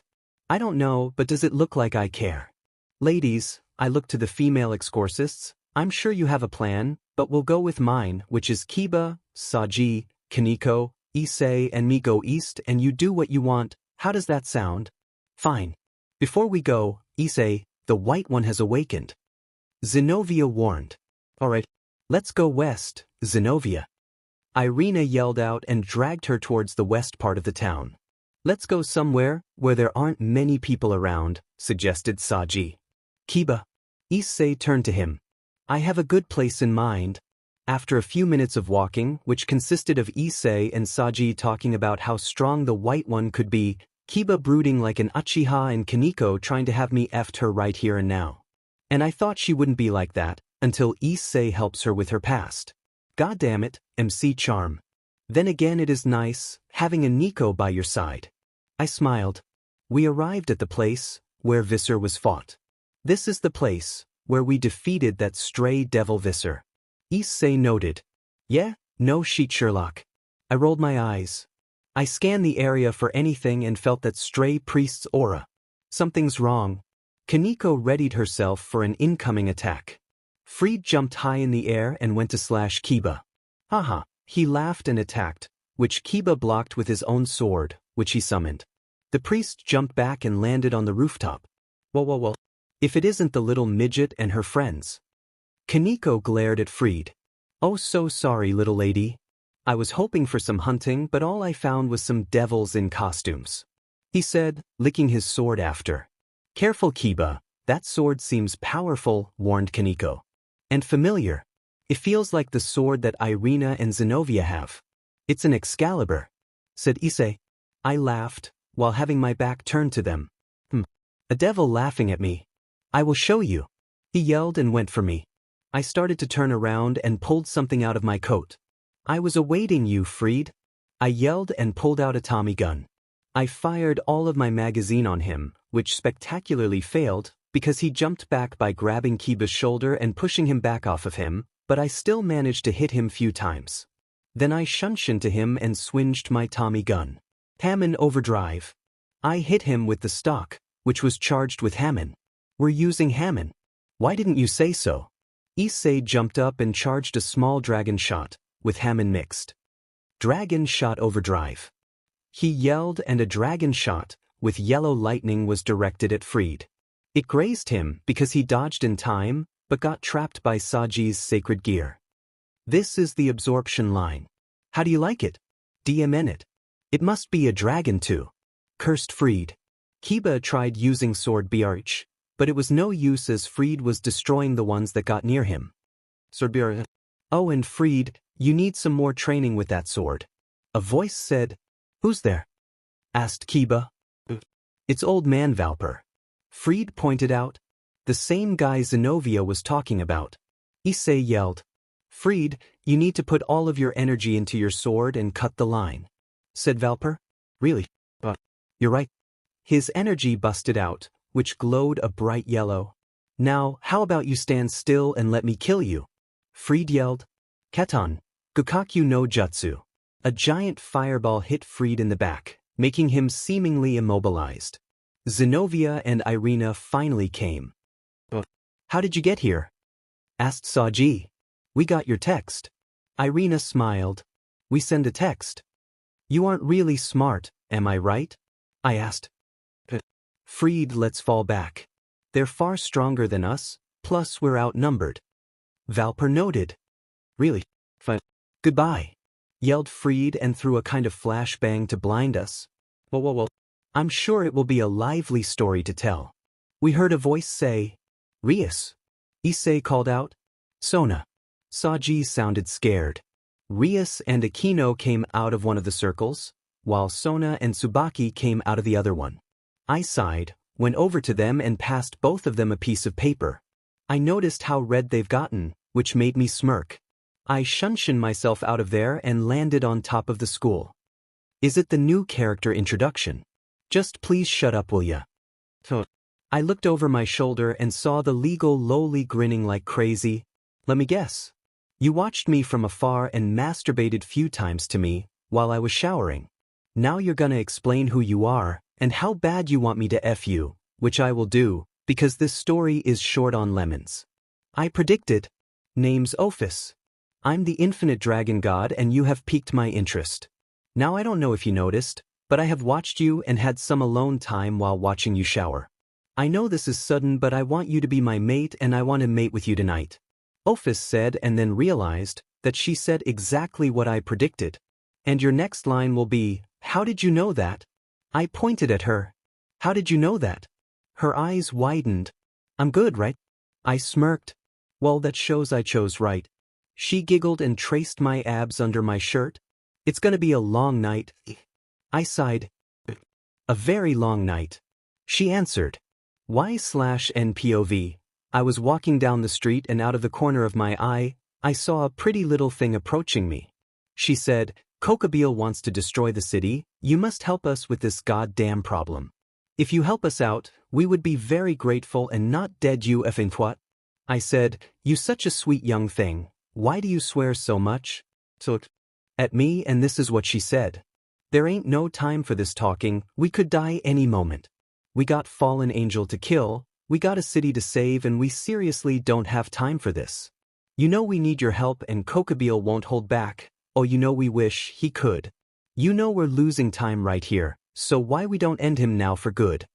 I don't know, but does it look like I care? Ladies, I look to the female exorcists. I'm sure you have a plan, but we'll go with mine, which is Kiba, Saji, Kaneko, Issei and me go east and you do what you want. How does that sound? Fine. Before we go, Issei, the white one has awakened. Zenobia warned. Alright, let's go west, Zenobia. Irina yelled out and dragged her towards the west part of the town. Let's go somewhere where there aren't many people around, suggested Saji. Kiba. Issei turned to him. I have a good place in mind. After a few minutes of walking, which consisted of Issei and Saji talking about how strong the white one could be, Kiba brooding like an Uchiha and Kaneko trying to have me effed her right here and now. And I thought she wouldn't be like that, until Issei helps her with her past. God damn it, MC Charm. Then again it is nice, having a Nico by your side. I smiled. We arrived at the place, where Visser was fought. This is the place, where we defeated that stray devil Visser. Issei noted. Yeah, no shit, Sherlock. I rolled my eyes. I scanned the area for anything and felt that stray priest's aura. Something's wrong. Kaneko readied herself for an incoming attack. Fried jumped high in the air and went to slash Kiba. Haha, he laughed and attacked, which Kiba blocked with his own sword, which he summoned. The priest jumped back and landed on the rooftop. Well. If it isn't the little midget and her friends. Kaneko glared at Fried. Oh, so sorry, little lady. I was hoping for some hunting, but all I found was some devils in costumes. He said, licking his sword after. Careful, Kiba, that sword seems powerful, warned Kaneko. And familiar. It feels like the sword that Irina and Zenobia have. It's an Excalibur, said Issei. I laughed, while having my back turned to them. A devil laughing at me. I will show you. He yelled and went for me. I started to turn around and pulled something out of my coat. I was awaiting you, Fried. I yelled and pulled out a Tommy gun. I fired all of my magazine on him, which spectacularly failed, because he jumped back by grabbing Kiba's shoulder and pushing him back off of him, but I still managed to hit him few times. Then I shunshed to him and swinged my Tommy gun. Hammond overdrive. I hit him with the stock, which was charged with Hammond. We're using Hammond. Why didn't you say so? Issei jumped up and charged a small dragon shot, with Hammond mixed. Dragon shot overdrive. He yelled and a dragon shot, with yellow lightning was directed at Fried. It grazed him because he dodged in time, but got trapped by Saji's sacred gear. This is the absorption line. How do you like it? DMN it. It must be a dragon too. Cursed Fried. Kiba tried using sword BRH, but it was no use as Fried was destroying the ones that got near him. Sword BRH. Oh, and Fried, you need some more training with that sword. A voice said. Who's there? Asked Kiba. It's old man Valper. Fried pointed out. The same guy Zenobia was talking about. Issei yelled. Fried, you need to put all of your energy into your sword and cut the line. Said Valper. Really? You're right. His energy busted out, which glowed a bright yellow. Now, how about you stand still and let me kill you? Fried yelled. Keton, Gukakyu no Jutsu. A giant fireball hit Fried in the back, making him seemingly immobilized. Zenobia and Irina finally came. How did you get here? Asked Saji. We got your text. Irina smiled. We send a text. You aren't really smart, am I right? I asked. Fried, let's fall back. They're far stronger than us, plus we're outnumbered. Valper noted. Really? Fine. Goodbye. Yelled Fried and threw a kind of flashbang to blind us. Whoa. I'm sure it will be a lively story to tell. We heard a voice say, Rias. Issei called out. Sona. Saji sounded scared. Rias and Akino came out of one of the circles, while Sona and Tsubaki came out of the other one. I sighed, went over to them and passed both of them a piece of paper. I noticed how red they've gotten, which made me smirk. I shunshin myself out of there and landed on top of the school. Is it the new character introduction? Just please shut up, will ya? I looked over my shoulder and saw the legal lowly grinning like crazy. Let me guess. You watched me from afar and masturbated few times to me while I was showering. Now you're gonna explain who you are and how bad you want me to F you, which I will do, because this story is short on lemons. I predicted. Name's Ophis. I'm the infinite dragon god and you have piqued my interest. Now I don't know if you noticed, but I have watched you and had some alone time while watching you shower. I know this is sudden, but I want you to be my mate and I want to mate with you tonight. Ophis said and then realized that she said exactly what I predicted. And your next line will be, how did you know that? I pointed at her. How did you know that? Her eyes widened. I'm good, right? I smirked. Well, that shows I chose right. She giggled and traced my abs under my shirt. It's gonna be a long night. I sighed. A very long night. She answered. Y/NPOV. I was walking down the street and out of the corner of my eye, I saw a pretty little thing approaching me. She said, Kokabeel wants to destroy the city, you must help us with this goddamn problem. If you help us out, we would be very grateful and not dead you effing twat. I said, you such a sweet young thing, why do you swear so much? At me, and this is what she said. There ain't no time for this talking, we could die any moment. We got fallen angel to kill, we got a city to save and we seriously don't have time for this. You know we need your help and Kokabeel won't hold back, oh you know we wish he could. You know we're losing time right here, so why we don't end him now for good.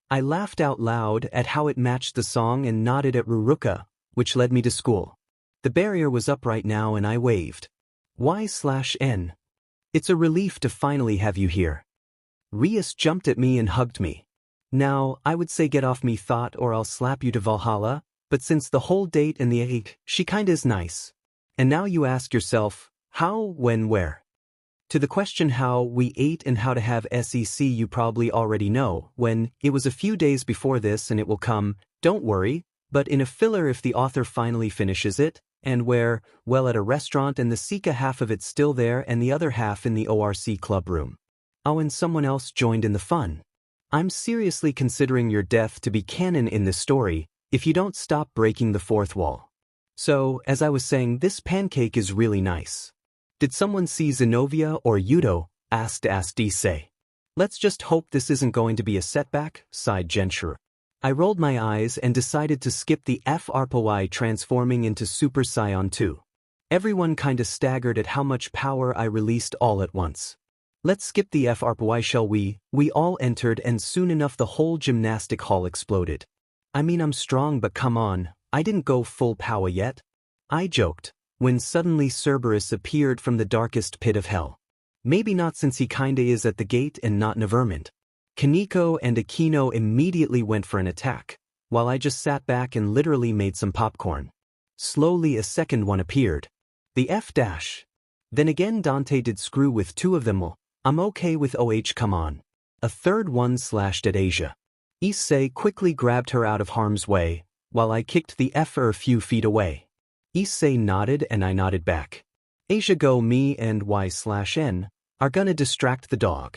I laughed out loud at how it matched the song and nodded at Ruruka, which led me to school. The barrier was up right now and I waved. Y/N. It's a relief to finally have you here. Rias jumped at me and hugged me. Now, I would say get off me thought or I'll slap you to Valhalla, but since the whole date and the ate, she kinda is nice. And now you ask yourself, how, when, where? To the question how we ate and how to have SEC you probably already know, when, it was a few days before this and it will come, don't worry, but in a filler if the author finally finishes it, and where, well at a restaurant and the Sika half of it's still there and the other half in the ORC club room. Oh, and someone else joined in the fun. I'm seriously considering your death to be canon in this story, if you don't stop breaking the fourth wall. So, as I was saying, this pancake is really nice. Did someone see Zenobia or Yudo? asked Issei. Let's just hope this isn't going to be a setback, sighed Genshuru. I rolled my eyes and decided to skip the FRPY transforming into Super Saiyan 2. Everyone kinda staggered at how much power I released all at once. Let's skip the FRPY, shall we? We all entered and soon enough the whole gymnastic hall exploded. I mean I'm strong but come on, I didn't go full power yet. I joked. when suddenly Cerberus appeared from the darkest pit of hell. Maybe not, since he kinda is at the gate and not in a vermint. Kaneko and Akino immediately went for an attack, while I just sat back and literally made some popcorn. Slowly a second one appeared. The F dash. Then again Dante did screw with two of them. Well, I'm okay with OH, come on. A third one slashed at Asia. Issei quickly grabbed her out of harm's way, while I kicked the F a few feet away. Issei nodded and I nodded back. Asia go, me and Y/N are gonna distract the dog.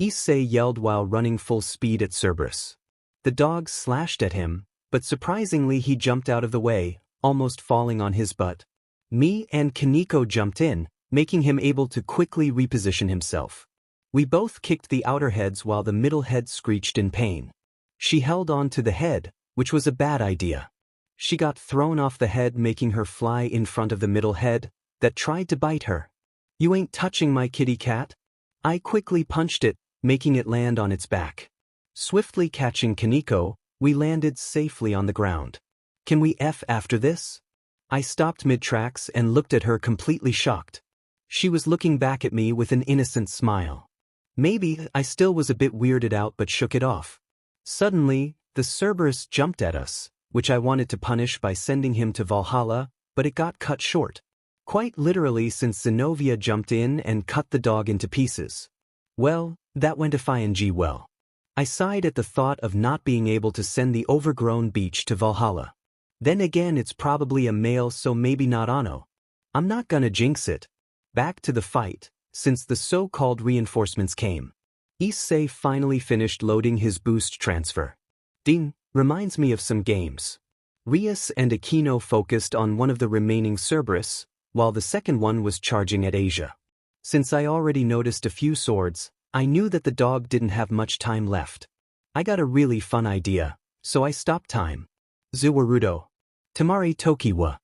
Issei yelled while running full speed at Cerberus. The dog slashed at him, but surprisingly he jumped out of the way, almost falling on his butt. Me and Kaneko jumped in, making him able to quickly reposition himself. We both kicked the outer heads while the middle head screeched in pain. She held on to the head, which was a bad idea. She got thrown off the head, making her fly in front of the middle head that tried to bite her. You ain't touching my kitty cat? I quickly punched it, making it land on its back. Swiftly catching Kaneko, we landed safely on the ground. Can we F after this? I stopped mid-tracks and looked at her, completely shocked. She was looking back at me with an innocent smile. Maybe I still was a bit weirded out, but shook it off. Suddenly, the Cerberus jumped at us, which I wanted to punish by sending him to Valhalla, but it got cut short. Quite literally, since Zenobia jumped in and cut the dog into pieces. Well, that went fine well. I sighed at the thought of not being able to send the overgrown beach to Valhalla. Then again, it's probably a male, so maybe not Anno. I'm not gonna jinx it. Back to the fight, since the so-called reinforcements came. Issei finally finished loading his boost transfer. Ding, reminds me of some games. Rias and Akino focused on one of the remaining Cerberus, while the second one was charging at Asia. Since I already noticed a few swords, I knew that the dog didn't have much time left. I got a really fun idea, so I stopped time. Zuwarudo. Tamari Tokiwa.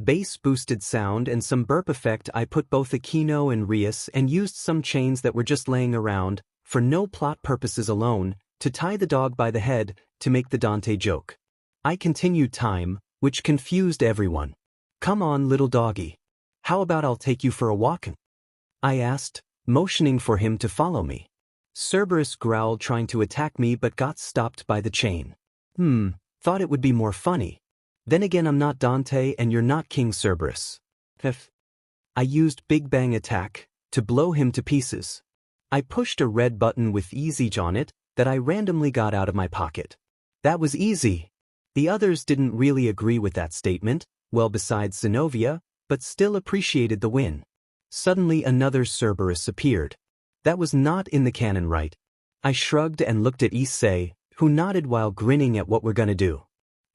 Bass boosted sound and some burp effect. I put both Akino and Rias and used some chains that were just laying around, for no plot purposes alone, to tie the dog by the head, to make the Dante joke. I continued time, which confused everyone. Come on, little doggy. How about I'll take you for a walk? I asked, motioning for him to follow me. Cerberus growled, trying to attack me, but got stopped by the chain. Thought it would be more funny. Then again, I'm not Dante and you're not King Cerberus. I used Big Bang Attack to blow him to pieces. I pushed a red button with easy on it that I randomly got out of my pocket. That was easy. The others didn't really agree with that statement, well besides Zenobia, but still appreciated the win. Suddenly another Cerberus appeared. That was not in the canon, right? I shrugged and looked at Issei, who nodded while grinning at what we're gonna do.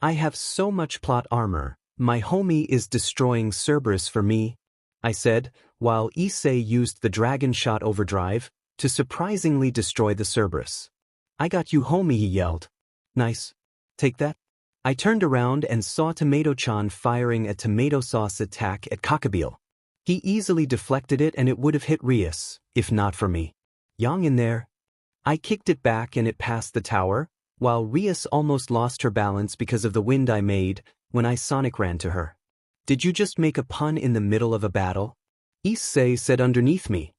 I have so much plot armor, my homie is destroying Cerberus for me, I said, while Issei used the Dragon Shot Overdrive to surprisingly destroy the Cerberus. I got you, homie, he yelled. Nice. Take that. I turned around and saw Tomato-chan firing a tomato sauce attack at Cockabeel. He easily deflected it and it would have hit Rias, if not for me. Yang in there. I kicked it back and it passed the tower, while Rias almost lost her balance because of the wind I made when I Sonic ran to her. Did you just make a pun in the middle of a battle? Issei said underneath me.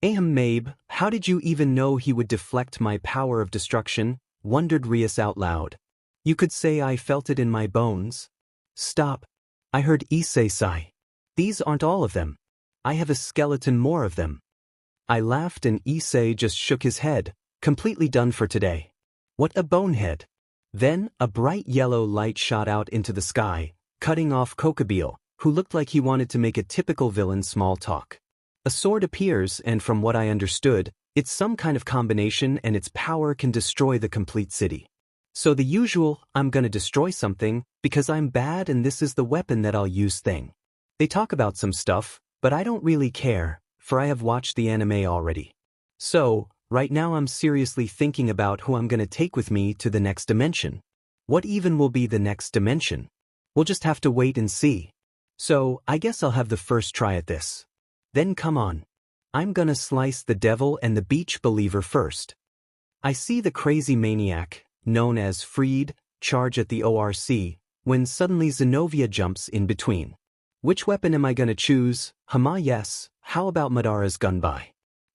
Mabe, how did you even know he would deflect my power of destruction? Wondered Rias out loud. You could say I felt it in my bones. Stop. I heard Issei sigh. These aren't all of them. I have a skeleton more of them. I laughed and Issei just shook his head, completely done for today. What a bonehead. Then, a bright yellow light shot out into the sky, cutting off Cockabeel, who looked like he wanted to make a typical villain small talk. A sword appears and from what I understood, it's some kind of combination and its power can destroy the complete city. So the usual, I'm gonna destroy something, because I'm bad and this is the weapon that I'll use thing. They talk about some stuff, but I don't really care, for I have watched the anime already. So, right now I'm seriously thinking about who I'm gonna take with me to the next dimension. What even will be the next dimension? We'll just have to wait and see. So, I guess I'll have the first try at this. Then come on. I'm gonna slice the devil and the beach believer first. I see the crazy maniac, known as Freed, charge at the ORC, when suddenly Zenobia jumps in between. Which weapon am I gonna choose? Hama yes, how about Madara's gunbai?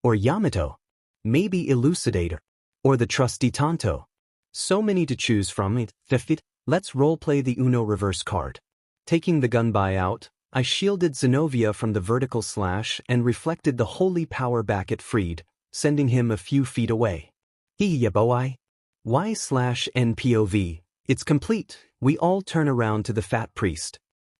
Or Yamato? Maybe Elucidator? Or the trusty Tanto? So many to choose from. Let's roleplay the Uno reverse card. Taking the gunbai out, I shielded Zenobia from the vertical slash and reflected the holy power back at Freed, sending him a few feet away. Yaboi? Y/NPOV. It's complete. We all turn around to the fat priest.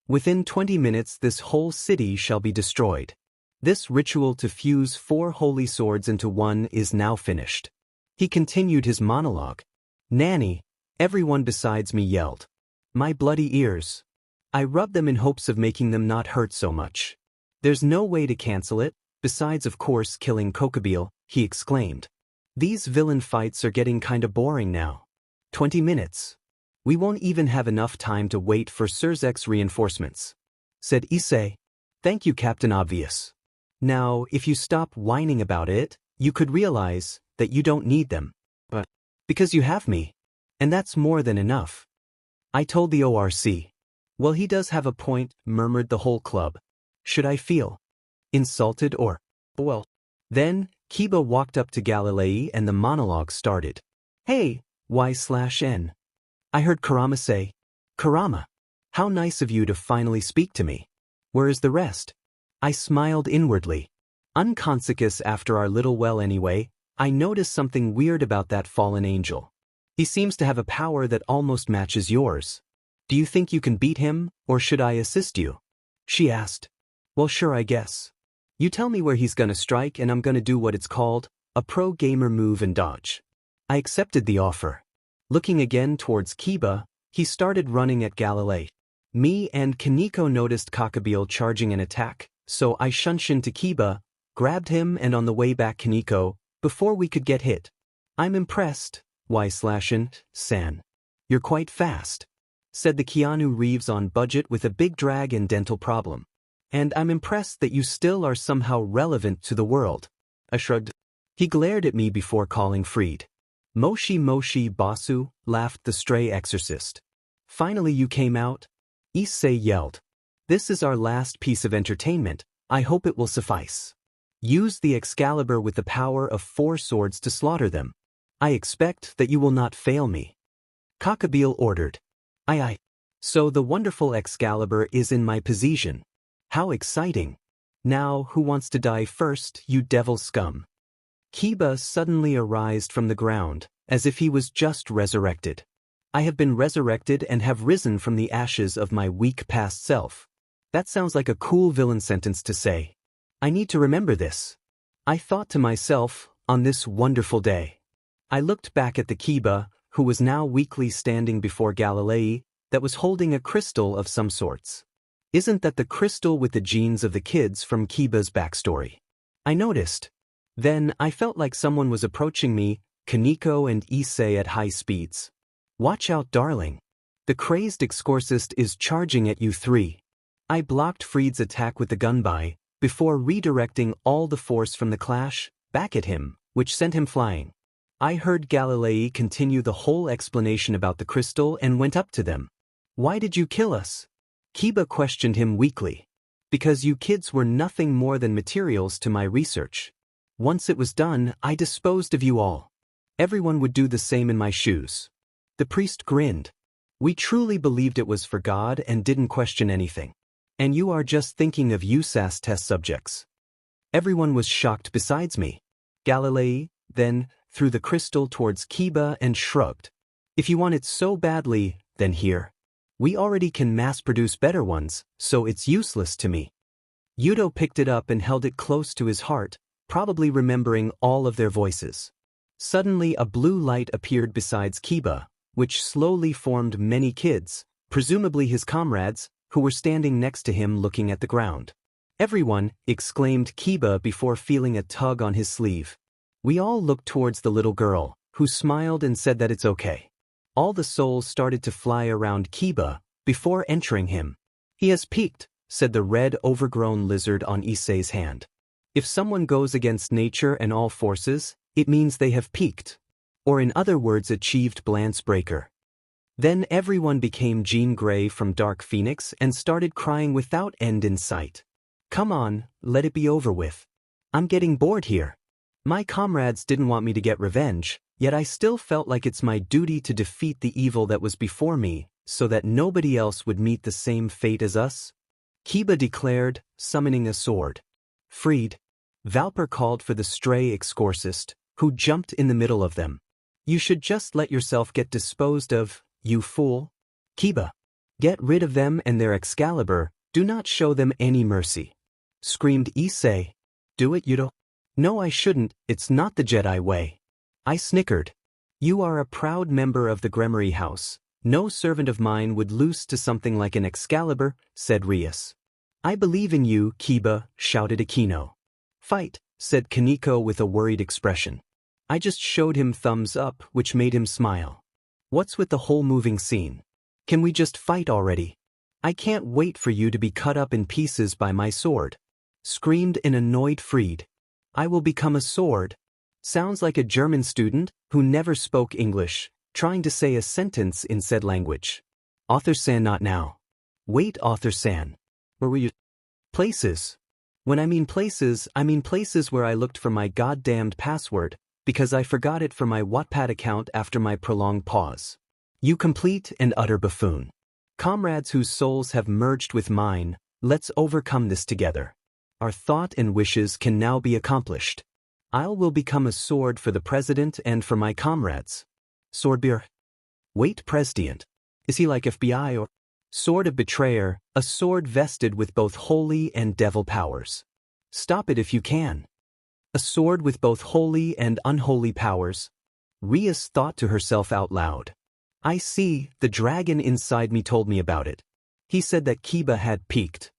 Within 20 minutes this whole city shall be destroyed. This ritual to fuse 4 holy swords into one is now finished. He continued his monologue. Nanny, everyone besides me yelled. My bloody ears. I rubbed them in hopes of making them not hurt so much. There's no way to cancel it, besides of course killing Kokobile, he exclaimed. These villain fights are getting kinda boring now. 20 minutes. We won't even have enough time to wait for Surzek's reinforcements, said Issei. Thank you, Captain Obvious. Now, if you stop whining about it, you could realize that you don't need them. But because you have me. And that's more than enough. I told the ORC. Well, he does have a point, murmured the whole club. Should I feel insulted or? Well. Then, Kiba walked up to Galilei and the monologue started. Hey, Y/N. I heard Kurama say, Kurama, how nice of you to finally speak to me. Where is the rest? I smiled inwardly. Unconscious after our little well anyway, I noticed something weird about that fallen angel. He seems to have a power that almost matches yours. Do you think you can beat him, or should I assist you? She asked. Well, sure, I guess. You tell me where he's gonna strike and I'm gonna do what it's called, a pro gamer move and dodge. I accepted the offer. Looking again towards Kiba, he started running at Galilei. Me and Kaneko noticed Kokobile charging an attack, so I shunshin to Kiba, grabbed him and on the way back Kaneko, before we could get hit. I'm impressed, Y/San. You're quite fast, said the Keanu Reeves on budget with a big drag and dental problem. And I'm impressed that you still are somehow relevant to the world. I shrugged. He glared at me before calling Freed. Moshi Moshi Basu, laughed the stray exorcist. Finally you came out? Issei yelled. This is our last piece of entertainment, I hope it will suffice. Use the Excalibur with the power of 4 swords to slaughter them. I expect that you will not fail me. Kokobile ordered. Aye. So the wonderful Excalibur is in my possession. How exciting. Now who wants to die first, you devil scum? Kiba suddenly arose from the ground, as if he was just resurrected. I have been resurrected and have risen from the ashes of my weak past self. That sounds like a cool villain sentence to say. I need to remember this. I thought to myself, on this wonderful day. I looked back at the Kiba, who was now weakly standing before Galilei, that was holding a crystal of some sorts. Isn't that the crystal with the genes of the kids from Kiba's backstory? I noticed. Then I felt like someone was approaching me, Kaneko and Issei at high speeds. Watch out, darling. The crazed exorcist is charging at you 3. I blocked Freed's attack with the gunbai, before redirecting all the force from the clash, back at him, which sent him flying. I heard Galilei continue the whole explanation about the crystal and went up to them. Why did you kill us? Kiba questioned him weakly. Because you kids were nothing more than materials to my research. Once it was done, I disposed of you all. Everyone would do the same in my shoes. The priest grinned. We truly believed it was for God and didn't question anything. And you are just thinking of USAS test subjects. Everyone was shocked besides me. Galilei, then, threw the crystal towards Kiba and shrugged. If you want it so badly, then here. We already can mass-produce better ones, so it's useless to me. Yudo picked it up and held it close to his heart, probably remembering all of their voices. Suddenly a blue light appeared besides Kiba, which slowly formed many kids, presumably his comrades, who were standing next to him looking at the ground. Everyone, exclaimed Kiba before feeling a tug on his sleeve. We all looked towards the little girl, who smiled and said that it's okay. All the souls started to fly around Kiba, before entering him. He has peaked, said the red overgrown lizard on Issei's hand. If someone goes against nature and all forces, it means they have peaked. Or in other words achieved balance breaker. Then everyone became Jean Grey from Dark Phoenix and started crying without end in sight. Come on, let it be over with. I'm getting bored here. My comrades didn't want me to get revenge, yet I still felt like it's my duty to defeat the evil that was before me, so that nobody else would meet the same fate as us. Kiba declared, summoning a sword. Freed. Valper called for the stray exorcist, who jumped in the middle of them. You should just let yourself get disposed of, you fool. Kiba. Get rid of them and their Excalibur, do not show them any mercy. Screamed Issei. Do it, Yudo? No, I shouldn't, it's not the Jedi way. I snickered. You are a proud member of the Gremory House. No servant of mine would loose to something like an Excalibur, said Rias. I believe in you, Kiba, shouted Akino. Fight, said Kaneko with a worried expression. I just showed him thumbs up, which made him smile. What's with the whole moving scene? Can we just fight already? I can't wait for you to be cut up in pieces by my sword. Screamed an annoyed Freed. I will become a sword. Sounds like a German student, who never spoke English, trying to say a sentence in said language. Author-san, not now. Wait, Author-san. Where were you? Places. When I mean places where I looked for my goddamned password, because I forgot it for my Wattpad account after my prolonged pause. You complete and utter buffoon. Comrades whose souls have merged with mine, let's overcome this together. Our thought and wishes can now be accomplished. I will become a sword for the president and for my comrades. Swordbearer? Wait, President. Is he like FBI or? Sword of Betrayer, a sword vested with both holy and devil powers. Stop it if you can. A sword with both holy and unholy powers. Rias thought to herself out loud. I see, the dragon inside me told me about it. He said that Kiba had peaked.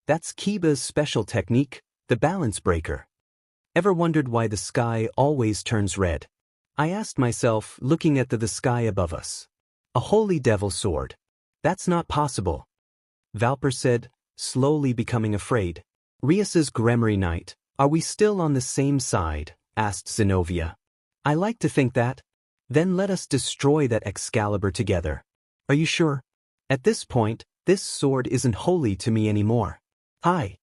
That's Kiba's special technique, the balance breaker. Ever wondered why the sky always turns red? I asked myself, looking at the sky above us. A holy devil sword. That's not possible. Valper said, slowly becoming afraid. Rias's Gremory Knight, are we still on the same side? Asked Zenobia. I like to think that. Then let us destroy that Excalibur together. Are you sure? At this point, this sword isn't holy to me anymore. Hi.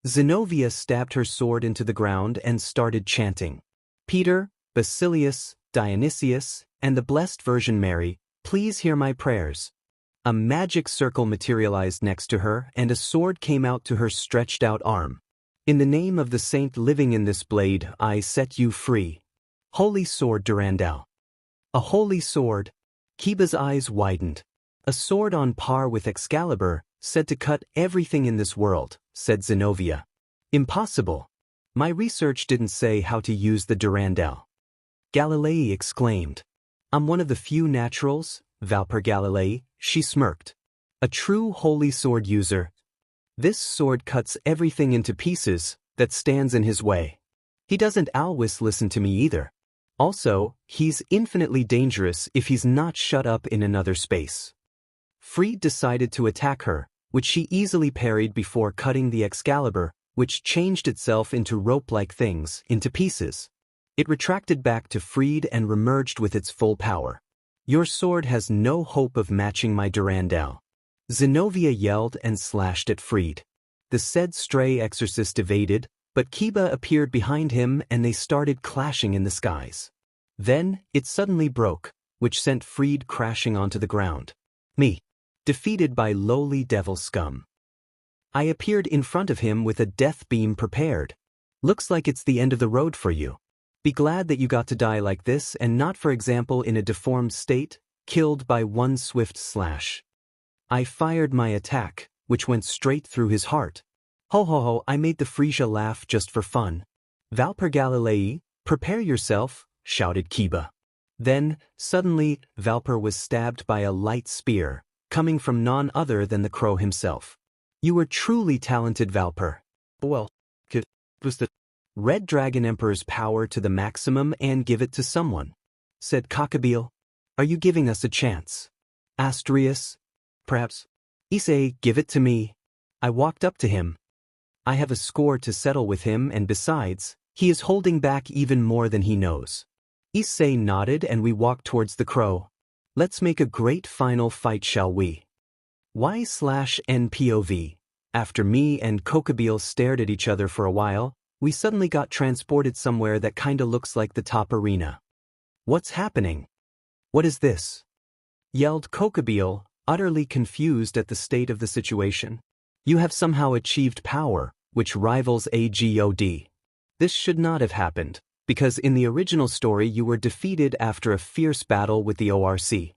Zenobia stabbed her sword into the ground and started chanting. Peter, Basilius, Dionysius, and the Blessed Virgin Mary, please hear my prayers. A magic circle materialized next to her and a sword came out to her stretched out arm. In the name of the saint living in this blade, I set you free. Holy sword Durandal. A holy sword. Kiba's eyes widened. A sword on par with Excalibur, said to cut everything in this world, said Zenobia. Impossible. My research didn't say how to use the Durandal. Galilei exclaimed. I'm one of the few naturals, Valper Galilei, she smirked. A true holy sword user. This sword cuts everything into pieces that stands in his way. He doesn't always listen to me either. Also, he's infinitely dangerous if he's not shut up in another space. Freed decided to attack her, which she easily parried before cutting the Excalibur, which changed itself into rope-like things, into pieces. It retracted back to Freed and remerged with its full power. Your sword has no hope of matching my Durandal. Zenobia yelled and slashed at Freed. The said stray exorcist evaded, but Kiba appeared behind him and they started clashing in the skies. Then, it suddenly broke, which sent Freed crashing onto the ground. Me. Defeated by lowly devil scum. I appeared in front of him with a death beam prepared. Looks like it's the end of the road for you. Be glad that you got to die like this and not, for example, in a deformed state, killed by one swift slash. I fired my attack, which went straight through his heart. Ho ho ho, I made the Frisia laugh just for fun. Valper Galilei, prepare yourself, shouted Kiba. Then, suddenly, Valper was stabbed by a light spear, coming from none other than the crow himself. You were truly talented, Valper. Well, was the Red Dragon Emperor's power to the maximum and give it to someone, said Cockabeel. Are you giving us a chance? Asked Rias. Perhaps. Issei, give it to me. I walked up to him. I have a score to settle with him and besides, he is holding back even more than he knows. Issei nodded and we walked towards the crow. Let's make a great final fight, shall we? Y/NPOV. After me and Kokabeel stared at each other for a while, we suddenly got transported somewhere that kinda looks like the top arena. What's happening? What is this? Yelled Kokabeel, utterly confused at the state of the situation. You have somehow achieved power, which rivals AGOD. This should not have happened, because in the original story you were defeated after a fierce battle with the ORC.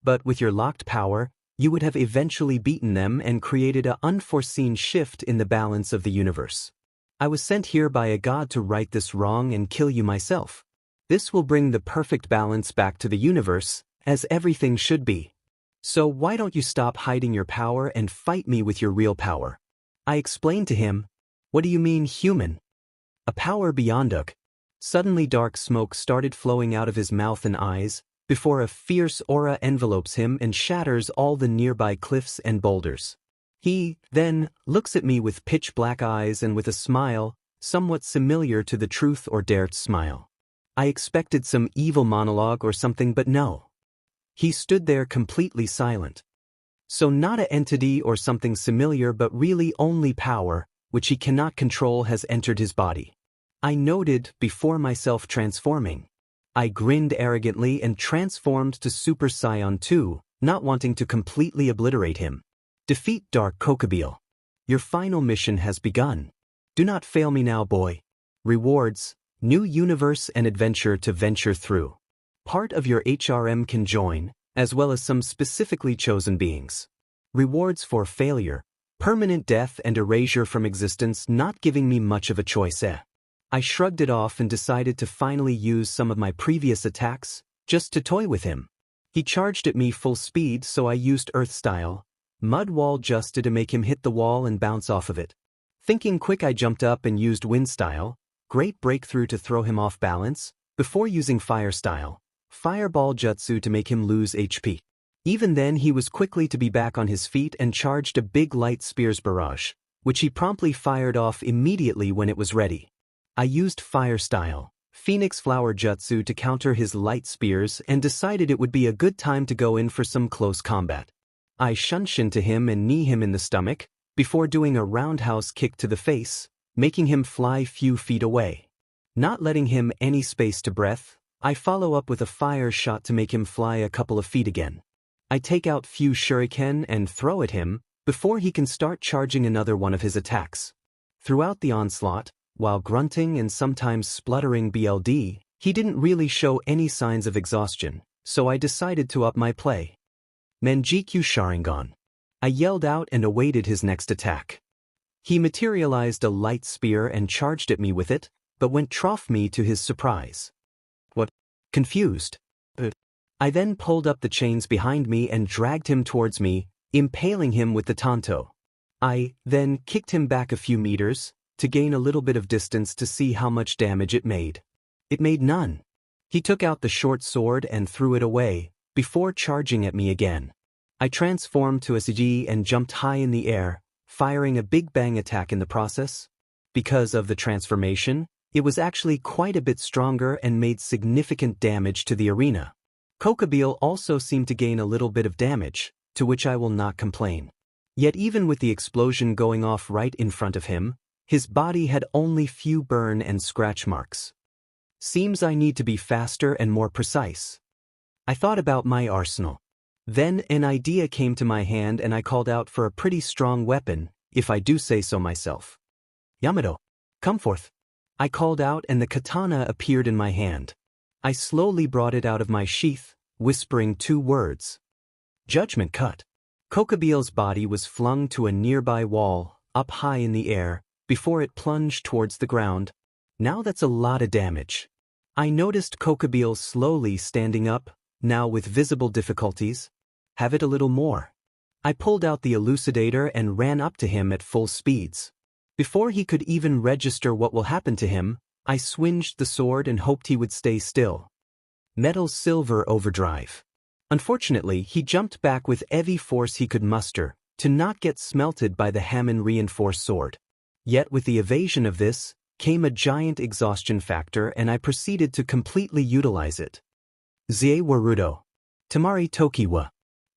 But with your locked power, you would have eventually beaten them and created an unforeseen shift in the balance of the universe. I was sent here by a god to right this wrong and kill you myself. This will bring the perfect balance back to the universe, as everything should be. So why don't you stop hiding your power and fight me with your real power? I explained to him. What do you mean, human? A power beyond Uk. Suddenly dark smoke started flowing out of his mouth and eyes, before a fierce aura envelopes him and shatters all the nearby cliffs and boulders. He, then, looks at me with pitch-black eyes and with a smile, somewhat similar to the Truth or Dare's smile. I expected some evil monologue or something, but no. He stood there completely silent. So not an entity or something similar, but really only power, which he cannot control, has entered his body. I noted before myself transforming. I grinned arrogantly and transformed to Super Saiyan 2, not wanting to completely obliterate him. Defeat Dark Kokabeel. Your final mission has begun. Do not fail me now, boy. Rewards, new universe and adventure to venture through. Part of your HRM can join, as well as some specifically chosen beings. Rewards for failure, permanent death and erasure from existence, not giving me much of a choice. I shrugged it off and decided to finally use some of my previous attacks, just to toy with him. He charged at me full speed, so I used Earth Style, Mud Wall just to make him hit the wall and bounce off of it. Thinking quick, I jumped up and used Wind Style, Great Breakthrough to throw him off balance, before using Fire Style, Fireball Jutsu to make him lose HP. Even then he was quickly to be back on his feet and charged a big Light Spears barrage, which he promptly fired off immediately when it was ready. I used Fire Style, Phoenix Flower Jutsu to counter his light spears and decided it would be a good time to go in for some close combat. I shunshin to him and knee him in the stomach, before doing a roundhouse kick to the face, making him fly few feet away. Not letting him any space to breath, I follow up with a fire shot to make him fly a couple of feet again. I take out few shuriken and throw at him, before he can start charging another one of his attacks. Throughout the onslaught, while grunting and sometimes spluttering BLD, he didn't really show any signs of exhaustion, so I decided to up my play. Manjikyu Sharingan. I yelled out and awaited his next attack. He materialized a light spear and charged at me with it, but went trough me to his surprise. What? Confused. I then pulled up the chains behind me and dragged him towards me, impaling him with the tanto. I then kicked him back a few meters, to gain a little bit of distance to see how much damage it made. It made none. He took out the short sword and threw it away, before charging at me again. I transformed to a CG and jumped high in the air, firing a big bang attack in the process. Because of the transformation, it was actually quite a bit stronger and made significant damage to the arena. Kokabeel also seemed to gain a little bit of damage, to which I will not complain. Yet even with the explosion going off right in front of him, his body had only few burn and scratch marks. Seems I need to be faster and more precise. I thought about my arsenal. Then an idea came to my hand and I called out for a pretty strong weapon, if I do say so myself. Yamato, come forth. I called out and the katana appeared in my hand. I slowly brought it out of my sheath, whispering 2 words. Judgment Cut. Kokabeel's body was flung to a nearby wall, up high in the air, before it plunged towards the ground. Now that's a lot of damage. I noticed Kokabeel slowly standing up, now with visible difficulties. Have it a little more. I pulled out the elucidator and ran up to him at full speeds. Before he could even register what will happen to him, I swinged the sword and hoped he would stay still. Metal Silver Overdrive. Unfortunately, he jumped back with every force he could muster, to not get smelted by the Hammond reinforced sword. Yet with the evasion of this, came a giant exhaustion factor and I proceeded to completely utilize it. Zie Warudo. Tamari Tokiwa.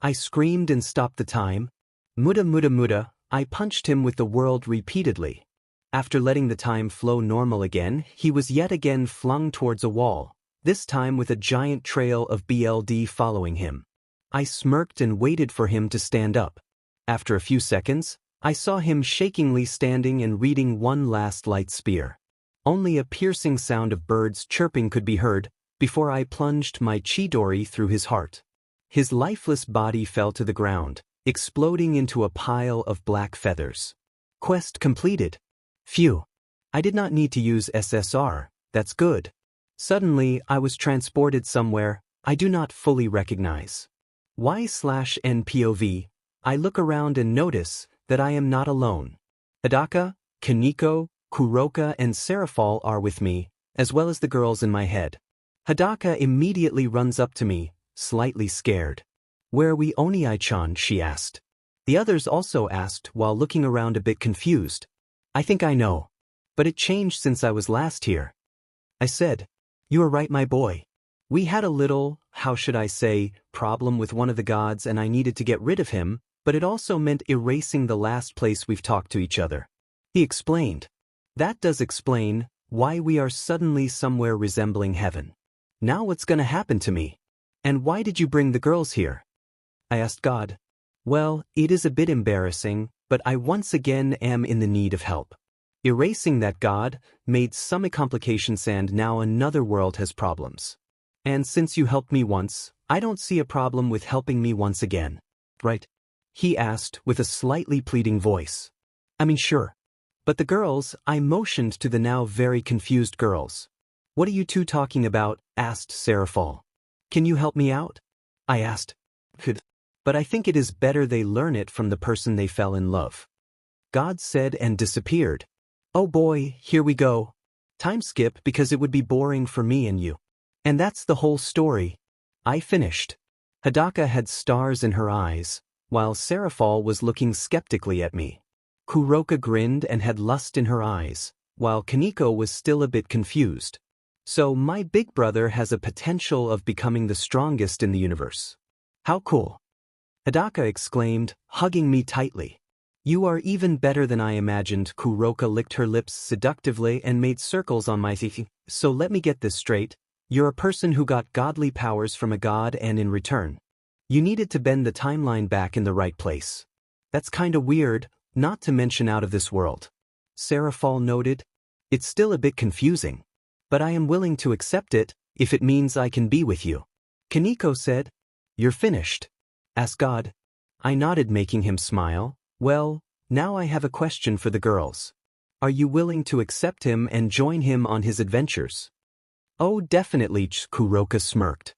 I screamed and stopped the time. Muda muda muda, I punched him with the world repeatedly. After letting the time flow normal again, he was yet again flung towards a wall, this time with a giant trail of BLD following him. I smirked and waited for him to stand up. After a few seconds, I saw him shakingly standing and reading one last light spear. Only a piercing sound of birds chirping could be heard before I plunged my chidori through his heart. His lifeless body fell to the ground, exploding into a pile of black feathers. Quest completed. Phew. I did not need to use SSR, that's good. Suddenly, I was transported somewhere I do not fully recognize. Y/NPOV, I look around and notice that I am not alone. Hidaka, Kaneko, Kuroka and Serafal are with me, as well as the girls in my head. Hidaka immediately runs up to me, slightly scared. "Where are we, Oniai-chan?" she asked. The others also asked while looking around a bit confused. "I think I know. But it changed since I was last here." I said, "You are right, my boy. We had a little, how should I say, problem with one of the gods and I needed to get rid of him, but it also meant erasing the last place we've talked to each other." He explained. "That does explain why we are suddenly somewhere resembling heaven. Now what's gonna happen to me? And why did you bring the girls here?" I asked God. "Well, it is a bit embarrassing, but I once again am in the need of help. Erasing that god made some complications and now another world has problems. And since you helped me once, I don't see a problem with helping me once again. Right?" He asked with a slightly pleading voice. "I mean, sure. But the girls," I motioned to the now very confused girls. "What are you two talking about?" asked Serafal. "Can you help me out?" I asked. "Could. But I think it is better they learn it from the person they fell in love." God said and disappeared. Oh boy, here we go. Time skip because it would be boring for me and you. And that's the whole story. I finished. Hidaka had stars in her eyes, while Serafal was looking skeptically at me. Kuroka grinned and had lust in her eyes, while Kaneko was still a bit confused. So my big brother has a potential of becoming the strongest in the universe. How cool. Hidaka exclaimed, hugging me tightly. "You are even better than I imagined." Kuroka licked her lips seductively and made circles on my teeth. "So let me get this straight. You're a person who got godly powers from a god and in return, you needed to bend the timeline back in the right place. That's kinda weird, not to mention out of this world." Serafal noted. "It's still a bit confusing. But I am willing to accept it, if it means I can be with you." Kaneko said. "You're finished?" asked God. I nodded, making him smile. "Well, now I have a question for the girls. Are you willing to accept him and join him on his adventures?" "Oh, definitely," Kuroka smirked.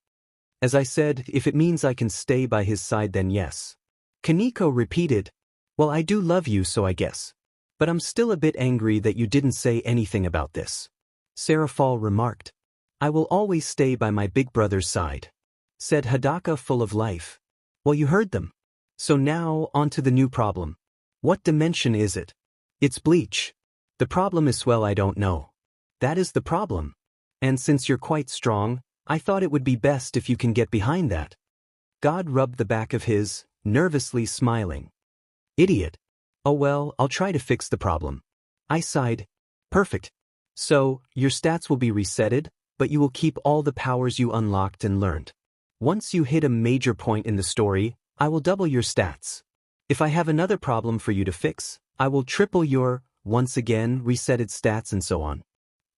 "As I said, if it means I can stay by his side then yes." Kaneko repeated. "Well, I do love you, so I guess. But I'm still a bit angry that you didn't say anything about this." Serafal remarked. "I will always stay by my big brother's side," said Hidaka, full of life. "Well, you heard them. So now, on to the new problem. What dimension is it?" "It's Bleach. The problem is, well, I don't know. That is the problem. And since you're quite strong, I thought it would be best if you can get behind that." God rubbed the back of his, nervously smiling. "Idiot. Oh well, I'll try to fix the problem." I sighed. "Perfect. So, your stats will be resetted, but you will keep all the powers you unlocked and learned. Once you hit a major point in the story, I will double your stats. If I have another problem for you to fix, I will triple your, once again, resetted stats and so on."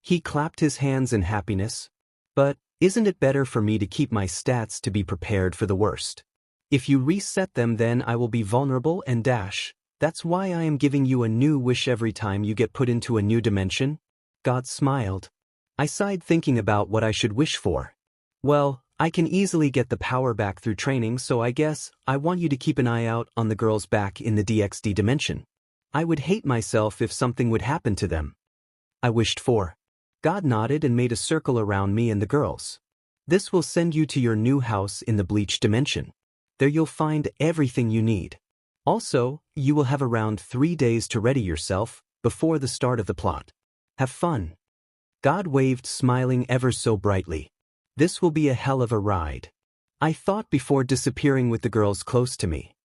He clapped his hands in happiness. "But, isn't it better for me to keep my stats to be prepared for the worst? If you reset them then I will be vulnerable and dash. That's why I am giving you a new wish every time you get put into a new dimension." God smiled. I sighed, thinking about what I should wish for. "Well, I can easily get the power back through training, so I guess I want you to keep an eye out on the girls back in the DXD dimension. I would hate myself if something would happen to them." I wished for. God nodded and made a circle around me and the girls. "This will send you to your new house in the Bleach dimension. There you'll find everything you need. Also, you will have around 3 days to ready yourself before the start of the plot. Have fun." God waved, smiling ever so brightly. "This will be a hell of a ride." I thought before disappearing with the girls close to me.